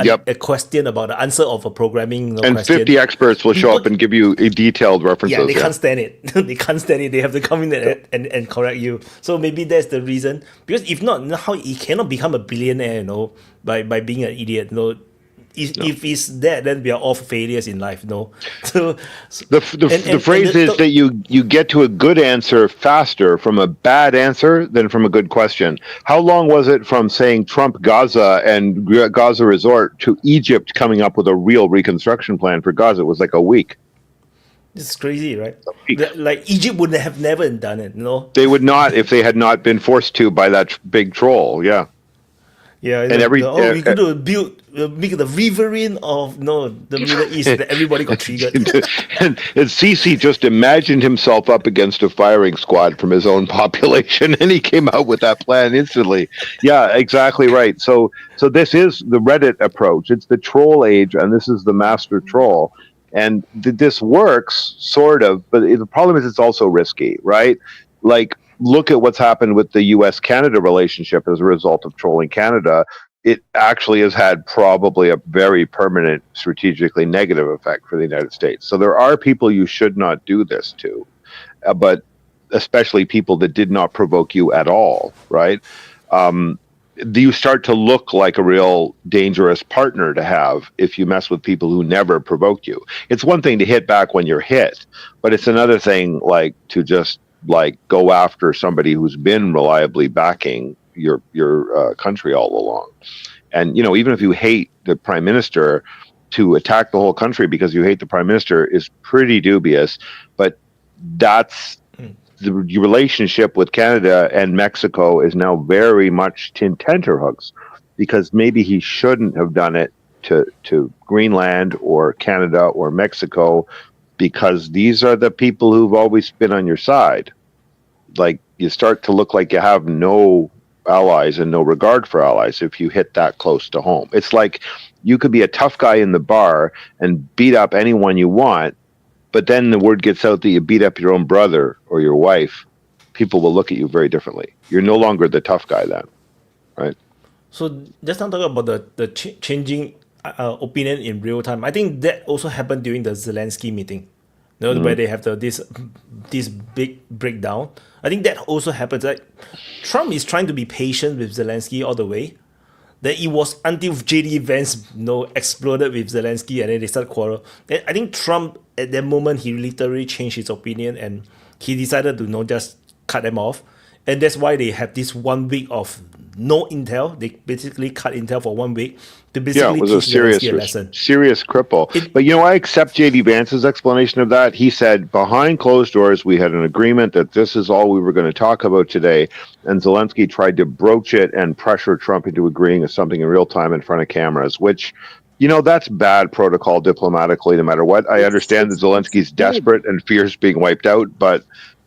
Yep. a question about the answer of a programming And question. 50 experts will show People- up and give you a detailed references. Yeah, they can't stand it. They can't stand it. They have to come in and correct you. So maybe that's the reason. Because if not, how he cannot become a billionaire, by being an idiot. If it's that, then we are all failures in life. So The phrase is that you get to a good answer faster from a bad answer than from a good question. How long was it from saying Trump Gaza and Gaza resort to Egypt coming up with a real reconstruction plan for Gaza? It was like a week. it's crazy, right? Like Egypt would have never done it. They would not if they had not been forced to by that big troll. Yeah. Yeah, And we're going to make the Riverine of the Middle East that everybody got triggered. and Sisi just imagined himself up against a firing squad from his own population, and he came out with that plan instantly. Yeah, exactly right. So this is the Reddit approach. It's the troll age, and this is the master troll. And this works, sort of, but the problem is it's also risky, right? Like, look at what's happened with the US-Canada relationship as a result of trolling Canada. It actually has had probably a very permanent, strategically negative effect for the United States. So there are people you should not do this to, but especially people that did not provoke you at all, right? you start to look like a real dangerous partner to have if you mess with people who never provoked you. It's one thing to hit back when you're hit, but it's another thing like to just like go after somebody who's been reliably backing your country all along. And even if you hate the prime minister, to attack the whole country because you hate the prime minister is pretty dubious. But that's the relationship with Canada and Mexico is now very much tenterhooks, because maybe he shouldn't have done it to Greenland or Canada or Mexico, because these are the people who've always been on your side. Like, you start to look like you have no allies and no regard for allies if you hit that close to home. It's like you could be a tough guy in the bar and beat up anyone you want, but then the word gets out that you beat up your own brother or your wife, people will look at you very differently. You're no longer the tough guy then, right? So just now talking about the changing opinion in real time. I think that also happened during the Zelensky meeting, where they have this big breakdown. I think that also happens. Like, Trump is trying to be patient with Zelensky all the way. Then it was until JD Vance exploded with Zelensky, and then they started quarrel. Then I think Trump at that moment, he literally changed his opinion and he decided to just cut them off. And that's why they have this 1 week of no intel. They basically cut intel for 1 week to basically it was a teach serious Zelensky a lesson. serious cripple. But I accept JD Vance's explanation of that. He said behind closed doors we had an agreement that this is all we were going to talk about today, and Zelensky tried to broach it and pressure Trump into agreeing to something in real time in front of cameras, which that's bad protocol diplomatically no matter what. I understand that Zelensky's desperate and fears being wiped out, but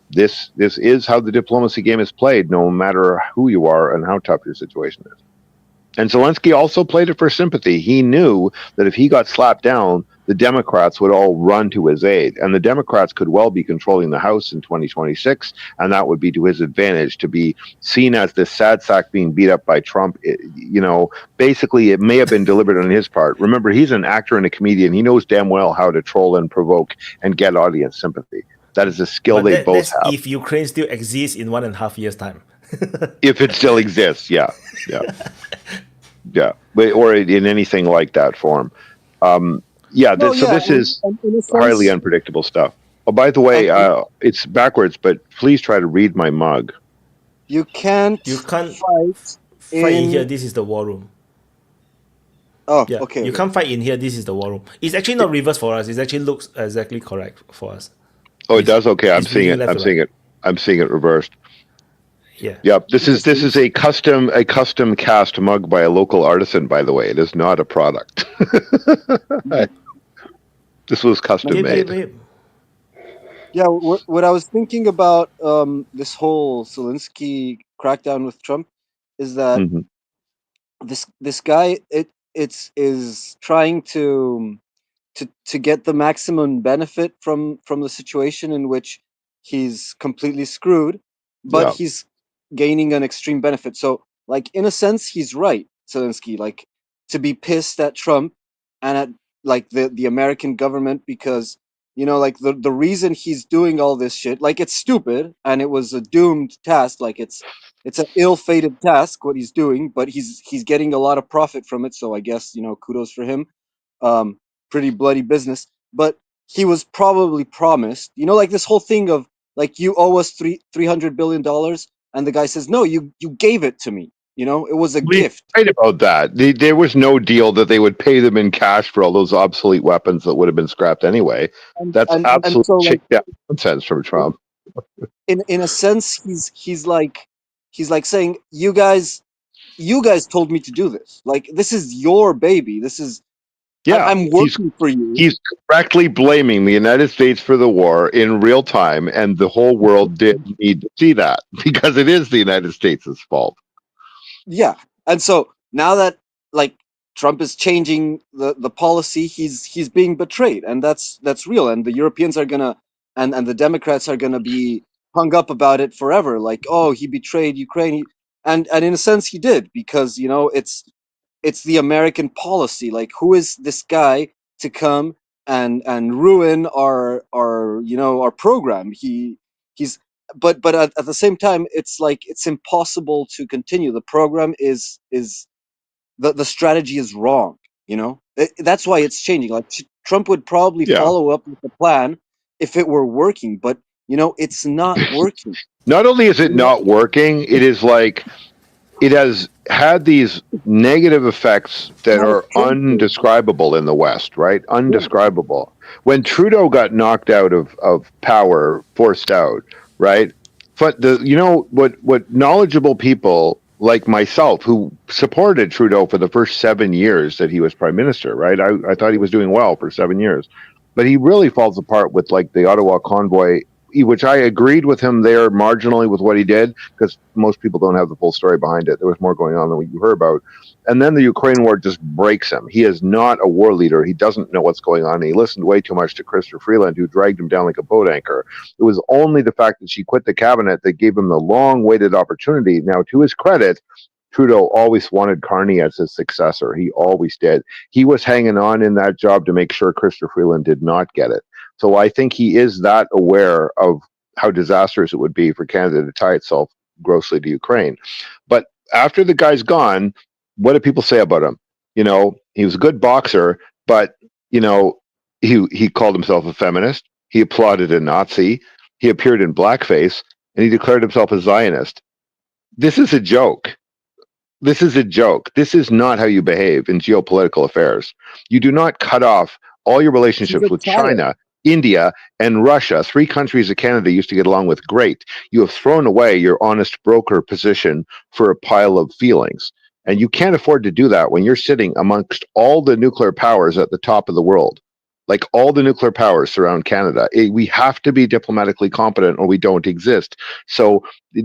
this is how the diplomacy game is played, no matter who you are and how tough your situation is. And Zelensky also played it for sympathy. He knew that if he got slapped down, the Democrats would all run to his aid. And the Democrats could well be controlling the House in 2026, and that would be to his advantage, to be seen as this sad sack being beat up by Trump. Basically, it may have been deliberate on his part. Remember, he's an actor and a comedian. He knows damn well how to troll and provoke and get audience sympathy. That is a skill they both have. If Ukraine still exists in 1.5 years' time. If it still exists, yeah. But, or in anything like that form. This is highly unpredictable stuff. Oh, by the way, it's backwards, but please try to read my mug. You can't fight in here. This is the war room. Oh, yeah. okay. You can't fight in here. This is the war room. It's actually not reversed for us. It actually looks exactly correct for us. Oh, it does? Okay, I'm seeing it. I'm seeing it reversed. Yeah. Yep. This is a custom cast mug by a local artisan, by the way. It is not a product. This was custom made. Yeah, what I was thinking about this whole Zelensky crackdown with Trump is that this guy is trying to get the maximum benefit from the situation in which he's completely screwed, but he's gaining an extreme benefit. So, like, in a sense, he's right, Zelensky, like, to be pissed at Trump and at like the American government, because like the reason he's doing all this shit, like, it's stupid and it was a doomed task, like it's an ill-fated task what he's doing, but he's getting a lot of profit from it, so I guess kudos for him. Pretty bloody business, but he was probably promised, like this whole thing of like, you owe us $300 billion, and the guy says, no, you gave it to me. It was a gift. Right about that. There was no deal that they would pay them in cash for all those obsolete weapons that would have been scrapped anyway. That's absolute nonsense from Trump. In a sense, he's like saying, you guys told me to do this. Like, this is your baby. This is I'm working for you. He's correctly blaming the United States for the war in real time, and the whole world did need to see that, because it is the United States' fault. Yeah, and so now that like Trump is changing the policy, he's being betrayed, and that's real. And the Europeans are gonna and the Democrats are gonna be hung up about it forever. Like, oh, he betrayed Ukraine, and in a sense he did, because it's the American policy. Like, who is this guy to come and ruin our program? He's but at the same time, it's like it's impossible to continue. The program is the strategy is wrong. That's why it's changing. Like Trump would probably Yeah. follow up with the plan if it were working, but it's not working. Not only is it not working, it is like it has had these negative effects that are undescribable in the West, right? Undescribable. When Trudeau got knocked out of power, forced out, right? But what knowledgeable people like myself who supported Trudeau for the first 7 years that he was prime minister, right? I thought he was doing well for 7 years, but he really falls apart with like the Ottawa convoy, which I agreed with him there marginally with what he did, because most people don't have the full story behind it. There was more going on than what you heard about. And then the Ukraine war just breaks him. He is not a war leader. He doesn't know what's going on. He listened way too much to Chrysler Freeland, who dragged him down like a boat anchor. It was only the fact that she quit the cabinet that gave him the long-awaited opportunity. Now, to his credit, Trudeau always wanted Carney as his successor. He always did. He was hanging on in that job to make sure Chrysler Freeland did not get it. So I think he is that aware of how disastrous it would be for Canada to tie itself grossly to Ukraine. But after the guy's gone, what do people say about him? He was a good boxer, but he called himself a feminist. He applauded a Nazi. He appeared in blackface, and he declared himself a Zionist. This is a joke. This is a joke. This is not how you behave in geopolitical affairs. You do not cut off all your relationships with China, India, and Russia, 3 countries that Canada used to get along with great. You have thrown away your honest broker position for a pile of feelings. And you can't afford to do that when you're sitting amongst all the nuclear powers at the top of the world. Like all the nuclear powers surround Canada. We have to be diplomatically competent or we don't exist. So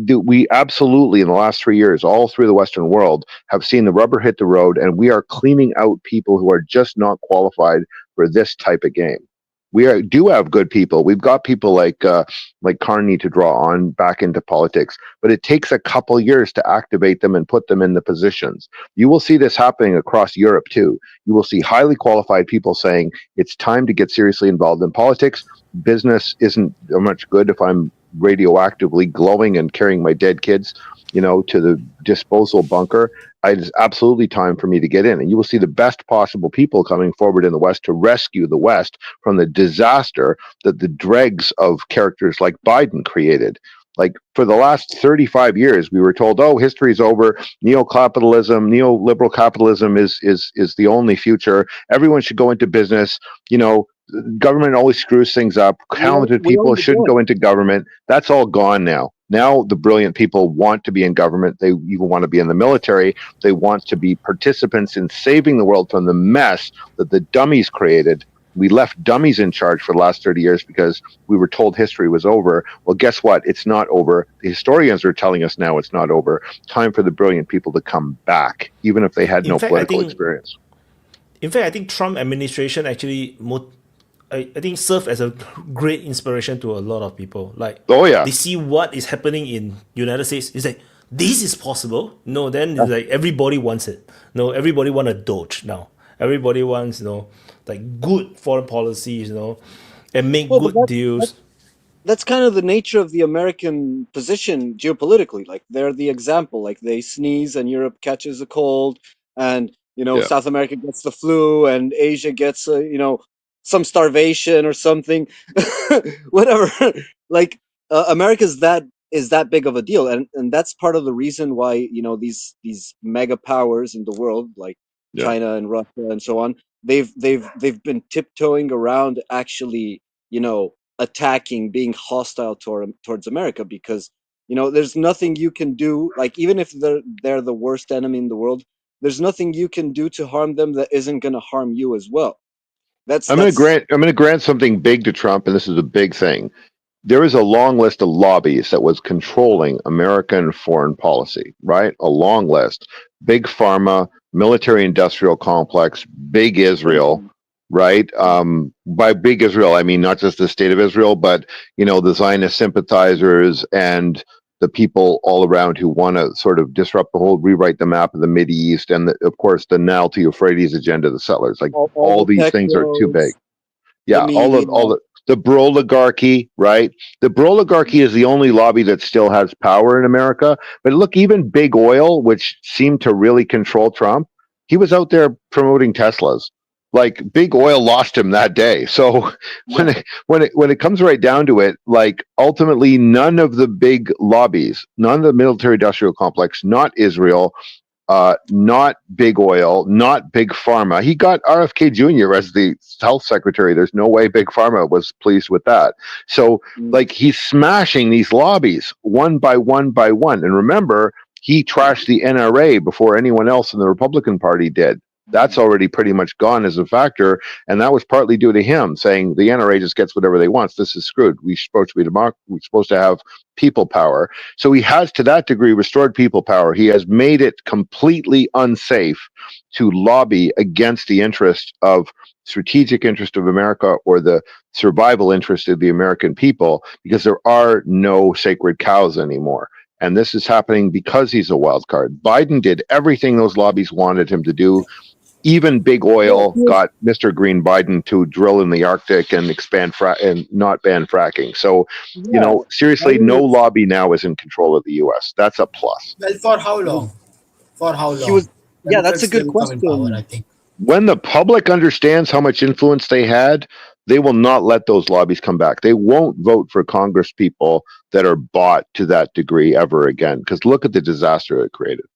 we absolutely, in the last 3 years, all through the Western world, have seen the rubber hit the road, and we are cleaning out people who are just not qualified for this type of game. We do have good people. We've got people like Carney to draw on back into politics, but it takes a couple years to activate them and put them in the positions. You will see this happening across Europe too. You will see highly qualified people saying it's time to get seriously involved in politics. Business isn't much good if I'm radioactively glowing and carrying my dead kids, to the disposal bunker. It's absolutely time for me to get in. And you will see the best possible people coming forward in the West to rescue the West from the disaster that the dregs of characters like Biden created. Like for the last 35 years, we were told, oh, history's over. Neoliberal capitalism is the only future. Everyone should go into business. Government always screws things up. Talented people shouldn't go into government. That's all gone now. Now the brilliant people want to be in government. They even want to be in the military. They want to be participants in saving the world from the mess that the dummies created. We left dummies in charge for the last 30 years because we were told history was over. Well, guess what? It's not over. The historians are telling us now it's not over. Time for the brilliant people to come back, even if they had no political experience. In fact, I think Trump administration actually I think served as a great inspiration to a lot of people. Like, they see what is happening in United States. It's like, this is possible. No, then it's like everybody wants it. No, everybody want a Doge now. Everybody wants, like good foreign policies, and make good deals. That's kind of the nature of the American position geopolitically. Like they're the example. Like they sneeze and Europe catches a cold, and South America gets the flu, and Asia gets some starvation or something, whatever. Like America is that big of a deal, and that's part of the reason why these mega powers in the world like China and Russia and so on, they've been tiptoeing around actually attacking, being hostile towards America, because there's nothing you can do. Like even if they're the worst enemy in the world, there's nothing you can do to harm them that isn't going to harm you as well. I'm going to grant something big to Trump, and this is a big thing. There is a long list of lobbies that was controlling American foreign policy, right? A long list. Big pharma, military-industrial complex, big Israel, right? By big Israel, I mean not just the state of Israel, but the Zionist sympathizers and the people all around who want to sort of disrupt rewrite the map of the Mideast, and of course the Nile to Euphrates agenda, the settlers. Like all these things are too big. Yeah, all the Broligarchy, right? The Broligarchy is the only lobby that still has power in America. But look, even big oil, which seemed to really control Trump, he was out there promoting Teslas. Like big oil lost him that day. So when it comes right down to it, like ultimately none of the big lobbies, none of the military industrial complex, not Israel, not big oil, not big pharma. He got RFK Jr. as the health secretary. There's no way big pharma was pleased with that. So like he's smashing these lobbies one by one by one. And remember, he trashed the NRA before anyone else in the Republican Party did. That's already pretty much gone as a factor, and that was partly due to him saying the NRA just gets whatever they want. This is screwed. We're supposed to be we're supposed to have people power. So he has, to that degree, restored people power. He has made it completely unsafe to lobby against the strategic interest of America or the survival interest of the American people, because there are no sacred cows anymore. And this is happening because he's a wild card. Biden did everything those lobbies wanted him to do. Even big oil got Mr. Green Biden to drill in the Arctic and expand and not ban fracking. So, seriously, no lobby now is in control of the U.S. That's a plus. Well, for how long? For how long? He was, yeah, that's a Democrats good will come in power, question. I think. When the public understands how much influence they had, they will not let those lobbies come back. They won't vote for Congress people that are bought to that degree ever again, because look at the disaster it created.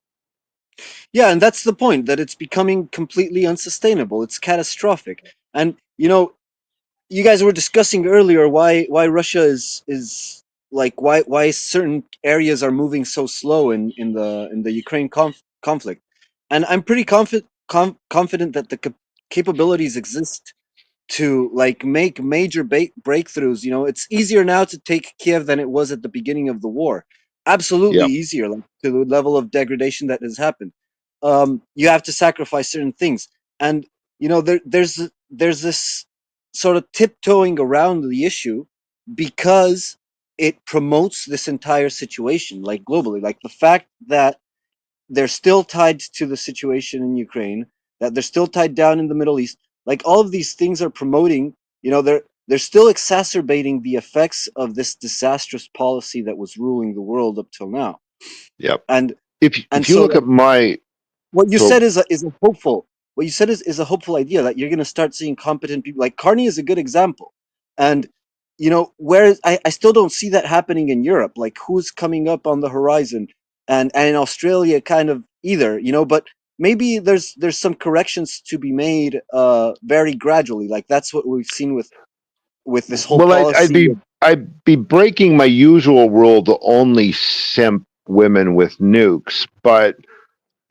Yeah, and that's the point, that it's becoming completely unsustainable. It's catastrophic. And you guys were discussing earlier why Russia is like why certain areas are moving so slow in the Ukraine conflict. And I'm pretty confident that the capabilities exist to like make major breakthroughs. It's easier now to take Kiev than it was at the beginning of the war. Absolutely easier, like to the level of degradation that has happened. You have to sacrifice certain things, and there's this sort of tiptoeing around the issue because it promotes this entire situation, like globally, like the fact that they're still tied to the situation in Ukraine, that they're still tied down in the Middle East. Like all of these things are promoting, they're still exacerbating the effects of this disastrous policy that was ruling the world up till now. Yep. And if you so look at what you said is a hopeful. What you said is a hopeful idea that you're going to start seeing competent people. Like Carney is a good example, and whereas I still don't see that happening in Europe. Like who's coming up on the horizon, and in Australia kind of either. But maybe there's some corrections to be made very gradually. Like that's what we've seen with this whole policy. I'd be breaking my usual rule to only simp women with nukes, but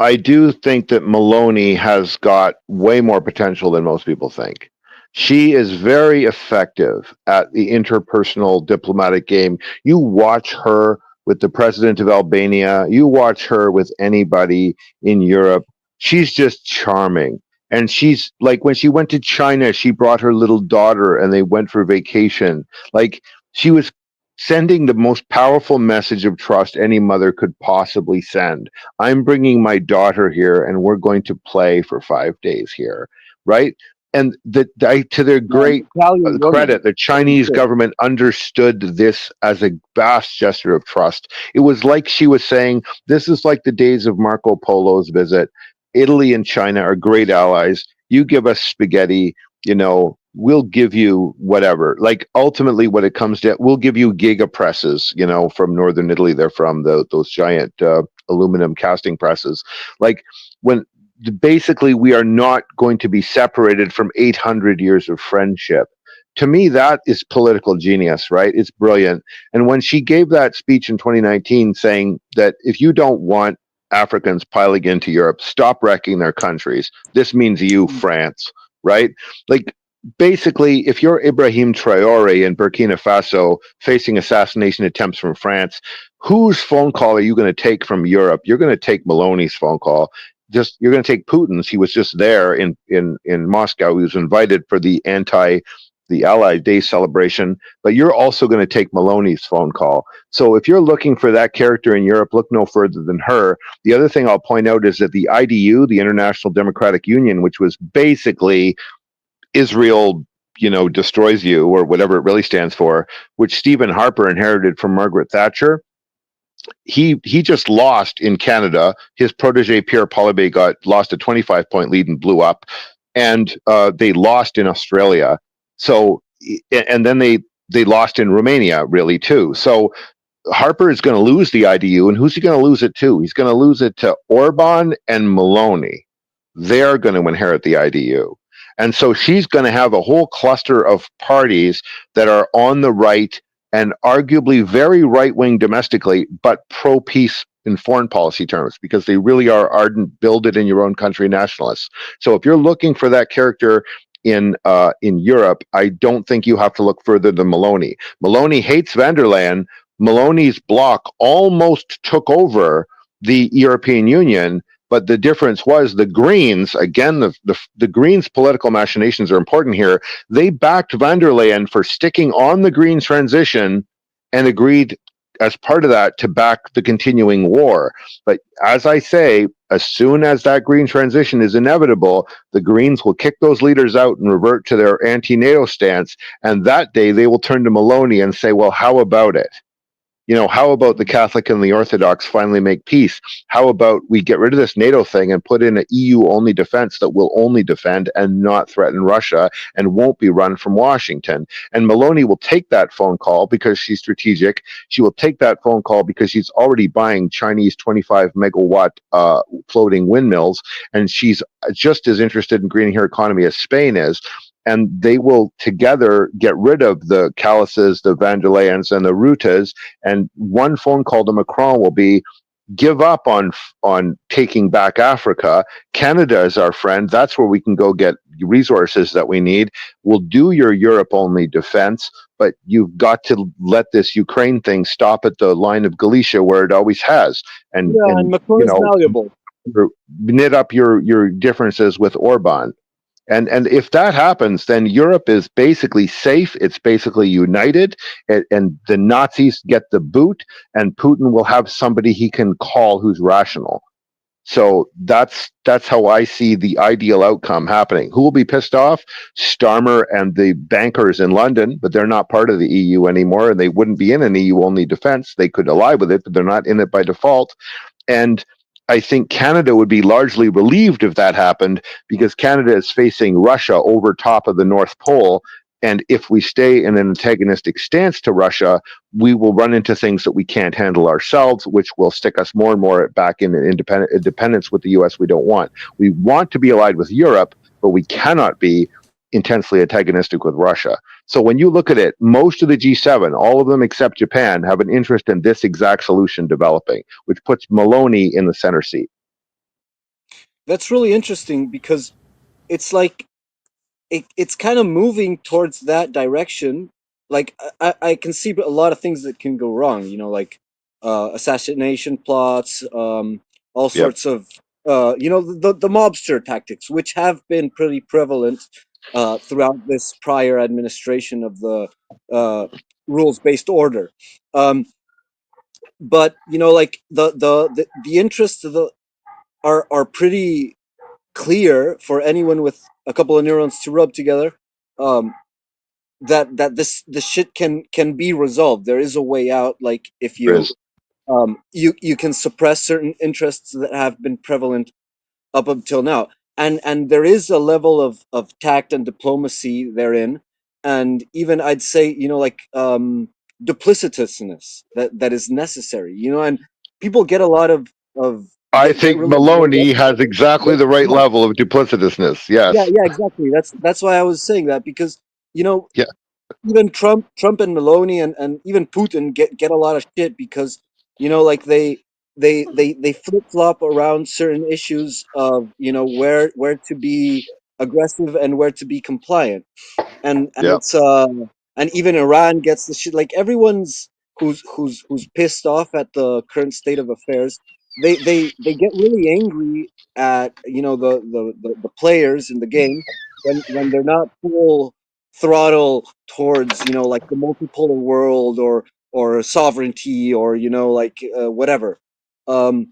I do think that Maloney has got way more potential than most people think. She is very effective at the interpersonal diplomatic game. You watch her with the president of Albania, you watch her with anybody in Europe. She's just charming. And she's like, when she went to China, she brought her little daughter and they went for vacation. Like, she was sending the most powerful message of trust any mother could possibly send. I'm bringing my daughter here and we're going to play for 5 days here, right? And to their great credit, the Chinese government understood this as a vast gesture of trust. It was like she was saying, this is like the days of Marco Polo's visit. Italy and China are great allies. You give us spaghetti, we'll give you whatever. Like ultimately what it comes to, we'll give you giga presses, from Northern Italy. They're from those giant aluminum casting presses. Like when basically we are not going to be separated from 800 years of friendship. To me, that is political genius, right? It's brilliant. And when she gave that speech in 2019 saying that if you don't want Africans piling into Europe, stop wrecking their countries. This means you, France, right? Like, basically, if you're Ibrahim Traore in Burkina Faso facing assassination attempts from France, whose phone call are you going to take from Europe? You're going to take Maloney's phone call. You're going to take Putin's. He was just there in Moscow. He was invited for the Allied Day celebration, but you're also going to take Maloney's phone call. So if you're looking for that character in Europe, look no further than her. The other thing I'll point out is that the IDU, the International Democratic Union, which was basically Israel destroys you, or whatever it really stands for, which Stephen Harper inherited from Margaret Thatcher. He just lost in Canada. His protege Pierre Poilievre got lost a 25-point lead and blew up, and they lost in Australia. So, and then they lost in Romania, really, too. So Harper is going to lose the IDU, and who's he going to lose it to? He's going to lose it to Orban and Meloni. They're going to inherit the IDU. And so she's going to have a whole cluster of parties that are on the right and arguably very right-wing domestically, but pro-peace in foreign policy terms, because they really are ardent build-it-in-your-own-country nationalists. So if you're looking for that character in Europe, I don't think you have to look further than Meloni. Meloni hates van der Leyen. Meloni's bloc almost took over the European Union, but the difference was the Greens, again, the Greens' political machinations are important here. They backed van der Leyen for sticking on the Green transition and agreed as part of that to back the continuing war. But as I say, as soon as that Green transition is inevitable, the Greens will kick those leaders out and revert to their anti-NATO stance. And that day they will turn to Meloni and say, well, how about it? How about the Catholic and the Orthodox finally make peace? How about we get rid of this NATO thing and put in an EU-only defense that will only defend and not threaten Russia and won't be run from Washington? And Meloni will take that phone call because she's strategic. She will take that phone call because she's already buying Chinese 25-megawatt floating windmills, and she's just as interested in greening her economy as Spain is. And they will together get rid of the Callises, the van der Leyens, and the Rutas. And one phone call to Macron will be, give up on taking back Africa. Canada is our friend. That's where we can go get resources that we need. We'll do your Europe-only defense, but you've got to let this Ukraine thing stop at the line of Galicia where it always has. And Macron is malleable. Knit up your differences with Orban. And if that happens, then Europe is basically safe. It's basically united, and the Nazis get the boot, and Putin will have somebody he can call who's rational. So that's how I see the ideal outcome happening. Who will be pissed off? Starmer and the bankers in London, but they're not part of the EU anymore, and they wouldn't be in an EU-only defense. They could ally with it, but they're not in it by default. And I think Canada would be largely relieved if that happened, because Canada is facing Russia over top of the North Pole. And if we stay in an antagonistic stance to Russia, we will run into things that we can't handle ourselves, which will stick us more and more back in independence with the US we don't want. We want to be allied with Europe, but we cannot be intensely antagonistic with Russia. So when you look at it, most of the G7, all of them except Japan, have an interest in this exact solution developing, which puts Meloni in the center seat. That's really interesting, because it's like it's kind of moving towards that direction. Like I can see a lot of things that can go wrong, like assassination plots, all sorts of the mobster tactics, which have been pretty prevalent throughout this prior administration of the rules-based order. But like the interests of are pretty clear for anyone with a couple of neurons to rub together. That this shit can be resolved. There is a way out. Like if you you can suppress certain interests that have been prevalent up until now, and there is a level of tact and diplomacy therein, and even I'd say like duplicitousness that is necessary. And people get a lot of I think really Meloni has exactly the right level of duplicitousness. Yes. Yeah, exactly. That's why I was saying that, because Yeah. even Trump and Meloni and even Putin get a lot of shit because like they flip flop around certain issues of where to be aggressive and where to be compliant, and it's and even Iran gets the shit. Like everyone's who's pissed off at the current state of affairs, they get really angry at the players in the game when they're not full throttle towards like the multipolar world or sovereignty or like whatever. And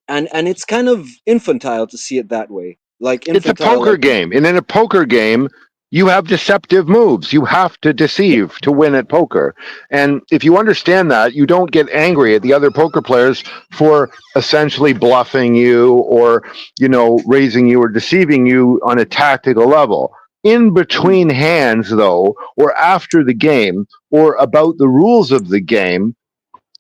it's kind of infantile to see it that way. Like It's a infantile, poker like, game, and in a poker game, you have deceptive moves. You have to deceive to win at poker. And if you understand that, you don't get angry at the other poker players for essentially bluffing you or, raising you or deceiving you on a tactical level. In between hands, though, or after the game, or about the rules of the game,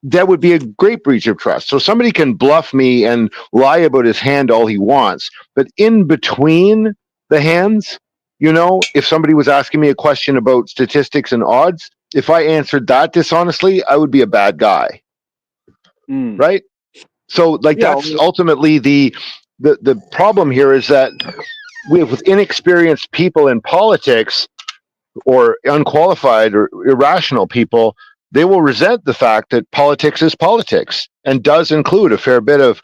that would be a great breach of trust. So somebody can bluff me and lie about his hand all he wants, but in between the hands, if somebody was asking me a question about statistics and odds, if I answered that dishonestly, I would be a bad guy. Right? So that's ultimately the problem here, is that with inexperienced people in politics, or unqualified or irrational people, they will resent the fact that politics is politics and does include a fair bit of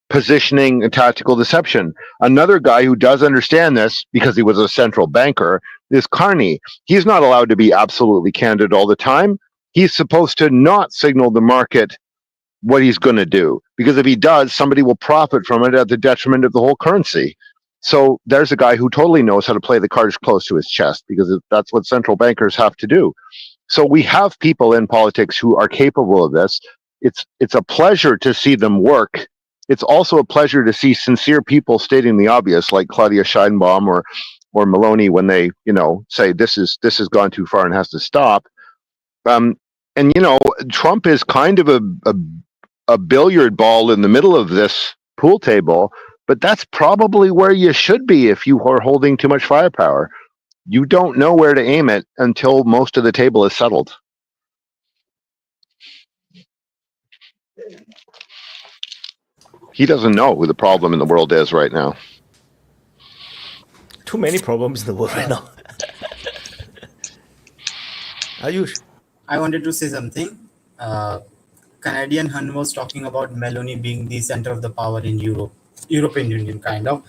positioning and tactical deception. Another guy who does understand this, because he was a central banker, is Carney. He's not allowed to be absolutely candid all the time. He's supposed to not signal the market what he's going to do, because if he does, somebody will profit from it at the detriment of the whole currency. So there's a guy who totally knows how to play the cards close to his chest, because that's what central bankers have to do. So we have people in politics who are capable of this. It's a pleasure to see them work. It's also a pleasure to see sincere people stating the obvious, like Claudia Scheinbaum or Maloney, when they say this has gone too far and has to stop. And Trump is kind of a billiard ball in the middle of this pool table. But that's probably where you should be if you are holding too much firepower. You don't know where to aim it until most of the table is settled. He doesn't know who the problem in the world is right now. Too many problems in the world right now. Ayush. I wanted to say something. Canadian Hun was talking about Meloni being the center of the power in European Union, kind of.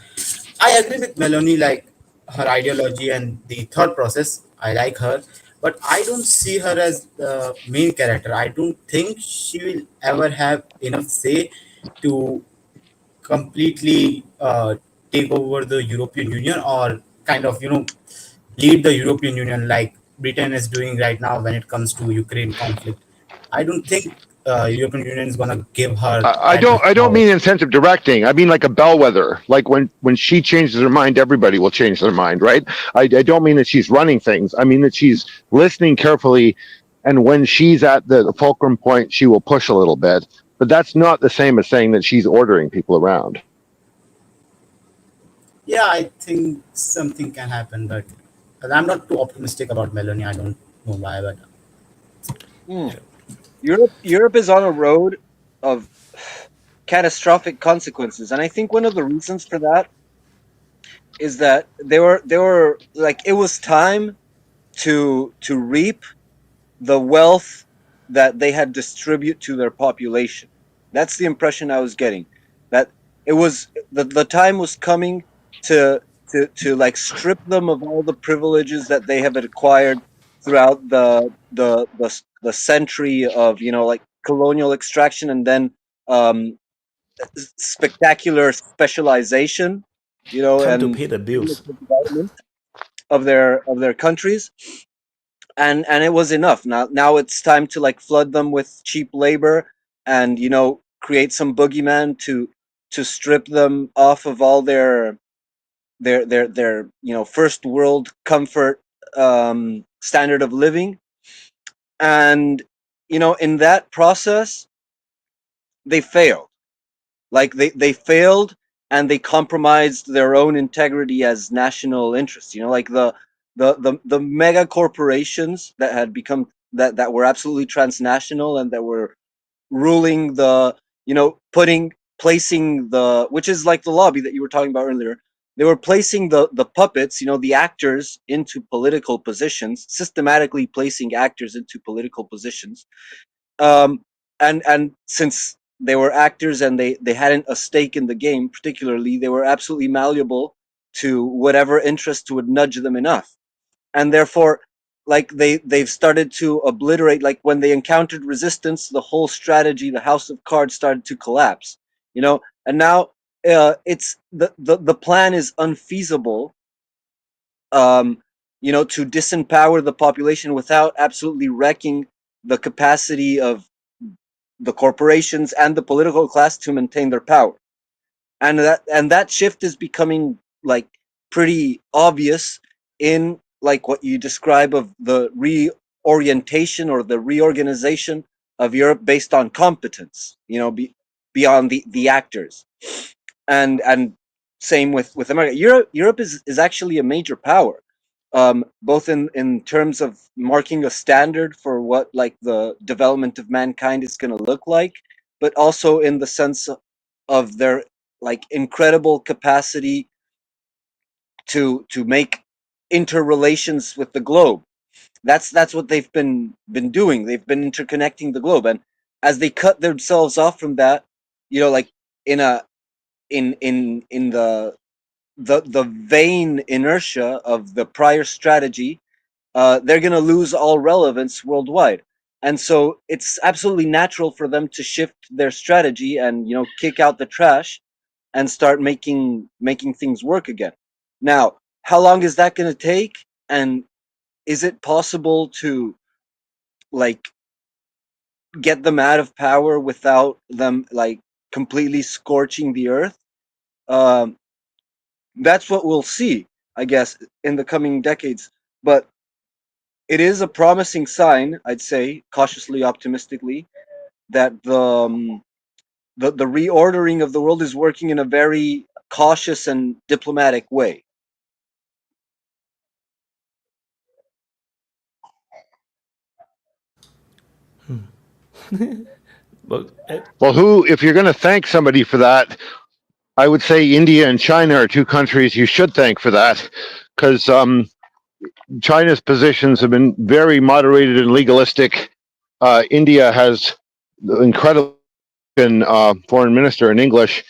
I agree with Meloni, like her ideology and the thought process. I like her, but I don't see her as the main character. I don't think she will ever have enough say to completely take over the European Union, or kind of, lead the European Union like Britain is doing right now when it comes to Ukraine conflict. I don't think European Union is gonna give her. I don't mean in sense of directing. I mean like a bellwether. Like when she changes her mind, everybody will change their mind, right? I don't mean that she's running things. I mean that she's listening carefully, and when she's at the fulcrum point, she will push a little bit. But that's not the same as saying that she's ordering people around. Yeah, I think something can happen, but I'm not too optimistic about Meloni. I don't know why, but Europe is on a road of catastrophic consequences, and I think one of the reasons for that is that they were like, it was time to reap the wealth that they had distribute to their population. That's the impression I was getting, that it was the time was coming to like strip them of all the privileges that they have acquired throughout the century of like colonial extraction, and then spectacular specialization, Time to and pay the bills. development of their countries, and it was enough. Now it's time to like flood them with cheap labor, and create some boogeyman to strip them off of all their first world comfort standard of living. And in that process they failed. Like they failed, and they compromised their own integrity as national interests. Like the mega corporations that had become that were absolutely transnational, and that were ruling the placing the, which is like the lobby that you were talking about earlier. They were placing the puppets, the actors, into political positions, systematically placing actors into political positions. And since they were actors and they hadn't a stake in the game particularly, they were absolutely malleable to whatever interest would nudge them enough. And therefore, like they've started to obliterate, like when they encountered resistance, the whole strategy, the house of cards, started to collapse. And now it's the plan is unfeasible, to disempower the population without absolutely wrecking the capacity of the corporations and the political class to maintain their power. And that shift is becoming like pretty obvious in like what you describe of the reorientation or the reorganization of Europe based on competence, beyond the actors. And same with America. Europe is actually a major power, both in terms of marking a standard for what like the development of mankind is going to look like, but also in the sense of their like incredible capacity to make interrelations with the globe. That's what they've been doing. They've been interconnecting the globe, and as they cut themselves off from that, like in the vain inertia of the prior strategy, they're going to lose all relevance worldwide. And so it's absolutely natural for them to shift their strategy and kick out the trash and start making things work again. Now, how long is that going to take? And is it possible to like get them out of power without them like completely scorching the earth? That's what we'll see, I guess, in the coming decades. But it is a promising sign, I'd say, cautiously optimistically, that the reordering of the world is working in a very cautious and diplomatic way. But Well, if you're going to thank somebody for that, I would say India and China are two countries you should thank for that, because China's positions have been very moderated and legalistic. India has the incredible foreign minister in English.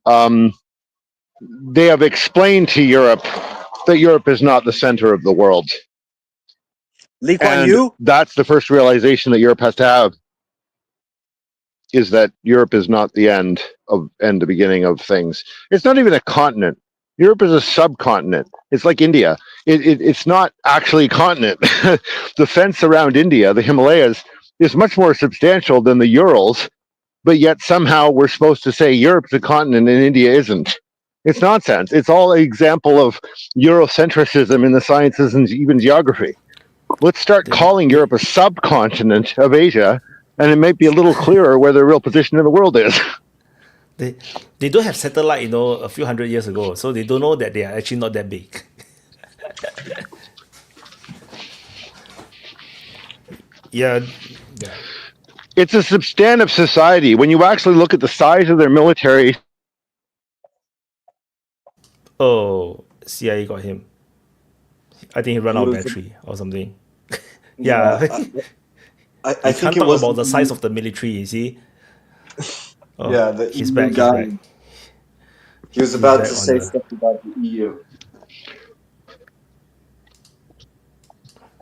They have explained to Europe that Europe is not the center of the world. Lee Kuan And Yew? that's the first realization that Europe has to have, is that Europe is not the end and the beginning of things. It's not even a continent. Europe is a subcontinent. It's like India. It's not actually a continent. The fence around India, the Himalayas, is much more substantial than the Urals, but yet somehow we're supposed to say Europe's a continent and India isn't. It's nonsense. It's all an example of Eurocentrism in the sciences and even geography. Let's start calling Europe a subcontinent of Asia, and it might be a little clearer where their real position in the world is. they don't have satellite, a few hundred years ago, so they don't know that they are actually not that big. yeah. It's a substantive society. When you actually look at the size of their military. Oh, CIA got him. I think he ran out of battery or something. yeah. I I think can't it talk was about the size of the military, you see. Oh, yeah, the he's EU back. guy. He's back. He was about back to on say the- stuff about the EU.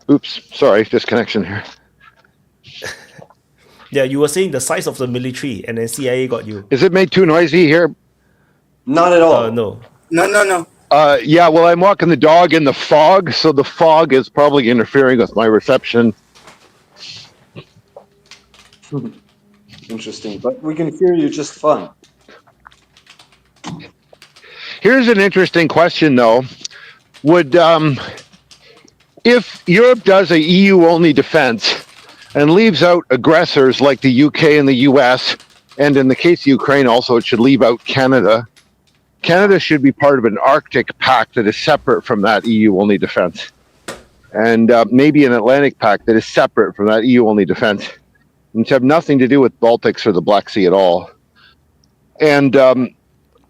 Oops, sorry, disconnection here. Yeah, you were saying the size of the military, and then CIA got you. Is it made too noisy here? Not at all. No. No. Yeah, well, I'm walking the dog in the fog, so the fog is probably interfering with my reception. Interesting, but we can hear you just fine. Here's an interesting question, though. Would if Europe does a EU-only defense and leaves out aggressors like the UK and the US, and in the case of Ukraine also it should leave out Canada, Canada should be part of an Arctic pact that is separate from that EU-only defense. And maybe an Atlantic pact that is separate from that EU-only defense. And to have nothing to do with Baltics or the Black Sea at all. And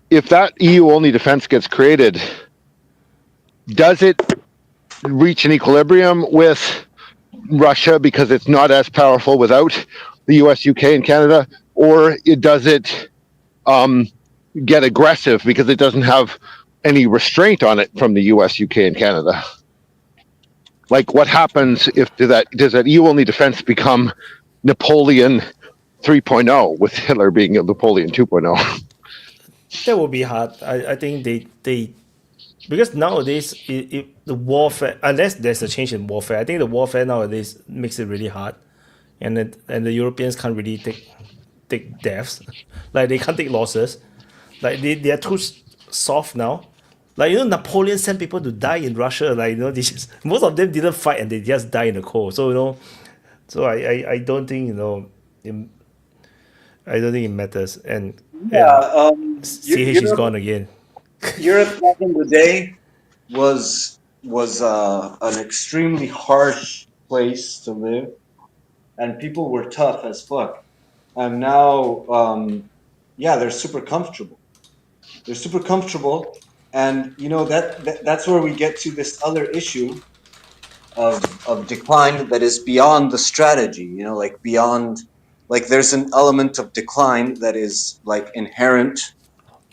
if that EU-only defense gets created, does it reach an equilibrium with Russia because it's not as powerful without the US, UK, and Canada? Or does it get aggressive because it doesn't have any restraint on it from the US, UK, and Canada? Like, what happens if does that EU-only defense become Napoleon 3.0 with Hitler being Napoleon 2.0? That would be hard. I think they because nowadays the warfare, unless there's a change in warfare, I think the warfare nowadays makes it really hard, and the Europeans can't really take deaths, like they can't take losses, like they are too soft now. Like Napoleon sent people to die in Russia. Like they just, most of them didn't fight and they just die in the cold. So so I don't think I don't think it matters. And CH is gone again. Europe back in the day was an extremely harsh place to live, and people were tough as fuck. And now, they're super comfortable. They're super comfortable, and that's where we get to this other issue of decline that is beyond the strategy. Like beyond, like there's an element of decline that is like inherent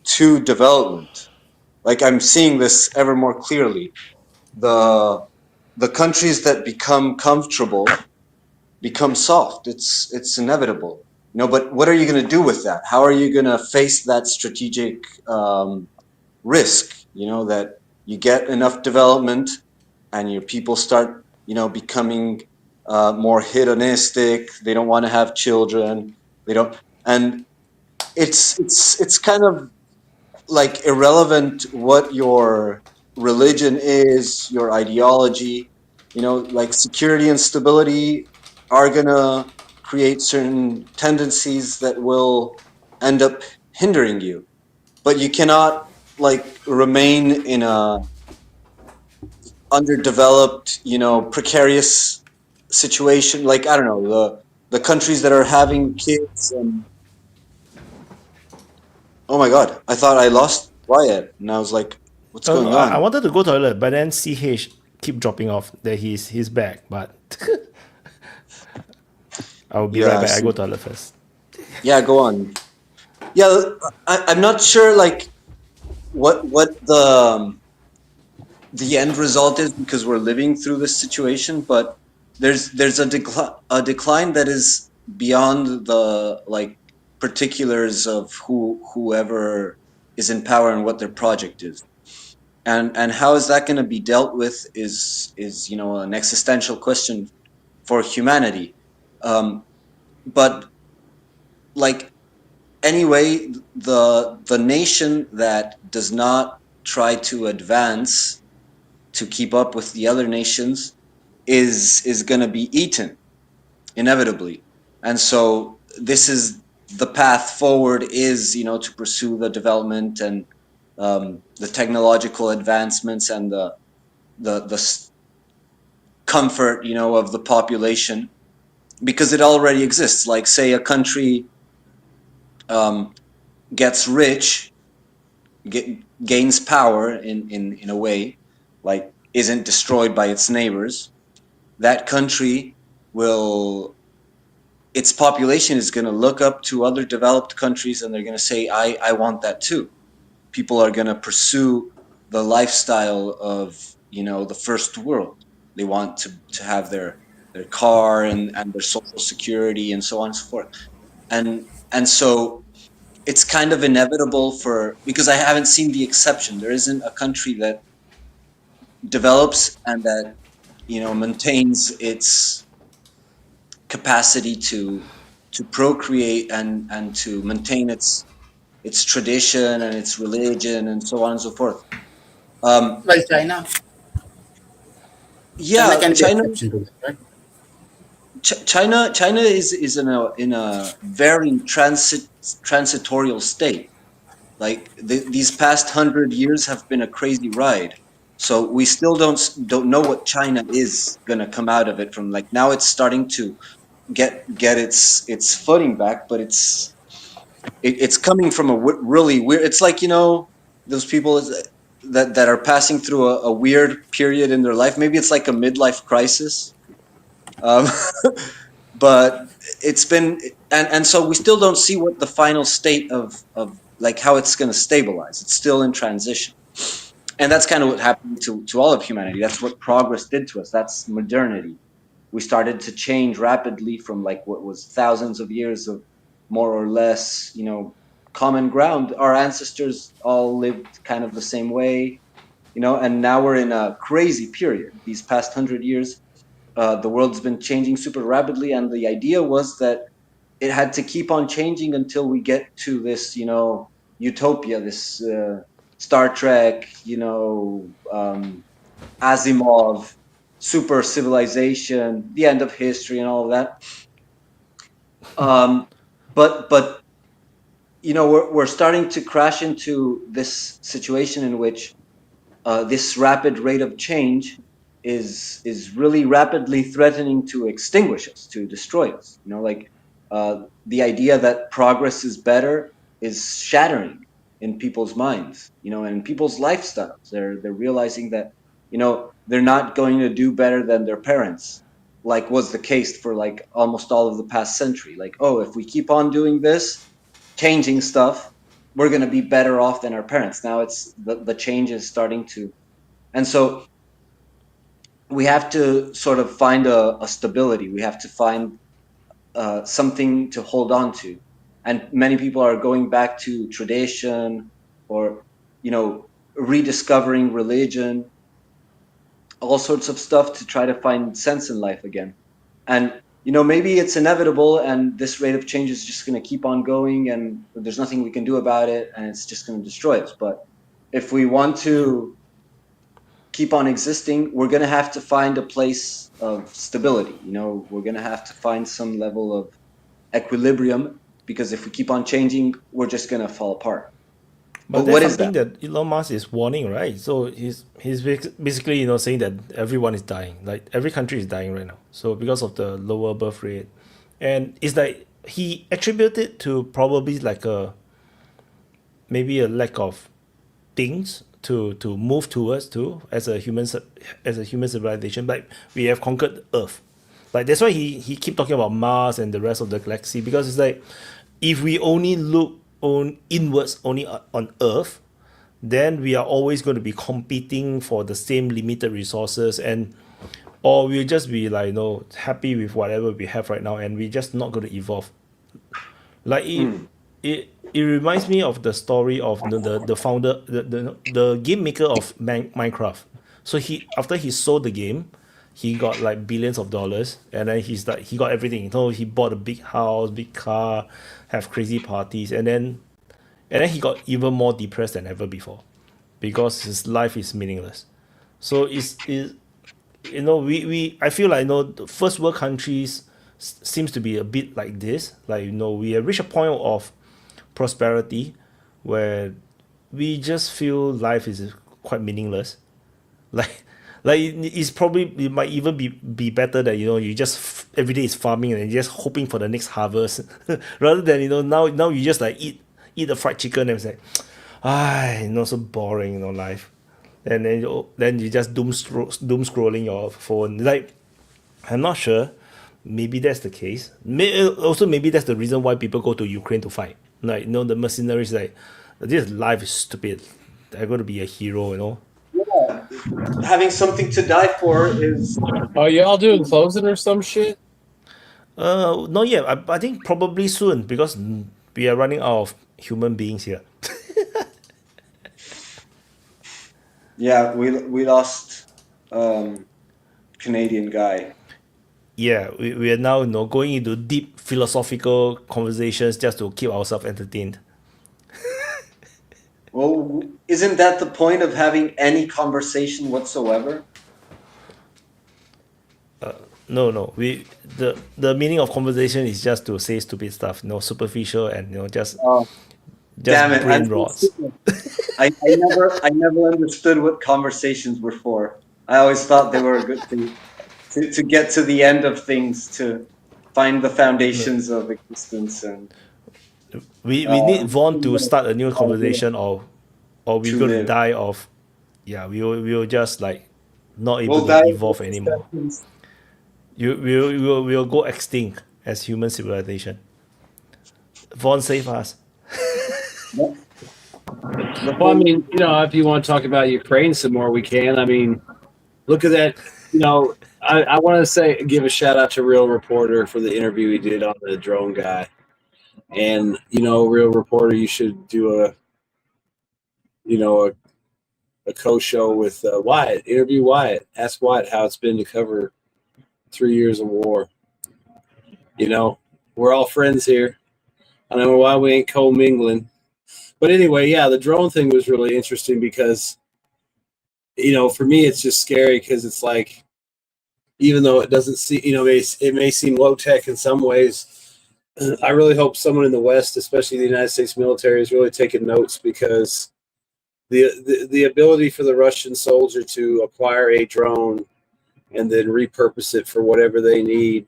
to development. Like I'm seeing this ever more clearly. The countries that become comfortable become soft. It's inevitable. But what are you going to do with that? How are you going to face that strategic risk? That you get enough development and your people start, becoming more hedonistic. They don't want to have children. They don't, and it's kind of like irrelevant what your religion is, your ideology. Like security and stability are gonna create certain tendencies that will end up hindering you, but you cannot like remain in a underdeveloped, precarious situation. Like I don't know, the countries that are having kids and oh my god, I thought I lost Wyatt, and I was like, what's going on? I wanted to go toilet, but then CH keep dropping off. That he's back, but I'll be right back. I go toilet first. Yeah, go on. Yeah, I'm not sure like what the end result is, because we're living through this situation, but there's a decline that is beyond the like particulars of whoever is in power and what their project is, and how is that going to be dealt with is an existential question for humanity. But like anyway, the nation that does not try to advance to keep up with the other nations is going to be eaten inevitably. And so this is the path forward, is to pursue the development and the technological advancements and the comfort of the population, because it already exists. Like say a country gets rich, gains power in a way, like isn't destroyed by its neighbors, that country its population is going to look up to other developed countries and they're going to say, I want that too. People are going to pursue the lifestyle of, the first world. They want to have their car and their social security and so on and so forth. And so it's kind of inevitable because I haven't seen the exception. There isn't a country that develops and that, maintains its capacity to procreate and to maintain its tradition and its religion and so on and so forth. Well, China. Yeah, China can China. be exception to that, right? China is in a very transitorial state. Like these past 100 years have been a crazy ride. So we still don't know what China is gonna come out of it from. Like now it's starting to get its footing back, but it's coming from a really weird. It's like those people that are passing through a weird period in their life. Maybe it's like a midlife crisis. But it's been, and so we still don't see what the final state of like how it's going to stabilize. It's still in transition, and that's kind of what happened to all of humanity. That's what progress did to us. That's modernity. We started to change rapidly from like what was thousands of years of more or less, common ground. Our ancestors all lived kind of the same way. and now we're in a crazy period. These past 100 years, the world's been changing super rapidly, and the idea was that it had to keep on changing until we get to this, utopia, this Star Trek, Asimov, super civilization, the end of history, and all of that. But we're starting to crash into this situation in which this rapid rate of change is really rapidly threatening to extinguish us, to destroy us. The idea that progress is better is shattering in people's minds, and in people's lifestyles. They're realizing that, they're not going to do better than their parents, like was the case for like almost all of the past century. Like, oh, if we keep on doing this, changing stuff, we're going to be better off than our parents. Now it's the change is starting to, and so we have to sort of find a stability. We have to find something to hold on to, and many people are going back to tradition, or rediscovering religion, all sorts of stuff to try to find sense in life again. And maybe it's inevitable, and this rate of change is just going to keep on going, and there's nothing we can do about it, and it's just going to destroy us. But if we want to keep on existing, we're going to have to find a place of stability. We're going to have to find some level of equilibrium, because if we keep on changing, we're just going to fall apart. But what that's is something that? that Elon Musk is warning, right? So he's basically saying that everyone is dying, like every country is dying right now. So because of the lower birth rate, and it's like he attributed to probably like maybe a lack of things to move towards to as a human civilization. Like we have conquered Earth, like that's why he keep talking about Mars and the rest of the galaxy, because it's like if we only look on inwards only on Earth, then we are always going to be competing for the same limited resources, and or we'll just be like happy with whatever we have right now, and we're just not going to evolve. Like it reminds me of the story of the founder, the game maker of Minecraft. So after he sold the game, he got like billions of dollars, and then he got everything. He bought a big house, big car, have crazy parties, and then he got even more depressed than ever before, because his life is meaningless. So we I feel like the first world countries seems to be a bit like this. Like we have reached a point of prosperity where we just feel life is quite meaningless. It might even be better that you just every day is farming and just hoping for the next harvest, rather than now you just like eat the fried chicken and it's like, so boring, life. And then you just doom scrolling your phone. Like, I'm not sure. Maybe that's the case. Maybe that's the reason why people go to Ukraine to fight. Like, the mercenaries, like, this life is stupid. I'm going to be a hero. Yeah, having something to die for is. Oh, y'all doing closing or some shit? Not yet. I think probably soon, because we are running out of human beings here. Yeah, we lost Canadian guy. Yeah, we are now going into deep philosophical conversations just to keep ourselves entertained. Well, isn't that the point of having any conversation whatsoever? No. The meaning of conversation is just to say stupid stuff, superficial, and just Damn it, brain rots. I never understood what conversations were for. I always thought they were a good thing to get to the end of things, to find the foundations of existence. And we need Vaughn to start a new conversation, or we're going to die of. Yeah, we will just like not able to evolve anymore. We'll go extinct as human civilization. Vaughn, save us. Well, I mean, if you want to talk about Ukraine some more, we can. I mean, look at that. I want to give a shout out to Real Reporter for the interview he did on the drone guy. And, Real Reporter, you should do a a co-show with Wyatt. Interview Wyatt. Ask Wyatt how it's been to cover 3 years of war. You know, we're all friends here. I don't know why we ain't co-mingling. But anyway, yeah, the drone thing was really interesting because, you know, for me, it's just scary because it's like, even though it doesn't see, you know, it may seem low tech in some ways, I really hope someone in the West, especially the United States military, is really taking notes, because the ability for the Russian soldier to acquire a drone and then repurpose it for whatever they need,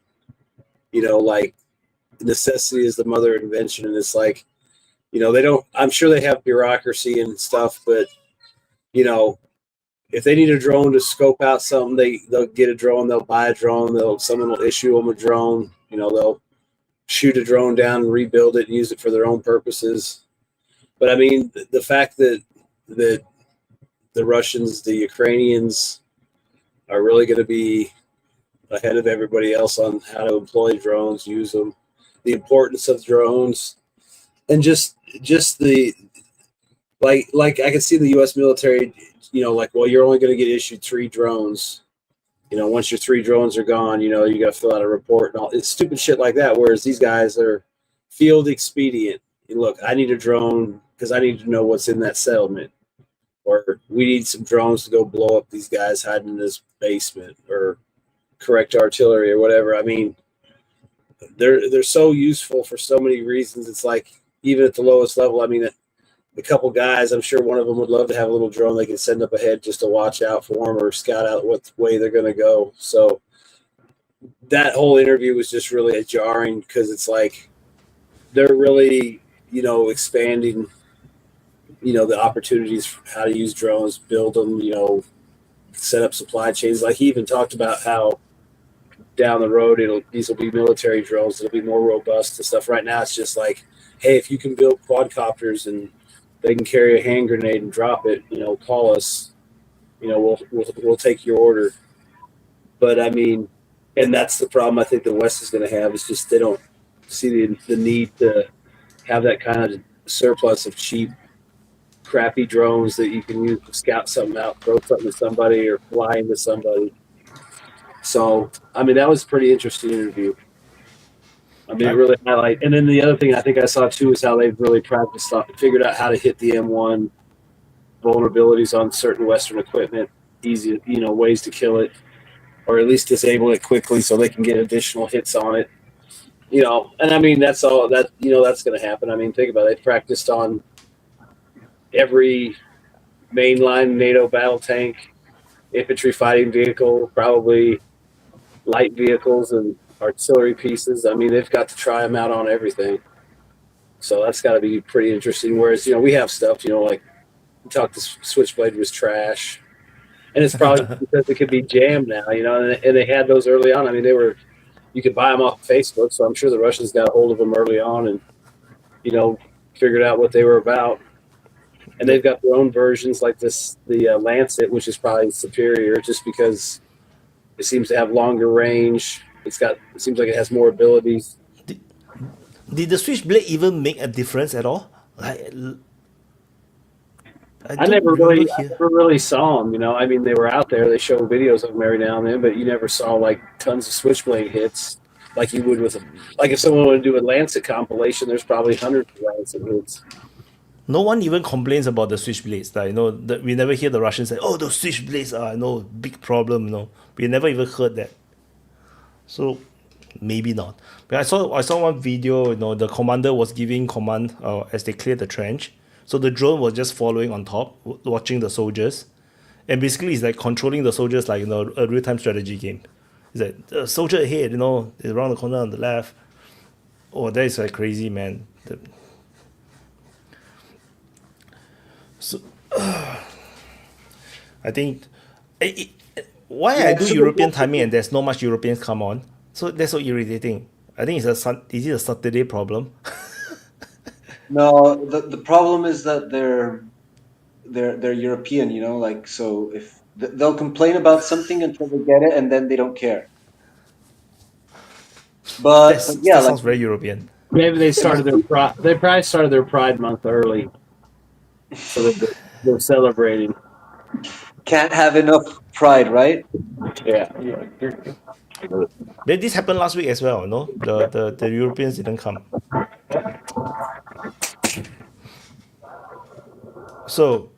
you know, like, necessity is the mother of invention. And it's like, you know, they don't, I'm sure they have bureaucracy and stuff, but, you know, if they need a drone to scope out something, they'll get a drone, they'll buy a drone, someone will issue them a drone, you know, they'll shoot a drone down and rebuild it and use it for their own purposes. But I mean, the fact that the Russians, the Ukrainians are really going to be ahead of everybody else on how to employ drones, use them, the importance of drones, and just the like I can see the U.S. military, you know, like, well, you're only going to get issued 3 drones. You know, once your 3 drones are gone, you know, you got to fill out a report and all. It's stupid shit like that. Whereas these guys are field expedient. And look, I need a drone because I need to know what's in that settlement, or we need some drones to go blow up these guys hiding in this basement, or correct artillery or whatever. I mean, they're so useful for so many reasons. It's like, even at the lowest level, I mean, a couple guys, I'm sure one of them would love to have a little drone they can send up ahead just to watch out for them or scout out what way they're going to go. So that whole interview was just really jarring, because it's like they're really, you know, expanding, you know, the opportunities for how to use drones, build them, you know, set up supply chains. Like, he even talked about how down the road these will be military drones that'll be more robust and stuff. Right now it's just like, hey, if you can build quadcopters and they can carry a hand grenade and drop it, you know, call us, you know, we'll take your order. But I mean, and that's the problem I think the West is going to have, is just they don't see the need to have that kind of surplus of cheap, crappy drones that you can use to scout something out, throw something to somebody, or fly into somebody. So, I mean, that was a pretty interesting interview. I mean, it really highlight. And then the other thing I think I saw too is how they've really practiced, figured out how to hit the M1 vulnerabilities on certain Western equipment, easy, you know, ways to kill it, or at least disable it quickly so they can get additional hits on it. You know, and I mean, that's all that, you know, that's going to happen. I mean, think about it. They practiced on every mainline NATO battle tank, infantry fighting vehicle, probably light vehicles and artillery pieces. I mean, they've got to try them out on everything. So that's got to be pretty interesting. Whereas, you know, we have stuff, you know, like we talked, the Switchblade was trash. And it's probably because it could be jammed now, you know, and they had those early on. I mean, you could buy them off Facebook. So I'm sure the Russians got a hold of them early on and, you know, figured out what they were about. And they've got their own versions like the Lancet, which is probably superior just because it seems to have longer range. It seems like it has more abilities. Did the Switchblade even make a difference at all? Like, I never really saw them. You know, I mean, they were out there. They show videos of them every now and then, but you never saw like tons of Switchblade hits like you would with them. Like if someone wanted to do a Lancet compilation, there's probably hundreds of Lancet hits. No one even complains about the Switchblades. Like, you know, we never hear the Russians say, "Oh, those Switchblades are, you know, big problem." You know, we never even heard that. So maybe not. But I saw one video. You know, the commander was giving command as they cleared the trench. So the drone was just following on top, watching the soldiers, and basically it's like controlling the soldiers like, you know, a real-time strategy game. It's like the soldier ahead, you know, is around the corner on the left. Oh, that is like crazy, man. So I think why I do European timing and there's not much Europeans come on. So that's so irritating. I think is it a Saturday problem? No, the problem is that they're European, you know, like, so if they'll complain about something until they get it and then they don't care. But yeah, that sounds very European. Maybe they started they probably started their Pride Month early, so they're celebrating. Can't have enough pride, right? Yeah. Then this happened last week as well. No, the Europeans didn't come. So,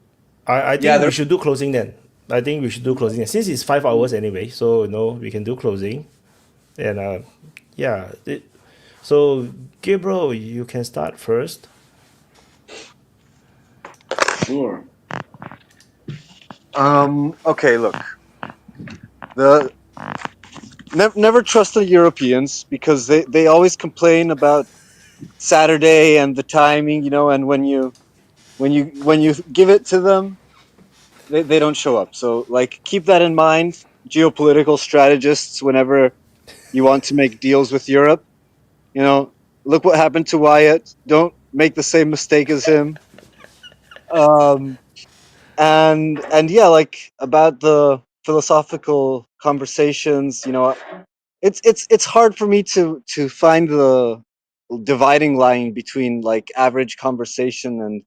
I Yeah, think we should do closing then. I think we should do closing then. Since it's 5 hours anyway, so we can do closing, and yeah. So Gabriel, you can start first. sure. Okay, look. The never trust the Europeans because they always complain about Saturday and the timing, and when you give it to them, they don't show up. So like keep that in mind, geopolitical strategists, whenever you want to make deals with Europe. Look what happened to Wyatt. Don't make the same mistake as him. Um, and yeah, like about the philosophical conversations, it's hard for me to find the dividing line between like average conversation and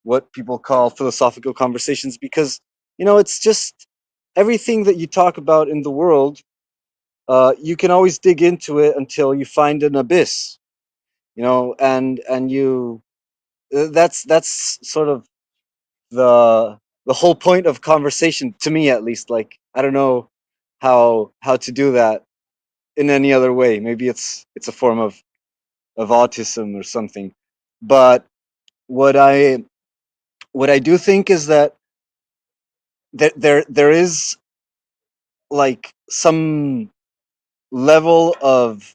what people call philosophical conversations, because it's just everything that you talk about in the world. You can always dig into it until you find an abyss, and you that's sort of the whole point of conversation, to me at least. Like, I don't know how to do that in any other way. Maybe it's a form of autism or something. But what I do think is that there is like some level of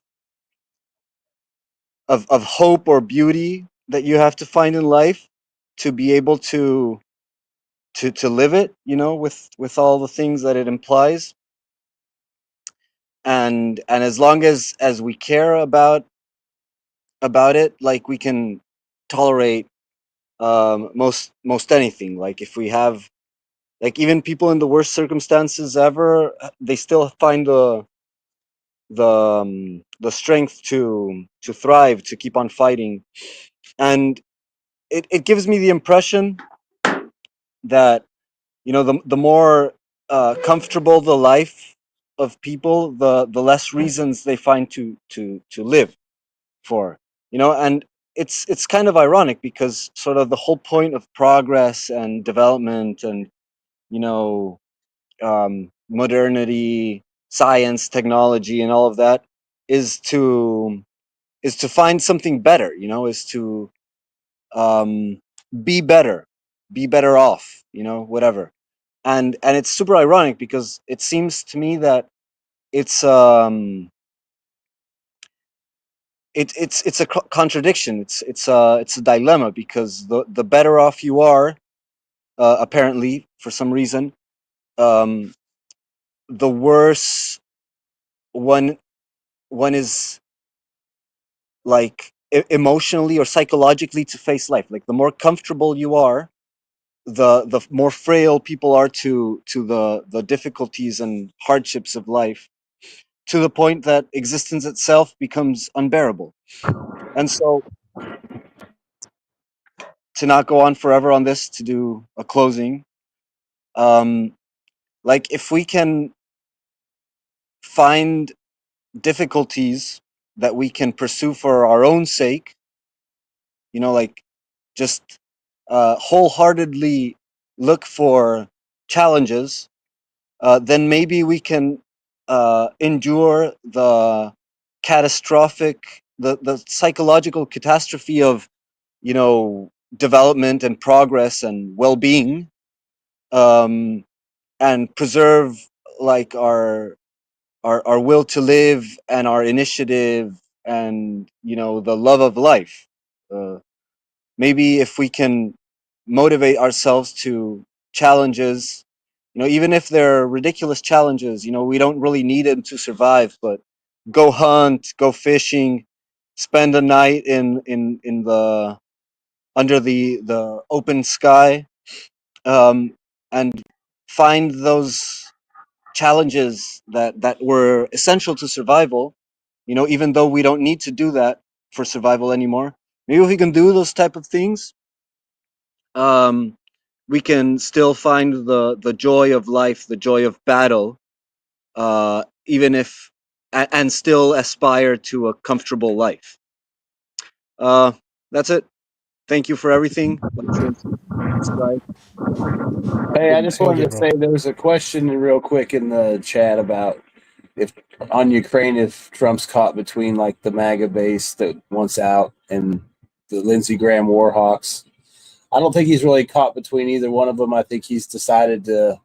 hope or beauty that you have to find in life to be able to live it, with all the things that it implies. And as long as we care about it, like, we can tolerate most anything. Like, if we have, like, even people in the worst circumstances ever, they still find the strength to thrive, to keep on fighting. And it gives me the impression that, the more comfortable the life of people, the less reasons they find to live for. And it's kind of ironic, because sort of the whole point of progress and development and, modernity, science, technology, and all of that is to find something better, is to um, be better off, whatever. And it's super ironic, because it seems to me that it's it's a contradiction. It's a dilemma, because the better off you are, apparently, for some reason, um, the worse one is, like, emotionally or psychologically, to face life. Like, the more comfortable you are, the more frail people are to the difficulties and hardships of life, to the point that existence itself becomes unbearable. And so, to not go on forever on this, to do a closing, um, like, if we can find difficulties that we can pursue for our own sake, like, just wholeheartedly look for challenges, then maybe we can endure the the psychological catastrophe of, development and progress and well-being, um, and preserve, like, our will to live, and our initiative, and, the love of life. Uh, Maybe if we can motivate ourselves to challenges, even if they're ridiculous challenges, we don't really need them to survive, but go hunt, go fishing, spend a night in the under the open sky, um, and find those challenges that were essential to survival, even though we don't need to do that for survival anymore. Maybe if we can do those type of things, um, we can still find the joy of life, the joy of battle, even if and still aspire to a comfortable life. That's it. Thank you for everything. Like, share, subscribe. Hey, I just Thank wanted you, to bro. say there was a question real quick in the chat about if on Ukraine if Trump's caught between like the MAGA base that wants out and the Lindsey Graham Warhawks. I don't think he's really caught between either one of them. I think he's decided to,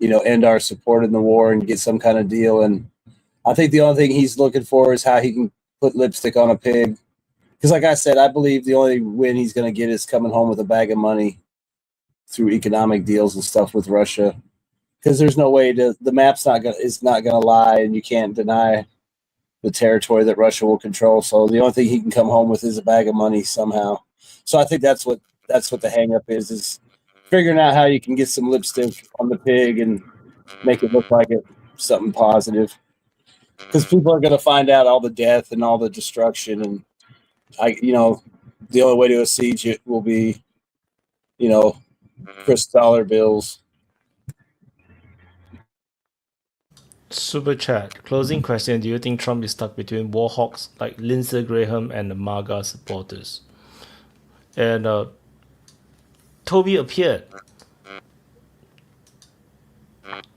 end our support in the war and get some kind of deal. And I think the only thing he's looking for is how he can put lipstick on a pig. Because, like I said, I believe the only win he's going to get is coming home with a bag of money through economic deals and stuff with Russia. Because there's no way the map's not gonna lie, and you can't deny the territory that Russia will control. So the only thing he can come home with is a bag of money somehow. So I think that's what the hang up is figuring out how you can get some lipstick on the pig and make it look like it's something positive. Because people are gonna find out all the death and all the destruction, and the only way to besiege it will be, Chris dollar bills. Super chat. Closing question. Do you think Trump is stuck between war hawks like Lindsey Graham and the MAGA supporters? And Toby appeared.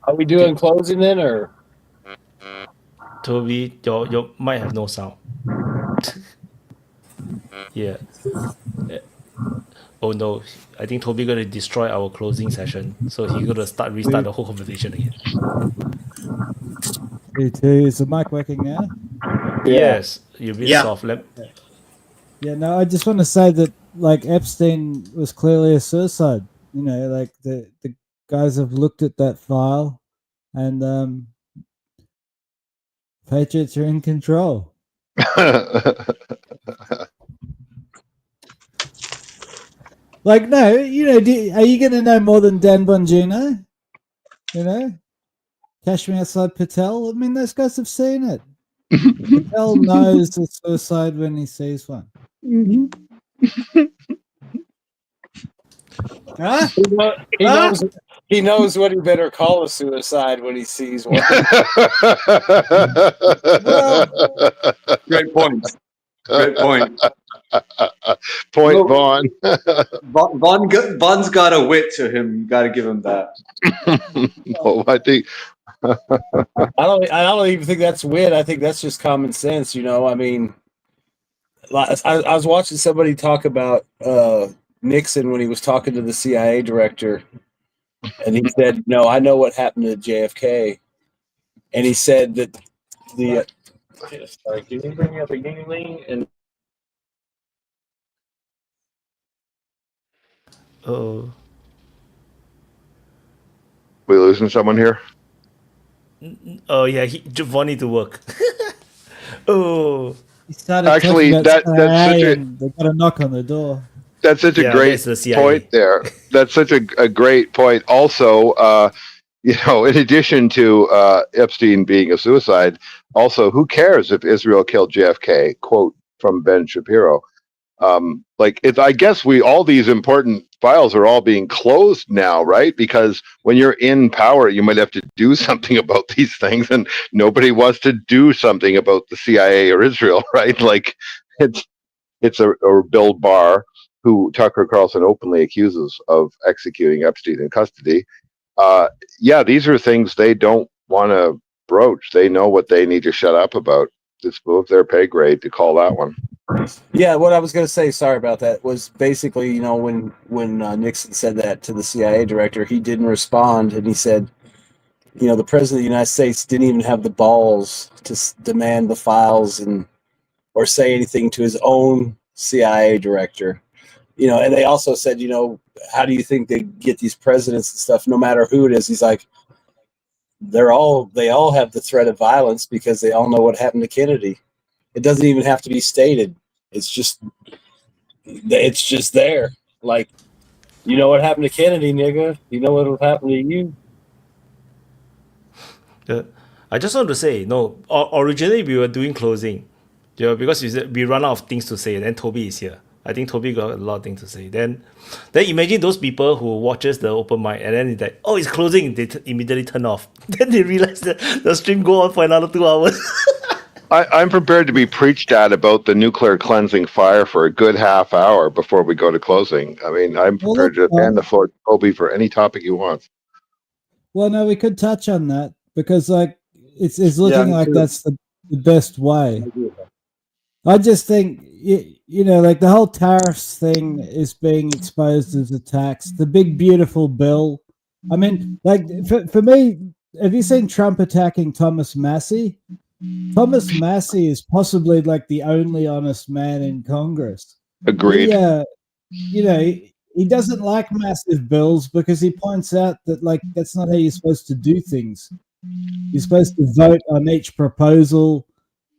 Are we doing closing then, or? Toby, your might have no sound. Yeah. Oh no, I think Toby gonna destroy our closing session. So he gonna restart the whole conversation again. Is the mic working now? Yes, you're a bit soft. Yeah, no, I just want to say that like Epstein was clearly a suicide. Like the guys have looked at that file, and Patriots are in control. Like, no, are you going to know more than Dan Bongino? Kashmir Assad Patel? I mean, those guys have seen it. Patel knows the suicide when he sees one. Huh? He knows what he better call a suicide when he sees one. Great point. Great point. Point, Vaughn. Vaughn's got a wit to him. You got to give him that. No, I think. I don't even think that's wit. I think that's just common sense. I mean, I was watching somebody talk about Nixon when he was talking to the CIA director, and he said, I know what happened to JFK," and he said that the. Sorry, can you bring up a Yingling and? Oh. We losing someone here? Oh yeah, Vaughn need to work. Oh. He started Actually, that's they got a knock on the door. That's such a great point there. That's such a great point. Also, in addition to Epstein being a suicide, also, who cares if Israel killed JFK? Quote from Ben Shapiro. I guess all these important files are all being closed now, right? Because when you're in power, you might have to do something about these things, and nobody wants to do something about the CIA or Israel, right? Like it's a Bill Barr, who Tucker Carlson openly accuses of executing Epstein in custody. These are things they don't want to broach. They know what they need to shut up about. It's above their pay grade to call that one. Yeah, what I was going to say, sorry about that, was basically, when Nixon said that to the CIA director, he didn't respond, and he said, the president of the United States didn't even have the balls to demand the files or say anything to his own CIA director. And they also said, how do you think they get these presidents and stuff, no matter who it is? He's like, they all have the threat of violence because they all know what happened to Kennedy. It doesn't even have to be stated. It's just there. Like, what happened to Kennedy, nigga? You know what will happen to you? I just want to say, originally we were doing closing, because we run out of things to say, and then Toby is here. I think Toby got a lot of things to say. Then imagine those people who watches the open mic and then it's like, oh, it's closing. They immediately turn off. Then they realize that the stream go on for another 2 hours. I'm prepared to be preached at about the nuclear cleansing fire for a good half hour before we go to closing. I mean, I'm prepared to hand the floor to Toby for any topic he wants. Well, no, we could touch on that because, like, it's looking like that's the best way. I just think, you know, like the whole tariffs thing is being exposed as a tax. The big, beautiful bill. I mean, like, for me, have you seen Trump attacking Thomas Massey? Thomas Massey is possibly like the only honest man in Congress. Agreed. Yeah, you know, he doesn't like massive bills because he points out that, like, that's not how you're supposed to do things. You're supposed to vote on each proposal,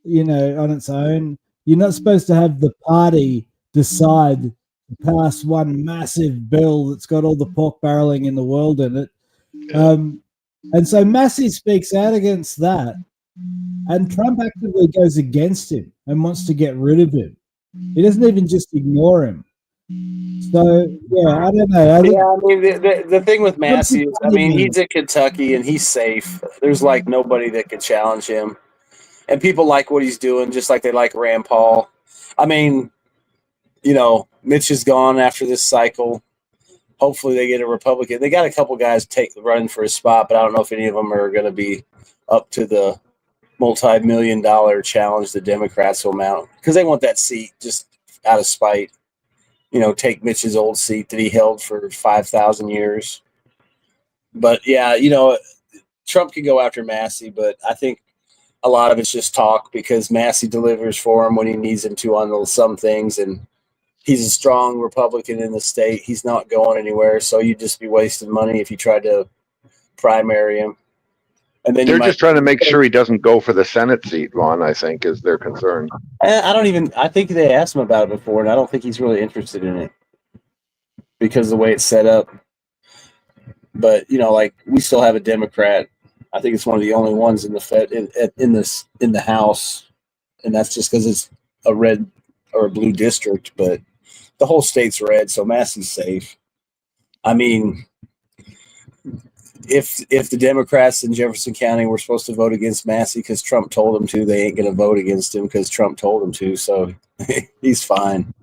you know, on its own. You're not supposed to have the party decide to pass one massive bill that's got all the pork barreling in the world in it. And so Massey speaks out against that. And Trump actively goes against him and wants to get rid of him. He doesn't even just ignore him. So, yeah, I don't know. I mean, the thing with Massey is, I mean, he's at Kentucky and he's safe. There's, like, nobody that could challenge him. And people like what he's doing, just like they like Rand Paul. I mean, you know, Mitch is gone after this cycle. Hopefully they get a Republican. They got a couple guys running for a spot, but I don't know if any of them are going to be up to the multi-million-dollar challenge the Democrats will mount, because they want that seat just out of spite. You know, take Mitch's old seat that he held for 5,000 years. But yeah, you know, Trump could go after Massey, but I think a lot of it's just talk because Massey delivers for him when he needs him to on some things, and he's a strong Republican in the state. He's not going anywhere, so you'd just be wasting money if you tried to primary him. And then they're just trying to make sure he doesn't go for the Senate seat, Ron, I think, is their concern. I think they asked him about it before, and I don't think he's really interested in it because of the way it's set up. But, you know, like, we still have a Democrat. I think it's one of the only ones in the in the House, and that's just because it's a red or a blue district, but the whole state's red, so Massey's safe. I mean, if the Democrats in Jefferson County were supposed to vote against Massey because Trump told them to, they ain't going to vote against him because Trump told them to, so he's fine.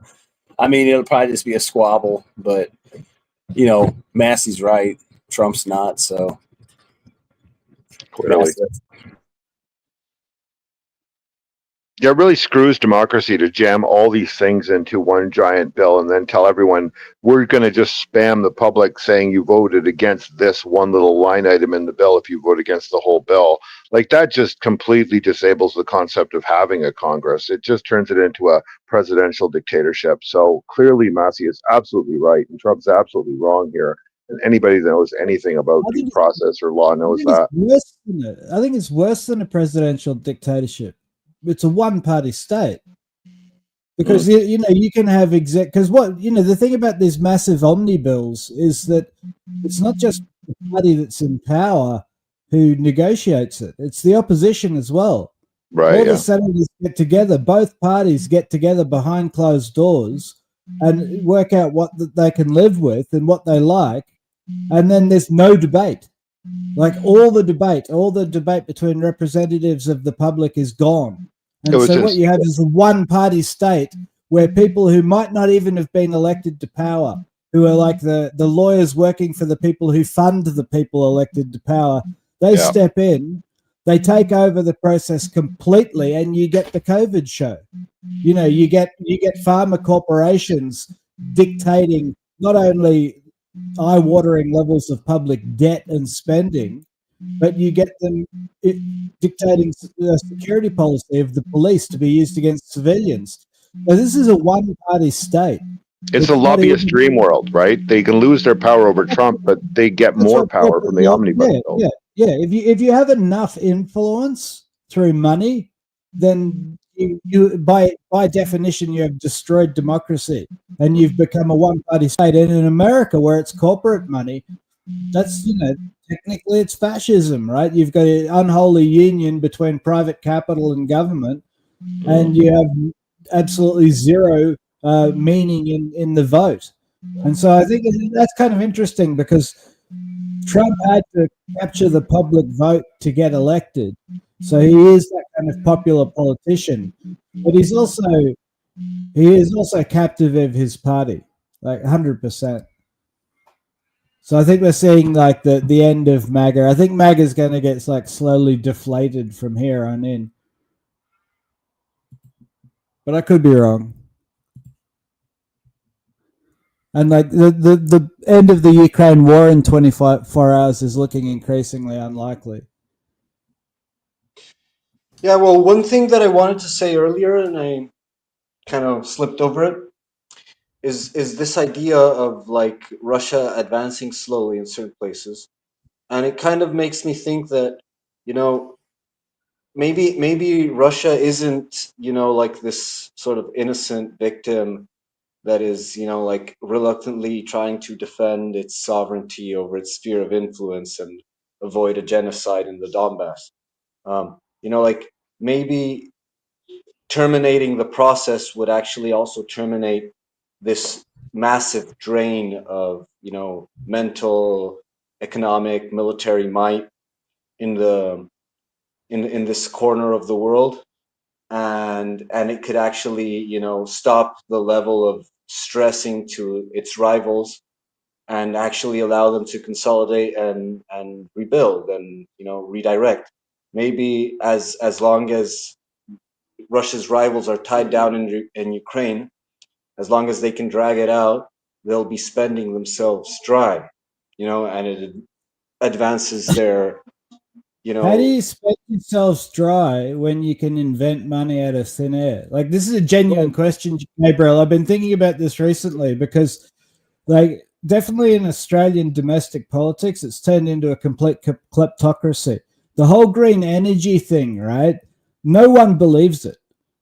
I mean, it'll probably just be a squabble, but, you know, Massey's right. Trump's not, so. Clearly. Yeah, it really screws democracy to jam all these things into one giant bill and then tell everyone we're going to just spam the public saying you voted against this one little line item in the bill if you vote against the whole bill. Like, that just completely disables the concept of having a Congress. It just turns it into a presidential dictatorship. So clearly Massey is absolutely right and Trump's absolutely wrong here. And anybody that knows anything about due process or law knows that. I think it's worse than a presidential dictatorship. It's a one-party state because you know you can have because what you know the thing about these massive omni bills is that it's not just the party that's in power who negotiates it; it's the opposition as well. Right. All the senators get together; both parties get together behind closed doors and work out what they can live with and what they like, and then there's no debate. Like all the debate between representatives of the public is gone. And so what you have is a one-party state where people who might not even have been elected to power, who are like the lawyers working for the people who fund the people elected to power, they step in, they take over the process completely, and you get the COVID show. You know, you get pharma corporations dictating not only eye-watering levels of public debt and spending, but you get them dictating the security policy of the police to be used against civilians. Now, this is a one-party state. It's a lobbyist dream world, right? They can lose their power over Trump, but they get more power from the omnibus bill. Yeah. If you have enough influence through money, then you by definition you have destroyed democracy and you've become a one-party state. And in America, where it's corporate money, that's, you know, technically it's fascism, right? You've got an unholy union between private capital and government, and you have absolutely zero meaning in the vote. And so I think that's kind of interesting because Trump had to capture the public vote to get elected. So he is that kind of popular politician, but he is also captive of his party, like 100%. So I think we're seeing like the end of MAGA. I think MAGA is going to get like slowly deflated from here on in, but I could be wrong. And like the end of the Ukraine war in 24 hours is looking increasingly unlikely. Yeah, well, one thing that I wanted to say earlier, and I kind of slipped over it, is this idea of like Russia advancing slowly in certain places, and it kind of makes me think that, you know, maybe Russia isn't, you know, like this sort of innocent victim that is, you know, like reluctantly trying to defend its sovereignty over its sphere of influence and avoid a genocide in the Donbass. You know, like maybe terminating the process would actually also terminate this massive drain of, you know, mental, economic, military might in the in this corner of the world, and it could actually, you know, stop the level of stressing to its rivals and actually allow them to consolidate and rebuild and, you know, redirect. Maybe as long as Russia's rivals are tied down in Ukraine, as long as they can drag it out, they'll be spending themselves dry, you know, and it advances their, you know. How do you spend yourselves dry when you can invent money out of thin air? Like, this is a genuine question, Gabriel. I've been thinking about this recently because, like, definitely in Australian domestic politics, it's turned into a complete kleptocracy. The whole green energy thing, right? No one believes it.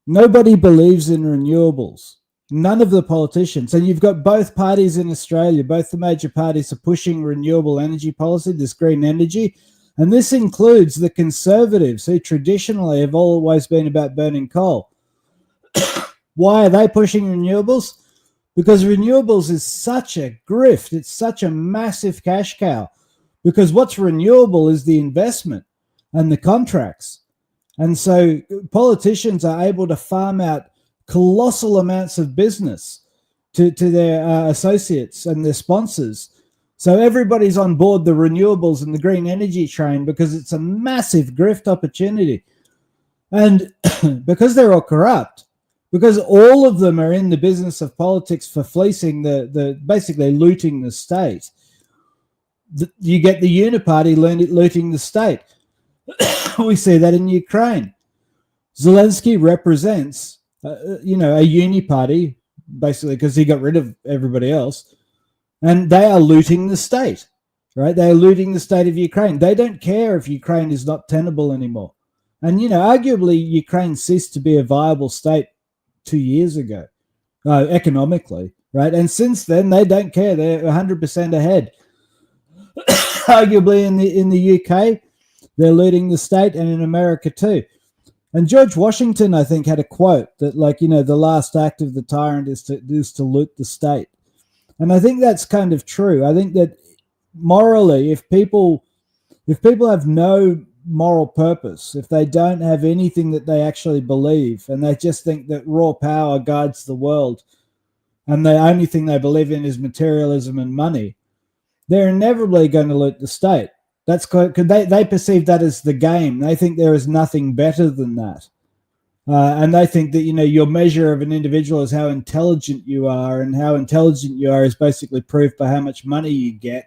Nobody believes in renewables. None of the politicians. And you've got both parties in Australia, both the major parties are pushing renewable energy policy, this green energy. And this includes the Conservatives, who traditionally have always been about burning coal. Why are they pushing renewables? Because renewables is such a grift. It's such a massive cash cow. Because what's renewable is the investment and the contracts. And so politicians are able to farm out colossal amounts of business to their associates and their sponsors. So everybody's on board the renewables and the green energy train because it's a massive grift opportunity. And because they're all corrupt, because all of them are in the business of politics for fleecing the basically looting the state, you get the uniparty looting the state. We see that in Ukraine. Zelensky represents, you know, a uniparty, basically, because he got rid of everybody else. And they are looting the state, right? They are looting the state of Ukraine. They don't care if Ukraine is not tenable anymore. And, you know, arguably Ukraine ceased to be a viable state 2 years ago, economically, right? And since then, they don't care. They're 100% ahead. Arguably in the UK, they're looting the state, and in America too. And George Washington, I think, had a quote that, like, you know, the last act of the tyrant is to loot the state. And I think that's kind of true. I think that morally, if people have no moral purpose, if they don't have anything that they actually believe, and they just think that raw power guides the world, and the only thing they believe in is materialism and money, they're inevitably going to loot the state. That's because they perceive that as the game. They think there is nothing better than that. And they think that, you know, your measure of an individual is how intelligent you are, and how intelligent you are is basically proved by how much money you get.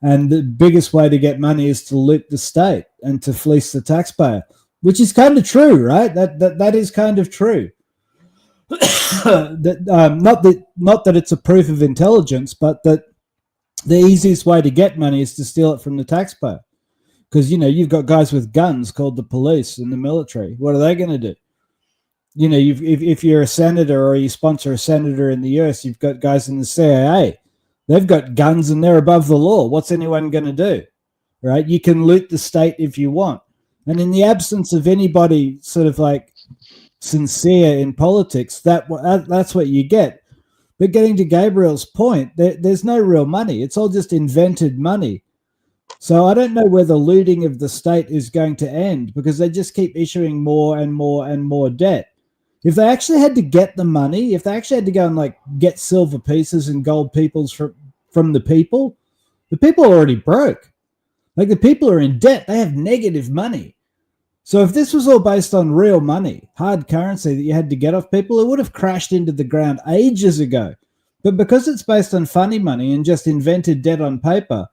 And the biggest way to get money is to loot the state and to fleece the taxpayer, which is kind of true, right? That is kind of true. Not that it's a proof of intelligence, but that the easiest way to get money is to steal it from the taxpayer. Because, you know, you've got guys with guns called the police and the military. What are they going to do? You know, if you're a senator or you sponsor a senator in the US, you've got guys in the CIA. They've got guns and they're above the law. What's anyone going to do? Right? You can loot the state if you want. And in the absence of anybody sort of like sincere in politics, that's what you get. But getting to Gabriel's point, there's no real money. It's all just invented money. So I don't know where the looting of the state is going to end, because they just keep issuing more and more and more debt. If they actually had to get the money, if they actually had to go and like get silver pieces and gold peoples from the people are already broke. Like, the people are in debt. They have negative money. So if this was all based on real money, hard currency that you had to get off people, it would have crashed into the ground ages ago. But because it's based on funny money and just invented debt on paper,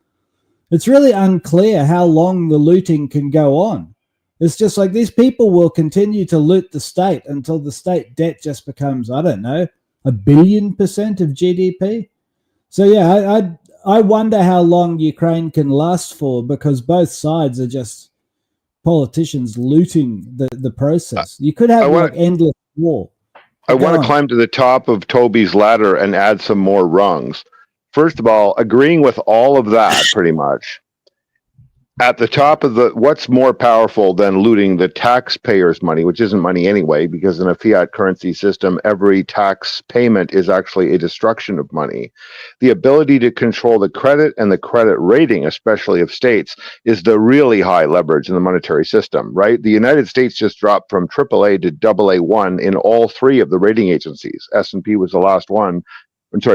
it's really unclear how long the looting can go on. It's just like these people will continue to loot the state until the state debt just becomes, I don't know, 1 billion% of GDP. So yeah, I wonder how long Ukraine can last for, because both sides are just politicians looting the process. You could have endless war. I want to climb to the top of Toby's ladder and add some more rungs. First of all, agreeing with all of that, pretty much. At the top of what's more powerful than looting the taxpayers' money, which isn't money anyway, because in a fiat currency system, every tax payment is actually a destruction of money. The ability to control the credit and the credit rating, especially of states, is the really high leverage in the monetary system, right? The United States just dropped from AAA to AA1 in all three of the rating agencies. S&P was the last one.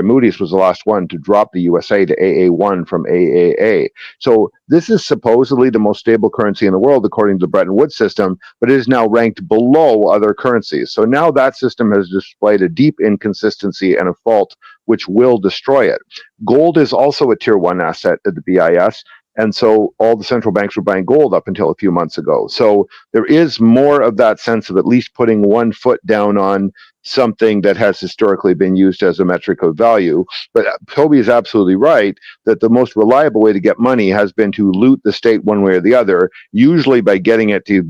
Moody's was the last one to drop the USA to AA1 from AAA. So this is supposedly the most stable currency in the world, according to the Bretton Woods system, but it is now ranked below other currencies. So now that system has displayed a deep inconsistency and a fault which will destroy it. Gold is also a tier 1 asset at the BIS. And so all the central banks were buying gold up until a few months ago. So there is more of that sense of at least putting one foot down on something that has historically been used as a metric of value. But Toby is absolutely right that the most reliable way to get money has been to loot the state one way or the other, usually by getting it to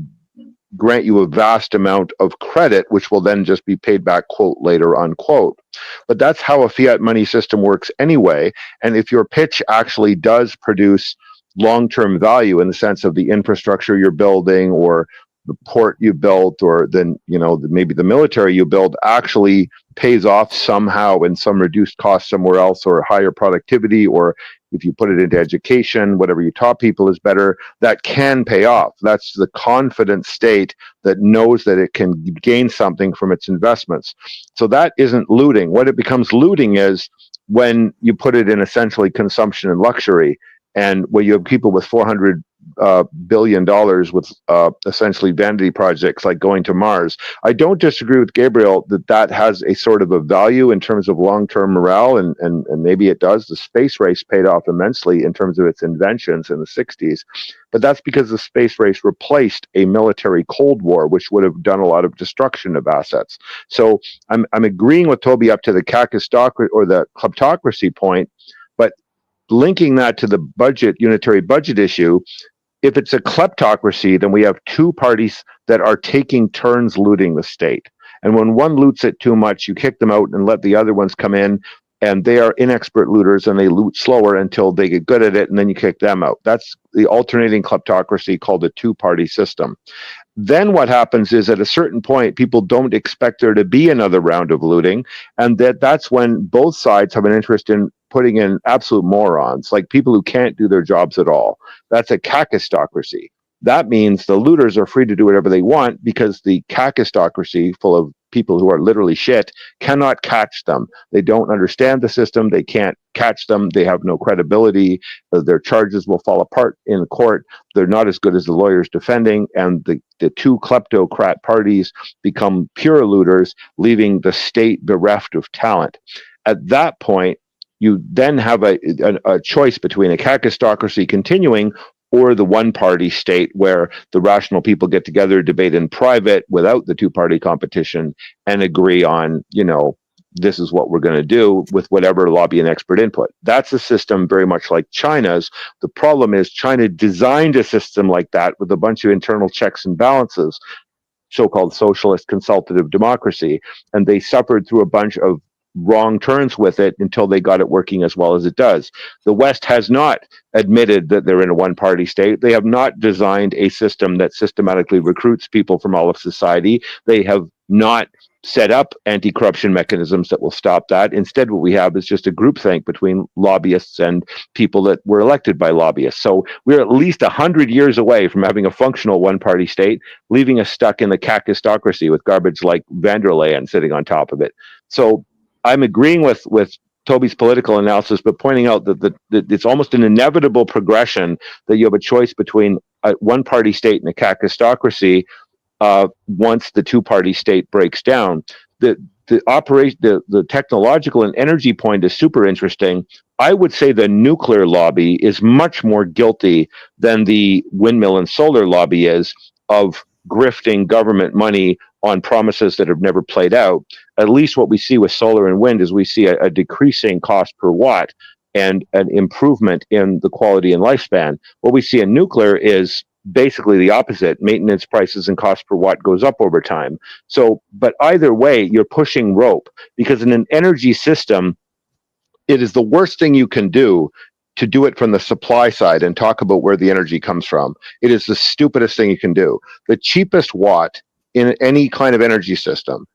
grant you a vast amount of credit, which will then just be paid back, quote, later, unquote. But that's how a fiat money system works anyway. And if your pitch actually does produce long-term value in the sense of the infrastructure you're building, or the port you built, or then, maybe the military you build actually pays off somehow in some reduced cost somewhere else, or higher productivity, or if you put it into education, whatever you taught people is better, that can pay off. That's the confident state that knows that it can gain something from its investments. So that isn't looting. What it becomes looting is when you put it in essentially consumption and luxury, and where you have people with $400 billion with essentially vanity projects like going to Mars. I don't disagree with Gabriel that has a sort of a value in terms of long-term morale, and maybe it does. The space race paid off immensely in terms of its inventions in the 60s, but that's because the space race replaced a military Cold War, which would have done a lot of destruction of assets. So I'm agreeing with Toby up to the kakistocracy or the kleptocracy point, but linking that to the unitary budget issue, if it's a kleptocracy, then we have two parties that are taking turns looting the state. And when one loots it too much, you kick them out and let the other ones come in, and they are inexpert looters and they loot slower until they get good at it, and then you kick them out. That's the alternating kleptocracy called a two-party system. Then what happens is at a certain point, people don't expect there to be another round of looting, and that's when both sides have an interest in putting in absolute morons, like people who can't do their jobs at all. That's a kakistocracy. That means the looters are free to do whatever they want because the kakistocracy, full of people who are literally shit, cannot catch them. They don't understand the system. They can't catch them. They have no credibility. Their charges will fall apart in court. They're not as good as the lawyers defending. And the two kleptocrat parties become pure looters, leaving the state bereft of talent. At that point, you then have a choice between a kakistocracy continuing or the one-party state where the rational people get together, debate in private without the two-party competition, and agree on, this is what we're going to do with whatever lobby and expert input. That's a system very much like China's. The problem is China designed a system like that with a bunch of internal checks and balances, so-called socialist consultative democracy, and they suffered through a bunch of wrong turns with it until they got it working as well as it does. The West has not admitted that they're in a one-party state. They have not designed a system that systematically recruits people from all of society. They have not set up anti-corruption mechanisms that will stop that. Instead, what we have is just a groupthink between lobbyists and people that were elected by lobbyists. So we're at least 100 years away from having a functional one-party state, leaving us stuck in the kakistocracy with garbage like van der Leyen sitting on top of it. So I'm agreeing with Toby's political analysis, but pointing out that it's almost an inevitable progression that you have a choice between a one-party state and a kakistocracy once the two-party state breaks down. The technological and energy point is super interesting. I would say the nuclear lobby is much more guilty than the windmill and solar lobby is of grifting government money on promises that have never played out. At least what we see with solar and wind is we see a decreasing cost per watt and an improvement in the quality and lifespan. What we see in nuclear is basically the opposite. Maintenance prices and cost per watt goes up over time. So, but either way, you're pushing rope, because in an energy system, it is the worst thing you can do to do it from the supply side and talk about where the energy comes from. It is the stupidest thing you can do. The cheapest watt in any kind of energy system,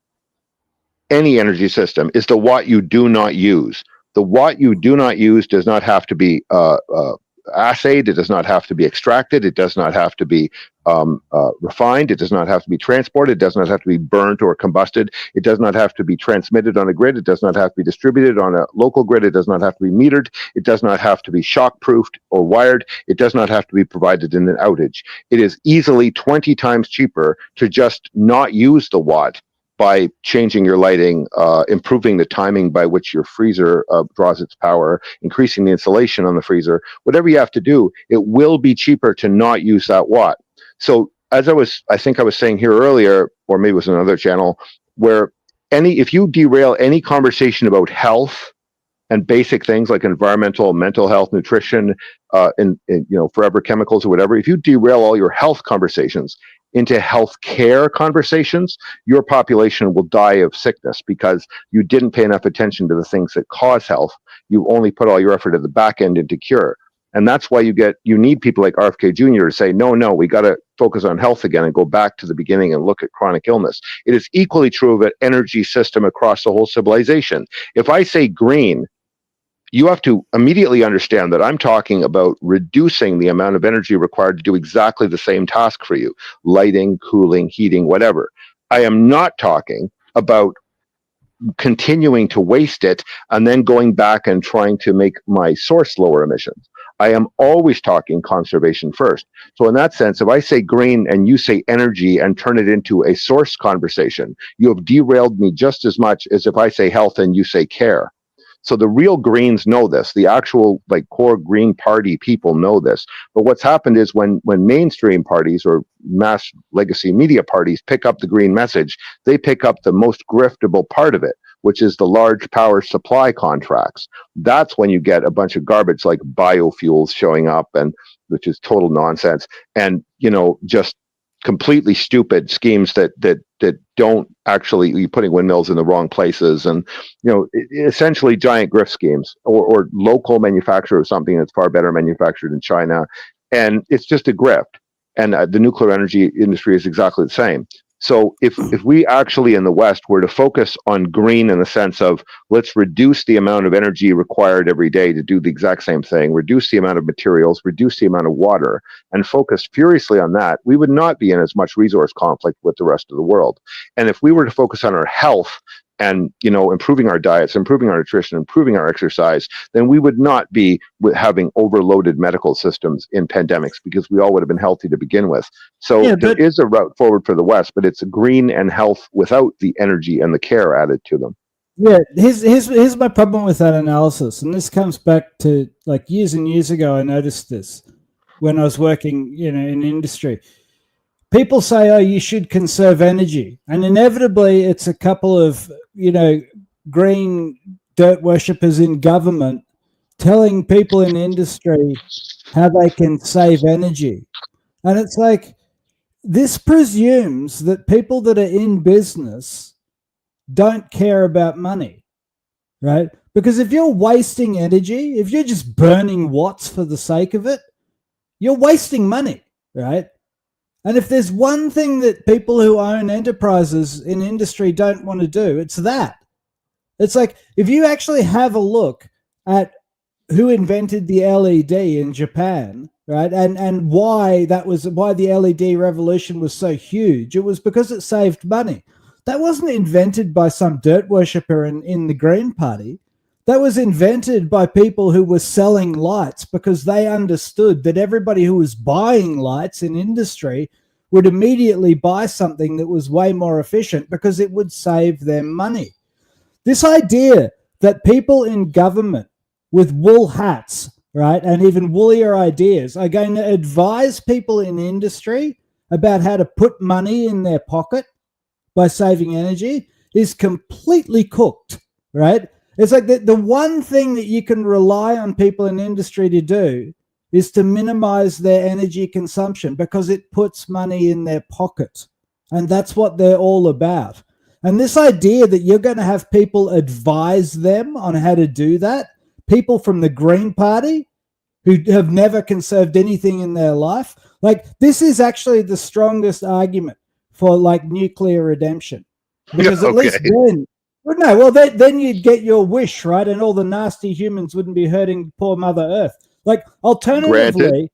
any energy system, is the watt you do not use. The watt you do not use does not have to be assayed. It does not have to be extracted. It does not have to be refined. It does not have to be transported. It does not have to be burnt or combusted. It does not have to be transmitted on a grid. It does not have to be distributed on a local grid. It does not have to be metered. It does not have to be shock-proofed or wired. It does not have to be provided in an outage. It is easily 20 times cheaper to just not use the watt by changing your lighting, improving the timing by which your freezer draws its power, increasing the insulation on the freezer. Whatever you have to do, it will be cheaper to not use that watt. So as I think I was saying here earlier, or maybe it was another channel, where if you derail any conversation about health and basic things like environmental, mental health, nutrition, and forever chemicals or whatever, if you derail all your health conversations into healthcare conversations, your population will die of sickness because you didn't pay enough attention to the things that cause health. You only put all your effort at the back end into cure. And that's why you need people like RFK Jr. to say, no, we got to focus on health again and go back to the beginning and look at chronic illness. It is equally true of an energy system across the whole civilization. If I say green, you have to immediately understand that I'm talking about reducing the amount of energy required to do exactly the same task for you: lighting, cooling, heating, whatever. I am not talking about continuing to waste it and then going back and trying to make my source lower emissions. I am always talking conservation first. So in that sense, if I say green and you say energy and turn it into a source conversation, you have derailed me just as much as if I say health and you say care. So the real Greens know this. The actual core Green Party people know this. But what's happened is when mainstream parties or mass legacy media parties pick up the green message, they pick up the most griftable part of it, which is the large power supply contracts. That's when you get a bunch of garbage like biofuels showing up, and which is total nonsense, and just completely stupid schemes that don't actually, you're putting windmills in the wrong places, and essentially giant grift schemes, or local manufacture of something that's far better manufactured in China, and it's just a grift. And the nuclear energy industry is exactly the same. So if we actually in the West were to focus on green in the sense of let's reduce the amount of energy required every day to do the exact same thing, reduce the amount of materials, reduce the amount of water, and focus furiously on that, we would not be in as much resource conflict with the rest of the world. And if we were to focus on our health and improving our diets, improving our nutrition, improving our exercise, then we would not be having overloaded medical systems in pandemics, because we all would have been healthy to begin with. So there is a route forward for the West, but it's green and health without the energy and the care added to them. Yeah, here's my problem with that analysis, and this comes back to years and years ago. I noticed this when I was working, in industry. People say, oh, you should conserve energy. And inevitably, it's a couple of, green dirt worshippers in government telling people in industry how they can save energy. And it's this presumes that people that are in business don't care about money. right? Because if you're wasting energy, if you're just burning watts for the sake of it, you're wasting money, right? And if there's one thing that people who own enterprises in industry don't want to do, it's that. It's like if you actually have a look at who invented the LED in Japan, right? And why the LED revolution was so huge. It was because it saved money. That wasn't invented by some dirt worshipper in the Green Party. That was invented by people who were selling lights because they understood that everybody who was buying lights in industry would immediately buy something that was way more efficient because it would save them money. This idea that people in government with wool hats, right, and even woollier ideas are going to advise people in industry about how to put money in their pocket by saving energy is completely cooked, right? It's like the one thing that you can rely on people in industry to do is to minimize their energy consumption because it puts money in their pocket. And that's what they're all about. And this idea that you're going to have people advise them on how to do that, people from the Green Party who have never conserved anything in their life, like this is actually the strongest argument for like nuclear redemption. Because at least then you'd get your wish, right? And all the nasty humans wouldn't be hurting poor Mother Earth. Like alternatively,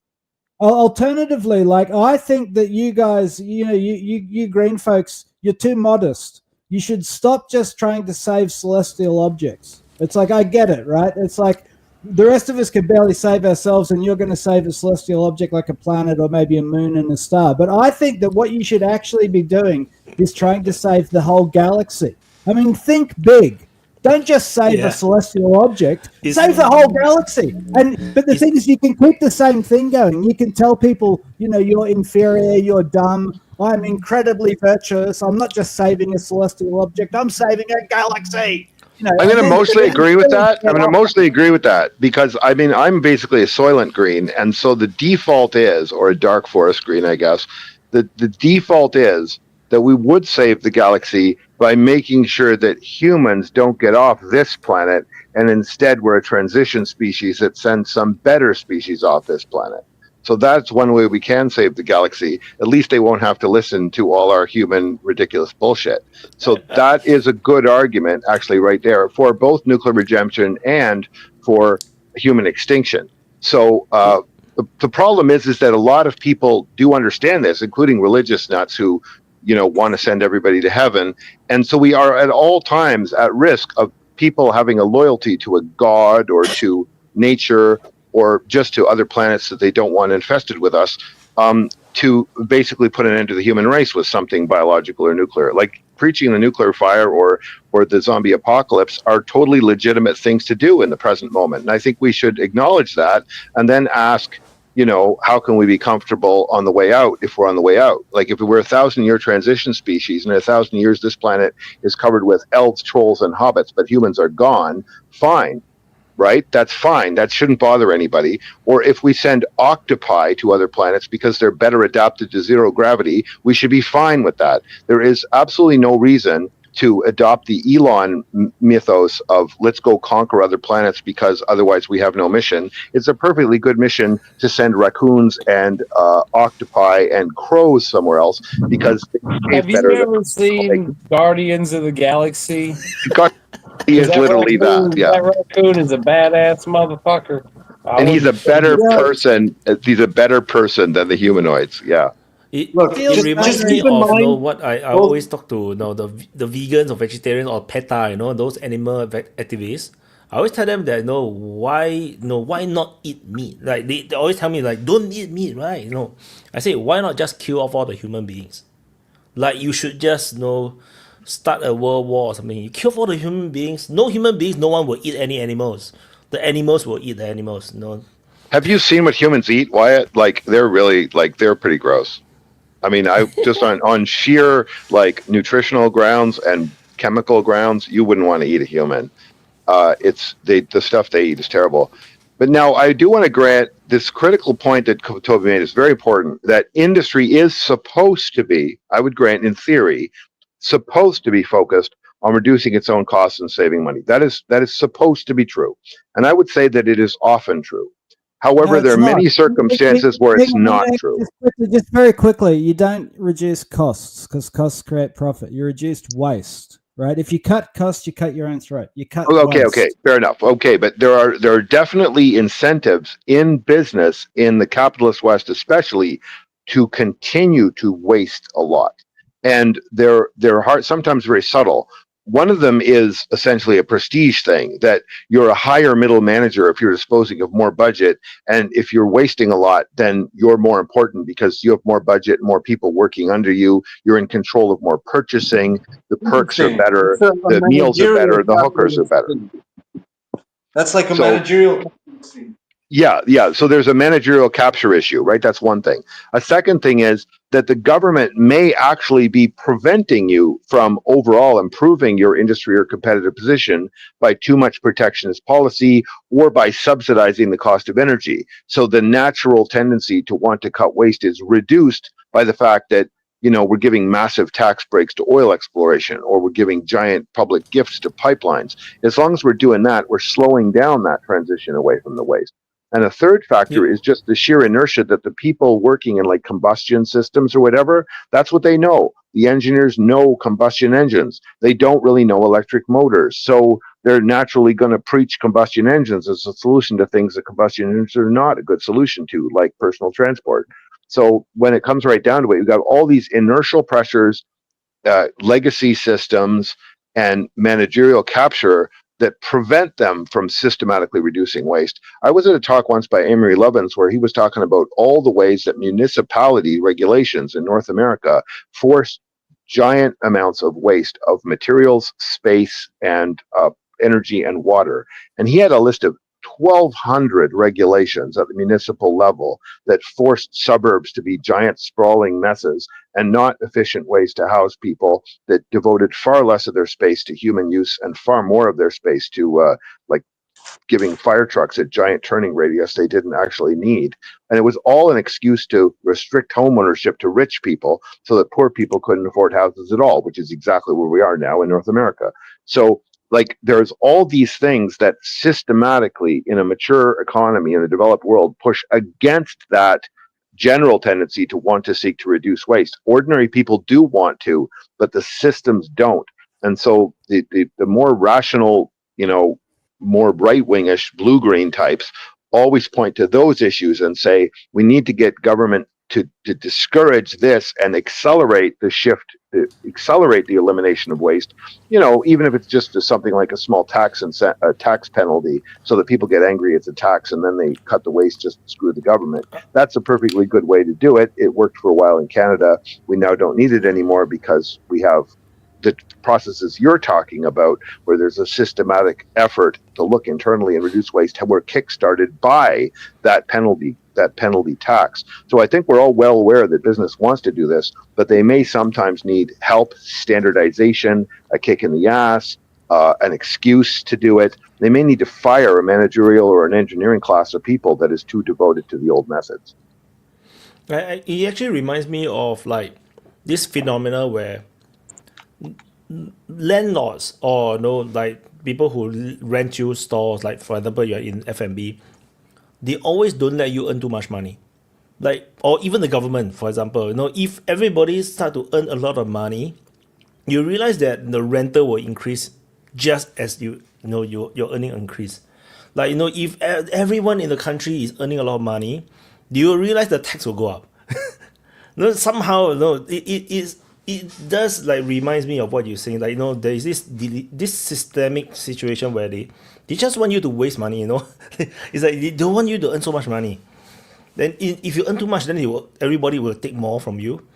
like I think that you guys, you green folks, you're too modest. You should stop just trying to save celestial objects. It's like, I get it, right? It's like the rest of us can barely save ourselves and you're going to save a celestial object like a planet or maybe a moon and a star. But I think that what you should actually be doing is trying to save the whole galaxy. I mean, think big. Don't just save a celestial object. Save the whole galaxy. But the thing is, you can keep the same thing going. You can tell people, you're inferior, you're dumb. I'm incredibly virtuous. I'm not just saving a celestial object. I'm saving a galaxy. I'm going to mostly agree with that. I'm going to mostly agree with that because, I mean, I'm basically a Soylent Green. And so the default is, or a dark forest green, I guess, the default is that we would save the galaxy by making sure that humans don't get off this planet and instead we're a transition species that sends some better species off this planet. So that's one way we can save the galaxy. At least they won't have to listen to all our human ridiculous bullshit. So that is a good argument, actually, right there for both nuclear redemption and for human extinction. So the problem is that a lot of people do understand this, including religious nuts who, want to send everybody to heaven. And so we are at all times at risk of people having a loyalty to a god or to nature or just to other planets that they don't want infested with us, to basically put an end to the human race with something biological or nuclear. Like preaching the nuclear fire or the zombie apocalypse are totally legitimate things to do in the present moment. And I think we should acknowledge that and then ask, how can we be comfortable on the way out if we're on the way out? Like if we're a 1,000-year transition species and in 1,000 years this planet is covered with elves, trolls, and hobbits, but humans are gone, fine. Right? That's fine. That shouldn't bother anybody. Or if we send octopi to other planets because they're better adapted to zero gravity, we should be fine with that. There is absolutely no reason to adopt the Elon mythos of let's go conquer other planets because otherwise we have no mission. It's a perfectly good mission to send raccoons and octopi and crows somewhere else because they have you ever seen Guardians of the Galaxy? He is literally that. Yeah, that raccoon is a badass motherfucker. And he's a better person. He's a better person than the humanoids. Yeah. It reminds me of what I always talk to the vegans or vegetarians or PETA, those animal activists. I always tell them that why not eat meat? Like they always tell me like don't eat meat, right? I say why not just kill off all the human beings? Like you should just start a world war or something. You kill off all the human beings. No human beings, no one will eat any animals. The animals will eat the animals. Have you seen what humans eat, Wyatt? Like they're really they're pretty gross. I mean, I just on sheer nutritional grounds and chemical grounds, you wouldn't want to eat a human. The stuff they eat is terrible. But now I do want to grant this critical point that Toby made is very important. That industry is supposed to be, I would grant in theory, supposed to be focused on reducing its own costs and saving money. That is supposed to be true. And I would say that it is often true. However, No, there it's are not. many circumstances where it's not true. Just very quickly, you don't reduce costs because costs create profit. You reduce waste, right? If you cut costs, you cut your own throat. You cut Okay, waste. fair enough. Okay, but there are definitely incentives in business in the capitalist West, especially, to continue to waste a lot, and they're hard, sometimes very subtle. One of them is essentially a prestige thing, that you're a higher middle manager if you're disposing of more budget, and if you're wasting a lot, then you're more important because you have more budget, more people working under you, you're in control of more purchasing, the perks are better, the meals are better, the hookers are better. That's like a So- managerial thing. Yeah. So there's a managerial capture issue, right? That's one thing. A second thing is that the government may actually be preventing you from overall improving your industry or competitive position by too much protectionist policy or by subsidizing the cost of energy. So the natural tendency to want to cut waste is reduced by the fact that, we're giving massive tax breaks to oil exploration, or we're giving giant public gifts to pipelines. As long as we're doing that, we're slowing down that transition away from the waste. And a third factor is just the sheer inertia that the people working in like combustion systems or whatever, that's what they know. The engineers know combustion engines. They don't really know electric motors. So they're naturally going to preach combustion engines as a solution to things that combustion engines are not a good solution to, like personal transport. So when it comes right down to it, you've got all these inertial pressures, legacy systems, and managerial capture that prevent them from systematically reducing waste. I was at a talk once by Amory Lovins where he was talking about all the ways that municipality regulations in North America force giant amounts of waste of materials, space, and energy and water. And he had a list of 1,200 regulations at the municipal level that forced suburbs to be giant sprawling messes and not efficient ways to house people, that devoted far less of their space to human use and far more of their space to like giving fire trucks a giant turning radius they didn't actually need. And it was all an excuse to restrict home ownership to rich people so that poor people couldn't afford houses at all, which is exactly where we are now in North America. So like there's all these things that systematically in a mature economy in the developed world push against that general tendency to want to seek to reduce waste. Ordinary people do want to, but the systems don't. And so the more rational, more right-wingish blue-green types always point to those issues and say, we need to get government to discourage this and accelerate the shift, accelerate the elimination of waste, even if it's just something like a small tax and a tax penalty so that people get angry it's a tax and then they cut the waste just to screw the government. That's a perfectly good way to do it. It worked for a while in Canada. We now don't need it anymore because we have the processes you're talking about, where there's a systematic effort to look internally and reduce waste, were kickstarted by that penalty tax. So I think we're all well aware that business wants to do this, but they may sometimes need help, standardization, a kick in the ass, an excuse to do it. They may need to fire a managerial or an engineering class of people that is too devoted to the old methods. It actually reminds me of like this phenomena where landlords or like people who rent you stores, like for example you're in F&B, they always don't let you earn too much money. Like, or even the government, for example, if everybody start to earn a lot of money, you realize that the rental will increase just as your earning increase. Like, if everyone in the country is earning a lot of money, you will realize the tax will go up. Somehow, it does like reminds me of what you're saying. Like, there is this systemic situation where they just want you to waste money. It's like they don't want you to earn so much money. Then if you earn too much, then everybody will take more from you.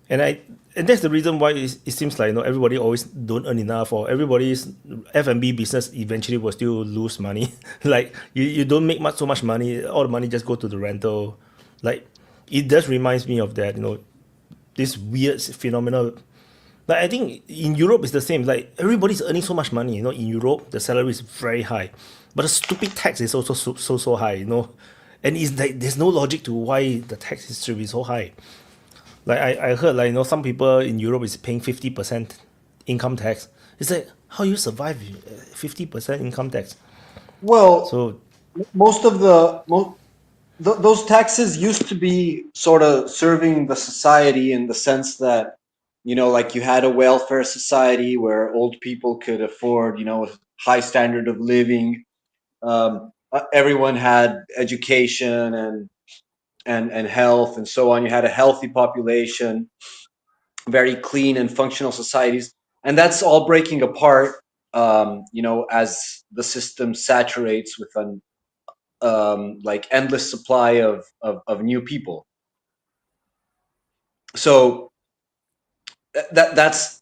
And that's the reason why it seems like everybody always don't earn enough, or everybody's F&B business eventually will still lose money. Like you don't make so much money, all the money just go to the rental. Like it does reminds me of that, this weird phenomenon. Like I think in Europe it's the same. Like everybody's earning so much money, in Europe the salary is very high, but the stupid tax is also so high, and it's like there's no logic to why the tax should be so high. Like I heard like some people in Europe is paying 50% income tax. It's like how you survive 50% income tax. Well, So most of those taxes used to be sort of serving the society in the sense that, you know, like you had a welfare society where old people could afford, you know, a high standard of living. Everyone had education and health and so on. You had a healthy population, very clean and functional societies, and that's all breaking apart. You know, as the system saturates with an like endless supply of new people. So that's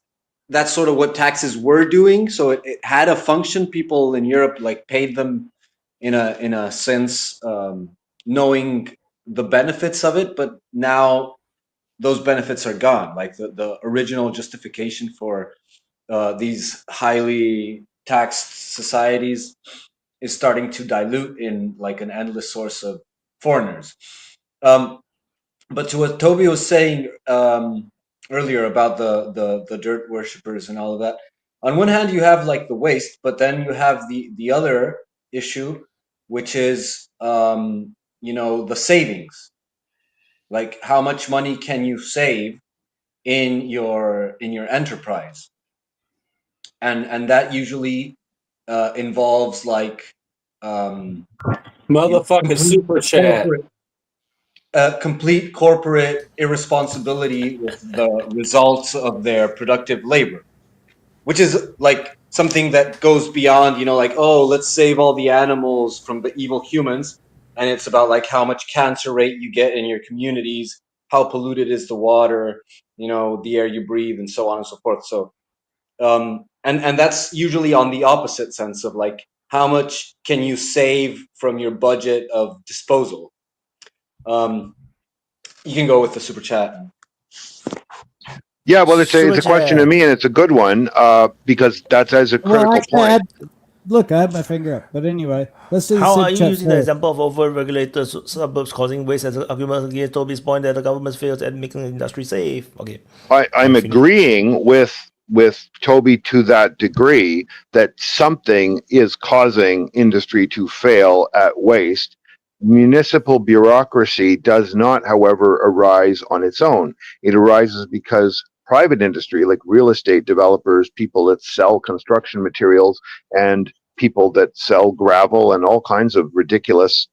sort of what taxes were doing. So it had a function. People in Europe like paid them in a sense, knowing the benefits of it, but now those benefits are gone. Like the original justification for these highly taxed societies is starting to dilute in like an endless source of foreigners. Um, but to what Toby was saying earlier about the dirt worshippers and all of that, on one hand you have like the waste, but then you have the other issue, which is you know, the savings. Like how much money can you save in your enterprise, and that usually involves like you know, Motherfucking super chat. complete corporate irresponsibility with the results of their productive labor, which is like something that goes beyond, you know, like, oh, let's save all the animals from the evil humans, and it's about like how much cancer rate you get in your communities, how polluted is the water, you know, the air you breathe, and so on and so forth. So and that's usually on the opposite sense of like how much can you save from your budget of disposal. You can go with the super chat. Yeah, well, it's Super a question to chat. me, and it's a good one because that's as a critical Well, point. look, I had my finger up. But anyway, let's do the How super are you chat using the first. example of over-regulated suburbs causing waste as an argument against Toby's point that the government fails at making the industry safe? Okay. I'm agreeing with Toby to that degree that something is causing industry to fail at waste. Municipal bureaucracy does not, however, arise on its own. It arises because private industry, like real estate developers, people that sell construction materials, and people that sell gravel and all kinds of ridiculous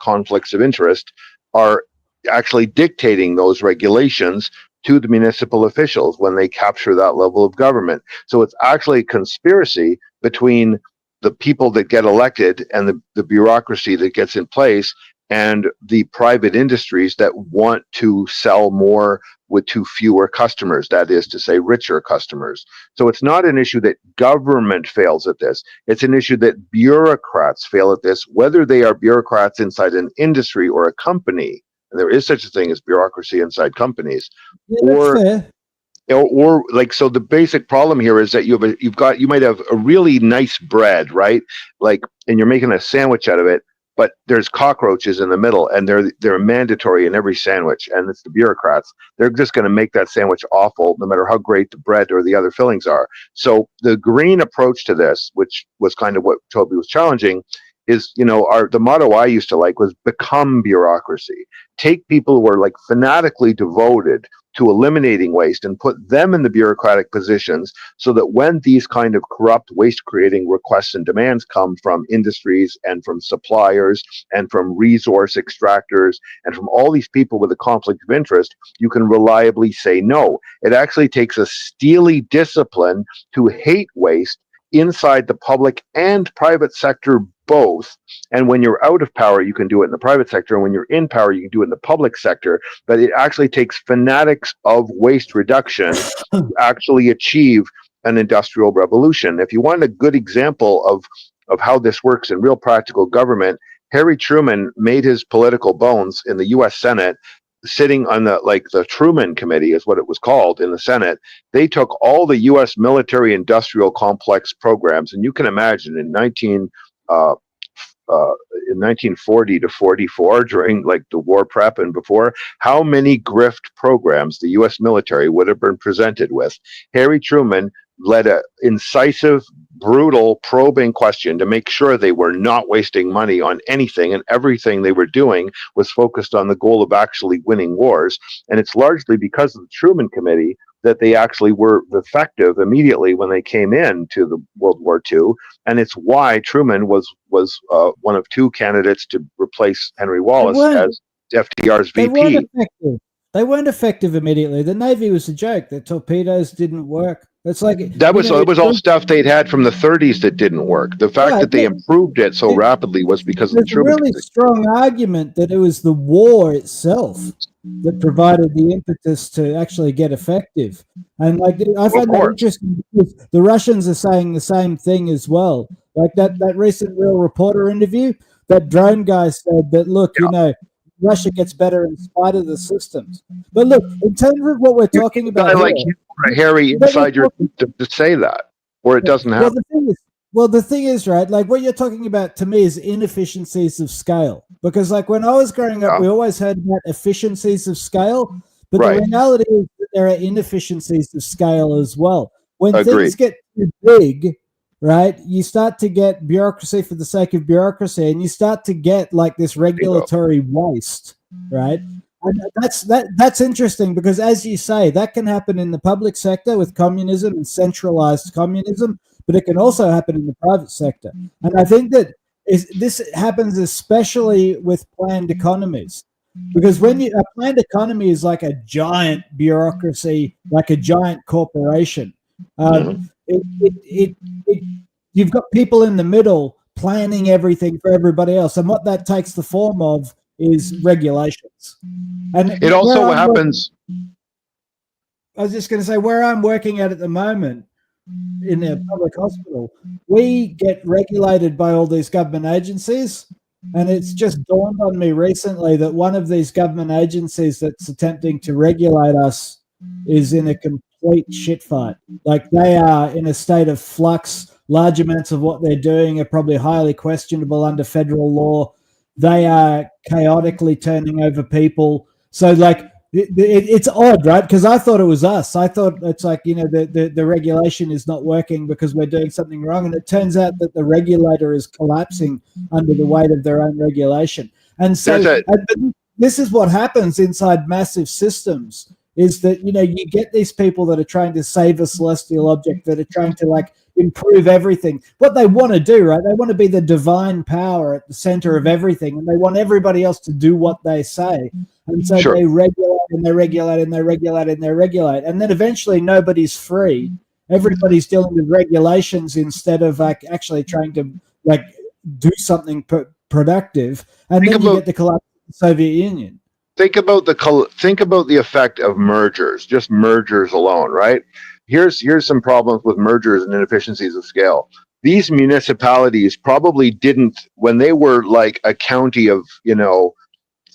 conflicts of interest, are actually dictating those regulations to the municipal officials when they capture that level of government. So it's actually a conspiracy between the people that get elected and the bureaucracy that gets in place and the private industries that want to sell more with too fewer customers, that is to say, richer customers. So it's not an issue that government fails at this. It's an issue that bureaucrats fail at this, whether they are bureaucrats inside an industry or a company. And there is such a thing as bureaucracy inside companies, Yeah, that's fair. or like, so the basic problem here is that you might have a really nice bread, right? Like, and you're making a sandwich out of it, but there's cockroaches in the middle, and they're mandatory in every sandwich, and it's the bureaucrats. They're just going to make that sandwich awful, no matter how great the bread or the other fillings are. So the green approach to this, which was kind of what Toby was challenging, is, you know, the motto I used to like was become bureaucracy. Take people who are like fanatically devoted to eliminating waste and put them in the bureaucratic positions so that when these kind of corrupt waste creating requests and demands come from industries and from suppliers and from resource extractors and from all these people with a conflict of interest, you can reliably say no. It actually takes a steely discipline to hate waste inside the public and private sector both. And when you're out of power, you can do it in the private sector. And when you're in power, you can do it in the public sector. But it actually takes fanatics of waste reduction to actually achieve an industrial revolution. If you want a good example of how this works in real practical government, Harry Truman made his political bones in the US Senate sitting on the Truman Committee is what it was called in the Senate. They took all the US military industrial complex programs, and you can imagine in 1940 to 44, during like the war prep and before, how many grift programs the US military would have been presented with. Harry Truman led a incisive, brutal, probing question to make sure they were not wasting money on anything, and everything they were doing was focused on the goal of actually winning wars. And it's largely because of the Truman Committee that they actually were effective immediately when they came into the World War II. And it's why Truman was one of two candidates to replace Henry Wallace as FDR's They VP. weren't effective. They weren't effective immediately. The Navy was a joke. The torpedoes didn't work. It's like That was it was all stuff they'd had from the 30s that didn't work. The fact that they improved it so rapidly was because of the There's a Truman really Committee. strong argument that it was the war itself that provided the impetus to actually get effective. And like I find that interesting because the Russians are saying the same thing as well. Like that recent Real Reporter interview, that drone guy said that, look, you know, Russia gets better in spite of the systems. But look, in terms of what we're talking about Like here, Harry inside your system to say that, or it doesn't happen. the thing is, right, like what you're talking about to me is inefficiencies of scale. Because like when I was growing up, we always heard about efficiencies of scale, but the reality is that there are inefficiencies of scale as well. When things get too big, right, you start to get bureaucracy for the sake of bureaucracy, and you start to get like this regulatory waste, right? And that's interesting because, as you say, that can happen in the public sector with communism and centralized communism, but it can also happen in the private sector. And I think that this happens especially with planned economies, because when a planned economy is like a giant bureaucracy, like a giant corporation. You've got people in the middle planning everything for everybody else, and what that takes the form of is regulations. And it also happens. I was just going to say, where I'm working at the moment in a public hospital, we get regulated by all these government agencies, and it's just dawned on me recently that one of these government agencies that's attempting to regulate us is in a complete shit fight. Like they are in a state of flux. Large amounts of what they're doing are probably highly questionable under federal law. They are chaotically turning over people. So like it's odd, right? Because I thought it was us. I thought it's like, you know, the regulation is not working because we're doing something wrong. And it turns out that the regulator is collapsing under the weight of their own regulation. And so this is what happens inside massive systems, is that, you know, you get these people that are trying to save a celestial object, that are trying to like improve everything. What they want to do, right? They want to be the divine power at the center of everything, and they want everybody else to do what they say. And so they regulate and they regulate and they regulate and they regulate. And then eventually nobody's free. Everybody's dealing with regulations instead of like actually trying to like do something productive. And then you get the collapse of the Soviet Union. Think about the effect of mergers, just mergers alone, right? Here's some problems with mergers and inefficiencies of scale. These municipalities probably didn't, when they were like a county of, you know,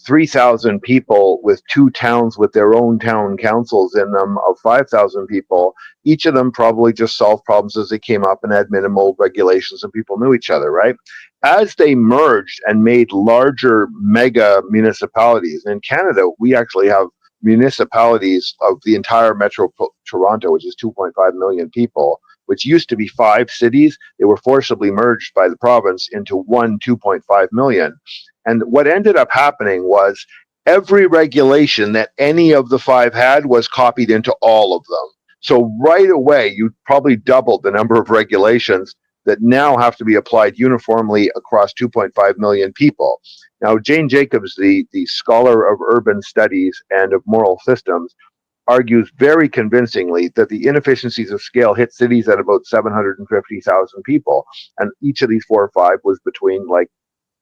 3,000 people with two towns with their own town councils in them of 5,000 people, each of them probably just solved problems as they came up and had minimal regulations and people knew each other, right? As they merged and made larger mega municipalities, in Canada, we actually have municipalities of the entire Metro Toronto, which is 2.5 million people, which used to be 5 cities. They were forcibly merged by the province into one 2.5 million. And what ended up happening was every regulation that any of the 5 had was copied into all of them. So right away, you probably doubled the number of regulations that now have to be applied uniformly across 2.5 million people. Now, Jane Jacobs, the scholar of urban studies and of moral systems, argues very convincingly that the inefficiencies of scale hit cities at about 750,000 people. And each of these 4 or 5 was between like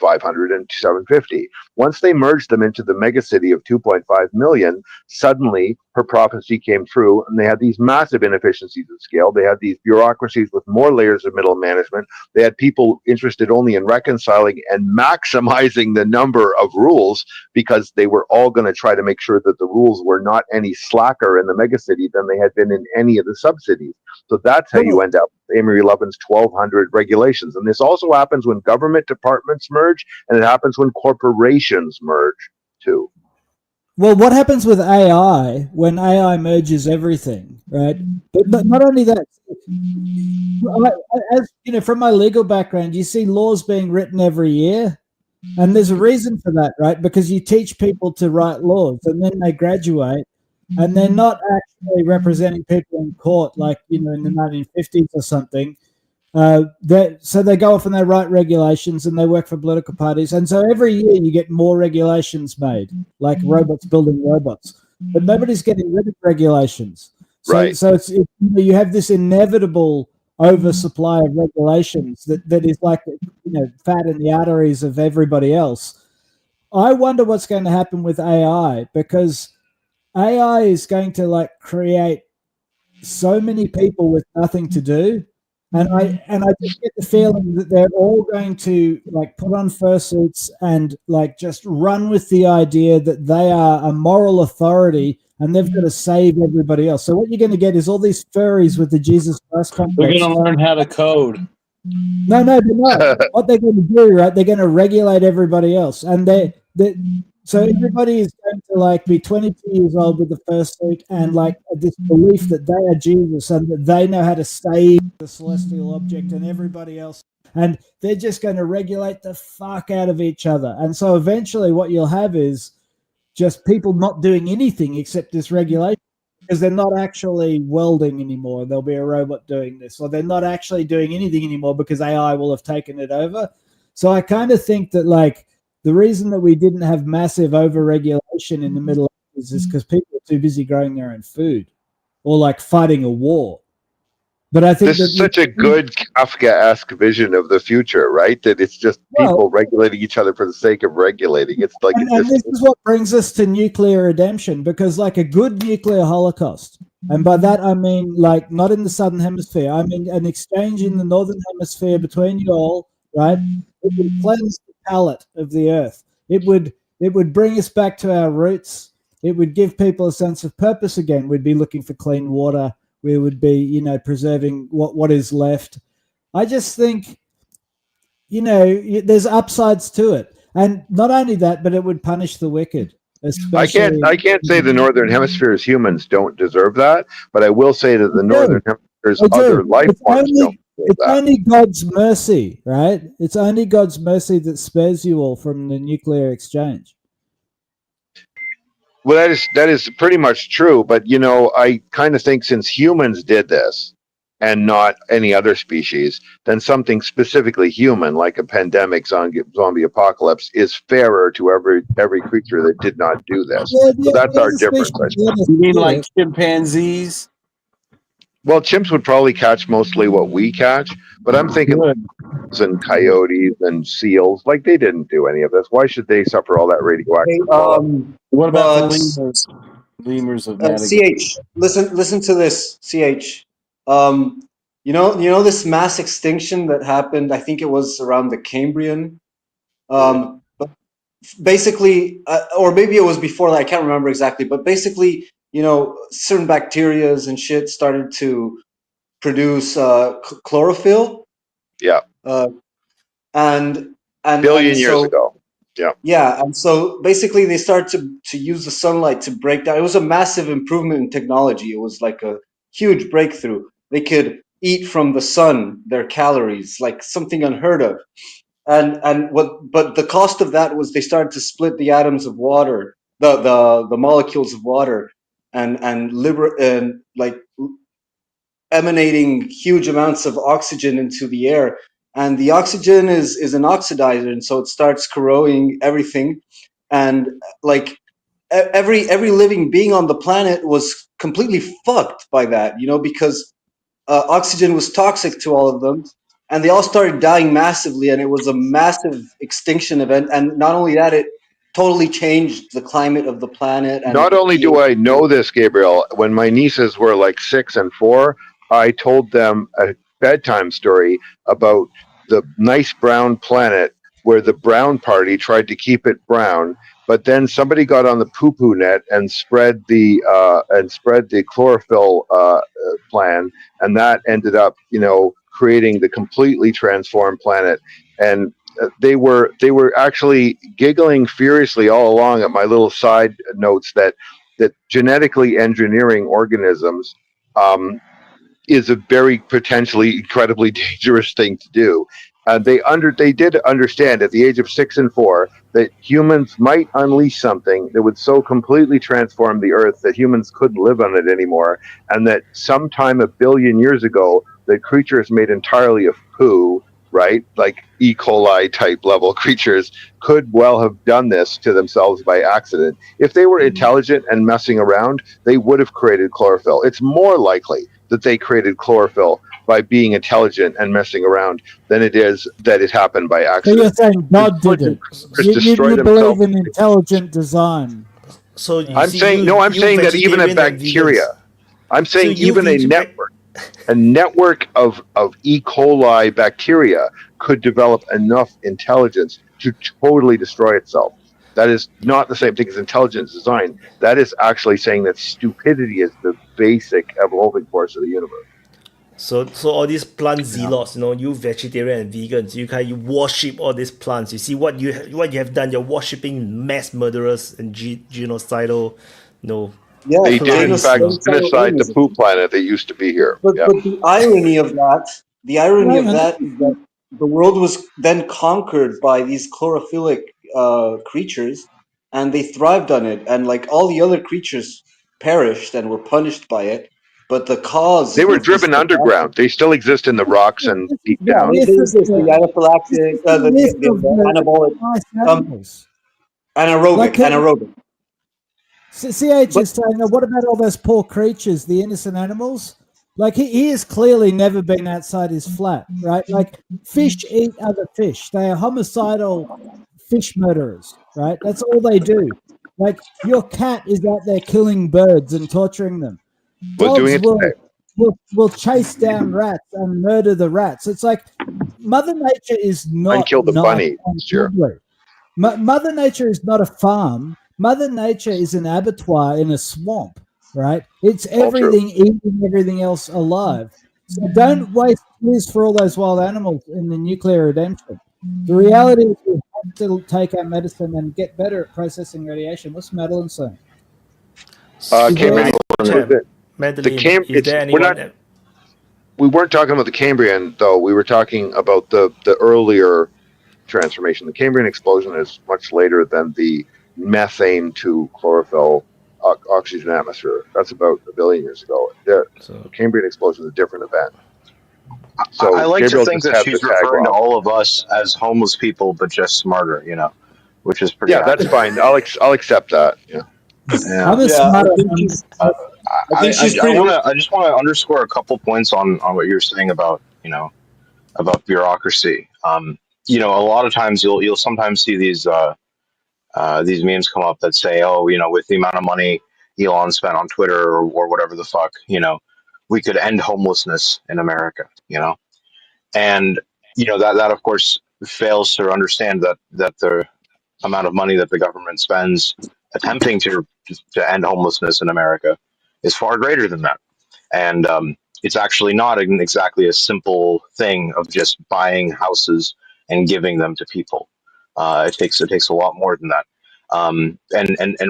500 and 750. Once they merged them into the megacity of 2.5 million, suddenly her prophecy came true, and they had these massive inefficiencies of scale. They had these bureaucracies with more layers of middle management. They had people interested only in reconciling and maximizing the number of rules, because they were all going to try to make sure that the rules were not any slacker in the megacity than they had been in any of the subcities. So that's how you end up with Amory Lovin's 1,200 regulations. And this also happens when government departments merge, and it happens when corporations merge too. Well, what happens with AI when AI merges everything, right? But not only that, as you know, from my legal background, you see laws being written every year, and there's a reason for that, right? Because you teach people to write laws, and then they graduate, and they're not actually representing people in court, like in the 1950s or something. So they go off and they write regulations and they work for political parties. And so every year you get more regulations made, like robots building robots. But nobody's getting rid of regulations. Right. So you have this inevitable oversupply of regulations that is like fat in the arteries of everybody else. I wonder what's going to happen with AI, because AI is going to create so many people with nothing to do. And I just get the feeling that they're all going to put on fursuits and just run with the idea that they are a moral authority and they've got to save everybody else. So what you're going to get is all these furries with the Jesus Christ complex. They're going to learn how to code. No, they're not. What they're going to do, right? They're going to regulate everybody else, and so everybody is going to be 22 years old with the fursuit and this belief that they are Jesus and that they know how to save the celestial object and everybody else. And they're just going to regulate the fuck out of each other. And so eventually what you'll have is just people not doing anything except this regulation, because they're not actually welding anymore. There'll be a robot doing this, or they're not actually doing anything anymore because AI will have taken it over. So I kind of think that the reason that we didn't have massive overregulation in the Middle Ages is because people are too busy growing their own food or fighting a war. But I think this is such a good Kafka-esque vision of the future, right? That it's just people regulating each other for the sake of regulating. It's and this is what brings us to nuclear redemption, because a good nuclear holocaust, and by that I mean not in the southern hemisphere, I mean an exchange in the northern hemisphere between you all, right? It would cleanse the palate of the earth. It would bring us back to our roots. It would give people a sense of purpose again. We'd be looking for clean water. We would be, preserving what is left. I just think, there's upsides to it, and not only that, but it would punish the wicked. I can't say the northern hemisphere's humans don't deserve that, but I will say that the northern hemisphere's other life forms don't. It's only God's mercy, right? It's only God's mercy that spares you all from the nuclear exchange. Well, that is pretty much true, but I kind of think since humans did this and not any other species, then something specifically human, like a pandemic zombie apocalypse, is fairer to every creature that did not do this. So that's our difference, I suppose. You mean like chimpanzees? Well, chimps would probably catch mostly what we catch, but I'm thinking and coyotes and seals, they didn't do any of this. Why should they suffer all that radioactive? What about the lemurs of Madagascar? CH, listen to this, CH. You know this mass extinction that happened, I think it was around the Cambrian. But basically, or maybe it was before that, I can't remember exactly, but basically, certain bacterias and shit started to produce chlorophyll. Yeah. And billion years ago. Yeah. Yeah, and so basically they started to use the sunlight to break down. It was a massive improvement in technology. It was like a huge breakthrough. They could eat from the sun their calories, like something unheard of. But the cost of that was they started to split the atoms of water, the molecules of water, and emanating huge amounts of oxygen into the air. And the oxygen is an oxidizer, and so it starts corroding everything. And every living being on the planet was completely fucked by that, because oxygen was toxic to all of them, and they all started dying massively, and it was a massive extinction event. And not only that, it totally changed the climate of the planet. And not only do I know this, Gabriel, when my nieces were 6 and 4, I told them a bedtime story about the nice brown planet where the brown party tried to keep it brown, but then somebody got on the poo-poo net and spread the chlorophyll plan, and that ended up, creating the completely transformed planet. And they were actually giggling furiously all along at my little side notes that genetically engineering organisms is a very potentially incredibly dangerous thing to do. They did understand at the age of 6 and 4 that humans might unleash something that would so completely transform the earth that humans couldn't live on it anymore, and that sometime 1 billion years ago, that creatures made entirely of poo, right, like E. coli type level creatures, could well have done this to themselves by accident. If they were intelligent and messing around, they would have created chlorophyll. It's more likely that they created chlorophyll by being intelligent and messing around than it is that it happened by So accident. you're saying God did it. You believe in intelligent design. So I'm saying that even a bacteria. I'm saying even a network of E. coli bacteria could develop enough intelligence to totally destroy itself. That is not the same thing as intelligent design. That is actually saying that stupidity is the basic evolving force of the universe. So all these plant zealots, you vegetarian and vegans, you worship all these plants. You see what you have done. You're worshiping mass murderers and genocidal, Yeah, they did in fact genocide the poo planet that used to be here. But the irony of that is that the world was then conquered by these chlorophyllc creatures, and they thrived on it, and like all the other creatures perished and were punished by it. But the cause they were driven underground. They still exist in the rocks and deep down. This is the anaphylactic, the anabolic, anaerobic. CH is saying, what about all those poor creatures, the innocent animals? Like he has clearly never been outside his flat, right? Like fish eat other fish. They are homicidal fish murderers, right? That's all they do. Like your cat is out there killing birds and torturing them. Dogs will chase down rats and murder the rats. It's like Mother Nature is not. And kill the bunny. Sure. Mother Nature is not a farm. Mother Nature is an abattoir in a swamp, right? It's everything eating everything else alive. So don't waste years for all those wild animals in the nuclear redemption. The reality is we have to take our medicine and get better at processing radiation. What's Madeline saying? We weren't talking about the Cambrian, though. We were talking about the earlier transformation. The Cambrian explosion is much later than the methane to chlorophyll oxygen atmosphere. That's about 1 billion years ago. The Cambrian explosion is a different event. So I like Gabriel to think just that had she's the tag referring to wrong. all of us as homeless people, but just smarter, which is pretty. Yeah, that's fine. I'll accept that. Yeah. I'm a smart. I just want to underscore a couple points on what you're saying about about bureaucracy. A lot of times you'll sometimes see these memes come up that say, oh, with the amount of money Elon spent on Twitter or whatever the fuck, we could end homelessness in America, and that of course fails to understand that the amount of money that the government spends attempting to end homelessness in America is far greater than that, and it's actually not exactly a simple thing of just buying houses and giving them to people. It takes a lot more than that. And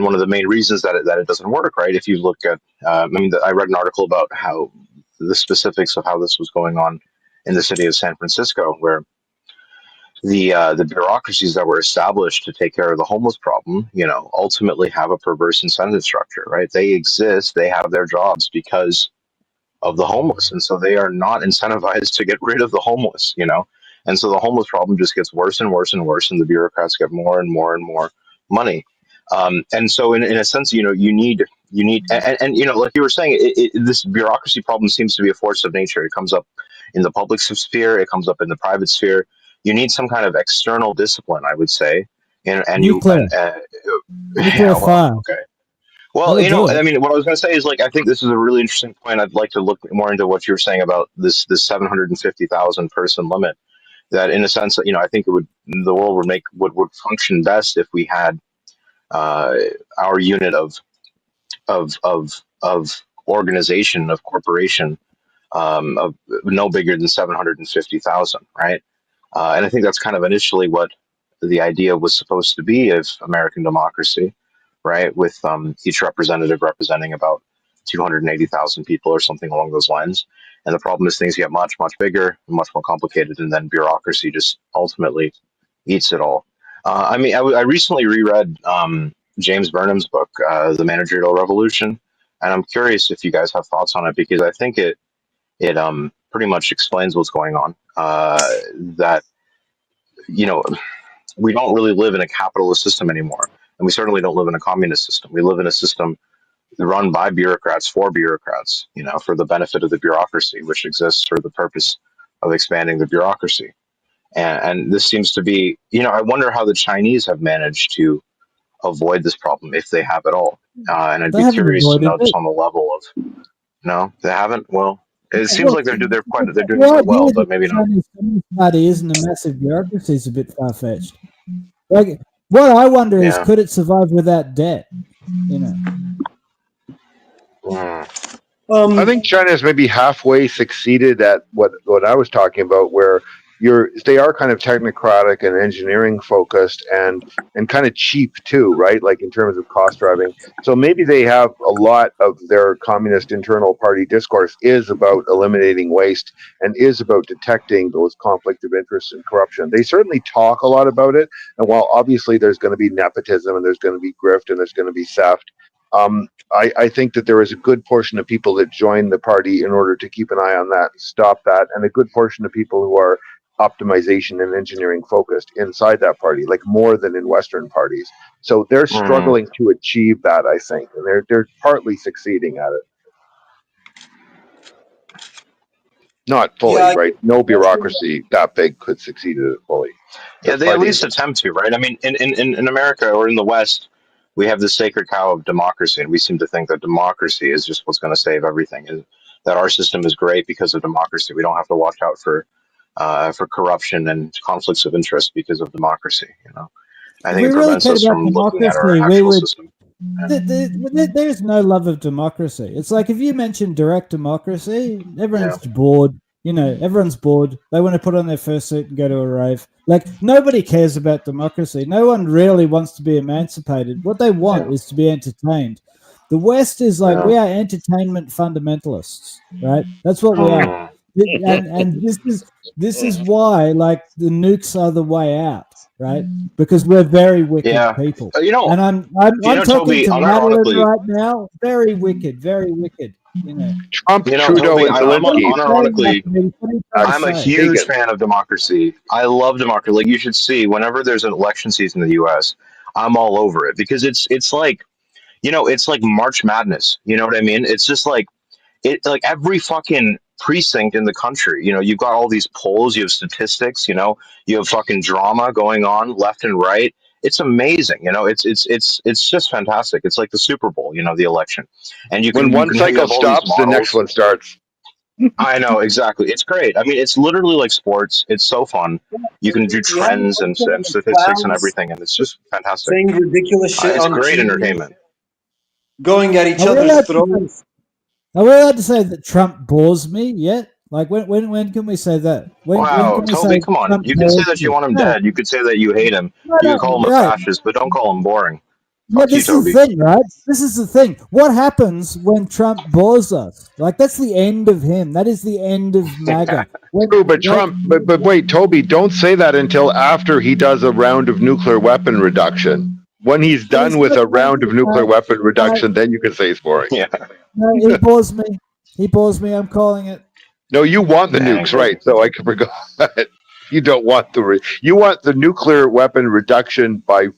one of the main reasons that it doesn't work, right? If you look at, I read an article about how the specifics of how this was going on in the city of San Francisco, where the bureaucracies that were established to take care of the homeless problem, ultimately have a perverse incentive structure, right? They exist, they have their jobs because of the homeless, and so they are not incentivized to get rid of the homeless, and so the homeless problem just gets worse and worse and worse, and the bureaucrats get more and more and more money. And so in a sense, you need and like you were saying, this bureaucracy problem seems to be a force of nature. It comes up in the public sphere, it comes up in the private sphere. You need some kind of external discipline, I would say, and nuclear fire. Okay. Well, what I was going to say is, I think this is a really interesting point. I'd like to look more into what you were saying about this 750,000 person limit. That, in a sense, I think the world would function best if we had our unit of organization, of corporation, of no bigger than 750,000, right? And I think that's kind of initially what the idea was supposed to be of American democracy, right? With each representative representing about 280,000 people or something along those lines. And the problem is things get much, much bigger, much more complicated, and then bureaucracy just ultimately eats it all. I mean, I recently reread James Burnham's book, The Managerial Revolution, and I'm curious if you guys have thoughts on it because I think it pretty much explains what's going on. That you know we don't really live in a capitalist system anymore, and we certainly don't live in a communist system. We live in a system run by bureaucrats for bureaucrats, for the benefit of the bureaucracy, which exists for the purpose of expanding the bureaucracy. And this seems to be, I wonder how the Chinese have managed to avoid this problem, if they have at all. And I'd They be haven't curious to avoided know just it. on the level of, no, they haven't. Well, it seems Well, like they're doing the quite well, idea that but maybe the not. Chinese Communist Party isn't a massive bureaucracy is a bit far fetched. Like, what I wonder is, Yeah. could it survive without debt? I think China has maybe halfway succeeded at what I was talking about, where they are kind of technocratic and engineering focused and kind of cheap too, right? Like in terms of cost driving. So maybe they have a lot of their communist internal party discourse is about eliminating waste and is about detecting those conflict of interest and corruption. They certainly talk a lot about it. And while obviously there's going to be nepotism and there's going to be grift and there's going to be theft, I think that there is a good portion of people that join the party in order to keep an eye on that and stop that, and a good portion of people who are optimization and engineering focused inside that party, like more than in Western parties. So they're struggling to achieve that, I think, and they're partly succeeding at it. Not fully, Yeah, right? No bureaucracy that big could succeed at it fully. Yeah, they at least attempt to, right? I mean, in America or in the West, we have the sacred cow of democracy, and we seem to think that democracy is just what's going to save everything, and that our system is great because of democracy. We don't have to watch out for corruption and conflicts of interest because of democracy. I If think we it really prevents cared us about from looking at our democracy, we actual would. system. There's no love of democracy. It's like if you mention direct democracy, everyone's Yeah. bored. Everyone's bored. They want to put on their fursuit and go to a rave. Like, nobody cares about democracy. No one really wants to be emancipated. What they want is to be entertained. The West is like, we are entertainment fundamentalists, right? That's what we are. And this is why, like, the nukes are the way out, right? Because we're very wicked people. And I'm talking Toby, to Madeline unironically- right now. Very wicked, very wicked. Trump, Trudeau, Toby, and I'm Zelensky. unironically, I'm a huge fan of democracy. I love democracy. Like, you should see, whenever there's an election season in the U.S., I'm all over it because it's like, it's like March Madness. You know what I mean? It's just like every fucking precinct in the country. You've got all these polls, you have statistics. You have fucking drama going on left and right. It's amazing. It's just fantastic. It's like the Super Bowl. The election, and When one cycle stops, the next one starts. I know, exactly. It's great. I mean, it's literally like sports. It's so fun. You can do trends and statistics and everything, and it's just fantastic. saying ridiculous shit It's on great TV, entertainment. going at each Are we allowed other's to throats. Are we allowed to say that Trump bores me yet? Like, when can we say that? When Wow, can we Toby, say come on. Trump You can say bores that you me? want him No, dead. You could say that you hate him. no, You can call him a right. fascist, but don't call him boring. Yeah, Fuck you, this is Toby. the thing, right? This is the thing. What happens when Trump bores us? Like, that's the end of him. That is the end of MAGA. True, but Trump, but wait, Toby, don't say that until after he does a round of nuclear weapon reduction. When he's done with a round of nuclear weapon reduction, then you can say it's boring. Yeah. No, he bores me. He bores me. I'm calling it. No, you want the nukes, right? So I can forget. You don't want you want the nuclear weapon reduction by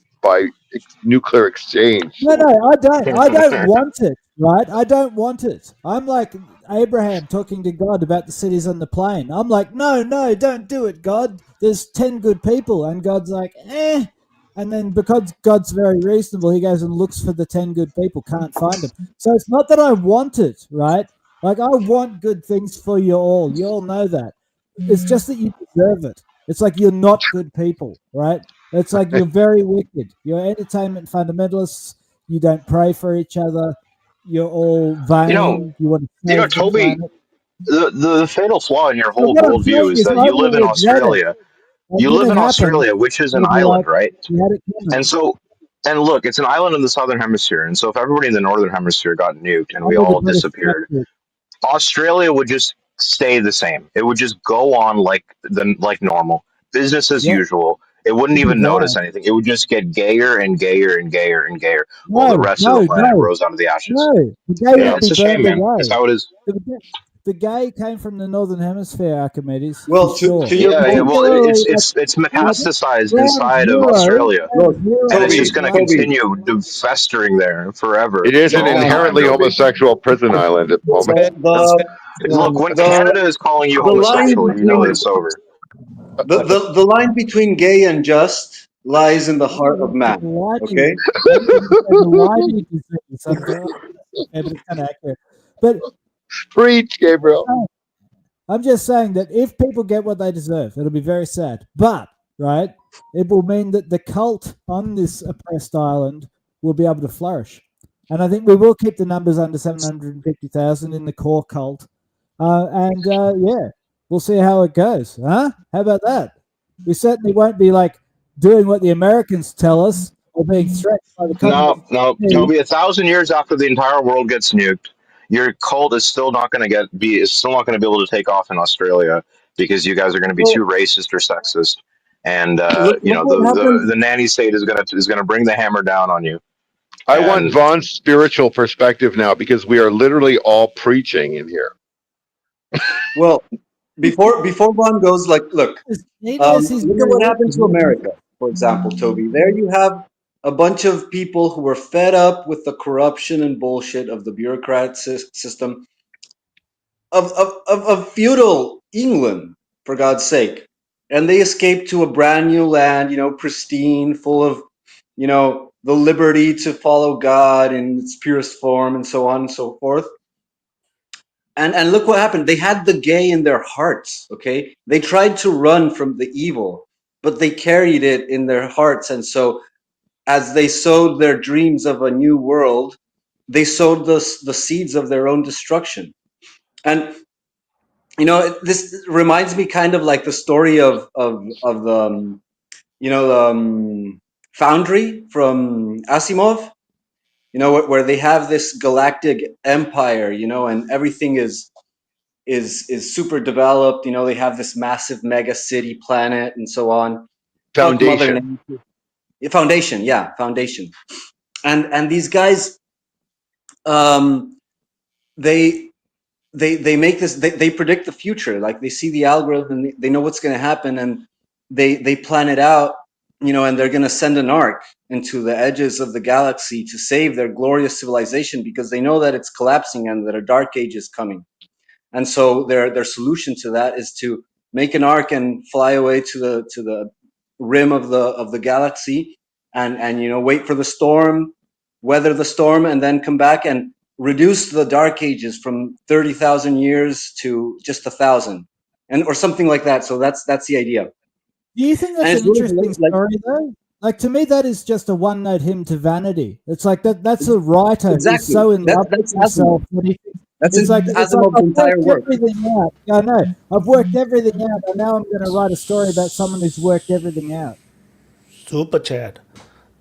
nuclear exchange. No, I don't. I don't want it, right? I don't want it. I'm like Abraham talking to God about the cities on the plain. I'm like, no, don't do it, God. There's 10 good people. And God's like, eh. And then because God's very reasonable, he goes and looks for the 10 good people, can't find them. So it's not that I want it, right? Like, I want good things for you all. You all know that. It's just that you deserve it. It's like you're not good people, right? It's like you're very wicked. You're entertainment fundamentalists. You don't pray for each other. You're all vain. You want to save the Toby, planet. the fatal flaw in your whole what I'm worldview saying is is that I you live in will regret it. Australia. You live when in it happened, Australia, which is an you'll be island, like, right? "We had it coming." And so, and look, it's an island in the southern hemisphere. And so, if everybody in the northern hemisphere got nuked and we Under the all British disappeared, protectorate. Australia would just stay the same. It would just go on like normal, business as Yep, usual. It wouldn't it'd be even notice fine. anything. It would just get gayer and gayer and gayer and gayer while the No, rest of the no, planet no, rose out of the ashes. no. The gay Yeah, would it's be a shame, burned man. It's away. how it is. The gay came from the northern hemisphere, Archimedes, Well, for sure. to your Yeah, yeah. point, Well, Particularly it's metastasized ground inside of zero, Australia, look, and it's just Toby, going to Toby, continue festering there forever It is for an all time, inherently Toby. homosexual prison island at the moment. Look, when the Canada is calling you the line homosexual, you know between it's over. the line between gay and just lies in the heart of man. Okay. the lining disease. Okay, but it's kind of accurate. But Preach, Gabriel. I'm just saying that if people get what they deserve, it'll be very sad. But, right, it will mean that the cult on this oppressed island will be able to flourish. And I think we will keep the numbers under 750,000 in the core cult. Yeah, we'll see how it goes. Huh? How about that? We certainly won't be like doing what the Americans tell us or being threatened by the No, communists. no, Toby. 1,000 years after the entire world gets nuked, your cult is still not going to is still not going to be able to take off in Australia because you guys are going to be Well, too racist or sexist, and look what the happens. nanny state is going to bring the hammer down on you. I want And Vaughn's spiritual perspective now because we are literally all preaching in here. Well, before Vaughn goes, like, look, He knows he's look at what happened to very America, for example, Toby. There you have a bunch of people who were fed up with the corruption and bullshit of the bureaucrat system of feudal England, for God's sake. And they escaped to a brand new land, pristine, full of, the liberty to follow God in its purest form and so on and so forth. And look what happened. They had the gay in their hearts, okay? They tried to run from the evil, but they carried it in their hearts. And so as they sowed their dreams of a new world, they sowed the seeds of their own destruction. And this reminds me kind of like the story of the Foundry from Asimov. Where they have this galactic empire, and everything is super developed. They have this massive mega city planet and so on. Fuck Mother Foundation. Nature. Foundation, yeah, Foundation. And these guys, they make this. They predict the future. Like they see the algorithm, they know what's going to happen, and they plan it out. And they're going to send an ark into the edges of the galaxy to save their glorious civilization because they know that it's collapsing and that a dark age is coming. And so their solution to that is to make an ark and fly away to the rim of the galaxy and wait for the storm, weather the storm, and then come back and reduce the dark ages from 30,000 years to just 1,000, or something like that. So that's the idea. Do you think that's an interesting story, though? Like, to me, that is just a one-note hymn to vanity. It's like that's a writer who's so in love with himself that he thinks, it's like I've worked everything out. I know. I've worked everything out, and now I'm going to write a story about someone who's worked everything out. Super chat.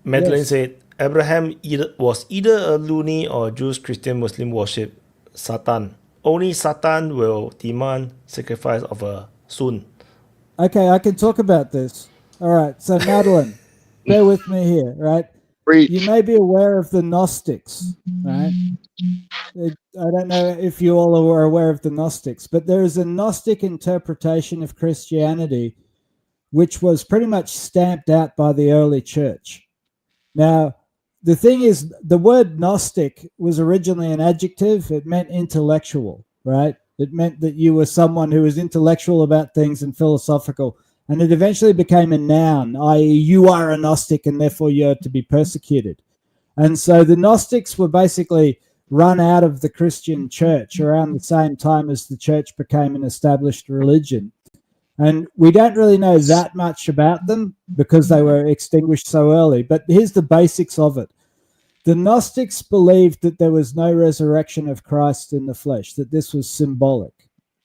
Madeline said, Abraham was either a loony or Jews, Christian, Muslim worship Satan. Only Satan will demand sacrifice of a son. Okay, I can talk about this. All right, so Madeline, bear with me here, right? You may be aware of the Gnostics, right? I don't know if you all are aware of the Gnostics, but there is a Gnostic interpretation of Christianity which was pretty much stamped out by the early church. Now, the thing is, the word Gnostic was originally an adjective. It meant intellectual, right? It meant that you were someone who was intellectual about things and philosophical. And it eventually became a noun, i.e. you are a Gnostic and therefore you're to be persecuted. And so the Gnostics were basically run out of the Christian church around the same time as the church became an established religion. And we don't really know that much about them because they were extinguished so early. But here's the basics of it. The Gnostics believed that there was no resurrection of Christ in the flesh, that this was symbolic.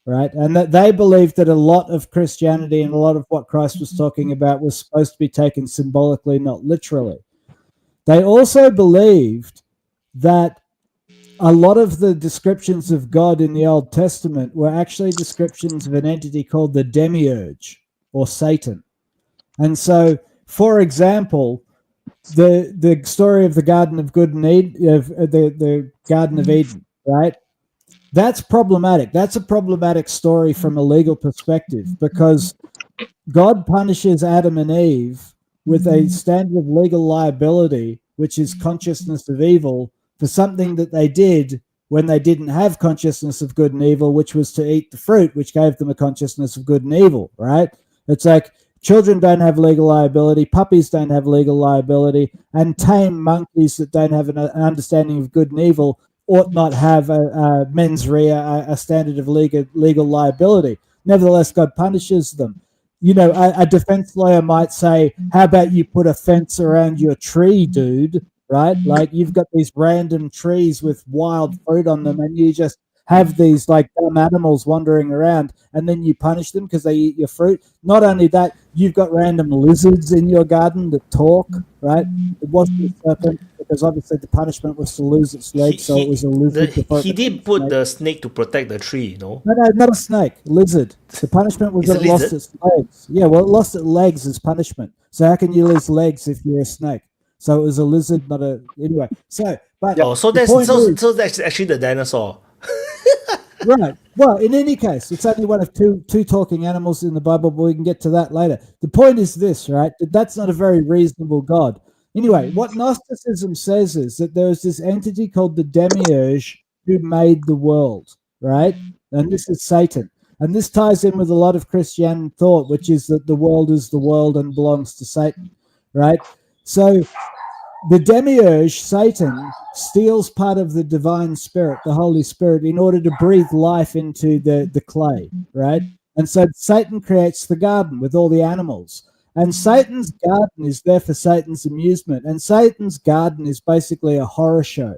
right? And that they believed that a lot of Christianity and a lot of what Christ was talking about was supposed to be taken symbolically, not literally. They also believed that a lot of the descriptions of God in the Old Testament were actually descriptions of an entity called the demiurge or Satan. And so, for example, the story of the Garden of Good and Eden, of the Garden of Eden, right? That's problematic. That's a problematic story from a legal perspective, because God punishes Adam and Eve with a standard of legal liability, which is consciousness of evil, for something that they did when they didn't have consciousness of good and evil, which was to eat the fruit, which gave them a consciousness of good and evil, right? It's like children don't have legal liability, puppies don't have legal liability, and tame monkeys that don't have an understanding of good and evil ought not have a mens rea, a standard of legal liability. Nevertheless, God punishes them. You know, a defense lawyer might say, how about you put a fence around your tree, dude? Right? Like, you've got these random trees with wild fruit on them, and you just have these like dumb animals wandering around, and then you punish them because they eat your fruit. Not only that, you've got random lizards in your garden that talk, right? It wasn't a serpent, because obviously the punishment was to lose its legs, so it was a lizard. He did put the snake to protect the tree, no? No, not a snake, lizard. The punishment was that it lost its legs. Yeah, well, it lost its legs as punishment. So how can you lose legs if you're a snake? So it was a lizard, not a... Anyway, so... But so that's actually the dinosaur. Right. Well, in any case, it's only one of two talking animals in the Bible, but we can get to that later. The point is this, right? That's not a very reasonable God. Anyway, what Gnosticism says is that there is this entity called the demiurge who made the world, right? And this is Satan. And this ties in with a lot of Christian thought, which is that the world is the world and belongs to Satan, right? So the demiurge, Satan, steals part of the divine spirit, the Holy Spirit, in order to breathe life into the clay, right? And so Satan creates the garden with all the animals. And Satan's garden is there for Satan's amusement. And Satan's garden is basically a horror show.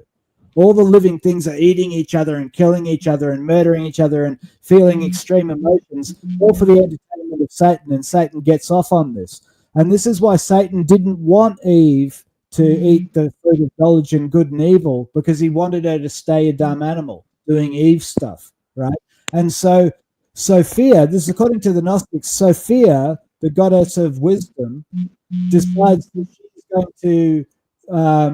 All the living things are eating each other and killing each other and murdering each other and feeling extreme emotions, all for the entertainment of Satan. And Satan gets off on this. And this is why Satan didn't want Eve to eat the fruit of knowledge and good and evil, because he wanted her to stay a dumb animal doing Eve stuff, right? And so Sophia, this is according to the Gnostics, Sophia, the goddess of wisdom, decides that she's going to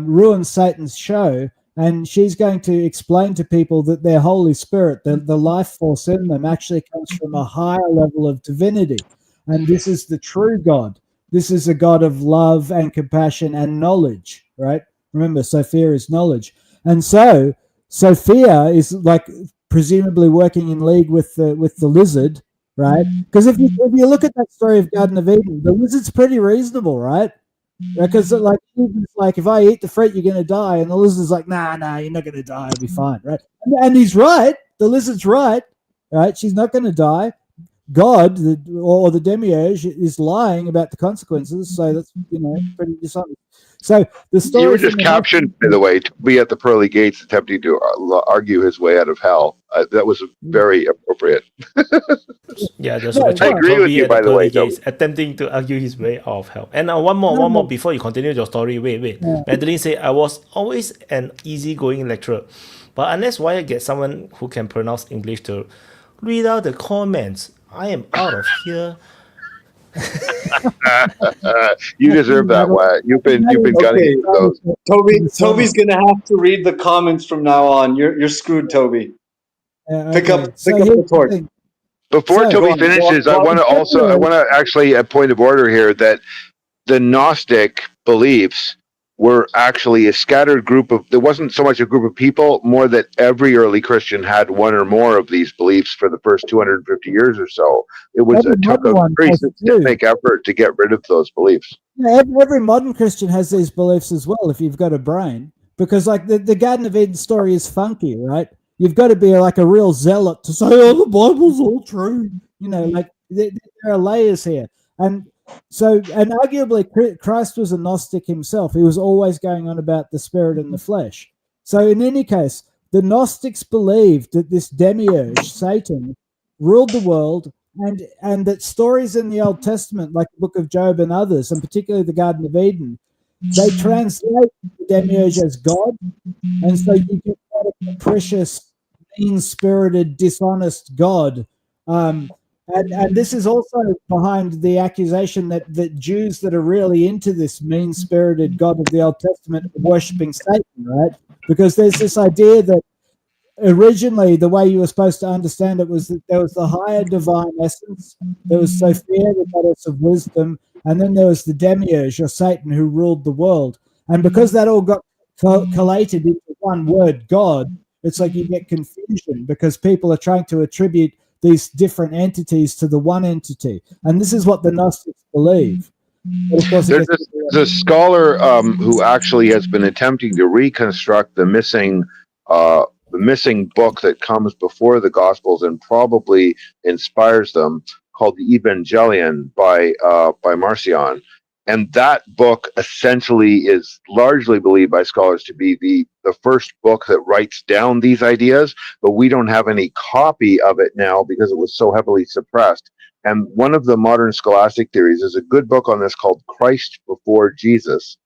ruin Satan's show, and she's going to explain to people that their Holy Spirit, the life force in them, actually comes from a higher level of divinity. And this is the true God. This is a God of love and compassion and knowledge, right? Remember, Sophia is knowledge. And so Sophia is like presumably working in league with the lizard, right? Because if you look at that story of Garden of Eden, the lizard's pretty reasonable, right? Because like if I eat the fruit, you're going to die. And the lizard's like, nah, you're not going to die. It'll be fine, right? And he's right. The lizard's right? She's not going to die. God, or the demiurge, is lying about the consequences, so that's pretty dishonest. So the story. You were just captioned, by the way, to be at the pearly gates, attempting to argue his way out of hell. That was very appropriate. Yeah, I agree with you, by the way. Gates, attempting to argue his way out of hell. And one more before you continue your story. Wait. Yeah. Madeline said, I was always an easygoing lecturer, but unless Wyatt gets someone who can pronounce English to read out the comments, I am out of here. You deserve that, Wyatt. You've been gunning for those. Toby's gonna have to read the comments from now on. You're screwed, Toby. Pick up the torch. Before Toby finishes, I want to actually a point of order here that the Gnostic beliefs were actually a scattered group of, there wasn't so much a group of people, more that every early Christian had one or more of these beliefs for the first 250 years or so. It was took a pretty systemic effort to get rid of those beliefs. Yeah, every modern Christian has these beliefs as well, if you've got a brain, because like the Garden of Eden story is funky, right? You've got to be like a real zealot to say, oh, the Bible's all true. Like there are layers here. And arguably Christ was a Gnostic himself. He was always going on about the spirit and the flesh. So in any case, the Gnostics believed that this demiurge, Satan, ruled the world, and that stories in the Old Testament, like the Book of Job and others, and particularly the Garden of Eden, they translate the demiurge as God, and so you get quite a capricious, mean-spirited, dishonest God. And this is also behind the accusation that Jews that are really into this mean-spirited God of the Old Testament are worshipping Satan, right? Because there's this idea that originally the way you were supposed to understand it was that there was the higher divine essence, there was Sophia, the goddess of wisdom, and then there was the demiurge or Satan who ruled the world. And because that all got collated into one word, God, it's like you get confusion because people are trying to attribute these different entities to the one entity. And this is what the Gnostics believe. But of course, There's a scholar who actually has been attempting to reconstruct the missing book that comes before the Gospels and probably inspires them, called the Evangelion by Marcion. And that book essentially is largely believed by scholars to be the first book that writes down these ideas, but we don't have any copy of it now because it was so heavily suppressed. And one of the modern scholastic theories is a good book on this called Christ Before Jesus.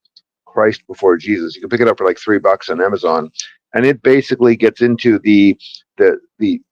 Christ Before Jesus. You can pick it up for like $3 on Amazon. And it basically gets into the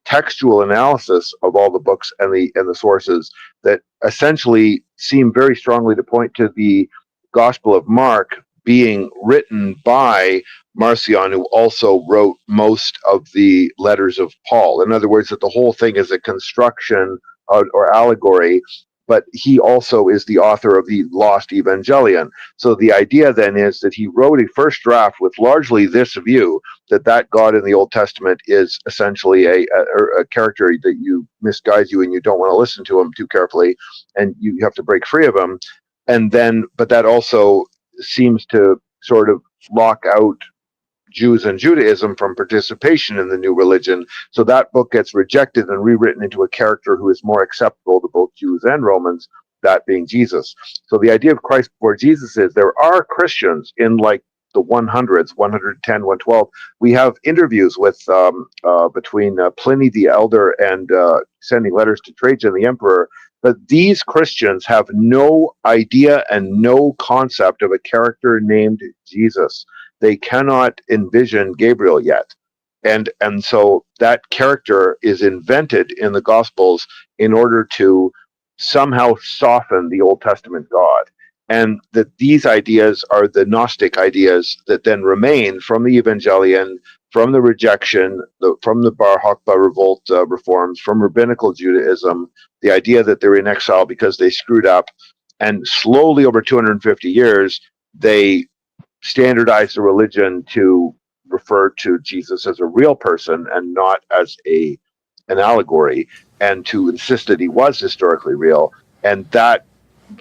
textual analysis of all the books and the sources that essentially seem very strongly to point to the Gospel of Mark being written by Marcion, who also wrote most of the letters of Paul. In other words, that the whole thing is a construction or allegory, but he also is the author of the Lost Evangelion. So the idea then is that he wrote a first draft with largely this view, that God in the Old Testament is essentially a character that misguides you and you don't want to listen to him too carefully, and you have to break free of him. And then, but that also seems to sort of lock out Jews and Judaism from participation in the new religion. So that book gets rejected and rewritten into a character who is more acceptable to both Jews and Romans, that being Jesus. So the idea of Christ before Jesus is there are Christians in like the 100s, 110, 112. We have interviews with between Pliny the Elder and sending letters to Trajan, the emperor. But these Christians have no idea and no concept of a character named Jesus. They cannot envision Gabriel yet. And so that character is invented in the Gospels in order to somehow soften the Old Testament God. And that these ideas are the Gnostic ideas that then remain from the Evangelion, from the rejection, from the Bar Kokhba revolt reforms, from rabbinical Judaism, the idea that they're in exile because they screwed up. And slowly over 250 years, they standardized the religion to refer to Jesus as a real person and not as an allegory, and to insist that he was historically real. And that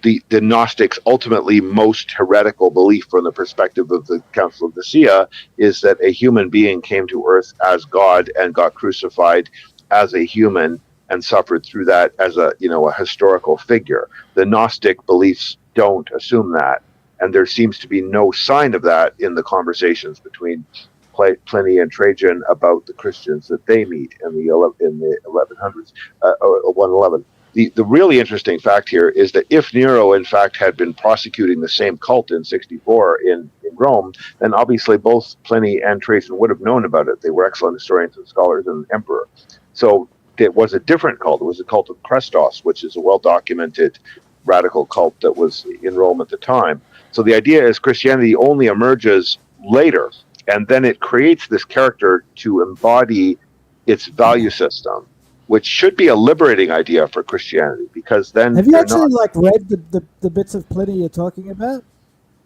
the Gnostics' ultimately most heretical belief from the perspective of the Council of Nicaea is that a human being came to earth as God and got crucified as a human and suffered through that as a historical figure. The Gnostic beliefs don't assume that. And there seems to be no sign of that in the conversations between Pliny and Trajan about the Christians that they meet in the 1100s, or 111. The really interesting fact here is that if Nero, in fact, had been prosecuting the same cult in 64 in Rome, then obviously both Pliny and Trajan would have known about it. They were excellent historians and scholars and emperor. So it was a different cult. It was a cult of Christos, which is a well-documented radical cult that was in Rome at the time. So the idea is Christianity only emerges later, and then it creates this character to embody its value system, which should be a liberating idea for Christianity, because then have you actually read the bits of Pliny you're talking about?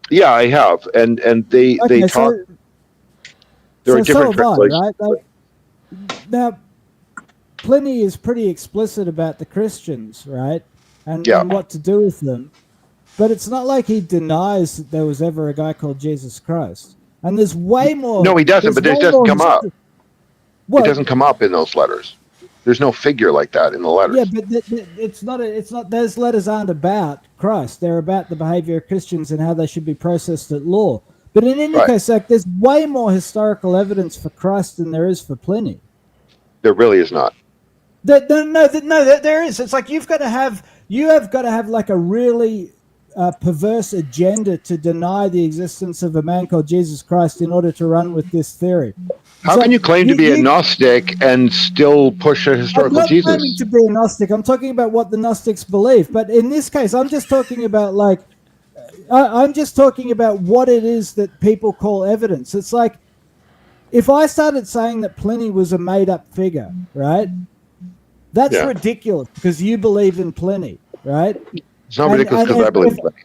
Yeah, I have, and they talk. There are different translations. Right? Now, Pliny is pretty explicit about the Christians, right? And what to do with them. But it's not like he denies that there was ever a guy called Jesus Christ. And there's way more. No, he doesn't, but it doesn't come up. It doesn't come up in those letters. There's no figure like that in the letters. Yeah, but it's not. Those letters aren't about Christ. They're about the behavior of Christians and how they should be processed at law. But in any case, there's way more historical evidence for Christ than there is for Pliny. There really is not. There is. It's like you have got to have like a really perverse agenda to deny the existence of a man called Jesus Christ in order to run with this theory. How can you claim to be a Gnostic and still push a historical Jesus? I'm not claiming to be a Gnostic. I'm talking about what the Gnostics believe. But in this case, I'm just talking about I'm just talking about what it is that people call evidence. It's like if I started saying that Pliny was a made-up figure, right? That's ridiculous because you believe in Pliny, right? It's not ridiculous because I believe in Pliny.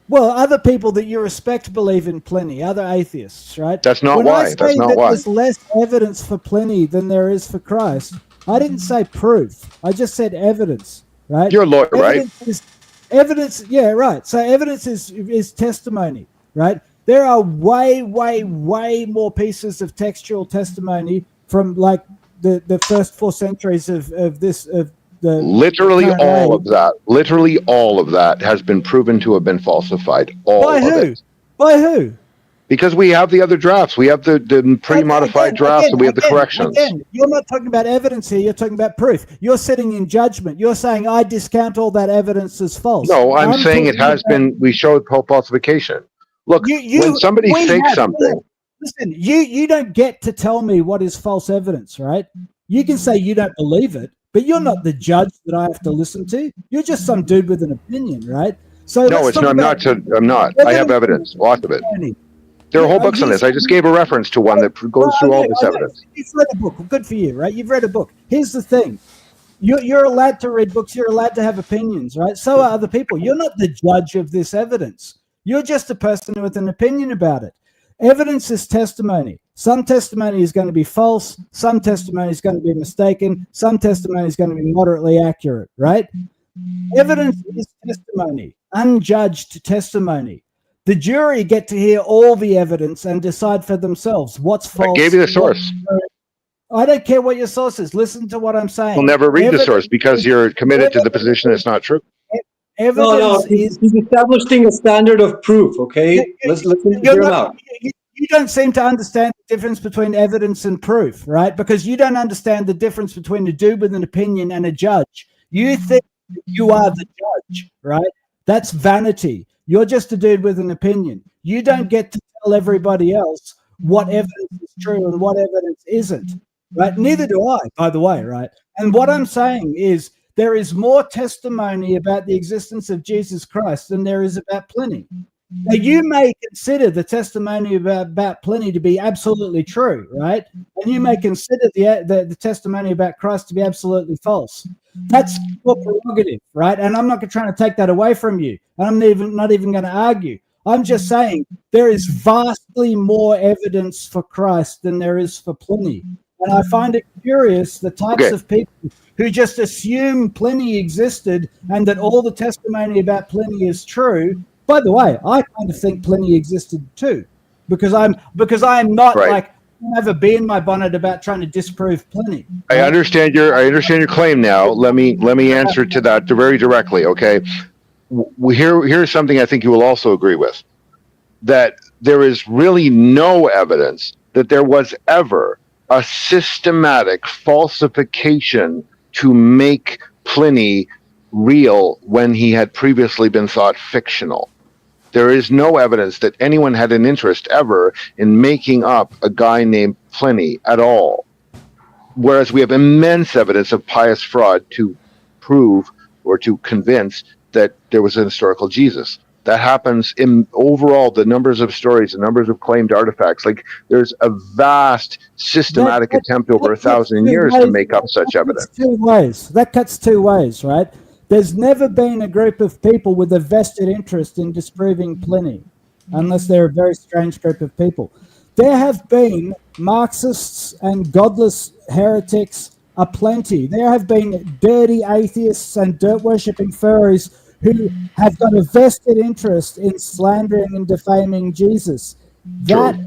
Well, other people that you respect believe in Pliny, other atheists, right? That's not why. That's not why. There's less evidence for Pliny than there is for Christ. I didn't say proof. I just said evidence, right? You're a lawyer, right? Evidence, yeah, right. So evidence is testimony, right? There are way more pieces of textual testimony from like the first 4 centuries of the literally all of that has been proven to have been falsified. By who? Because we have the other drafts. We have the pre-modified drafts and we have the corrections. You're not talking about evidence here. You're talking about proof. You're sitting in judgment. You're saying I discount all that evidence as false. No, I'm saying it has been. We showed falsification. Look, when somebody fakes something. Listen, you don't get to tell me what is false evidence, right? You can say you don't believe it, but you're not the judge that I have to listen to. You're just some dude with an opinion, right? So no, it's not. I'm not. I have evidence, lots of it. There are whole books on this. I just gave a reference to one that goes through all this evidence. You've read a book. Well, good for you, right? You've read a book. Here's the thing. You're allowed to read books. You're allowed to have opinions, right? So are other people. You're not the judge of this evidence. You're just a person with an opinion about it. Evidence is testimony. Some testimony is going to be false. Some testimony is going to be mistaken. Some testimony is going to be moderately accurate, right? Evidence is testimony, unjudged testimony. The jury get to hear all the evidence and decide for themselves what's false. I gave you the source. I don't care what your source is. Listen to what I'm saying. We'll never read the source because you're committed to the position it's not true. He's establishing a standard of proof, okay? Let's hear him out. You don't seem to understand the difference between evidence and proof, right? Because you don't understand the difference between a dude with an opinion and a judge. You think you are the judge, right? That's vanity. You're just a dude with an opinion. You don't get to tell everybody else what evidence is true and what evidence isn't, right? Neither do I, by the way, right? And what I'm saying is there is more testimony about the existence of Jesus Christ than there is about Pliny. Now, you may consider the testimony about Pliny to be absolutely true, right? And you may consider the testimony about Christ to be absolutely false. That's your prerogative, right? And I'm not trying to take that away from you. I'm not even going to argue. I'm just saying there is vastly more evidence for Christ than there is for Pliny. And I find it curious the types of people who just assume Pliny existed and that all the testimony about Pliny is true. By the way, I kind of think Pliny existed too, because I'm not like I have a bee in my bonnet about trying to disprove Pliny. I understand your claim now. Let me answer to that very directly. Okay, here's something I think you will also agree with, that there is really no evidence that there was ever a systematic falsification to make Pliny real when he had previously been thought fictional. There is no evidence that anyone had an interest ever in making up a guy named Pliny at all. Whereas we have immense evidence of pious fraud to prove or to convince that there was an historical Jesus. That happens in overall the numbers of stories, the numbers of claimed artifacts. Like there's a vast systematic attempt over 1,000 years to make up such evidence. That cuts two ways, right? There's never been a group of people with a vested interest in disproving Pliny, unless they're a very strange group of people. There have been Marxists and godless heretics aplenty. There have been dirty atheists and dirt-worshipping furries who have got a vested interest in slandering and defaming Jesus. That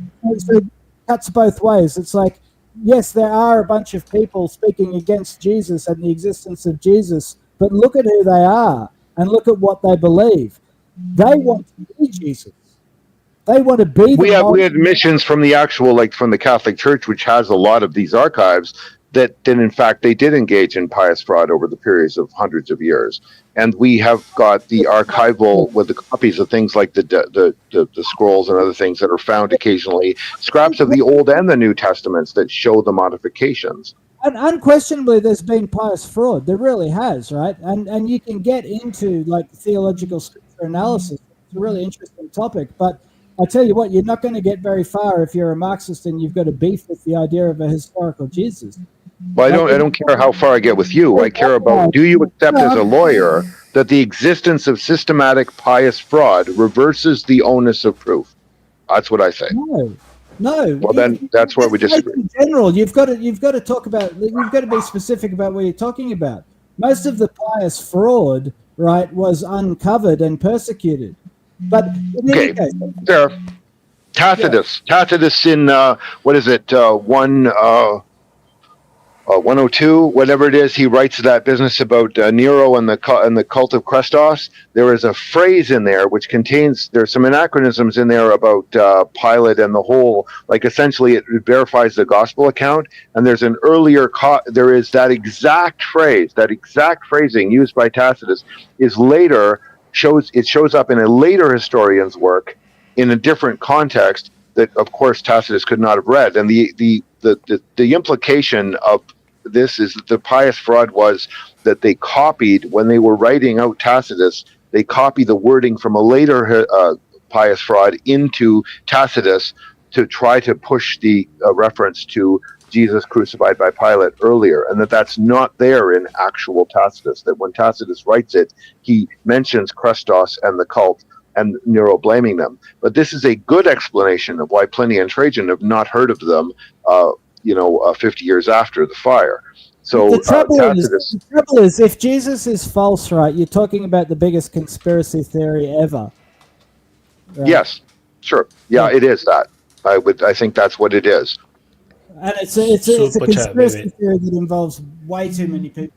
cuts both ways. It's like, yes, there are a bunch of people speaking against Jesus and the existence of Jesus, but look at who they are and look at what they believe. They want to be Jesus. They want to be. We had missions from the actual, like from the Catholic Church, which has a lot of these archives, that in fact they did engage in pious fraud over the periods of hundreds of years. And we have got the archival with the copies of things like the scrolls and other things that are found occasionally, scraps of the Old and the New Testaments that show the modifications. And unquestionably, there's been pious fraud. There really has, right? And you can get into like theological scripture analysis. It's a really interesting topic. But I tell you what, you're not going to get very far if you're a Marxist and you've got a beef with the idea of a historical Jesus. Well, I don't care how far I get with you. I care about, do you accept as a lawyer that the existence of systematic pious fraud reverses the onus of proof? That's what I say. No. Well, then that's where we disagree. In general, you've got to talk about. You've got to be specific about what you're talking about. Most of the pious fraud, right, was uncovered and persecuted. But in any case, there, Tacitus in what is it? 102, whatever it is, he writes that business about Nero and the cult of Christos. There is a phrase in there which contains, there's some anachronisms in there about Pilate and the whole, like essentially it verifies the gospel account. And there's an earlier, there is that exact phrasing used by Tacitus is later, shows up in a later historian's work in a different context that, of course, Tacitus could not have read. And the implication of this is that the pious fraud was that they copied, when they were writing out Tacitus, they copied the wording from a later pious fraud into Tacitus to try to push the reference to Jesus crucified by Pilate earlier, and that's not there in actual Tacitus. That when Tacitus writes it, he mentions Christos and the cult and Nero blaming them. But this is a good explanation of why Pliny and Trajan have not heard of them 50 years after the fire. So the trouble is, if Jesus is false, right, you're talking about the biggest conspiracy theory ever. Right? Yes, sure. Yeah, it is that. I think that's what it is. And it's a conspiracy theory that involves way too many people.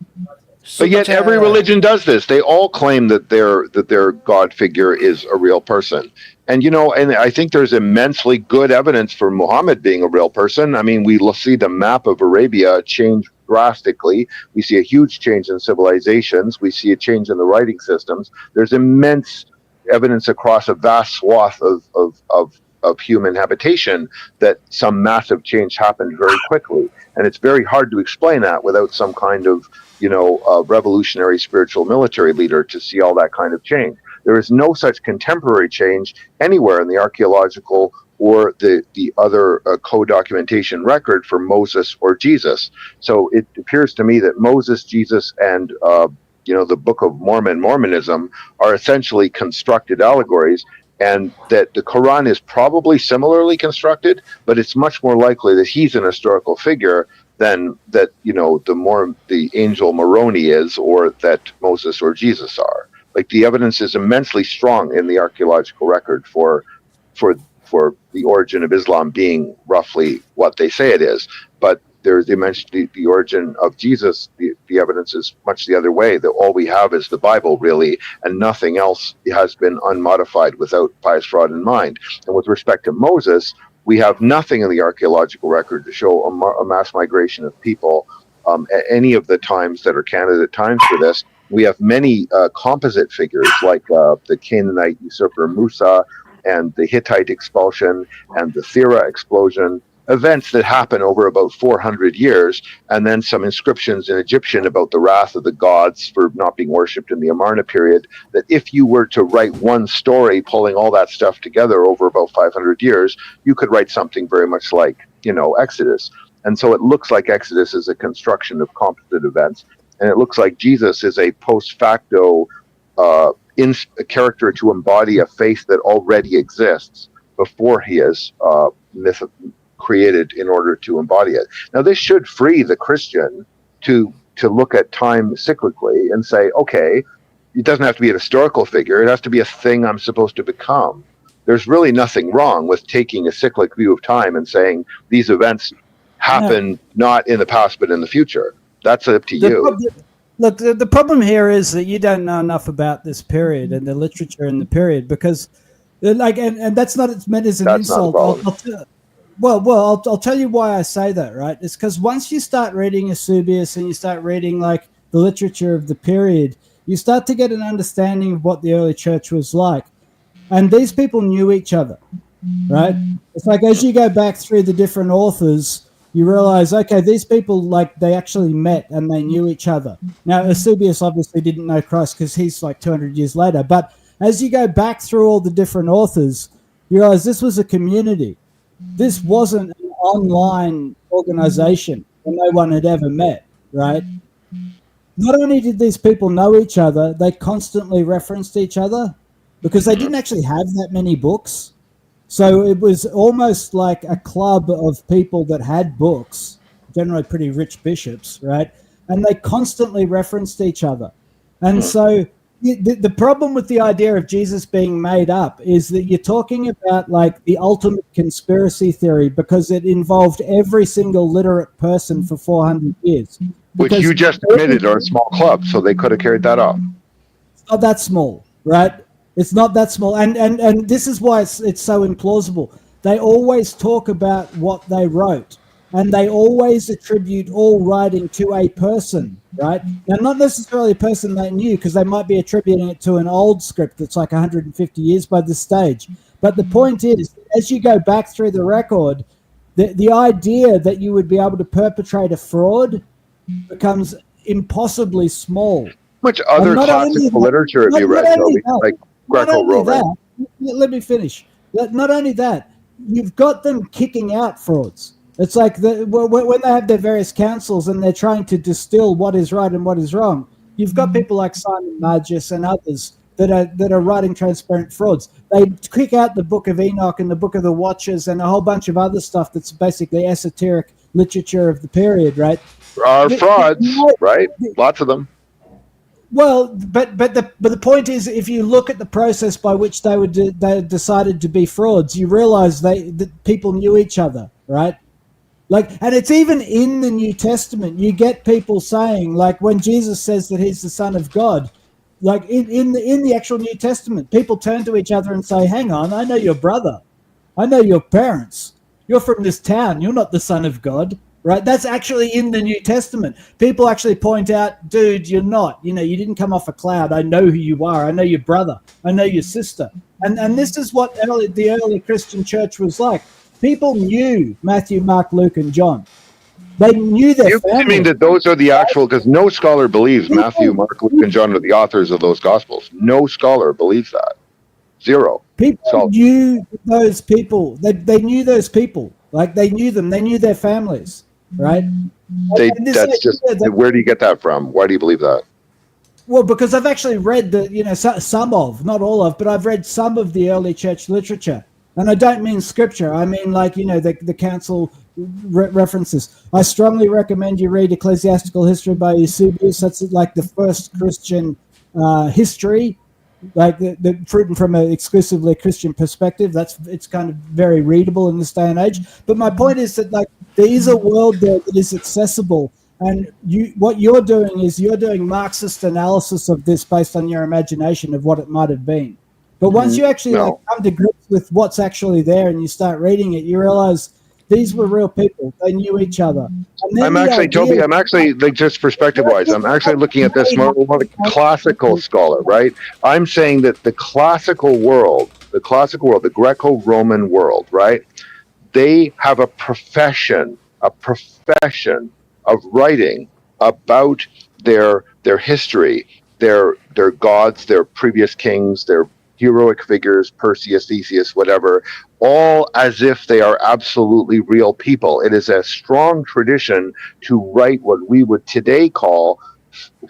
But yet every religion does this. They all claim that their God figure is a real person. And and I think there's immensely good evidence for Muhammad being a real person. I mean, we see the map of Arabia change drastically. We see a huge change in civilizations. We see a change in the writing systems. There's immense evidence across a vast swath of human habitation that some massive change happened very quickly. And it's very hard to explain that without some kind of revolutionary spiritual military leader to see all that kind of change. There is no such contemporary change anywhere in the archaeological or the other co-documentation record for Moses or Jesus. So it appears to me that Moses, Jesus, and the Book of Mormonism are essentially constructed allegories, and that the Quran is probably similarly constructed, but it's much more likely that he's an historical figure than that the angel Moroni is, or that Moses or Jesus are. Like, the evidence is immensely strong in the archaeological record for the origin of Islam being roughly what they say it is. But there's the origin of Jesus. The evidence is much the other way, that all we have is the Bible, really, and nothing else has been unmodified without pious fraud in mind. And with respect to Moses, we have nothing in the archaeological record to show a mass migration of people at any of the times that are candidate times for this. We have many composite figures like the Canaanite usurper Musa and the Hittite expulsion and the Thera explosion, events that happen over about 400 years, and then some inscriptions in Egyptian about the wrath of the gods for not being worshipped in the Amarna period, that if you were to write one story pulling all that stuff together over about 500 years, you could write something very much like, Exodus. And so it looks like Exodus is a construction of composite events, and it looks like Jesus is a post facto a character to embody a faith that already exists before he is created in order to embody it. Now, this should free the Christian to look at time cyclically and say, okay, it doesn't have to be a historical figure. It has to be a thing I'm supposed to become. There's really nothing wrong with taking a cyclic view of time and saying these events happen not in the past but in the future. That's up to you. Look, the problem here is that you don't know enough about this period and the literature in the period, because, and that's not meant as an insult. I'll tell you why I say that, right? It's because once you start reading Eusebius and you start reading like the literature of the period, you start to get an understanding of what the early church was like. And these people knew each other, right? It's like as you go back through the different authors, you realize, okay, these people, like, they actually met and they knew each other. Now, Eusebius obviously didn't know Christ because he's like 200 years later. But as you go back through all the different authors, you realize this was a community. This wasn't an online organization where no one had ever met, right? Not only did these people know each other, they constantly referenced each other because they didn't actually have that many books. So it was almost like a club of people that had books, generally pretty rich bishops, right? And they constantly referenced each other. And so the problem with the idea of Jesus being made up is that you're talking about like the ultimate conspiracy theory because it involved every single literate person for 400 years. Which you just admitted are a small club, so they could have carried that off. It's not that small, right? It's not that small. And this is why it's so implausible. They always talk about what they wrote, and they always attribute all writing to a person, right? Now, not necessarily a person they knew, because they might be attributing it to an old script that's like 150 years by this stage. But the point is, as you go back through the record, the idea that you would be able to perpetrate a fraud becomes impossibly small. Much other classical literature have you read, Toby? Like Greco-Roman. Let me finish. Not only that, you've got them kicking out frauds. It's like when they have their various councils and they're trying to distill what is right and what is wrong, you've got people like Simon Magus and others that are writing transparent frauds. They kick out the Book of Enoch and the Book of the Watchers and a whole bunch of other stuff that's basically esoteric literature of the period, right? Are frauds, right? Lots of them. Well, but the point is, if you look at the process by which they decided to be frauds, you realize that people knew each other, right? Like, and it's even in the New Testament. You get people saying, like, when Jesus says that he's the Son of God, like in the actual New Testament, people turn to each other and say, "Hang on, I know your brother, I know your parents. You're from this town. You're not the Son of God." Right, that's actually in the New Testament. People actually point out, dude, you're not. You know, you didn't come off a cloud. I know who you are. I know your brother. I know your sister. And this is what the early Christian church was like. People knew Matthew, Mark, Luke, and John. They knew their family. You mean that those are the actual? Because no scholar believes Matthew, Mark, Luke, and John are the authors of those Gospels. No scholar believes that. Zero. People knew those people. They knew those people. Like they knew them. They knew their families. Right? Where do you get that from? Why do you believe that? Well, because I've actually read some of, not all of, but I've read some of the early church literature. And I don't mean scripture. I mean, like, the council references. I strongly recommend you read Ecclesiastical History by Eusebius. That's like the first Christian history, like the written from an exclusively Christian perspective. It's kind of very readable in this day and age. But my point is that, like, there is a world there that is accessible, and what you're doing is you're doing Marxist analysis of this based on your imagination of what it might have been. But once you actually come to grips with what's actually there and you start reading it, you realize these were real people. They knew each other. I'm actually, like, just perspective-wise, I'm actually looking at this more like a classical scholar, right? I'm saying that the classical world, the Greco-Roman world, right? They have a profession of writing about their history, their gods, their previous kings, their heroic figures, Perseus, Theseus, whatever, all as if they are absolutely real people. It is a strong tradition to write what we would today call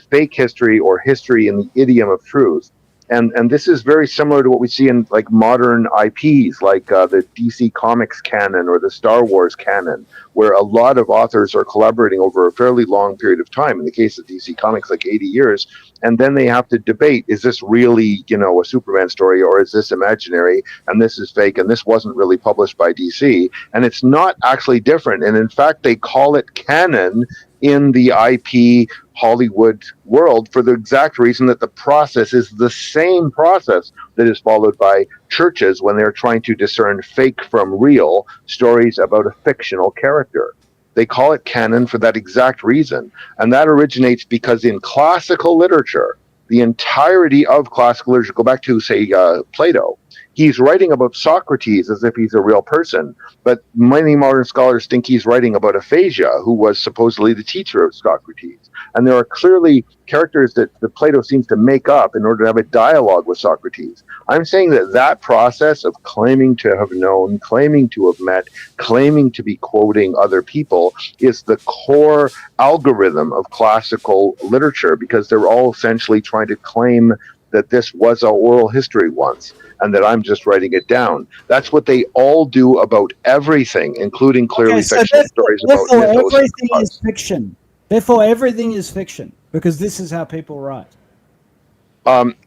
fake history or history in the idiom of truth. And this is very similar to what we see in like modern IPs, like the DC Comics canon or the Star Wars canon, where a lot of authors are collaborating over a fairly long period of time. In the case of DC Comics, like 80 years. And then they have to debate, is this really, a Superman story, or is this imaginary, and this is fake, and this wasn't really published by DC. And it's not actually different. And in fact, they call it canon in the IP Hollywood world for the exact reason that the process is the same process that is followed by churches when they're trying to discern fake from real stories about a fictional character. They call it canon for that exact reason. And that originates because in classical literature, the entirety of classical literature, go back to, say, Plato, he's writing about Socrates as if he's a real person, but many modern scholars think he's writing about Aphasia, who was supposedly the teacher of Socrates. And there are clearly characters that Plato seems to make up in order to have a dialogue with Socrates. I'm saying that that process of claiming to have known, claiming to have met, claiming to be quoting other people is the core algorithm of classical literature, because they're all essentially trying to claim that this was our oral history once, and that I'm just writing it down. That's what they all do about everything, including clearly fictional stories about mythos. Everything is fiction. Therefore, everything is fiction, because this is how people write.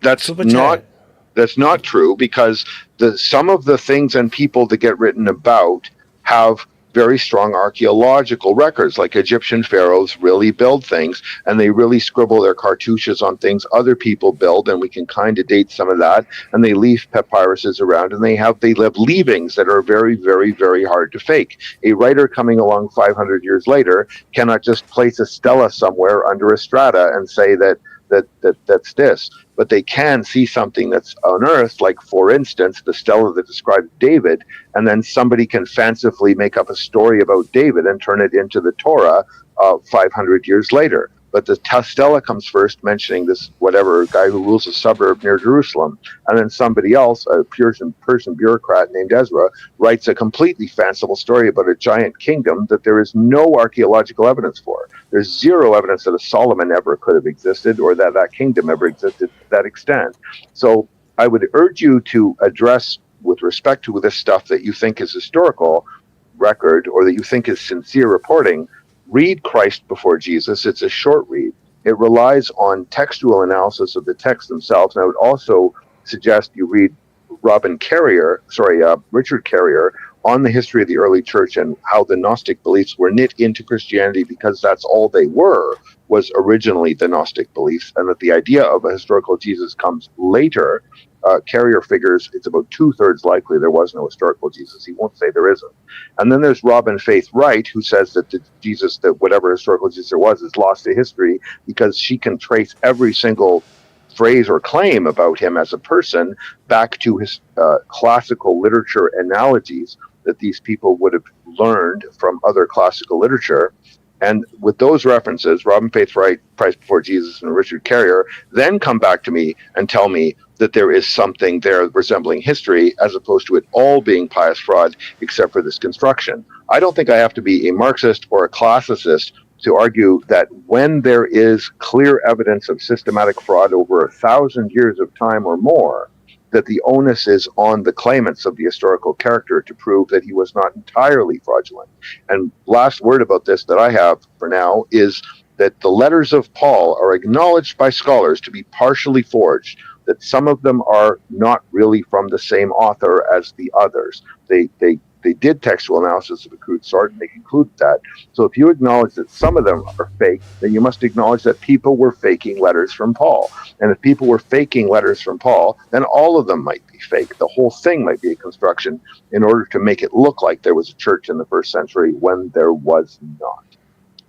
That's not true, because some of the things and people that get written about have very strong archaeological records, like Egyptian pharaohs really build things, and they really scribble their cartouches on things other people build, and we can kind of date some of that, and they leave papyruses around, and they have leavings that are very, very, very hard to fake. A writer coming along 500 years later cannot just place a stela somewhere under a strata and say that's this, but they can see something that's unearthed, like, for instance, the stela that describes David, and then somebody can fancifully make up a story about David and turn it into the Torah 500 years later. But the stela comes first, mentioning this whatever guy who rules a suburb near Jerusalem, and then somebody else, a Persian bureaucrat named Ezra, writes a completely fanciful story about a giant kingdom that there is no archaeological evidence for. There's zero evidence that a Solomon ever could have existed, or that that kingdom ever existed to that extent. So I would urge you to address, with respect to this stuff that you think is historical record, or that you think is sincere reporting, read Christ Before Jesus. It's a short read. It relies on textual analysis of the texts themselves. And I would also suggest you read Richard Carrier on the history of the early church and how the Gnostic beliefs were knit into Christianity, because that's all they were, was originally the Gnostic beliefs, and that the idea of a historical Jesus comes later. Carrier figures it's about 2/3 likely there was no historical Jesus. He won't say there isn't. And then there's Robin Faith Wright, who says that the Jesus, that whatever historical Jesus there was, is lost to history, because she can trace every single phrase or claim about him as a person back to his classical literature analogies that these people would have learned from other classical literature. And with those references, Robin Faith Wright, Christ Before Jesus, and Richard Carrier, then come back to me and tell me that there is something there resembling history, as opposed to it all being pious fraud, except for this construction. I don't think I have to be a Marxist or a classicist to argue that when there is clear evidence of systematic fraud over 1,000 years of time or more, that the onus is on the claimants of the historical character to prove that he was not entirely fraudulent. And last word about this that I have for now is that the letters of Paul are acknowledged by scholars to be partially forged, that some of them are not really from the same author as the others. They did textual analysis of a crude sort, and they concluded that. So if you acknowledge that some of them are fake, then you must acknowledge that people were faking letters from Paul. And if people were faking letters from Paul, then all of them might be fake. The whole thing might be a construction in order to make it look like there was a church in the first century when there was not.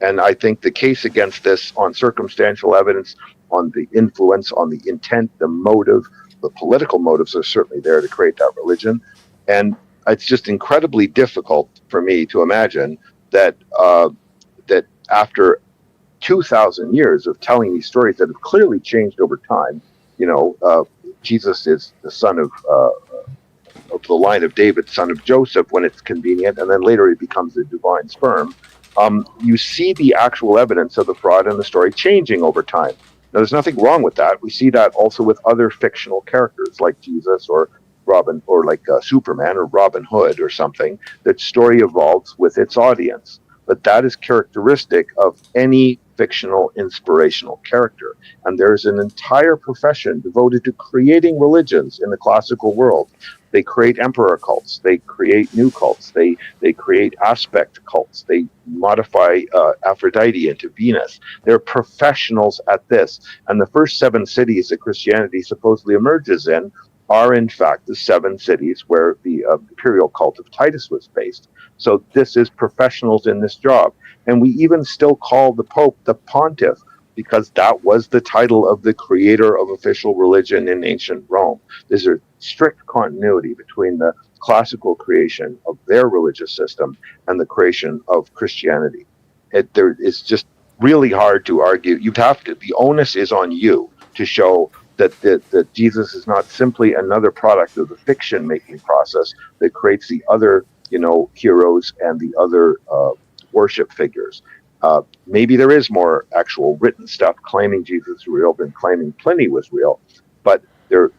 And I think the case against this on circumstantial evidence, on the influence, on the intent, the motive, the political motives are certainly there to create that religion. And it's just incredibly difficult for me to imagine that that after 2,000 years of telling these stories that have clearly changed over time, Jesus is the son of the line of David, son of Joseph, when it's convenient, and then later he becomes the divine sperm. You see the actual evidence of the fraud and the story changing over time. Now, there's nothing wrong with that. We see that also with other fictional characters like Jesus or Robin, or like Superman or Robin Hood or something. That story evolves with its audience. But that is characteristic of any fictional, inspirational character. And there's an entire profession devoted to creating religions in the classical world. They create emperor cults. They create new cults. They create aspect cults. They modify Aphrodite into Venus. They're professionals at this. And the first 7 cities that Christianity supposedly emerges in are, in fact, the 7 cities where the imperial cult of Titus was based. So this is professionals in this job. And we even still call the Pope the Pontiff, because that was the title of the creator of official religion in ancient Rome. There's a strict continuity between the classical creation of their religious system and the creation of Christianity. It's just really hard to argue. You'd have to, the onus is on you to show that Jesus is not simply another product of the fiction-making process that creates the other, heroes and the other worship figures. Maybe there is more actual written stuff claiming Jesus is real than claiming Pliny was real, but there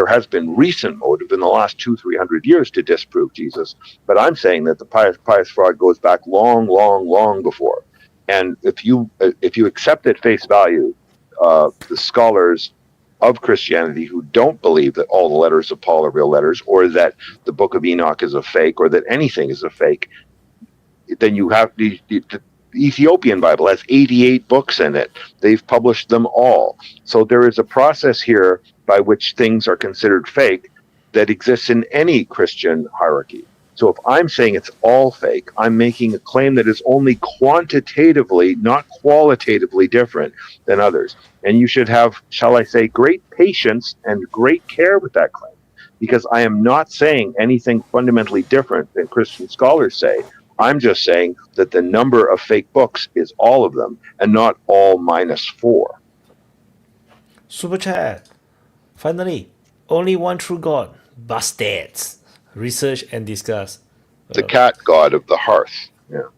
has been recent motive in the last 200-300 years to disprove Jesus. But I'm saying that the pious fraud goes back long, long, long before. And if you accept at face value the scholars of Christianity who don't believe that all the letters of Paul are real letters, or that the Book of Enoch is a fake, or that anything is a fake, then you have the Ethiopian Bible has 88 books in it. They've published them all. So there is a process here by which things are considered fake that exists in any Christian hierarchy. So if I'm saying it's all fake, I'm making a claim that is only quantitatively, not qualitatively different than others. And you should have, shall I say, great patience and great care with that claim, because I am not saying anything fundamentally different than Christian scholars say. I'm just saying that the number of fake books is all of them, and not all -4. Super chat. Finally, only one true God. Bastards. Research and discuss. The cat god of the hearth. Yeah.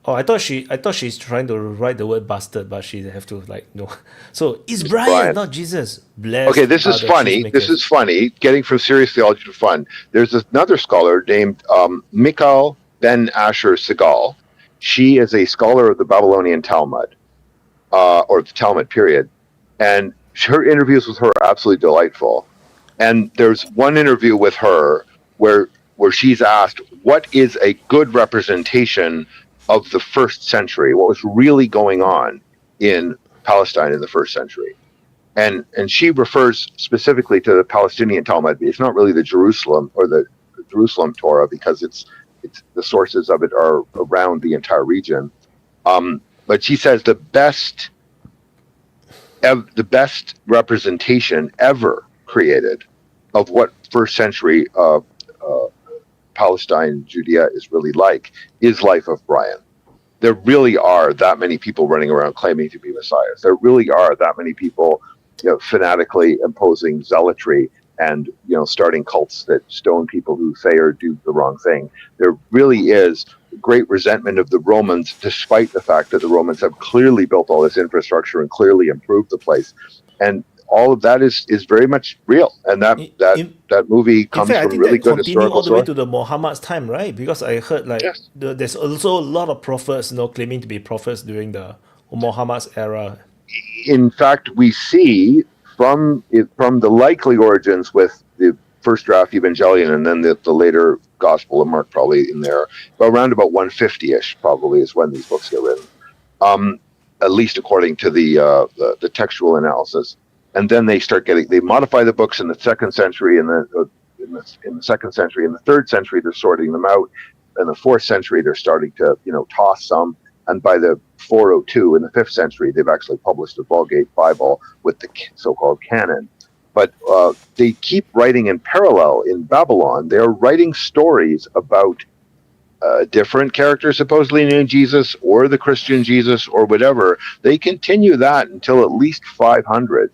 Oh, I thought she's trying to write the word bastard, but she have to no. So it's Brian, not Jesus. Blessed. Okay, this is funny. This is funny. Getting from serious theology to fun. There's another scholar named Mikhail Ben Asher Segal. She is a scholar of the Babylonian Talmud, or the Talmud period, and her interviews with her are absolutely delightful. And there's one interview with her where she's asked, what is a good representation of the first century? What was really going on in Palestine in the first century? And she refers specifically to the Palestinian Talmud. It's not really the Jerusalem or the Jerusalem Torah, because it's the sources of it are around the entire region. But she says the best representation ever created of what first century Palestine, Judea is really like is Life of Brian. There really are that many people running around claiming to be messiahs. There really are that many people fanatically imposing zealotry and starting cults that stone people who say or do the wrong thing. There really is great resentment of the Romans, despite the fact that the Romans have clearly built all this infrastructure and clearly improved the place. And all of that is very much real, and that movie comes from really good historical all the way to the Muhammad's time, right? Because I heard there's also a lot of prophets, claiming to be prophets during the Muhammad's era. In fact, we see from the likely origins with the first draft Evangelion and then the later Gospel of Mark probably in there, but around about 150-ish probably is when these books get written, at least according to the textual analysis. And then they modify the books in the 2nd century, in the 2nd century, in the 3rd century they're sorting them out. In the 4th century they're starting to toss some, and by the 402 in the 5th century they've actually published the Vulgate Bible with the so-called canon. But they keep writing in parallel in Babylon. They're writing stories about different characters supposedly named Jesus, or the Christian Jesus, or whatever. They continue that until at least 500.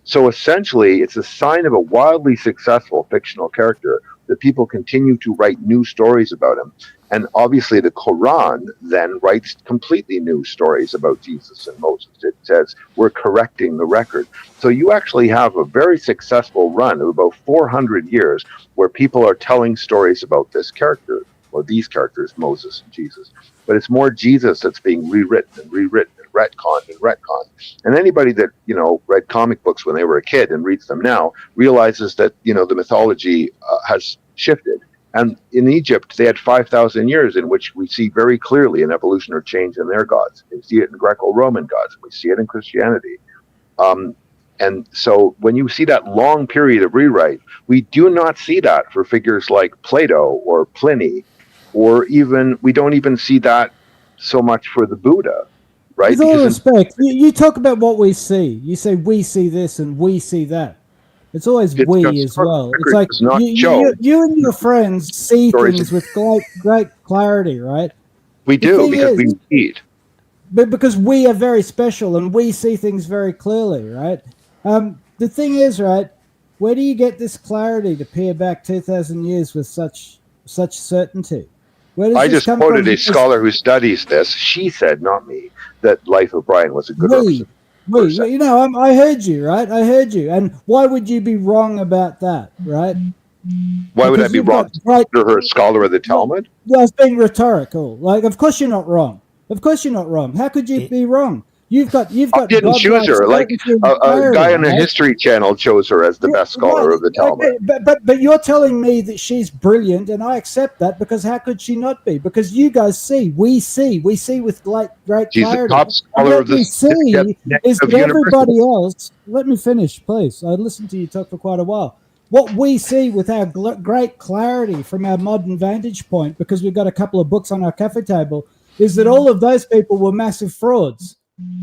So essentially, it's a sign of a wildly successful fictional character that people continue to write new stories about him. And obviously, the Quran then writes completely new stories about Jesus and Moses. It says, we're correcting the record. So you actually have a very successful run of about 400 years where people are telling stories about this character. or these characters, Moses and Jesus, but it's more Jesus that's being rewritten and retconned and retconned. And anybody that, read comic books when they were a kid and reads them now realizes that, the mythology has shifted. And in Egypt, they had 5,000 years in which we see very clearly an evolution or change in their gods. We see it in Greco-Roman gods. We see it in Christianity. And so when you see that long period of rewrite, we do not see that for figures like Plato or Pliny, or we don't even see that so much for the Buddha, right? With all respect, you talk about what we see. You say we see this and we see that. It's always we as well. It's like you and your friends see things with great clarity, right? We do, because we see it. But because we are very special and we see things very clearly, right? The thing is, right, where do you get this clarity to peer back 2,000 years with such certainty? I just quoted a scholar who studies this. She said, not me, that Life of Brian was a good representation. I heard you, right? I heard you. And why would you be wrong about that, right? Why would I be wrong? You're her scholar of the Talmud? Well, it's being rhetorical. Like, of course you're not wrong. Of course you're not wrong. How could you be wrong? You've got. I didn't choose her. Like a guy on the History Channel chose her as the best scholar of the Talmud. But you're telling me that she's brilliant, and I accept that, because how could she not be? Because you guys see, we see with great clarity. She's the top scholar of the is that everybody else. Let me finish, please. I listened to you talk for quite a while. What we see with our great clarity from our modern vantage point, because we've got a couple of books on our cafe table, is that all of those people were massive frauds.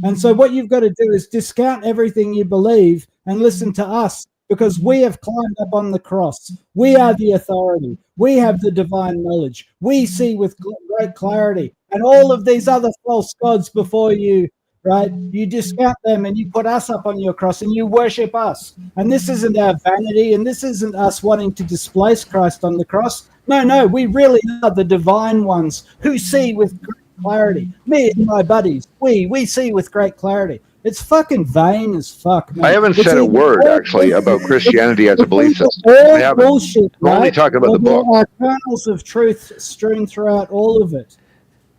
And so what you've got to do is discount everything you believe and listen to us, because we have climbed up on the cross. We are the authority. We have the divine knowledge. We see with great clarity. And all of these other false gods before you, right, you discount them and you put us up on your cross and you worship us. And this isn't our vanity, and this isn't us wanting to displace Christ on the cross. No, we really are the divine ones who see with great clarity. Me and my buddies, we see with great clarity. It's fucking vain as fuck, man. I haven't said a word actually about Christianity as a belief system. All bullshit, I'm only talking about the book. There are kernels of truth strewn throughout all of it.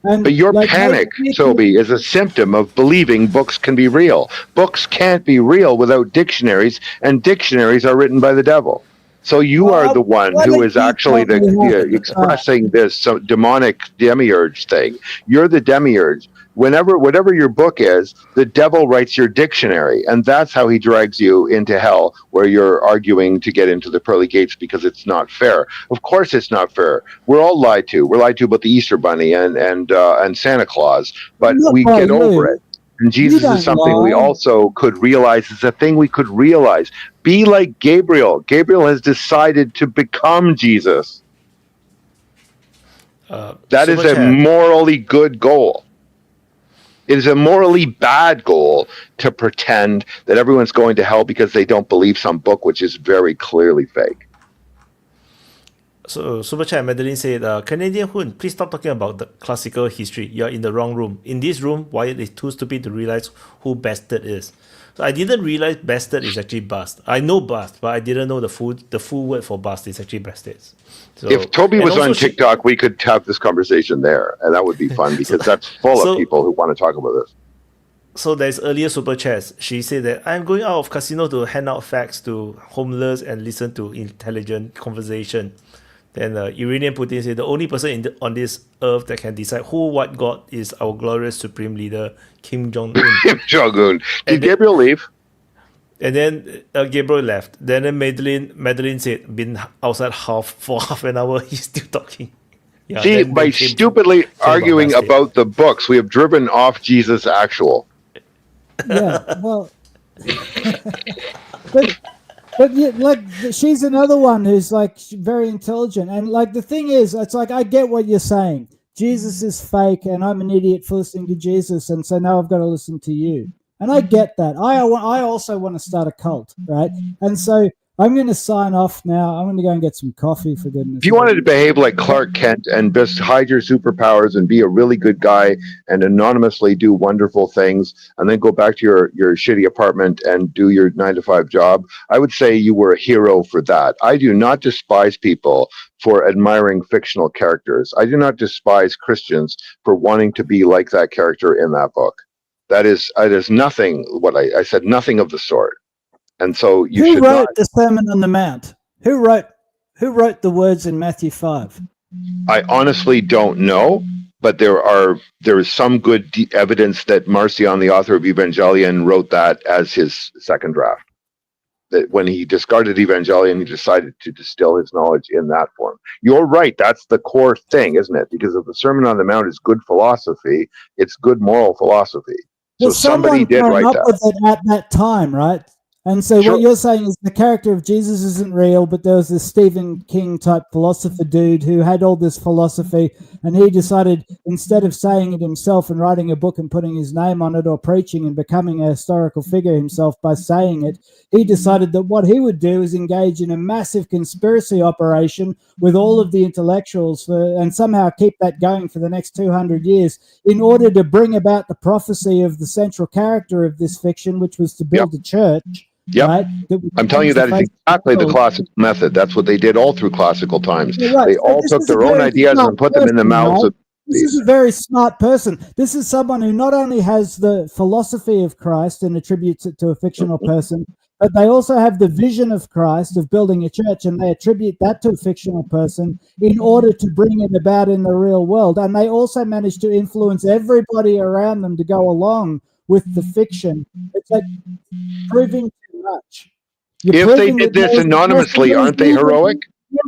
But your panic, Toby, is a symptom of believing books can be real. Books can't be real without dictionaries, and dictionaries are written by the devil. So you are the one who is actually expressing this demonic demiurge thing. You're the demiurge. Whatever your book is, the devil writes your dictionary, and that's how he drags you into hell, where you're arguing to get into the pearly gates because it's not fair. Of course it's not fair. We're all lied to. We're lied to about the Easter Bunny and Santa Claus, but we get over it. And Jesus is something we also could realize. It's a thing we could realize. Be like Gabriel. Gabriel has decided to become Jesus. That is a morally good goal. It is a morally bad goal to pretend that everyone's going to hell because they don't believe some book which is very clearly fake. So Super Chat Madeline said, Canadian Hoon, please stop talking about the classical history. You're in the wrong room. In this room, Wyatt is too stupid to realize who Bastard is. So I didn't realize Bastard is actually Bast. I know Bast, but I didn't know the full word for Bast is actually Bastards. So, if Toby was on TikTok, we could have this conversation there, and that would be fun because that's full of people who want to talk about this. So there's earlier super chats. She said that I'm going out of casino to hand out facts to homeless and listen to intelligent conversation. Then Iranian Putin said the only person on this earth that can decide who, what God is our glorious supreme leader, Kim Jong-un. Kim Jong-un. Did Gabriel leave? And then Gabriel left. Then Madeline said, been outside for half an hour, he's still talking. Yeah, see, by stupidly arguing about the books, we have driven off Jesus actual. Yeah, well... But yeah, like she's another one who's like very intelligent, and like the thing is, it's like I get what you're saying. Jesus is fake, and I'm an idiot for listening to Jesus, and so now I've got to listen to you. And I get that. I also want to start a cult, right? And so I'm going to sign off now. I'm going to go and get some coffee, for goodness If you sake. wanted to behave like Clark Kent and just hide your superpowers and be a really good guy and anonymously do wonderful things and then go back to your shitty apartment and do your 9-to-5 job, I would say you were a hero for that. I do not despise people for admiring fictional characters. I do not despise Christians for wanting to be like that character in that book. That is nothing. What I said, nothing of the sort. And so you Who should wrote not. the Sermon on the Mount? Who wrote the words in Matthew 5? I honestly don't know, but there is some good evidence that Marcion, the author of Evangelion, wrote that as his second draft. That when he discarded Evangelion, he decided to distill his knowledge in that form. You're right. That's the core thing, isn't it? Because if the Sermon on the Mount is good philosophy, it's good moral philosophy. So Well, somebody someone did came write up that. with it at that time, right? And so Sure. what you're saying is the character of Jesus isn't real, but there was this Stephen King type philosopher dude who had all this philosophy, and he decided, instead of saying it himself and writing a book and putting his name on it or preaching and becoming a historical figure himself by saying it, he decided that what he would do is engage in a massive conspiracy operation with all of the intellectuals and somehow keep that going for the next 200 years in order to bring about the prophecy of the central character of this fiction, which was to build a church. Yep. Right? I'm telling you that is exactly the classical method. That's what they did all through classical times. You're right. They So all this took is a their own very ideas smart and put them in the person, mouths right? of This is a very smart person. This is someone who not only has the philosophy of Christ and attributes it to a fictional person, but they also have the vision of Christ of building a church, and they attribute that to a fictional person in order to bring it about in the real world. And they also manage to influence everybody around them to go along with the fiction. It's like proving too much. If they did this anonymously, aren't they heroic?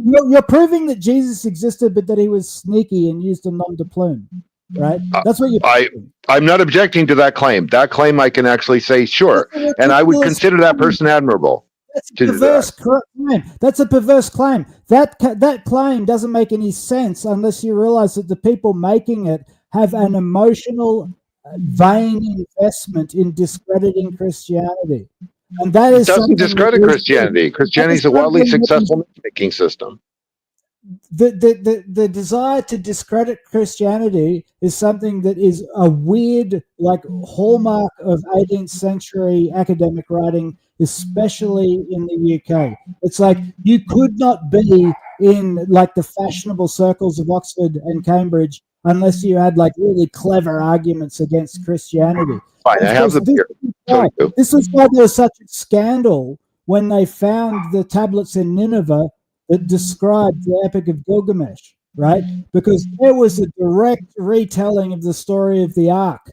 You're proving that Jesus existed, but that he was sneaky and used a nom de plume, right? That's what you're. I'm not objecting to that claim. That claim I can actually say sure, and I would consider that person admirable. That's a perverse claim. That's a perverse claim. That claim doesn't make any sense unless you realize that the people making it have an emotional, vain investment in discrediting Christianity. And that is It doesn't discredit Christianity. Christianity is a wildly successful making system. The desire to discredit Christianity is something that is a weird, like, hallmark of 18th century academic writing, especially in the UK. It's like you could not be in like the fashionable circles of Oxford and Cambridge unless you had like really clever arguments against Christianity. Fine, I have them here. This is why there was such a scandal when they found the tablets in Nineveh that described the Epic of Gilgamesh, right? Because there was a direct retelling of the story of the Ark,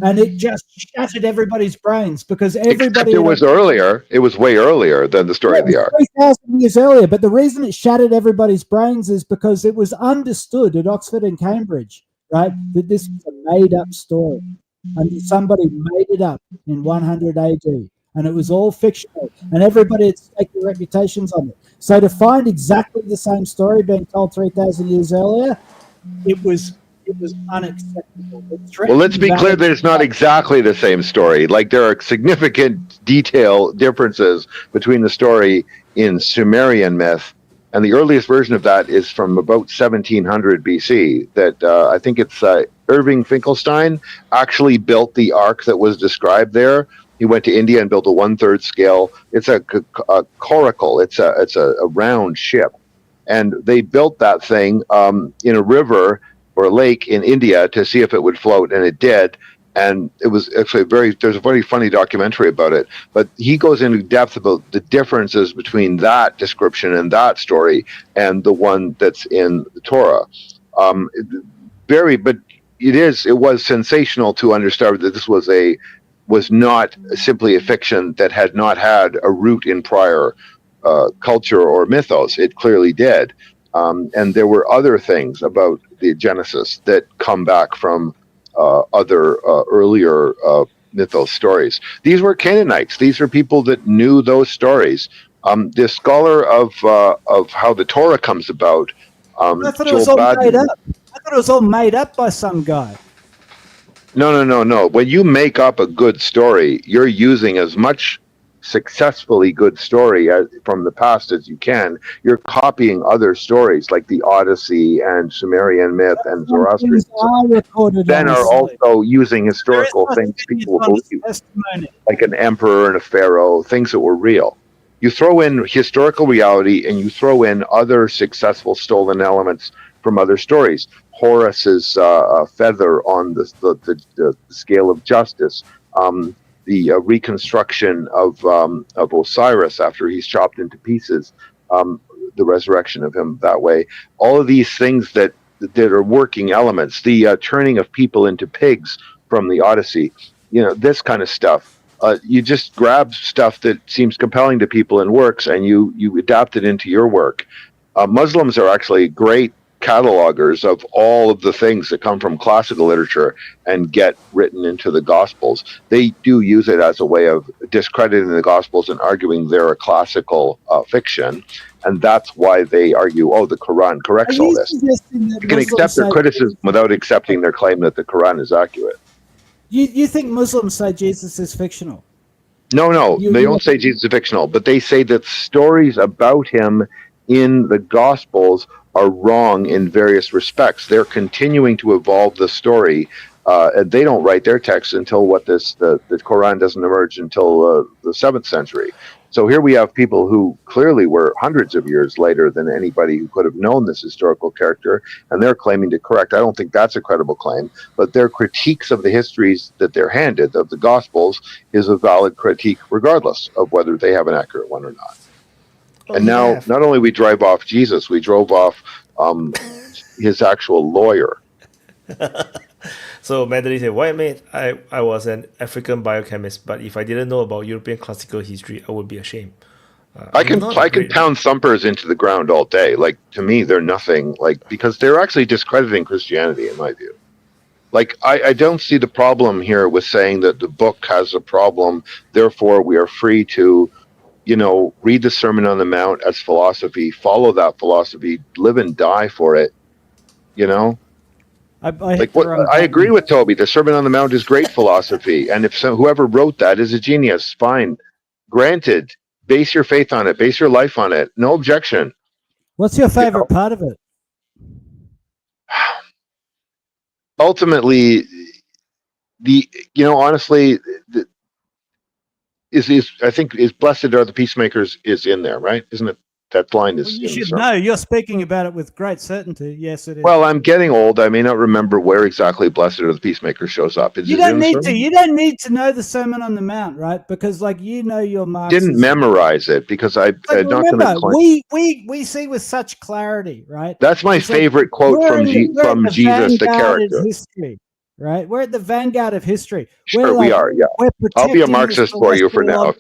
and it just shattered everybody's brains because everybody. Except it was earlier. It was way earlier than the story of the Ark. 3,000 years earlier, but the reason it shattered everybody's brains is because it was understood at Oxford and Cambridge, right, that this was a made-up story, and somebody made it up in 100 AD. And it was all fictional, and everybody had staked their reputations on it. So to find exactly the same story being told 3,000 years earlier, it was unacceptable. Well, let's be clear that it's not exactly the same story. Like, there are significant detail differences between the story in Sumerian myth, and the earliest version of that is from about 1700 BC. That I think it's Irving Finkelstein actually built the ark that was described there. He went to India and built a 1/3 scale. It's a coracle. It's a round ship, and they built that thing in a river or a lake in India to see if it would float, and it did. And it was actually there's a very funny documentary about it. But he goes into depth about the differences between that description and that story and the one that's in the Torah. But it was sensational to understand that this was not simply a fiction that had not had a root in prior culture or mythos. It clearly did. And there were other things about the Genesis that come back from other earlier mythos stories. These were Canaanites. These are people that knew those stories. The scholar of how the Torah comes about, I thought it was all made up. I thought it was all made up by some guy. No. When you make up a good story, you're using as much successfully good story from the past as you can, you're copying other stories like the Odyssey and Sumerian myth and Some Zoroastrian, things are recorded then are honestly. also using There is historical such things a thing as people honest believe, testimony. like an emperor and a pharaoh, things that were real. You throw in historical reality and you throw in other successful stolen elements from other stories. Horus's feather on the scale of justice, the reconstruction of Osiris after he's chopped into pieces, the resurrection of him that way. All of these things that are working elements, the turning of people into pigs from the Odyssey, this kind of stuff. You just grab stuff that seems compelling to people and works, and you adapt it into your work. Muslims are actually great catalogers of all of the things that come from classical literature and get written into the Gospels. They do use it as a way of discrediting the Gospels and arguing they're a classical fiction, and that's why they argue, the Quran corrects all this. You can accept their criticism without accepting their claim that the Quran is accurate. You think Muslims say Jesus is fictional? No, they don't say Jesus is fictional, but they say that stories about him in the Gospels are wrong in various respects. They're continuing to evolve the story, and they don't write their text until the Quran doesn't emerge until the 7th century. So here we have people who clearly were hundreds of years later than anybody who could have known this historical character, and they're claiming to correct. I don't think that's a credible claim, but their critiques of the histories that they're handed, of the Gospels, is a valid critique regardless of whether they have an accurate one or not. And now, not only we drive off Jesus, we drove off his actual lawyer. So Madeline said, "Why, mate? I was an African biochemist, but if I didn't know about European classical history, I would be ashamed." I can pound thumpers into the ground all day. Like, to me, they're nothing. Like, because they're actually discrediting Christianity, in my view. Like, I don't see the problem here with saying that the book has a problem. Therefore, we are free to, read the Sermon on the Mount as philosophy, follow that philosophy, live and die for it. I agree with Toby. The Sermon on the Mount is great philosophy, and if whoever wrote that is a genius, fine, granted. Base your faith on it. Base your life on it. No objection. What's your favorite part of it? Ultimately, honestly, I think blessed are the peacemakers is in there, right? Isn't it? That line is. You should know. You're speaking about it with great certainty. Yes, it is. Well, I'm getting old. I may not remember where exactly "Blessed are the Peacemakers" shows up. You don't need to. You don't need to know the Sermon on the Mount, right? Because, your Marxism. Didn't memorize it because I'm not going to. We see with such clarity, right? That's my favorite quote from Jesus, the character. History, right? We're at the vanguard of history. Sure, we are. Yeah, I'll be a Marxist for you for now.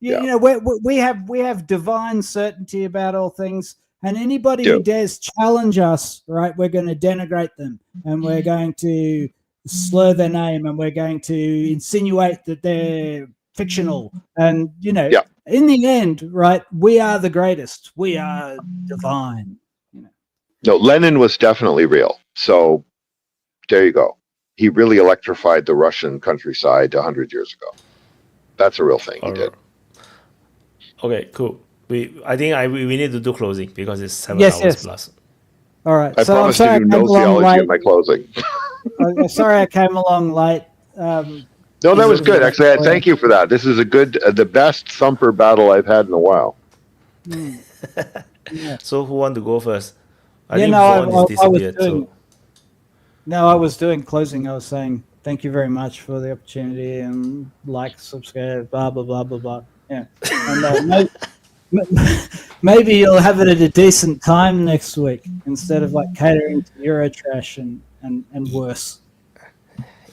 We have divine certainty about all things, and anybody who dares challenge us, right, we're going to denigrate them, and we're going to slur their name, and we're going to insinuate that they're fictional, and in the end, right, we are the greatest, we are divine. No, Lenin was definitely real. So there you go. He really electrified the Russian countryside 100 years ago. That's a real thing he did. Okay, cool. I think we need to do closing because it's 7 hours plus. All right. I promise to do no theology in my closing. Sorry I came along late. No, that was good. Actually, I thank you for that. This is the best thumper battle I've had in a while. So who want to go first? I was doing closing. I was saying thank you very much for the opportunity and subscribe, blah, blah, blah, blah, blah. Yeah. And, maybe you'll have it at a decent time next week instead of catering to Eurotrash and worse.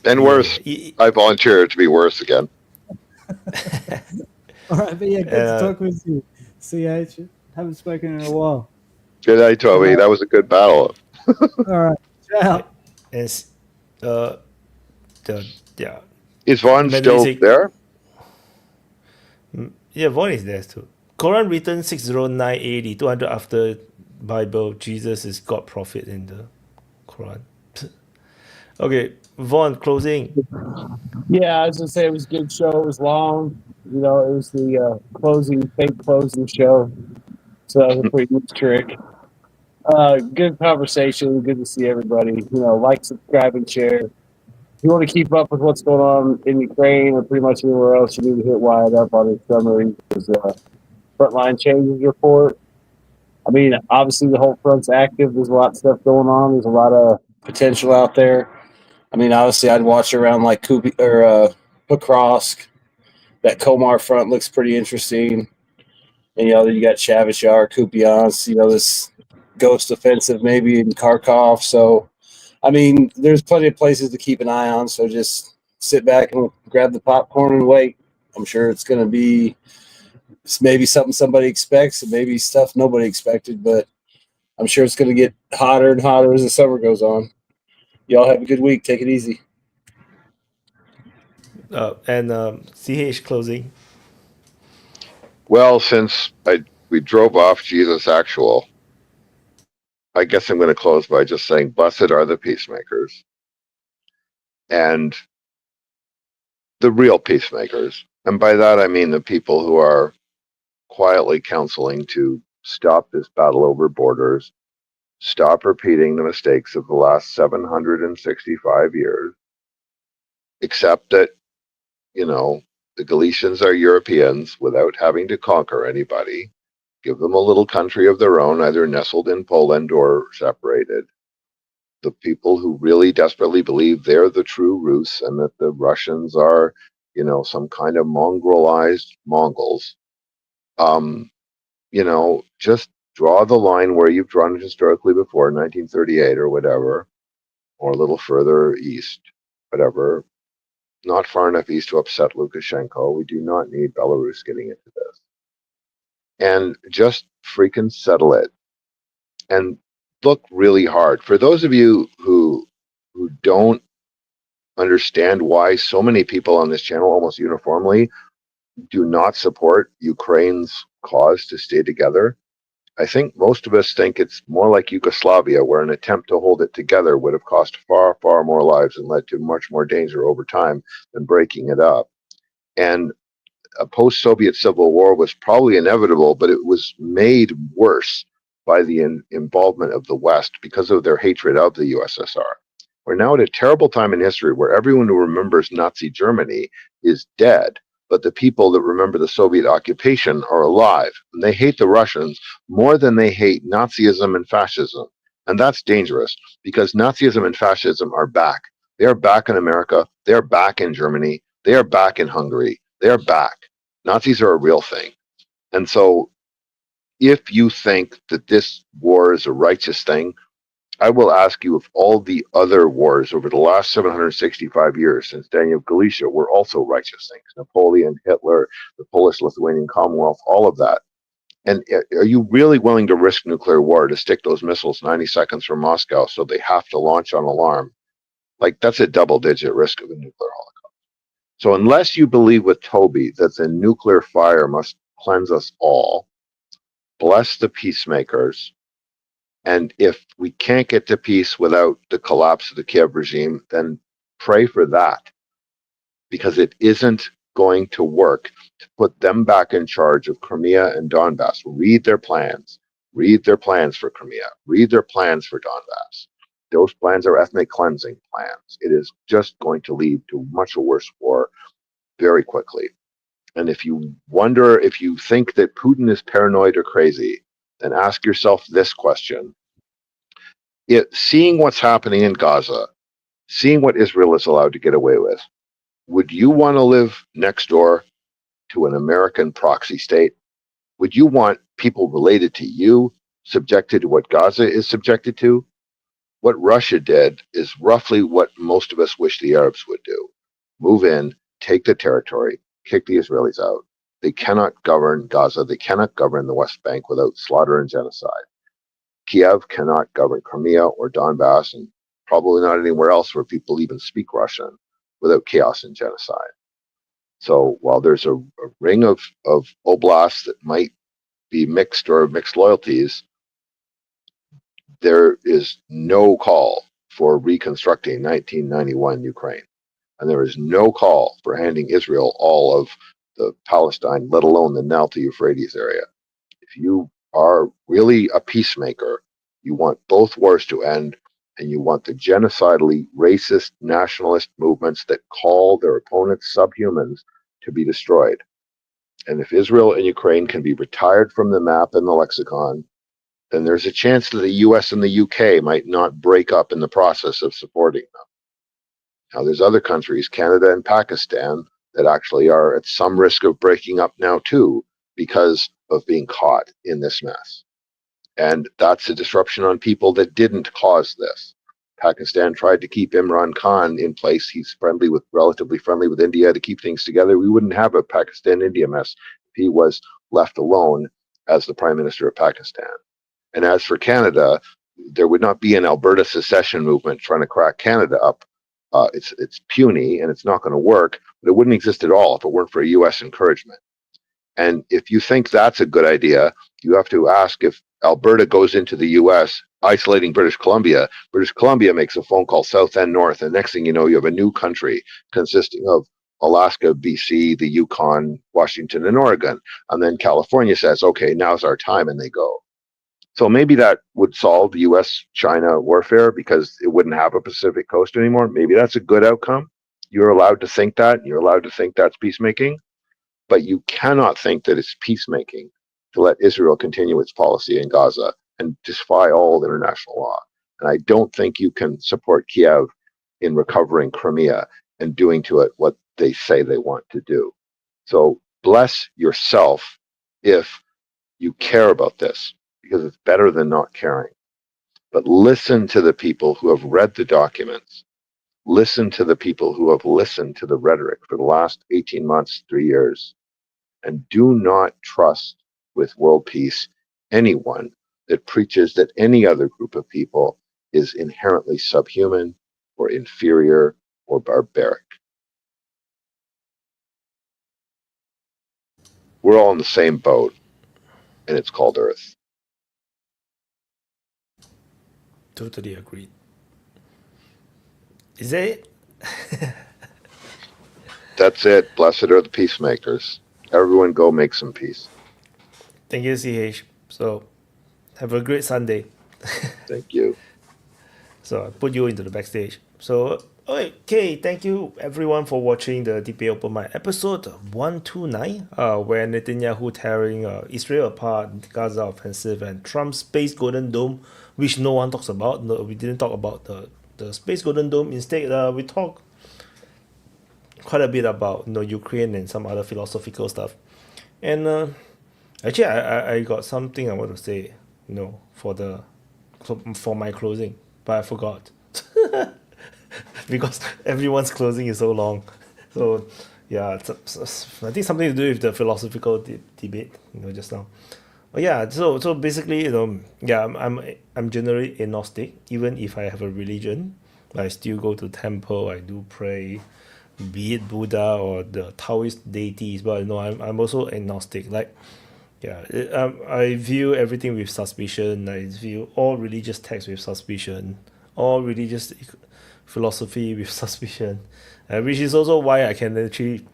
And worse. I volunteer to be worse again. All right, but good to talk with you. CH, haven't spoken in a while. Good night, Toby. That was a good battle. All right. Ciao. Is Is Vaughn still there? Yeah, Vaughn is there too. Quran written 609 AD, 200 after Bible. Jesus is God prophet in the Quran. Okay, Vaughn, closing. Yeah, I was gonna say it was a good show. It was long. You know, it was the fake closing show. So that was a pretty good trick. Good conversation. Good to see everybody. You know, like, subscribe, and share. If you want to keep up with what's going on in Ukraine or pretty much anywhere else, you need to hit Wyatt up on his summary. His frontline changes report. I mean, obviously the whole front's active. There's a lot of stuff going on. There's a lot of potential out there. I mean, obviously I'd watch around like Pakrovsk. That Komar front looks pretty interesting. And, you know, you got Chavashar, Kupiansk, you know, this ghost offensive maybe in Kharkov. So, I mean, there's plenty of places to keep an eye on. So just sit back and grab the popcorn and wait. I'm sure it's going to be maybe something somebody expects and maybe stuff nobody expected, but I'm sure it's going to get hotter and hotter as the summer goes on. Y'all have a good week. Take it easy. And CH closing. Well, since we drove off Jesus Actual, I guess I'm going to close by just saying, blessed are the peacemakers. And the real peacemakers. And by that, I mean the people who are quietly counseling to stop this battle over borders, stop repeating the mistakes of the last 765 years, accept that, you know, the Galicians are Europeans without having to conquer anybody, give them a little country of their own, either nestled in Poland or separated. The people who really desperately believe they're the true Rus and that the Russians are, you know, some kind of mongrelized Mongols, you know, just draw the line where you've drawn it historically before, 1938 or whatever, or a little further east, whatever, not far enough east to upset Lukashenko. We do not need Belarus getting into this. And just freaking settle it. And look really hard. For those of you who don't understand why so many people on this channel almost uniformly do not support Ukraine's cause to stay together, I think most of us think it's more like Yugoslavia, where an attempt to hold it together would have cost far, far more lives and led to much more danger over time than breaking it up. And a post-Soviet civil war was probably inevitable, but it was made worse by the involvement of the West because of their hatred of the USSR. We're now at a terrible time in history where everyone who remembers Nazi Germany is dead, but the people that remember the Soviet occupation are alive. And they hate the Russians more than they hate Nazism and fascism. And that's dangerous because Nazism and fascism are back. They are back in America. They are back in Germany. They are back in Hungary. They are back. Nazis are a real thing. And so if you think that this war is a righteous thing, I will ask you if all the other wars over the last 765 years since Daniel of Galicia were also righteous things. Napoleon, Hitler, the Polish-Lithuanian Commonwealth, all of that. And are you really willing to risk nuclear war to stick those missiles 90 seconds from Moscow so they have to launch on alarm? Like, that's a double-digit risk of a nuclear holocaust. So unless you believe with Toby that the nuclear fire must cleanse us all, bless the peacemakers. And if we can't get to peace without the collapse of the Kiev regime, then pray for that, because it isn't going to work to put them back in charge of Crimea and Donbass. Read their plans. Read their plans for Crimea. Read their plans for Donbass. Those plans are ethnic cleansing plans. It is just going to lead to much worse war very quickly. And if you wonder, if you think that Putin is paranoid or crazy, then ask yourself this question. Seeing what's happening in Gaza, seeing what Israel is allowed to get away with, would you want to live next door to an American proxy state? Would you want people related to you subjected to what Gaza is subjected to? What Russia did is roughly what most of us wish the Arabs would do. Move in, take the territory, kick the Israelis out. They cannot govern Gaza. They cannot govern the West Bank without slaughter and genocide. Kiev cannot govern Crimea or Donbass, and probably not anywhere else where people even speak Russian, without chaos and genocide. So while there's a ring of oblasts that might be mixed or mixed loyalties, there is no call for reconstructing 1991 Ukraine. And there is no call for handing Israel all of the Palestine, let alone the Nile to Euphrates area. If you are really a peacemaker, you want both wars to end, and you want the genocidally racist nationalist movements that call their opponents subhumans to be destroyed. And if Israel and Ukraine can be retired from the map and the lexicon, then there's a chance that the US and the UK might not break up in the process of supporting them. Now, there's other countries, Canada and Pakistan, that actually are at some risk of breaking up now too because of being caught in this mess. And that's a disruption on people that didn't cause this. Pakistan tried to keep Imran Khan in place. He's relatively friendly with India to keep things together. We wouldn't have a Pakistan-India mess if he was left alone as the Prime Minister of Pakistan. And as for Canada, there would not be an Alberta secession movement trying to crack Canada up. It's puny and it's not going to work, but it wouldn't exist at all if it weren't for US encouragement. And if you think that's a good idea, you have to ask if Alberta goes into the US, isolating British Columbia makes a phone call south and north, and next thing you know, you have a new country consisting of Alaska, BC, the Yukon, Washington, and Oregon. And then California says, okay, now's our time, and they go. So maybe that would solve US-China warfare because it wouldn't have a Pacific coast anymore. Maybe that's a good outcome. You're allowed to think that. You're allowed to think that's peacemaking. But you cannot think that it's peacemaking to let Israel continue its policy in Gaza and defy all international law. And I don't think you can support Kiev in recovering Crimea and doing to it what they say they want to do. So bless yourself if you care about this, because it's better than not caring. But listen to the people who have read the documents. Listen to the people who have listened to the rhetoric for the last 18 months, 3 years. And do not trust with world peace anyone that preaches that any other group of people is inherently subhuman or inferior or barbaric. We're all in the same boat, and it's called Earth. Totally agreed. Is that it? That's it. Blessed are the peacemakers. Everyone go make some peace. Thank you, CH. So, have a great Sunday. Thank you. So, I put you into the backstage. So, okay, thank you everyone for watching the DPA Open Mic episode 129, where Netanyahu tearing Israel apart, Gaza offensive, and Trump's Space Golden Dome, which no one talks about. No, we didn't talk about the Space Golden Dome. Instead, we talked quite a bit about Ukraine and some other philosophical stuff. And actually, I got something I want to say, for my closing, but I forgot. Because everyone's closing is so long. So yeah, I think something to do with the philosophical debate, just now. But yeah, so basically, I'm generally agnostic. Even if I have a religion, I still go to temple, I do pray, be it Buddha or the Taoist deities. But I'm also agnostic. I view everything with suspicion. I view all religious texts with suspicion, all religious philosophy with suspicion, which is also why I can actually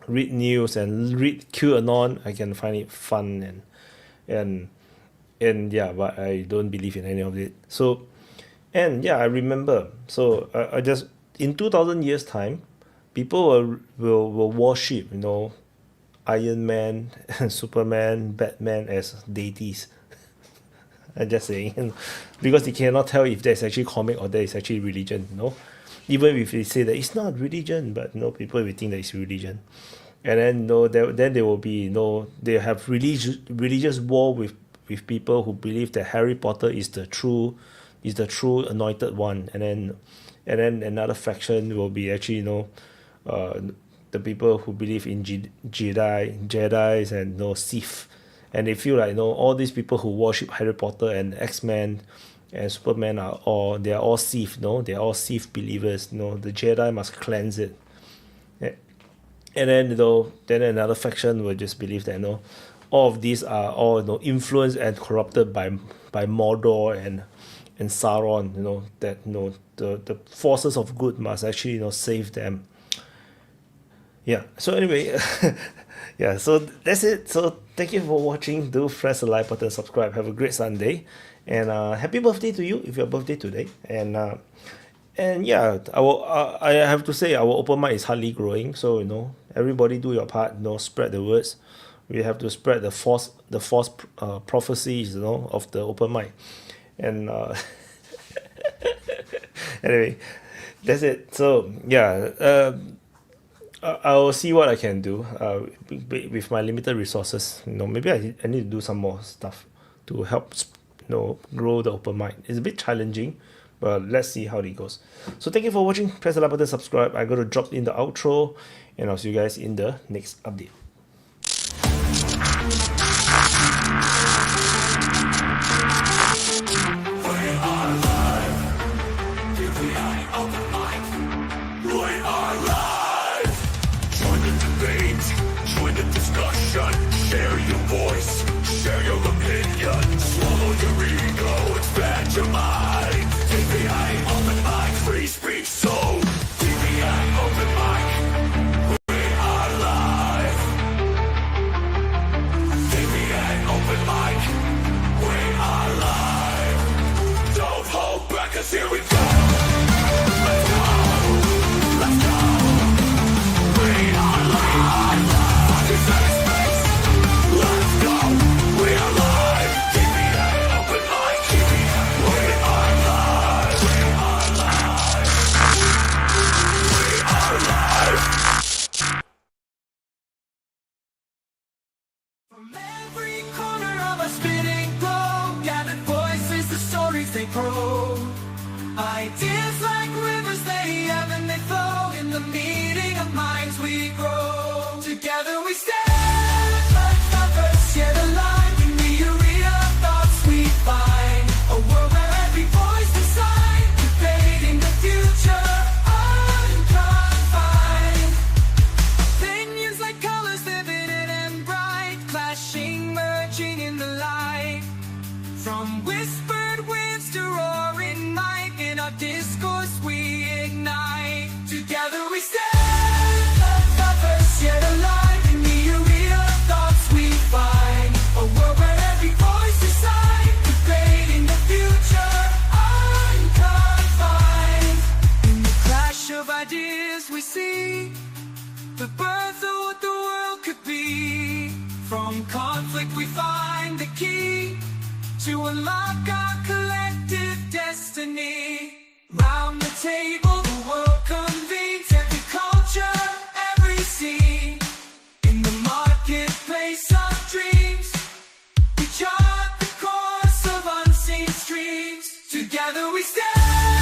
read news and read QAnon. I can find it fun and yeah, but I don't believe in any of it. So, and yeah, I remember. So I just in 2,000 years time, people will worship Iron Man, Superman, Batman as deities. I'm just saying, because they cannot tell if there's actually comic or there is actually religion. Even if they say that it's not religion, but people will think that it's religion. And then then there will be they have religious war with people who believe that Harry Potter is the true anointed one, and then another faction will be actually the people who believe in Jedi's and Sith. And they feel like all these people who worship Harry Potter and X-Men and Superman they're all Sith. They're all Sith believers. The Jedi must cleanse it. And then then another faction will just believe that all of these are all influenced and corrupted by Mordor and Sauron, that the forces of good must actually save them. Yeah, so anyway, yeah, so that's it. So thank you for watching. Do press the like button, subscribe. Have a great Sunday, and happy birthday to you if your birthday today. And yeah, I have to say our open mic is hardly growing. So everybody do your part. Spread the words. We have to spread the false prophecies of the open mic, and anyway, that's it. So yeah. I'll see what I can do with my limited resources. Maybe I need to do some more stuff to help grow the open mic. It's a bit challenging, but let's see how it goes. So thank you for watching. Press the like button, subscribe. I'm going to drop in the outro, and I'll see you guys in the next update. Share your voice, share your opinion, swallow your ego, expand your mind. DPA open mic, free speech so DPA open mic, we are live. DPA open mic, we are live. Don't hold back, 'cause here we go. Let's go, let's go. We are live. Let's go, we are live. DPA open mic, we are live. We are live. We are live. From every corner of a spinning globe, gathered voices, the stories they grow. Ideas like rivers they ebb and they flow. In the meeting of minds we grow. Together we stand. Yet alive in the arena of thoughts we find. A world where every voice decides, debating the future unconfined. Opinions like colors vivid and bright, clashing, merging in the light. From whispered winds to roaring might, in our discourse we ignite. Together we stand, diverse yet alive in the arena of thoughts we find. A world where every voice decides, debating the future unconfined. In the clash of ideas we see the birth of what the world could be. From conflict we find the key to unlock our collective destiny. Round the table the world convenes, every culture, every scene. In the marketplace of dreams, we chart the course of unseen streams. Together we stand.